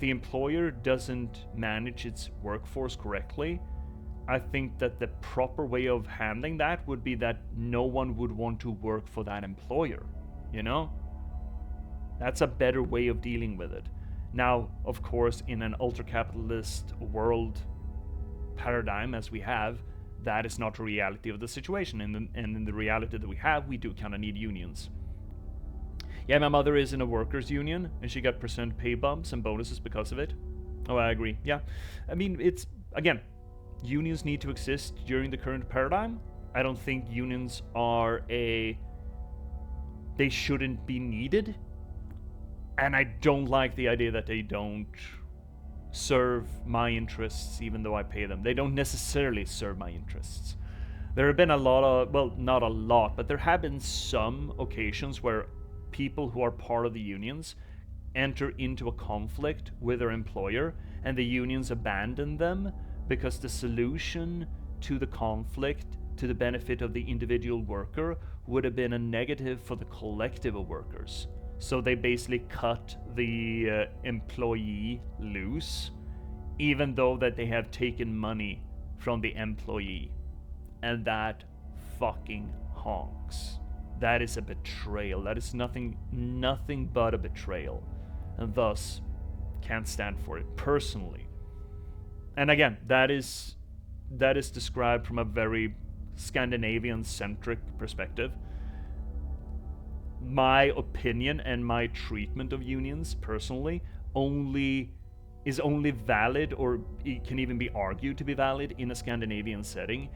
employer doesn't manage its workforce correctly, I think that the proper way of handling that would be that no one would want to work for that employer, you know? That's a better way of dealing with it. Now, of course, in an ultra-capitalist world paradigm as we have, that is not the reality of the situation. And in the reality that we have, we do kind of need unions. Yeah, my mother is in a workers' union, and she got % pay bumps and bonuses because of it. Oh, I agree. Yeah. I mean, it's, again, unions need to exist during the current paradigm. I don't think unions are they shouldn't be needed. And I don't like the idea that they don't serve my interests even though I pay them. They don't necessarily serve my interests. There have been a lot of, well, not a lot, but there have been some occasions where people who are part of the unions enter into a conflict with their employer and the unions abandon them because the solution to the conflict to the benefit of the individual worker would have been a negative for the collective of workers. So they basically cut the employee loose, even though that they have taken money from the employee. And that fucking honks. That is a betrayal. That is nothing but a betrayal. And thus, can't stand for it personally. And again, that is described from a very Scandinavian-centric perspective. My opinion and my treatment of unions personally only is only valid, or it can even be argued to be valid in a Scandinavian setting,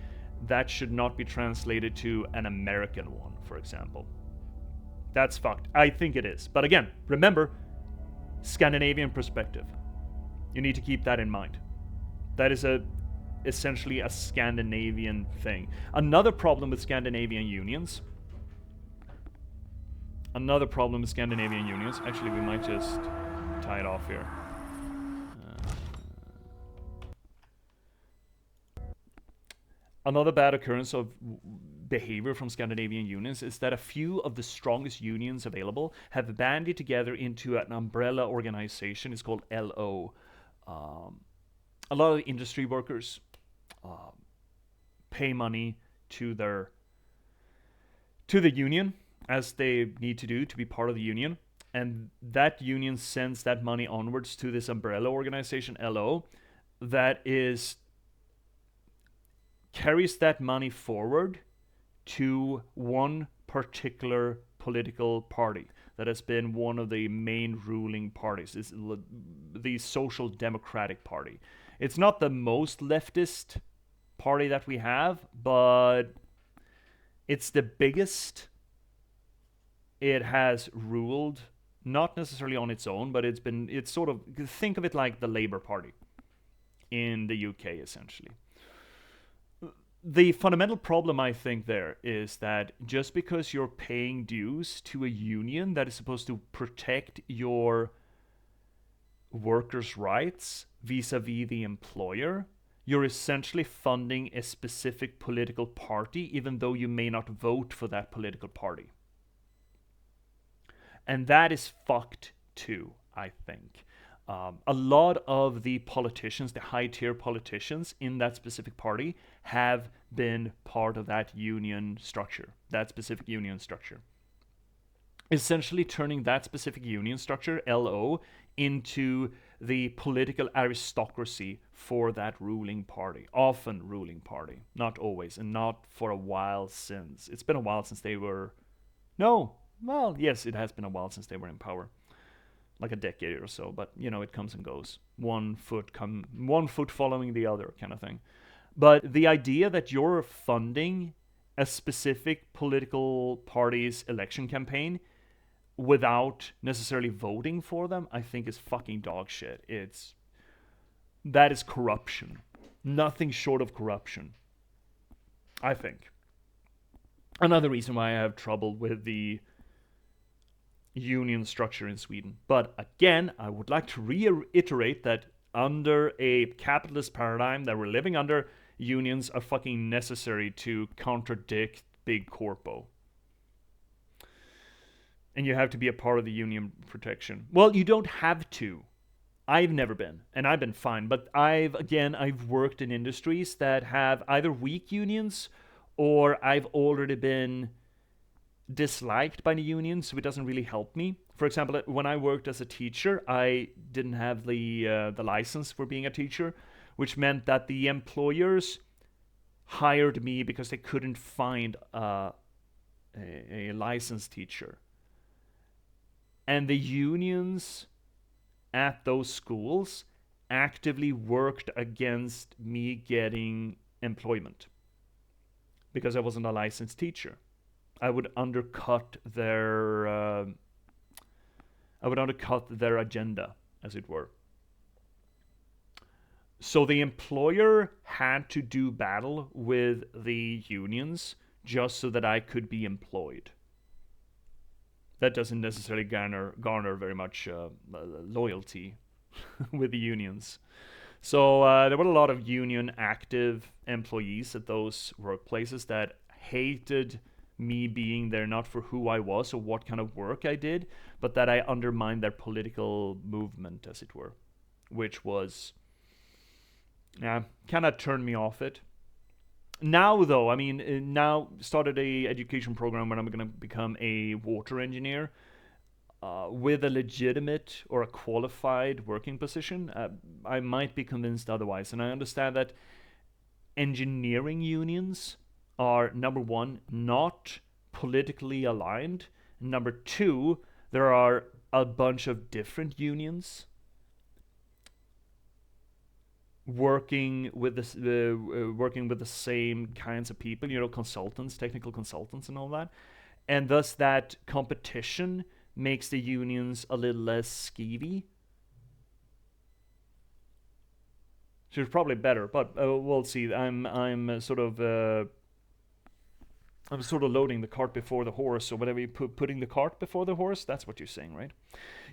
that should not be translated to an American one, for example. That's fucked. I think it is. But again, remember, Scandinavian perspective. You need to keep that in mind. That is essentially a Scandinavian thing. Another problem with Scandinavian unions. Actually, we might just tie it off here. Another bad occurrence of behavior from Scandinavian unions is that a few of the strongest unions available have banded together into an umbrella organization. It's called LO. A lot of industry workers pay money to the union, as they need to do to be part of the union, and that union sends that money onwards to this umbrella organization, LO, that carries that money forward to one particular political party that has been one of the main ruling parties. It's the Social Democratic Party. It's not the most leftist party that we have, but it's the biggest. It has ruled, not necessarily on its own, but it's sort of, think of it like the Labour Party in the UK, essentially. The fundamental problem, I think, there is that just because you're paying dues to a union that is supposed to protect your workers' rights vis-a-vis the employer, you're essentially funding a specific political party, even though you may not vote for that political party. And that is fucked too, I think. A lot of the politicians, the high-tier politicians in that specific party, have been part of that union structure, that specific union structure. Essentially turning that specific union structure, LO, into the political aristocracy for that ruling party. Often ruling party, not always, and not for a while since. It's been a while since they were... No, well, yes, it has been a while since they were in power. Like a decade or so, but you know, it comes and goes. One foot following the other kind of thing. But the idea that you're funding a specific political party's election campaign without necessarily voting for them, I think is fucking dog shit. That is corruption. Nothing short of corruption, I think. Another reason why I have trouble with the union structure in Sweden. But again, I would like to reiterate that under a capitalist paradigm that we're living under, unions are fucking necessary to contradict big corpo. And you have to be a part of the union protection. Well, you don't have to. I've never been, and I've been fine. But I've worked in industries that have either weak unions, or I've already been disliked by the union, so it doesn't really help me. For example, when I worked as a teacher, I didn't have the license for being a teacher, which meant that the employers hired me because they couldn't find a licensed teacher. And the unions at those schools actively worked against me getting employment because I wasn't a licensed teacher. I would undercut their agenda, as it were. So the employer had to do battle with the unions just so that I could be employed. That doesn't necessarily garner very much loyalty with the unions. So there were a lot of union active employees at those workplaces that hated me being there, not for who I was or what kind of work I did, but that I undermined their political movement, as it were, which was, kind of turned me off it. Now, though, now started a education program where I'm going to become a water engineer with a legitimate or a qualified working position. I might be convinced otherwise, and I understand that engineering unions are, number one, not politically aligned. Number two, there are a bunch of different unions. working with the same kinds of people, consultants, technical consultants and all that. And thus that competition makes the unions a little less skeevy. So it's probably better, but we'll see. I'm sort of loading the cart before the horse, or whatever you putting the cart before the horse. That's what you're saying, right?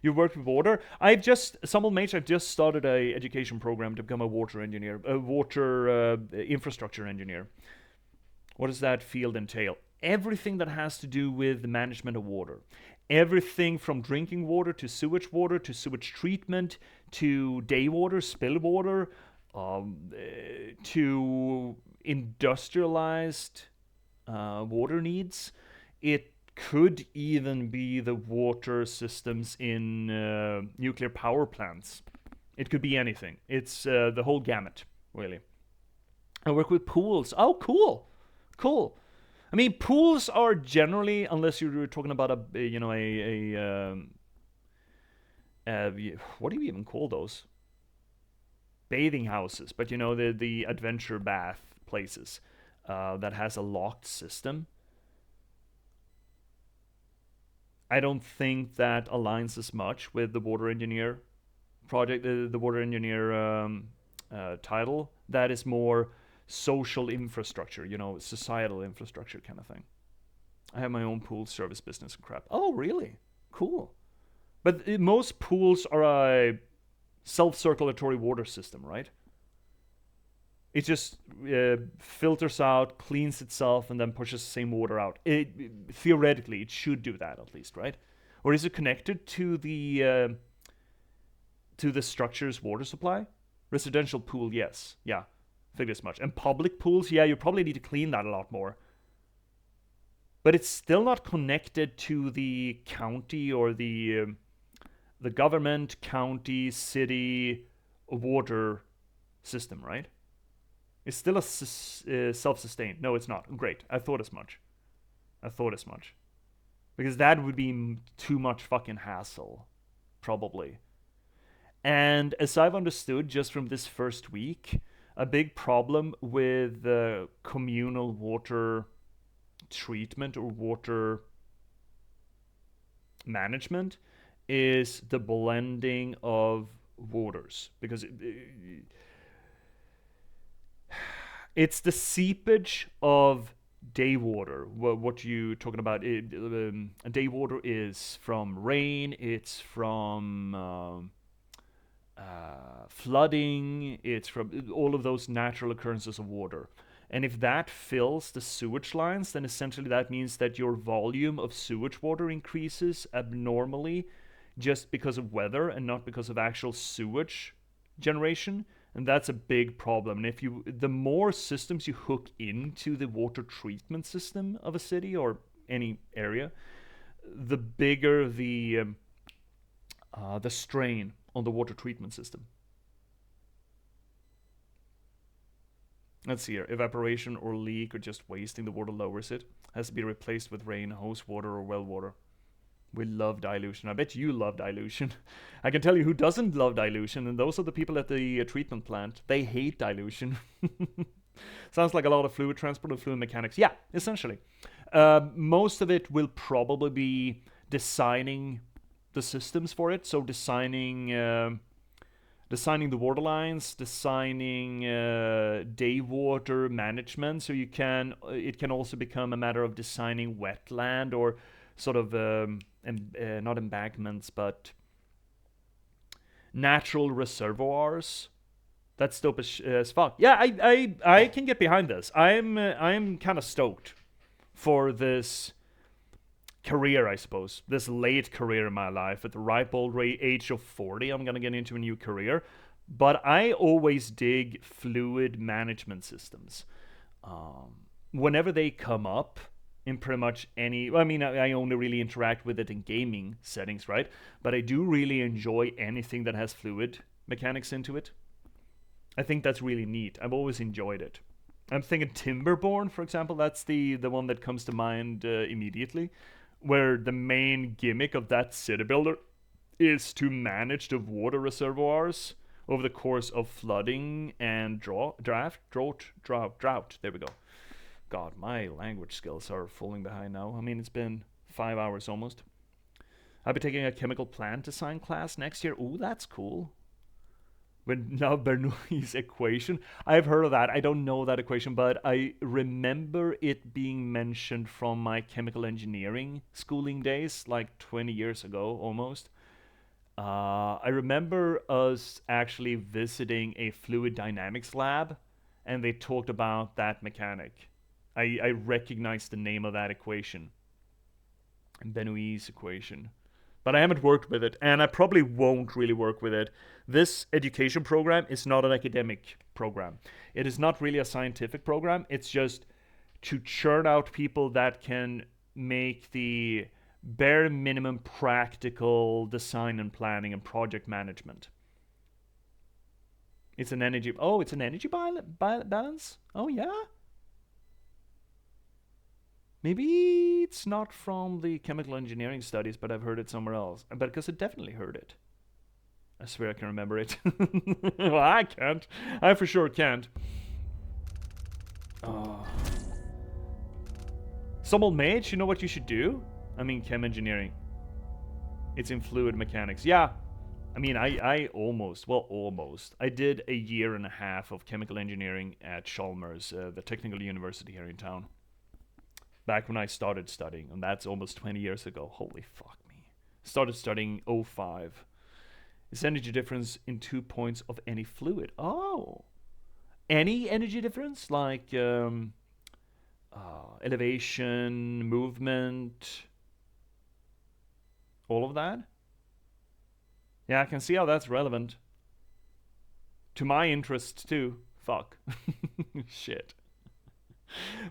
You work with water. I've just started a education program to become a water engineer, a water infrastructure engineer. What does that field entail? Everything that has to do with the management of water. Everything from drinking water to sewage treatment, to day water, spill water, to industrialized water needs. It could even be the water systems in nuclear power plants. It could be anything. It's the whole gamut, really. I work with pools. Oh, cool. I mean, pools are generally, unless you're talking about what do you even call those? Bathing houses, but the adventure bath places that has a locked system. I don't think that aligns as much with the water engineer project, the water engineer title. That is more social infrastructure, societal infrastructure kind of thing. I have my own pool service business and crap. Oh, really? Cool. But most pools are a self-circulatory water system, right? It just filters out, cleans itself, and then pushes the same water out. Theoretically, it should do that at least, right? Or is it connected to the structure's water supply? Residential pool, yes. Yeah, figure as much. And public pools, yeah, you probably need to clean that a lot more. But it's still not connected to the county or the government, county, city water system, right? It's still a self-sustained. No, it's not. Great. I thought as much. Because that would be too much fucking hassle, probably. And as I've understood just from this first week, a big problem with communal water treatment or water management is the blending of waters, because it's the seepage of day water. What you talking about? Day water is from rain. It's from flooding. It's from all of those natural occurrences of water. And if that fills the sewage lines, then essentially that means that your volume of sewage water increases abnormally just because of weather and not because of actual sewage generation. And that's a big problem. And the more systems you hook into the water treatment system of a city or any area, the bigger the strain on the water treatment system. Let's see here. Evaporation or leak or just wasting the water lowers it. Has to be replaced with rain, hose water, or well water. We love dilution. I bet you love dilution. I can tell you who doesn't love dilution, and those are the people at the treatment plant. They hate dilution. Sounds like a lot of fluid transport and fluid mechanics. Yeah, essentially. Most of it will probably be designing the systems for it. So designing the water lines, designing day water management. So it can also become a matter of designing wetland or sort of not embankments, but natural reservoirs. That's dope as fuck. Yeah, I can get behind this. I'm kind of stoked for this career, I suppose. This late career in my life. At the ripe old age of 40, I'm gonna get into a new career. But I always dig fluid management systems. Whenever they come up in pretty much any... I mean, I only really interact with it in gaming settings, right? But I do really enjoy anything that has fluid mechanics into it. I think that's really neat. I've always enjoyed it. I'm thinking Timberborn, for example. That's the one that comes to mind immediately. Where the main gimmick of that city builder is to manage the water reservoirs over the course of flooding and drought. There we go. God, my language skills are falling behind now. I mean, it's been 5 hours almost. I'll be taking a chemical plant design class next year. Ooh, that's cool. With now Bernoulli's equation. I've heard of that. I don't know that equation, but I remember it being mentioned from my chemical engineering schooling days, like 20 years ago almost. I remember us actually visiting a fluid dynamics lab, and they talked about that mechanic. I recognized the name of that equation. Bernoulli's equation. But I haven't worked with it, and I probably won't really work with it. This education program is not an academic program. It is not really a scientific program. It's just to churn out people that can make the bare minimum practical design and planning and project management. It's an energy... Oh, it's an energy balance? Oh, yeah? Maybe it's not from the chemical engineering studies, but I've heard it somewhere else. But because I definitely heard it. I swear I can remember it. Well, I can't. I for sure can't. Oh. Some old mage, you know what you should do? I mean, chem engineering. It's in fluid mechanics. Yeah. I mean, I almost. I did a year and a half of chemical engineering at Chalmers, the technical university here in town. Back when I started studying, and that's almost 20 years ago. Holy fuck me. Started studying 05. Is energy difference in 2 points of any fluid? Oh. Any energy difference? Like elevation, movement, all of that? Yeah, I can see how that's relevant. To my interests too. Fuck. Shit.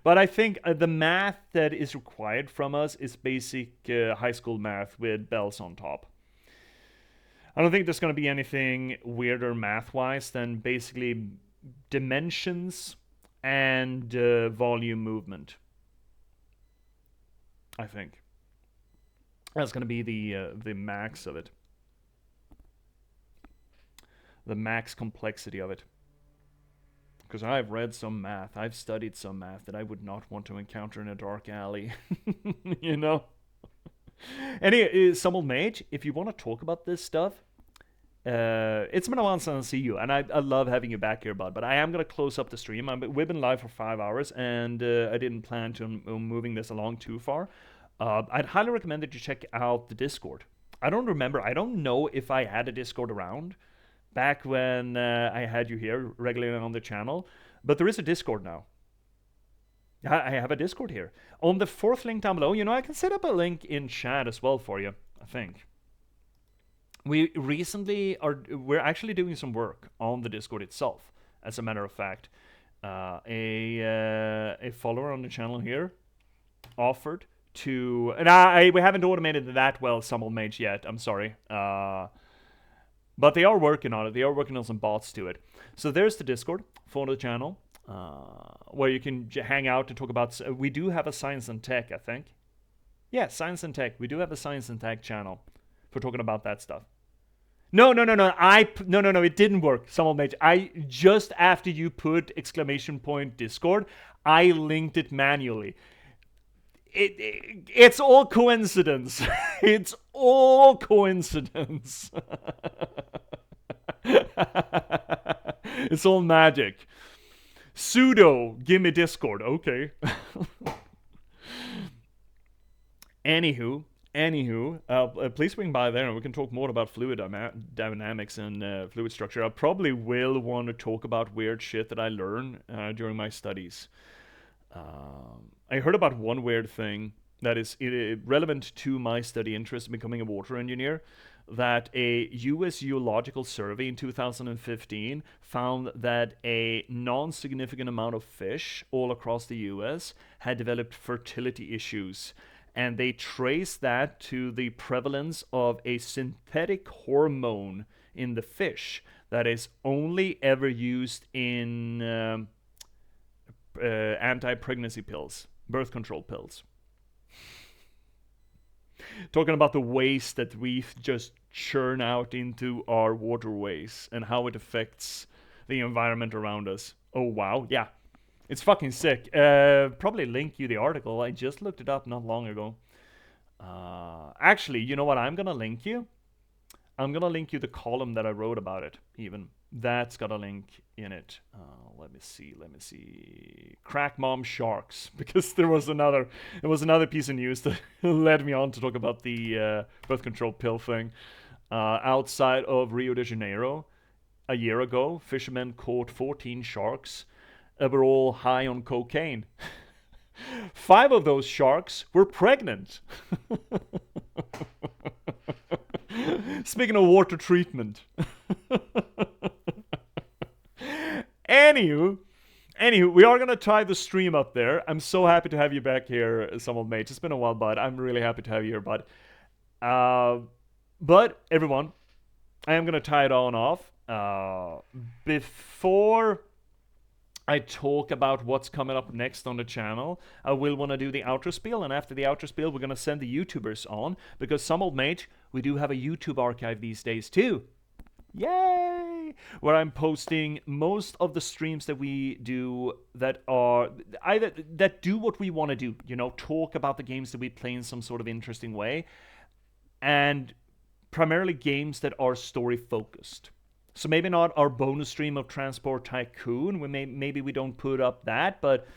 But I think the math that is required from us is basic high school math with bells on top. I don't think there's going to be anything weirder math-wise than basically dimensions and volume movement. I think. That's going to be the max of it. The max complexity of it. Because I've read some math, I've studied some math that I would not want to encounter in a dark alley. You know? Anyway, some old mage, if you want to talk about this stuff, it's been a while since I see you, and I love having you back here, bud. But I am going to close up the stream. We've been live for 5 hours, and I didn't plan to moving this along too far. I'd highly recommend that you check out the Discord. I don't know if I had a Discord around back when I had you here regularly on the channel, but there is a Discord now. I have a Discord here. On the 4th link down below, you know, I can set up a link in chat as well for you, I think. We're actually doing some work on the Discord itself, as a matter of fact. A follower on the channel here offered to, and we haven't automated that well, some old mage yet, I'm sorry. But they are working on it. They are working on some bots to it. So there's the Discord for the channel, where you can hang out and talk about... we do have a science and tech, I think. Yeah, science and tech. We do have a science and tech channel for talking about that stuff. No. It didn't work. Some old mage. Just after you put ! Discord, I linked it manually. It's all coincidence. It's all coincidence. It's all magic. Sudo, give me Discord. Okay. Anywho, please swing by there and we can talk more about fluid dynamics and fluid structure. I probably will want to talk about weird shit that I learn during my studies. I heard about one weird thing that is relevant to my study interest in becoming a water engineer, that a U.S. Geological Survey in 2015 found that a non-significant amount of fish all across the U.S. had developed fertility issues. And they traced that to the prevalence of a synthetic hormone in the fish that is only ever used in anti-pregnancy pills, birth control pills. Talking about the waste that we just churn out into our waterways and how it affects the environment around us. Oh wow, yeah. It's fucking sick. Probably link you the article. I just looked it up not long ago. Actually, you know what I'm gonna link you? I'm gonna link you the column that I wrote about it, even. That's got a link in it. Let me see. Crack Mom Sharks, because there was another piece of news that led me on to talk about the birth control pill thing. Outside of Rio de Janeiro, a year ago, fishermen caught 14 sharks that were all high on cocaine. 5 of those sharks were pregnant. Speaking of water treatment. Anywho, we are gonna try the stream up there. I'm so happy to have you back here, some old mates. It's been a while, bud. I'm really happy to have you here, bud. But everyone, I am gonna tie it on off. Before I talk about what's coming up next on the channel, I will want to do the outro spiel, and after the outro spiel, we're gonna send the YouTubers on, because some old mate, we do have a YouTube archive these days too. Yay! Where I'm posting most of the streams that we do that are either that do what we want to do, you know, talk about the games that we play in some sort of interesting way, and primarily games that are story focused. So maybe not our bonus stream of Transport Tycoon. Maybe we don't put up that, but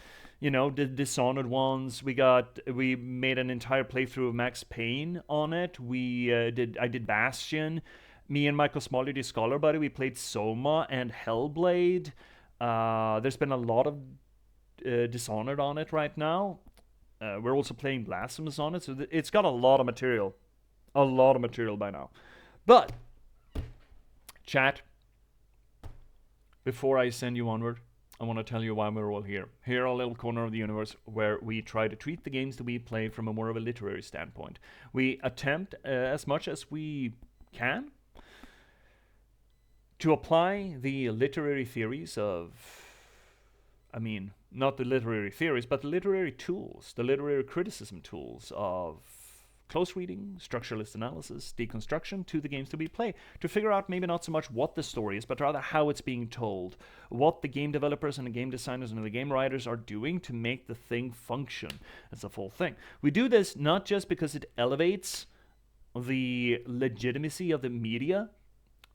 you know, the Dishonored ones. We made an entire playthrough of Max Payne on it. I did Bastion. Me and Michael Smalley, the Scholar Buddy, we played Soma and Hellblade. There's been a lot of Dishonored on it right now. We're also playing Blasphemous on it, so it's got a lot of material. A lot of material by now. But, chat, before I send you onward, I want to tell you why we're all here. Here, a little corner of the universe where we try to treat the games that we play from a more of a literary standpoint. We attempt, as much as we can, to apply the literary theories of, I mean, not the literary theories, but the literary tools, the literary criticism tools of close reading, structuralist analysis, deconstruction to the games that we play, to figure out maybe not so much what the story is, but rather how it's being told, what the game developers and the game designers and the game writers are doing to make the thing function as a full thing. We do this not just because it elevates the legitimacy of the media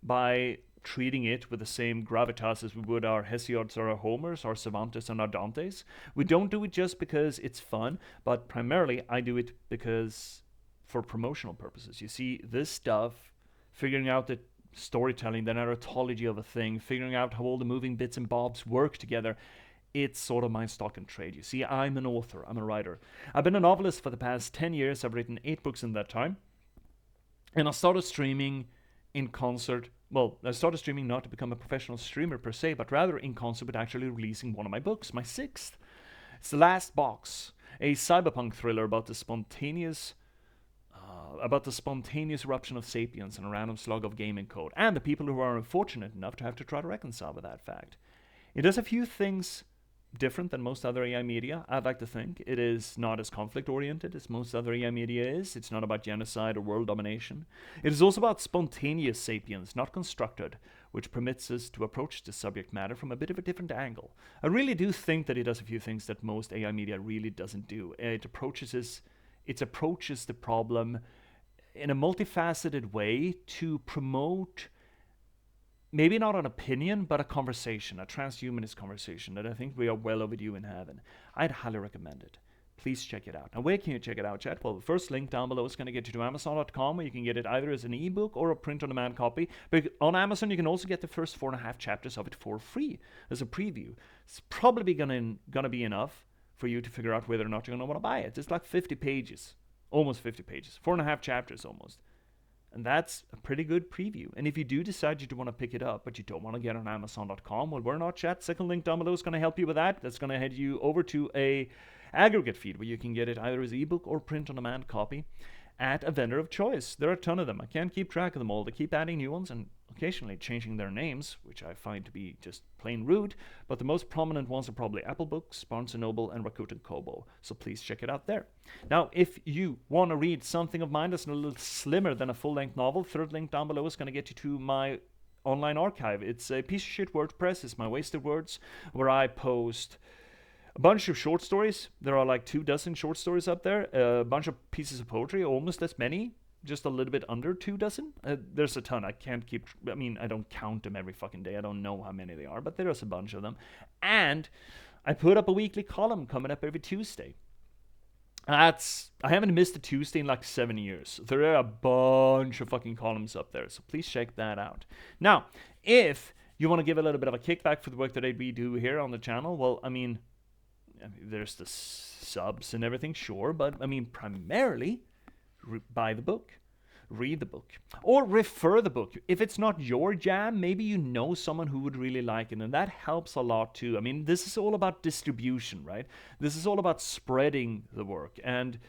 by treating it with the same gravitas as we would our Hesiod's or our Homers, our Cervantes and our Dantes. We don't do it just because it's fun, but primarily I do it because for promotional purposes. You see, this stuff, figuring out the storytelling, the narratology of a thing, figuring out how all the moving bits and bobs work together, it's sort of my stock and trade. You see, I'm an author, I'm a writer. I've been a novelist for the past 10 years. I've written 8 books in that time. And I started streaming in concert. Well, I started streaming not to become a professional streamer per se, but rather in concert with actually releasing one of my books, my 6th. It's The Last Box, a cyberpunk thriller about the spontaneous eruption of sapiens and a random slug of gaming code, and the people who are unfortunate enough to have to try to reconcile with that fact. It does a few things different than most other AI media, I'd like to think. It is not as conflict-oriented as most other AI media is. It's not about genocide or world domination. It is also about spontaneous sapiens, not constructed, which permits us to approach the subject matter from a bit of a different angle. I really do think that it does a few things that most AI media really doesn't do. It approaches the problem in a multifaceted way to promote maybe not an opinion, but a conversation, a transhumanist conversation that I think we are well overdue in having. I'd highly recommend it. Please check it out. Now, where can you check it out, chat? Well, the first link down below is going to get you to Amazon.com, where you can get it either as an ebook or a print-on-demand copy. But on Amazon, you can also get the first 4.5 chapters of it for free as a preview. It's probably going to be enough for you to figure out whether or not you're going to want to buy it. It's like 50 pages, almost 50 pages, 4.5 chapters almost. And that's a pretty good preview. And if you do decide you do want to pick it up, but you don't want to get on Amazon.com, well, we're not, chat. Second link down below is going to help you with that. That's going to head you over to a aggregate feed where you can get it either as ebook or print-on-demand copy at a vendor of choice. There are a ton of them. I can't keep track of them all. They keep adding new ones, and occasionally changing their names, which I find to be just plain rude, but the most prominent ones are probably Apple Books, Barnes & Noble, and Rakuten Kobo, so please check it out there. Now, if you want to read something of mine that's a little slimmer than a full-length novel, third link down below is going to get you to my online archive. It's a piece of shit WordPress. It's my wasted words, where I post a bunch of short stories. There are like 24 short stories up there, a bunch of pieces of poetry, almost as many, just a little bit under 24. There's a ton. I don't count them every fucking day. I don't know how many they are, but there's a bunch of them. And I put up a weekly column coming up every Tuesday. I haven't missed a Tuesday in like 7 years. There are a bunch of fucking columns up there, so please check that out. Now, if you want to give a little bit of a kickback for the work that we do here on the channel, well, there's the subs and everything, sure, but primarily buy the book, read the book, or refer the book. If it's not your jam, maybe you know someone who would really like it, and that helps a lot too. This is all about distribution, right? This is all about spreading the work. And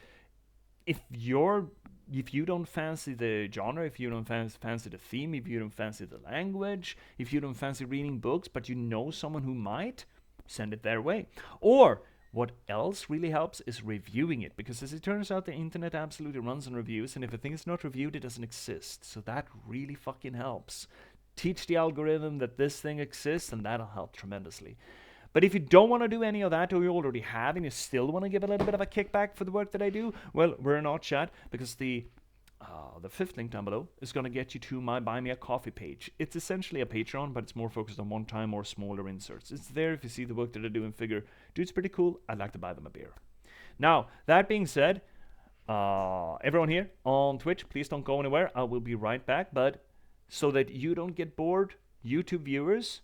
if you don't fancy the genre, if you don't fancy the theme, if you don't fancy the language, if you don't fancy reading books, but you know someone who might, send it their way. Or what else really helps is reviewing it, because as it turns out, the internet absolutely runs on reviews, and if a thing is not reviewed, it doesn't exist. So that really fucking helps. Teach the algorithm that this thing exists, and that'll help tremendously. But if you don't want to do any of that, or you already have, and you still want to give a little bit of a kickback for the work that I do, well, we're in our chat, because the fifth link down below is going to get you to my Buy Me a Coffee page. It's essentially a Patreon, but it's more focused on one-time or smaller inserts. It's there if you see the work that I do and figure, dude, it's pretty cool, I'd like to buy them a beer. Now, that being said, everyone here on Twitch, please don't go anywhere. I will be right back, but so that you don't get bored, YouTube viewers,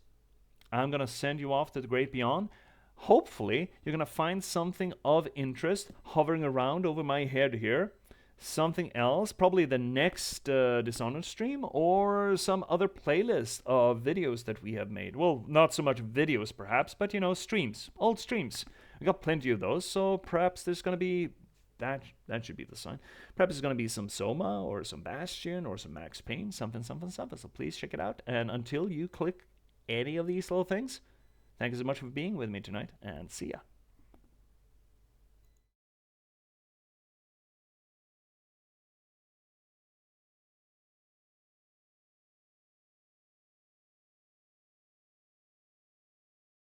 I'm going to send you off to the great beyond. Hopefully, you're going to find something of interest hovering around over my head here. Something else, probably the next Dishonored stream, or some other playlist of videos that we have made. Well, not so much videos perhaps, but streams, old streams. We got plenty of those, so perhaps there's going to be, that should be the sign. Perhaps there's going to be some Soma, or some Bastion, or some Max Payne, something, so please check it out. And until you click any of these little things, thank you so much for being with me tonight, and see ya.